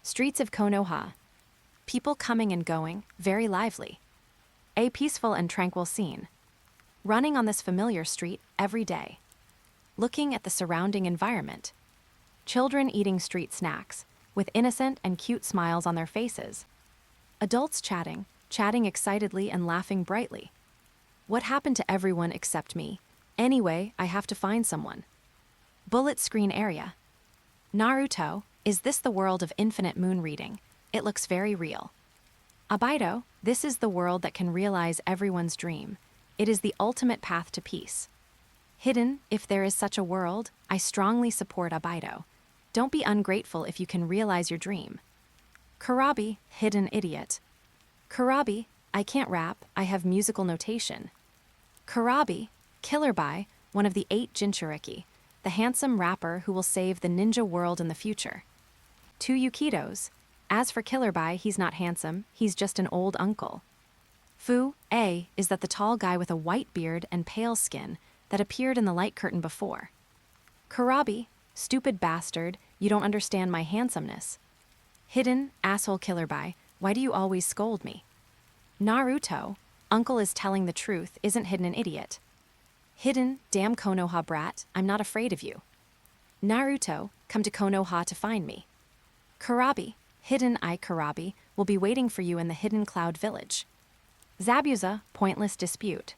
[SPEAKER 1] Streets of Konoha. People coming and going, very lively. A peaceful and tranquil scene. Running on this familiar street every day. Looking at the surrounding environment. Children eating street snacks, with innocent and cute smiles on their faces. Adults chatting excitedly and laughing brightly. What happened to everyone except me? Anyway, I have to find someone. Bullet screen area. Naruto, is this the world of infinite moon reading? It looks very real. Obaido, this is the world that can realize everyone's dream. It is the ultimate path to peace. Hidden, if there is such a world, I strongly support Obaido. Don't be ungrateful if you can realize your dream. Kurabi, hidden idiot. Kurabi, I can't rap, I have musical notation. Kurabi, Killer Bai, one of the 8 Jinchuriki, the handsome rapper who will save the ninja world in the future. 2 Yukidos. As for Killer Bai, he's not handsome, he's just an old uncle. Fu, A, is that the tall guy with a white beard and pale skin that appeared in the light curtain before. Kurabi, stupid bastard, You don't understand my handsomeness. Hidden, asshole killer by, why do you always scold me? Naruto, uncle is telling the truth, isn't Hidden an idiot? Hidden, damn Konoha brat, I'm not afraid of you. Naruto, come to Konoha to find me. Kurabi, Hidden Kurabi, will be waiting for you in the Hidden Cloud Village. Zabuza, pointless dispute.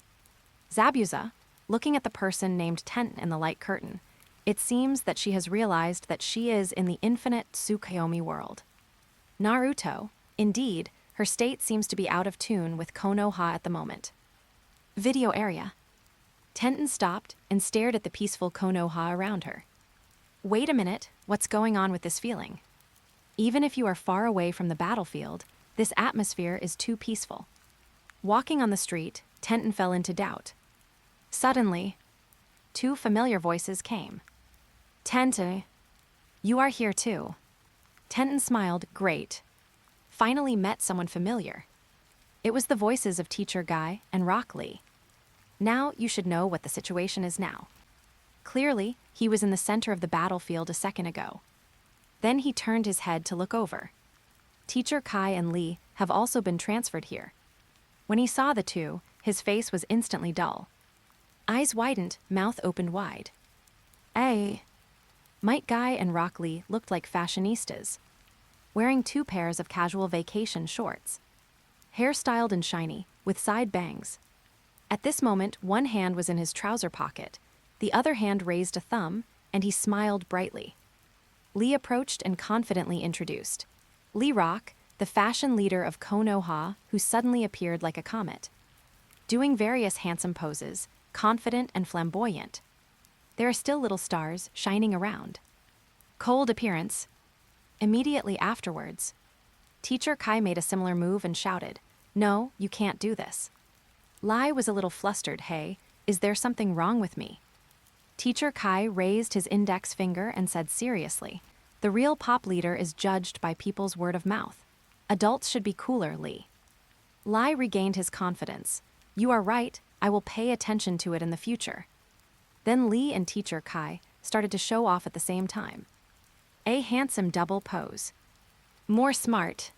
[SPEAKER 1] Zabuza, looking at the person named Tenten in the light curtain, it seems that she has realized that she is in the infinite Tsukuyomi world. Naruto, indeed, her state seems to be out of tune with Konoha at the moment. Video area. Tenten stopped and stared at the peaceful Konoha around her. Wait a minute, what's going on with this feeling? Even if you are far away from the battlefield, this atmosphere is too peaceful. Walking on the street, Tenten fell into doubt. Suddenly, two familiar voices came. Tenten, you are here too. Tenten smiled, great. Finally met someone familiar. It was the voices of Teacher Guy and Rock Lee. Now you should know what the situation is now. Clearly, he was in the center of the battlefield a second ago. Then he turned his head to look over. Teacher Kai and Lee have also been transferred here. When he saw the two, his face was instantly dull. Eyes widened, mouth opened wide. Ay. Might Guy and Rock Lee looked like fashionistas, wearing two pairs of casual vacation shorts. Hair styled and shiny, with side bangs. At this moment, one hand was in his trouser pocket, the other hand raised a thumb, and he smiled brightly. Lee approached and confidently introduced. Lee Rock, the fashion leader of Konoha, who suddenly appeared like a comet. Doing various handsome poses, confident and flamboyant. There are still little stars shining around. Cold appearance. Immediately afterwards, Teacher Kai made a similar move and shouted, "No, you can't do this." Lai was a little flustered. Hey, is there something wrong with me? Teacher Kai raised his index finger and said seriously, "The real pop leader is judged by people's word of mouth. Adults should be cooler, Lee." Lai regained his confidence. "You are right, I will pay attention to it in the future." Then Lee and Teacher Kai started to show off at the same time. A handsome double pose. More smart.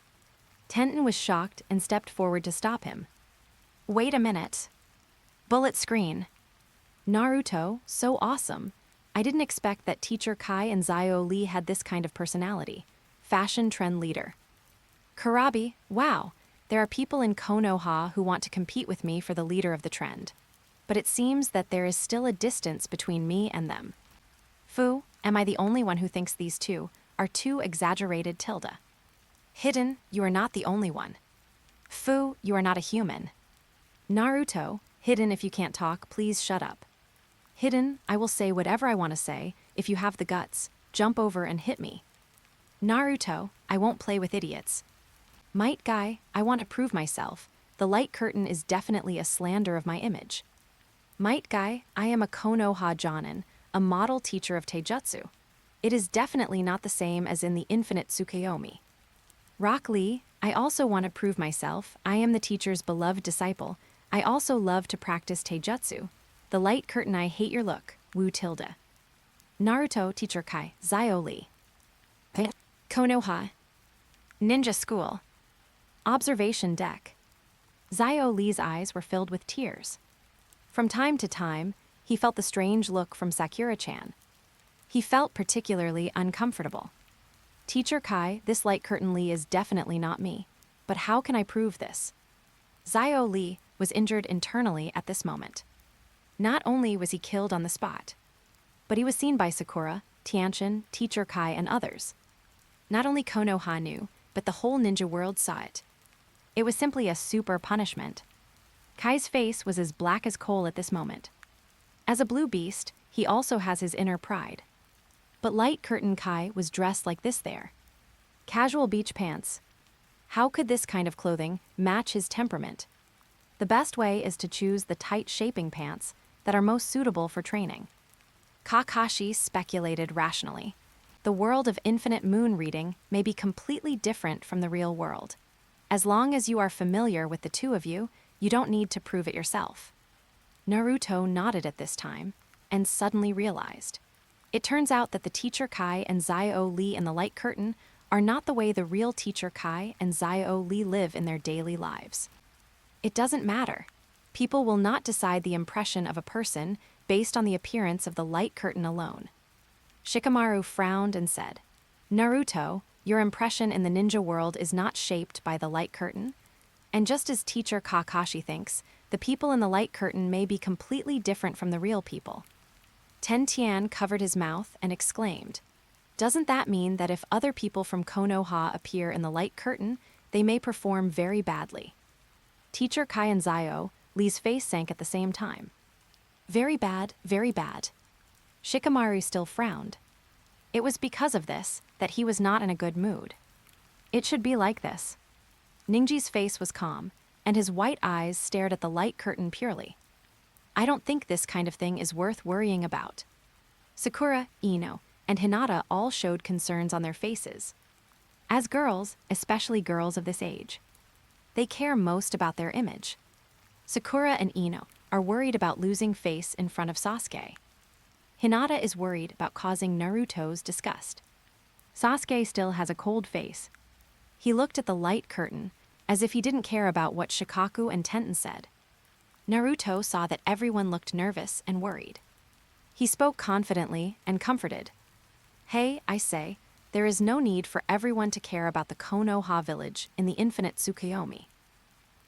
[SPEAKER 1] Tenten was shocked and stepped forward to stop him. Wait a minute. Bullet screen. Naruto, so awesome. I didn't expect that Teacher Kai and Zio Lee had this kind of personality. Fashion trend leader. Kurabi, wow, there are people in Konoha who want to compete with me for the leader of the trend. But it seems that there is still a distance between me and them. Fu, am I the only one who thinks these two are too exaggerated tilde? Hidden, you are not the only one. Fu, you are not a human. Naruto, Hidden, if you can't talk, please shut up. Hidden, I will say whatever I want to say. If you have the guts, jump over and hit me. Naruto, I won't play with idiots. Might Guy, I want to prove myself. The light curtain is definitely a slander of my image. Might Guy, I am a Konoha Jonin, a model teacher of Taijutsu. It is definitely not the same as in the infinite Tsukuyomi. Rock Lee, I also want to prove myself. I am the teacher's beloved disciple. I also love to practice Taijutsu. The light curtain, I hate your look. Wu tilde. Naruto, Teacher Kai, Zio Lee. Konoha. Ninja school. Observation deck. Zio Lee's eyes were filled with tears. From time to time, he felt the strange look from Sakura-chan. He felt particularly uncomfortable. Teacher Kai, this light curtain Lee is definitely not me. But how can I prove this? Zio Lee was injured internally at this moment. Not only was he killed on the spot, but he was seen by Sakura, Tianchin, Teacher Kai, and others. Not only Konoha knew, but the whole ninja world saw it. It was simply a super punishment. Kai's face was as black as coal at this moment. As a blue beast, he also has his inner pride. But light curtain Kai was dressed like this there. Casual beach pants. How could this kind of clothing match his temperament? The best way is to choose the tight shaping pants that are most suitable for training. Kakashi speculated rationally. The world of infinite moon reading may be completely different from the real world. As long as you are familiar with the two of you, you don't need to prove it yourself. Naruto nodded at this time and suddenly realized. It turns out that the teacher Kai and Zio Lee in the light curtain are not the way the real teacher Kai and Zio Lee live in their daily lives. It doesn't matter. People will not decide the impression of a person based on the appearance of the light curtain alone. Shikamaru frowned and said, Naruto, your impression in the ninja world is not shaped by the light curtain. And just as teacher Kakashi thinks, the people in the light curtain may be completely different from the real people. Tian covered his mouth and exclaimed, doesn't that mean that if other people from Konoha appear in the light curtain, they may perform very badly? Teacher Kai and Zio Lee's face sank at the same time. Very bad, very bad. Shikamaru still frowned. It was because of this that he was not in a good mood. It should be like this. Ninji's face was calm, and his white eyes stared at the light curtain purely. I don't think this kind of thing is worth worrying about. Sakura, Ino, and Hinata all showed concerns on their faces. As girls, especially girls of this age, they care most about their image. Sakura and Ino are worried about losing face in front of Sasuke. Hinata is worried about causing Naruto's disgust. Sasuke still has a cold face. He looked at the light curtain as if he didn't care about what Shikaku and Tenten said. Naruto saw that everyone looked nervous and worried. He spoke confidently and comforted. Hey, I say, there is no need for everyone to care about the Konoha Village in the infinite Tsukuyomi.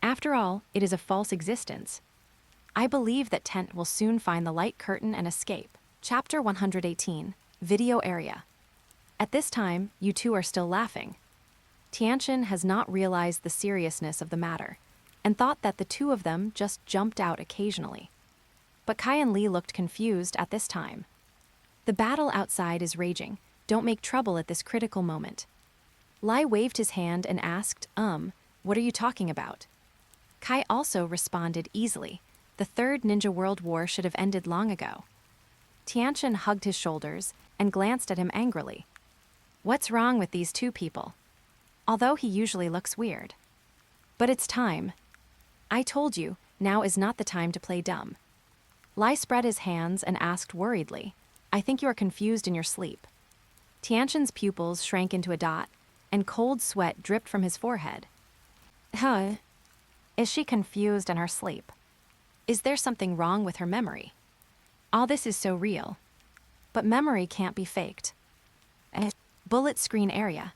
[SPEAKER 1] After all, it is a false existence. I believe that Tent will soon find the light curtain and escape. Chapter 118, Video Area. At this time, you two are still laughing. Tianchen has not realized the seriousness of the matter, and thought that the two of them just jumped out occasionally. But Kai and Lee looked confused at this time. The battle outside is raging. Don't make trouble at this critical moment. Lai waved his hand and asked, what are you talking about? Kai also responded easily. The Third Ninja World War should have ended long ago. Tianchen hugged his shoulders and glanced at him angrily. What's wrong with these two people? Although he usually looks weird. But it's time. I told you, now is not the time to play dumb. Lai spread his hands and asked worriedly, I think you are confused in your sleep. Tianchen's pupils shrank into a dot, and cold sweat dripped from his forehead. Huh? Is she confused in her sleep? Is there something wrong with her memory? All this is so real. But memory can't be faked. Bullet screen area.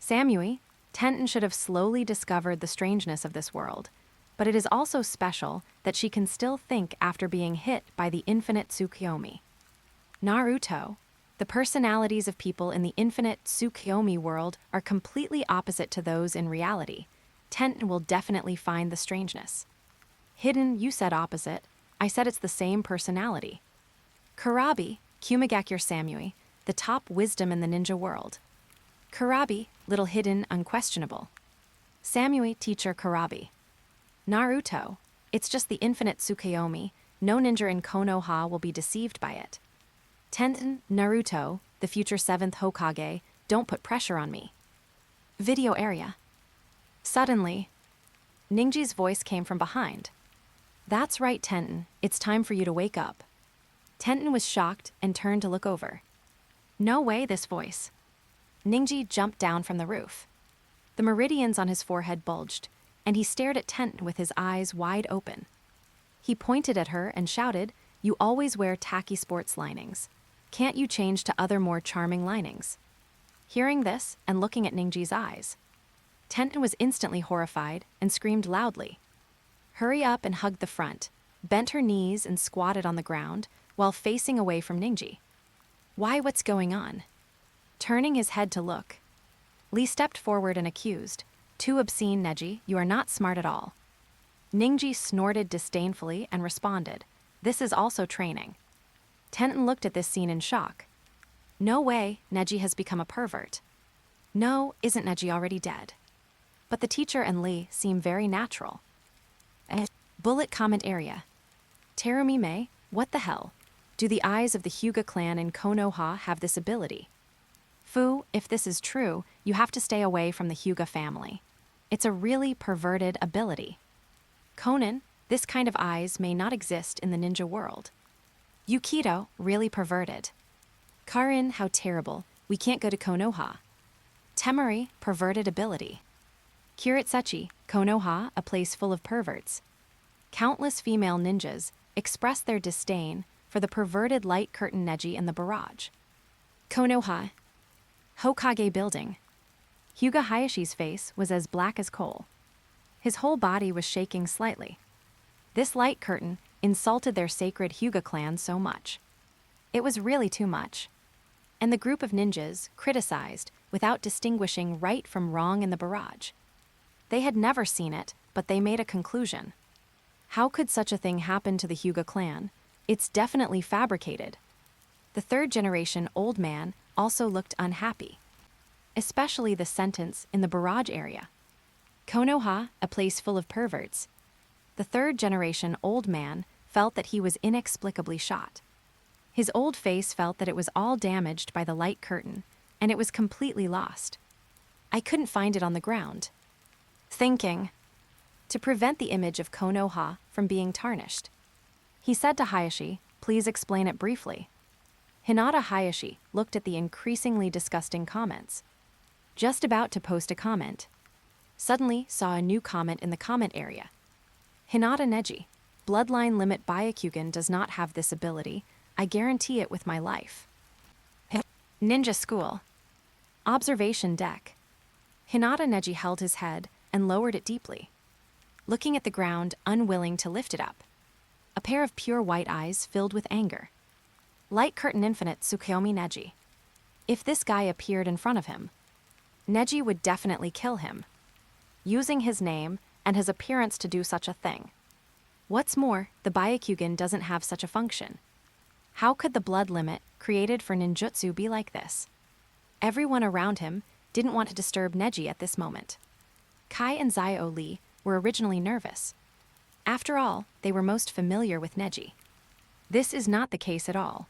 [SPEAKER 1] Samui, Tenten should have slowly discovered the strangeness of this world, but it is also special that she can still think after being hit by the infinite Tsukuyomi. Naruto, the personalities of people in the infinite Tsukuyomi world are completely opposite to those in reality. Tenten will definitely find the strangeness. Hidden, you said opposite. I said it's the same personality. Kurabi, Kumigakure Samui, the top wisdom in the ninja world. Kurabi, little hidden, unquestionable. Samui, teacher Kurabi. Naruto, it's just the infinite Tsukuyomi. No ninja in Konoha will be deceived by it. Tenten, Naruto, the future 7th Hokage, don't put pressure on me. Video area. Suddenly, Ninji's voice came from behind. That's right, Tenten, it's time for you to wake up. Tenten was shocked and turned to look over. No way, this voice. Ninji jumped down from the roof. The meridians on his forehead bulged, and he stared at Tenten with his eyes wide open. He pointed at her and shouted, You always wear tacky sports linings. Can't you change to other more charming linings? Hearing this and looking at Ninji's eyes, Tenten was instantly horrified and screamed loudly. Hurry up and hugged the front, bent her knees and squatted on the ground while facing away from Ninji. Why, what's going on? Turning his head to look, Lee stepped forward and accused, Too obscene, Neji, you are not smart at all. Ninji snorted disdainfully and responded, This is also training. Tenten looked at this scene in shock. No way, Neji has become a pervert. No, isn't Neji already dead? But the teacher and Lee seem very natural. Bullet comment area. Terumi Mei, what the hell? Do the eyes of the Hyuga clan in Konoha have this ability? Fu, if this is true, you have to stay away from the Hyuga family. It's a really perverted ability. Conan, this kind of eyes may not exist in the ninja world. Yukido, really perverted. Karin, how terrible. We can't go to Konoha. Temari, perverted ability. Kuretsuchi, Konoha, a place full of perverts. Countless female ninjas express their disdain for the perverted light curtain Neji in the barrage. Konoha. Hokage building. Hyuga Hayashi's face was as black as coal. His whole body was shaking slightly. This light curtain insulted their sacred Hyuga clan so much. It was really too much. And the group of ninjas criticized without distinguishing right from wrong in the barrage. They had never seen it, but they made a conclusion. How could such a thing happen to the Hyuga clan? It's definitely fabricated. The third-generation old man also looked unhappy. Especially the sentence in the barrage area. Konoha, a place full of perverts. The third-generation old man felt that he was inexplicably shot. His old face felt that it was all damaged by the light curtain, and it was completely lost. I couldn't find it on the ground. Thinking. To prevent the image of Konoha from being tarnished. He said to Hayashi, "Please explain it briefly." Hinata Hayashi looked at the increasingly disgusting comments. Just about to post a comment. Suddenly saw a new comment in the comment area. Hinata Neji, bloodline limit Byakugan does not have this ability. I guarantee it with my life. Ninja school. Observation deck. Hinata Neji held his head and lowered it deeply, looking at the ground, unwilling to lift it up. A pair of pure white eyes filled with anger. Light curtain infinite Tsukuyomi Neji. If this guy appeared in front of him, Neji would definitely kill him. Using his name and his appearance to do such a thing. What's more, the Byakugan doesn't have such a function. How could the blood limit created for ninjutsu be like this? Everyone around him didn't want to disturb Neji at this moment. Kai and Zio Lee were originally nervous. After all, they were most familiar with Neji. This is not the case at all.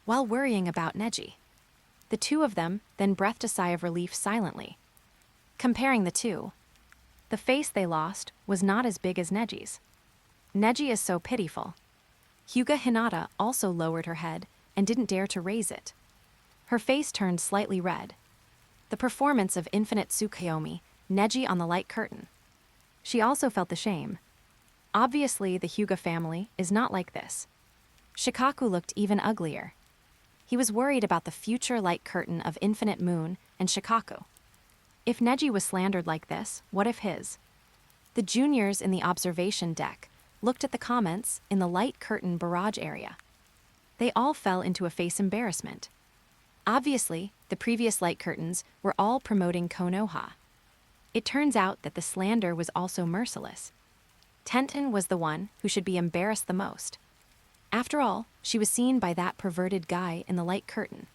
[SPEAKER 1] While worrying about Neji, the two of them then breathed a sigh of relief silently. Comparing the two, the face they lost was not as big as Neji's. Neji is so pitiful. Hyuga Hinata also lowered her head and didn't dare to raise it. Her face turned slightly red. The performance of infinite Tsukuyomi, Neji on the light curtain. She also felt the shame. Obviously, the Hyuga family is not like this. Shikaku looked even uglier. He was worried about the future light curtain of infinite moon and Shikaku. If Neji was slandered like this, what if his? The juniors in the observation deck looked at the comments in the light curtain barrage area. They all fell into a face embarrassment. Obviously, the previous light curtains were all promoting Konoha. It turns out that the slander was also merciless. Tenten was the one who should be embarrassed the most. After all, she was seen by that perverted guy in the light curtain.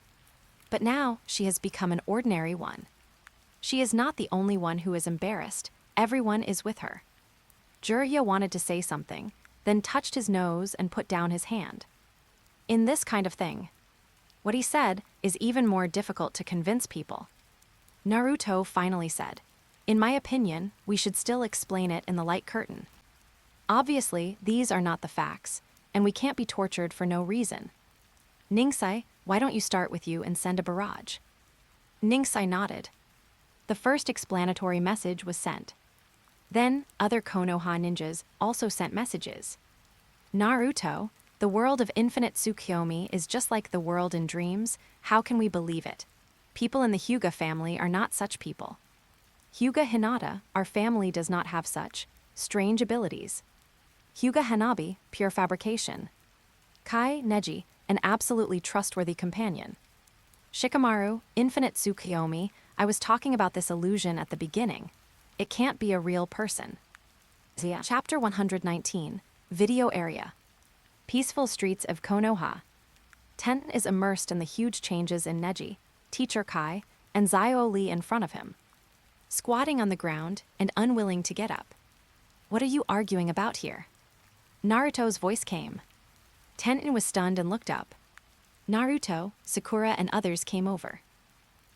[SPEAKER 1] But now she has become an ordinary one. She is not the only one who is embarrassed. Everyone is with her. Jiraiya wanted to say something, then touched his nose and put down his hand. In this kind of thing, what he said is even more difficult to convince people. Naruto finally said, "In my opinion, we should still explain it in the light curtain. Obviously, these are not the facts, and we can't be tortured for no reason. Ningsai, why don't you start with you and send a barrage?" Ningsai nodded. The first explanatory message was sent. Then, other Konoha ninjas also sent messages. Naruto, the world of infinite Tsukuyomi is just like the world in dreams. How can we believe it? People in the Hyuga family are not such people. Hyuga Hinata, our family does not have such strange abilities. Hyuga Hanabi, pure fabrication. Kai Neji, an absolutely trustworthy companion. Shikamaru, infinite Tsukuyomi, I was talking about this illusion at the beginning. It can't be a real person. Chapter 119, Video Area. Peaceful streets of Konoha. Tenten is immersed in the huge changes in Neji, teacher Kai, and Zio Lee in front of him. Squatting on the ground and unwilling to get up. What are you arguing about here? Naruto's voice came. Tenten was stunned and looked up. Naruto, Sakura, and others came over.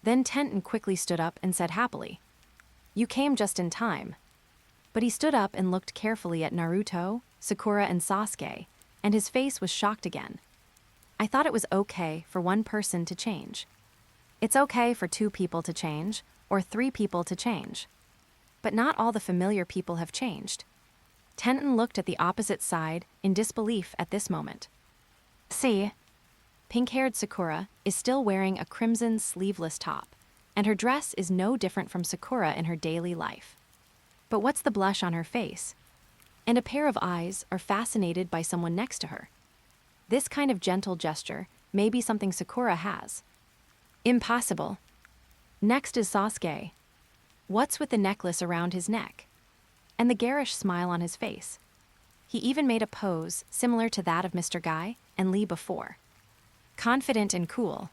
[SPEAKER 1] Then Tenten quickly stood up and said happily, "You came just in time." But he stood up and looked carefully at Naruto, Sakura, and Sasuke, and his face was shocked again. I thought it was okay for one person to change. It's okay for 2 people to change, or 3 people to change. But not all the familiar people have changed. Tenten looked at the opposite side in disbelief at this moment. See, pink-haired Sakura is still wearing a crimson sleeveless top, and her dress is no different from Sakura in her daily life. But what's the blush on her face? And a pair of eyes are fascinated by someone next to her. This kind of gentle gesture may be something Sakura has. Impossible. Next is Sasuke. What's with the necklace around his neck? And the garish smile on his face. He even made a pose similar to that of Mr. Guy and Lee before. Confident and cool.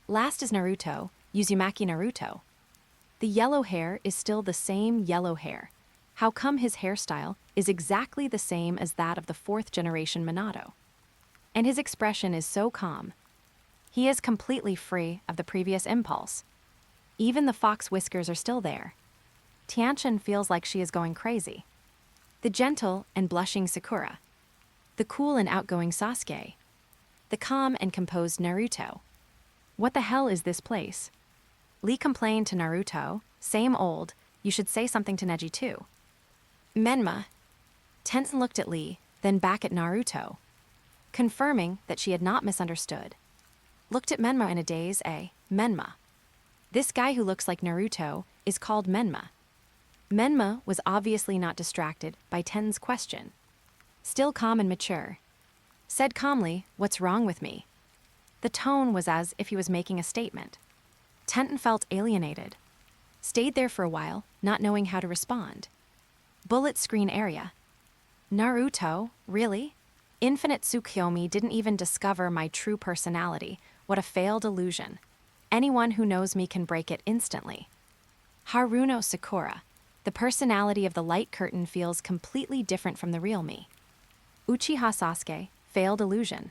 [SPEAKER 1] Last is Naruto, Uzumaki Naruto. The yellow hair is still the same yellow hair. How come his hairstyle is exactly the same as that of the 4th generation Minato? And his expression is so calm. He is completely free of the previous impulse. Even the fox whiskers are still there. Tianchen feels like she is going crazy. The gentle and blushing Sakura. The cool and outgoing Sasuke. The calm and composed Naruto. What the hell is this place? Lee complained to Naruto, same old, you should say something to Neji too. Menma. Tenten looked at Lee, then back at Naruto, confirming that she had not misunderstood. Looked at Menma in a daze, Menma. This guy who looks like Naruto is called Menma. Menma was obviously not distracted by Ten's question. Still calm and mature. Said calmly, "What's wrong with me?" The tone was as if he was making a statement. Tenten felt alienated. Stayed there for a while, not knowing how to respond. Bullet screen area. Naruto, really? Infinite Tsukuyomi didn't even discover my true personality. What a failed illusion. Anyone who knows me can break it instantly. Haruno Sakura. The personality of the light curtain feels completely different from the real me. Uchiha Sasuke, failed illusion.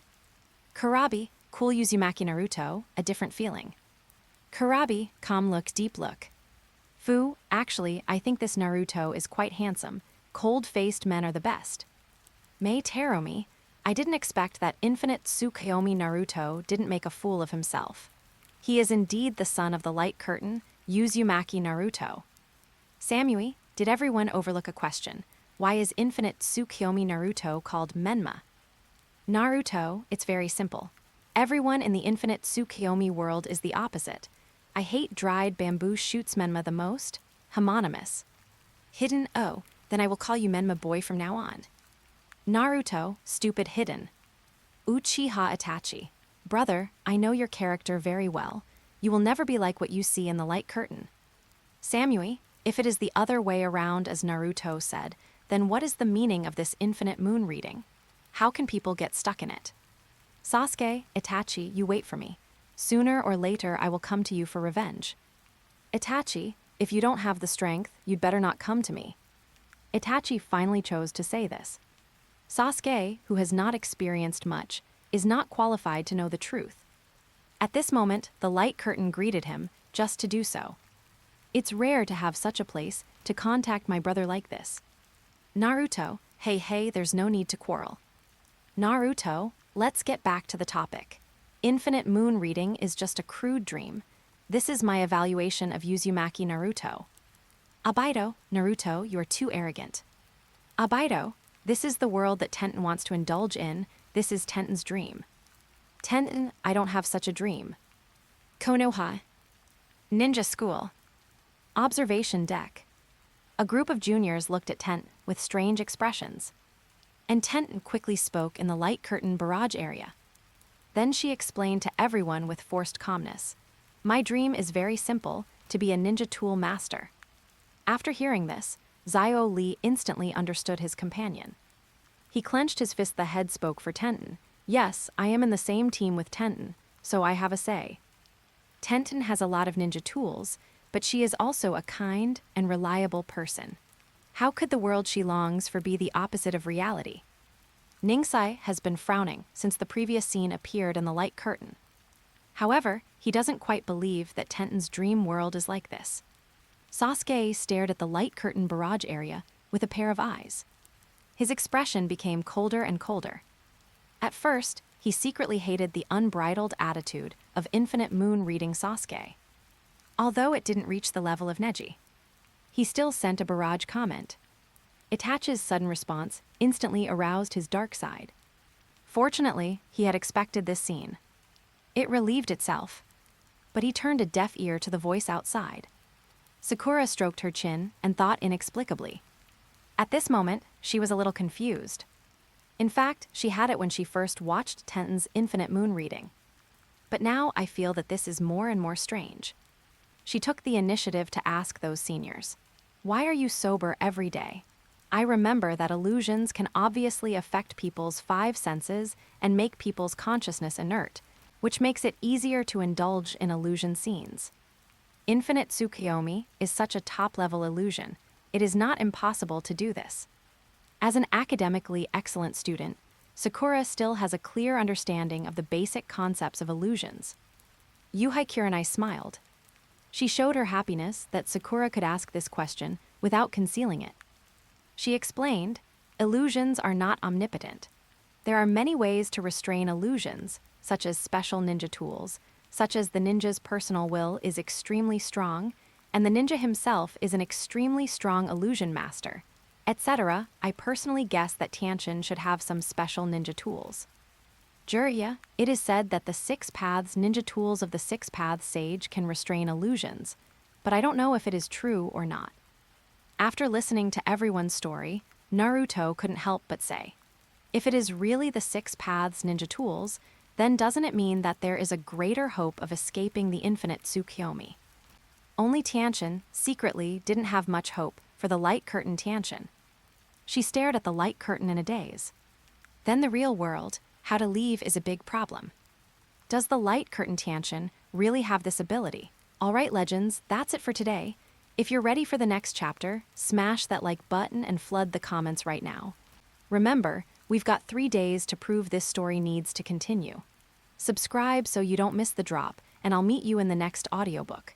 [SPEAKER 1] Kurabi, cool Uzumaki Naruto, a different feeling. Kurabi, calm look, deep look. Fu, actually, I think this Naruto is quite handsome. Cold-faced men are the best. Mei Teromi, I didn't expect that infinite Tsukuyomi Naruto didn't make a fool of himself. He is indeed the son of the light curtain, Uzumaki Naruto. Samui, did everyone overlook a question? Why is infinite Tsukuyomi Naruto called Menma? Naruto, it's very simple. Everyone in the infinite Tsukuyomi world is the opposite. I hate dried bamboo shoots Menma the most. Homonymous. Hidden, oh, then I will call you Menma boy from now on. Naruto, stupid hidden. Uchiha Itachi. Brother, I know your character very well. You will never be like what you see in the light curtain. Samui, if it is the other way around as Naruto said, then what is the meaning of this infinite moon reading? How can people get stuck in it? Sasuke, Itachi, you wait for me. Sooner or later I will come to you for revenge. Itachi, if you don't have the strength, you'd better not come to me. Itachi finally chose to say this. Sasuke, who has not experienced much, is not qualified to know the truth. At this moment, the light curtain greeted him, just to do so. It's rare to have such a place to contact my brother like this. Naruto, hey, there's no need to quarrel. Naruto, let's get back to the topic. Infinite moon reading is just a crude dream. This is my evaluation of Uzumaki Naruto. Abaido, Naruto, you are too arrogant. Abaido, this is the world that Tenten wants to indulge in. This is Tenten's dream. Tenten, I don't have such a dream. Konoha. Ninja school. Observation deck. A group of juniors looked at Tenten with strange expressions. And Tenten quickly spoke in the light curtain barrage area. Then she explained to everyone with forced calmness. My dream is very simple, to be a ninja tool master. After hearing this, Zio Lee instantly understood his companion. He clenched his fist. The head spoke for Tenten. Yes, I am in the same team with Tenten, so I have a say. Tenten has a lot of ninja tools, but she is also a kind and reliable person. How could the world she longs for be the opposite of reality? Ningsai has been frowning since the previous scene appeared in the light curtain. However, he doesn't quite believe that Tenten's dream world is like this. Sasuke stared at the light curtain barrage area with a pair of eyes. His expression became colder and colder. At first, he secretly hated the unbridled attitude of Infinite Moon reading Sasuke. Although it didn't reach the level of Neji, he still sent a barrage comment. Itachi's sudden response instantly aroused his dark side. Fortunately, he had expected this scene. It relieved itself, but he turned a deaf ear to the voice outside. Sakura stroked her chin and thought inexplicably. At this moment, she was a little confused. In fact, she had it when she first watched Tenten's Infinite Moon reading. But now I feel that this is more and more strange. She took the initiative to ask those seniors, "Why are you sober every day? I remember that illusions can obviously affect people's 5 senses and make people's consciousness inert, which makes it easier to indulge in illusion scenes. Infinite Tsukuyomi is such a top-level illusion, it is not impossible to do this." As an academically excellent student, Sakura still has a clear understanding of the basic concepts of illusions. Yuhai Kurenai smiled. She showed her happiness that Sakura could ask this question without concealing it. She explained, illusions are not omnipotent. There are many ways to restrain illusions, such as special ninja tools, such as the ninja's personal will is extremely strong, and the ninja himself is an extremely strong illusion master, etc. I personally guess that Tianchen should have some special ninja tools. Jirya, it is said that the 6 Paths ninja tools of the 6 Paths sage can restrain illusions, but I don't know if it is true or not. After listening to everyone's story, Naruto couldn't help but say, if it is really the 6 Paths ninja tools, then doesn't it mean that there is a greater hope of escaping the infinite Tsukuyomi? Only Tianchen, secretly, didn't have much hope for the light curtain Tianchen. She stared at the light curtain in a daze. Then the real world, how to leave is a big problem. Does the light curtain Tianchen really have this ability? Alright legends, that's it for today. If you're ready for the next chapter, smash that like button and flood the comments right now. Remember, we've got 3 days to prove this story needs to continue. Subscribe so you don't miss the drop, and I'll meet you in the next audiobook.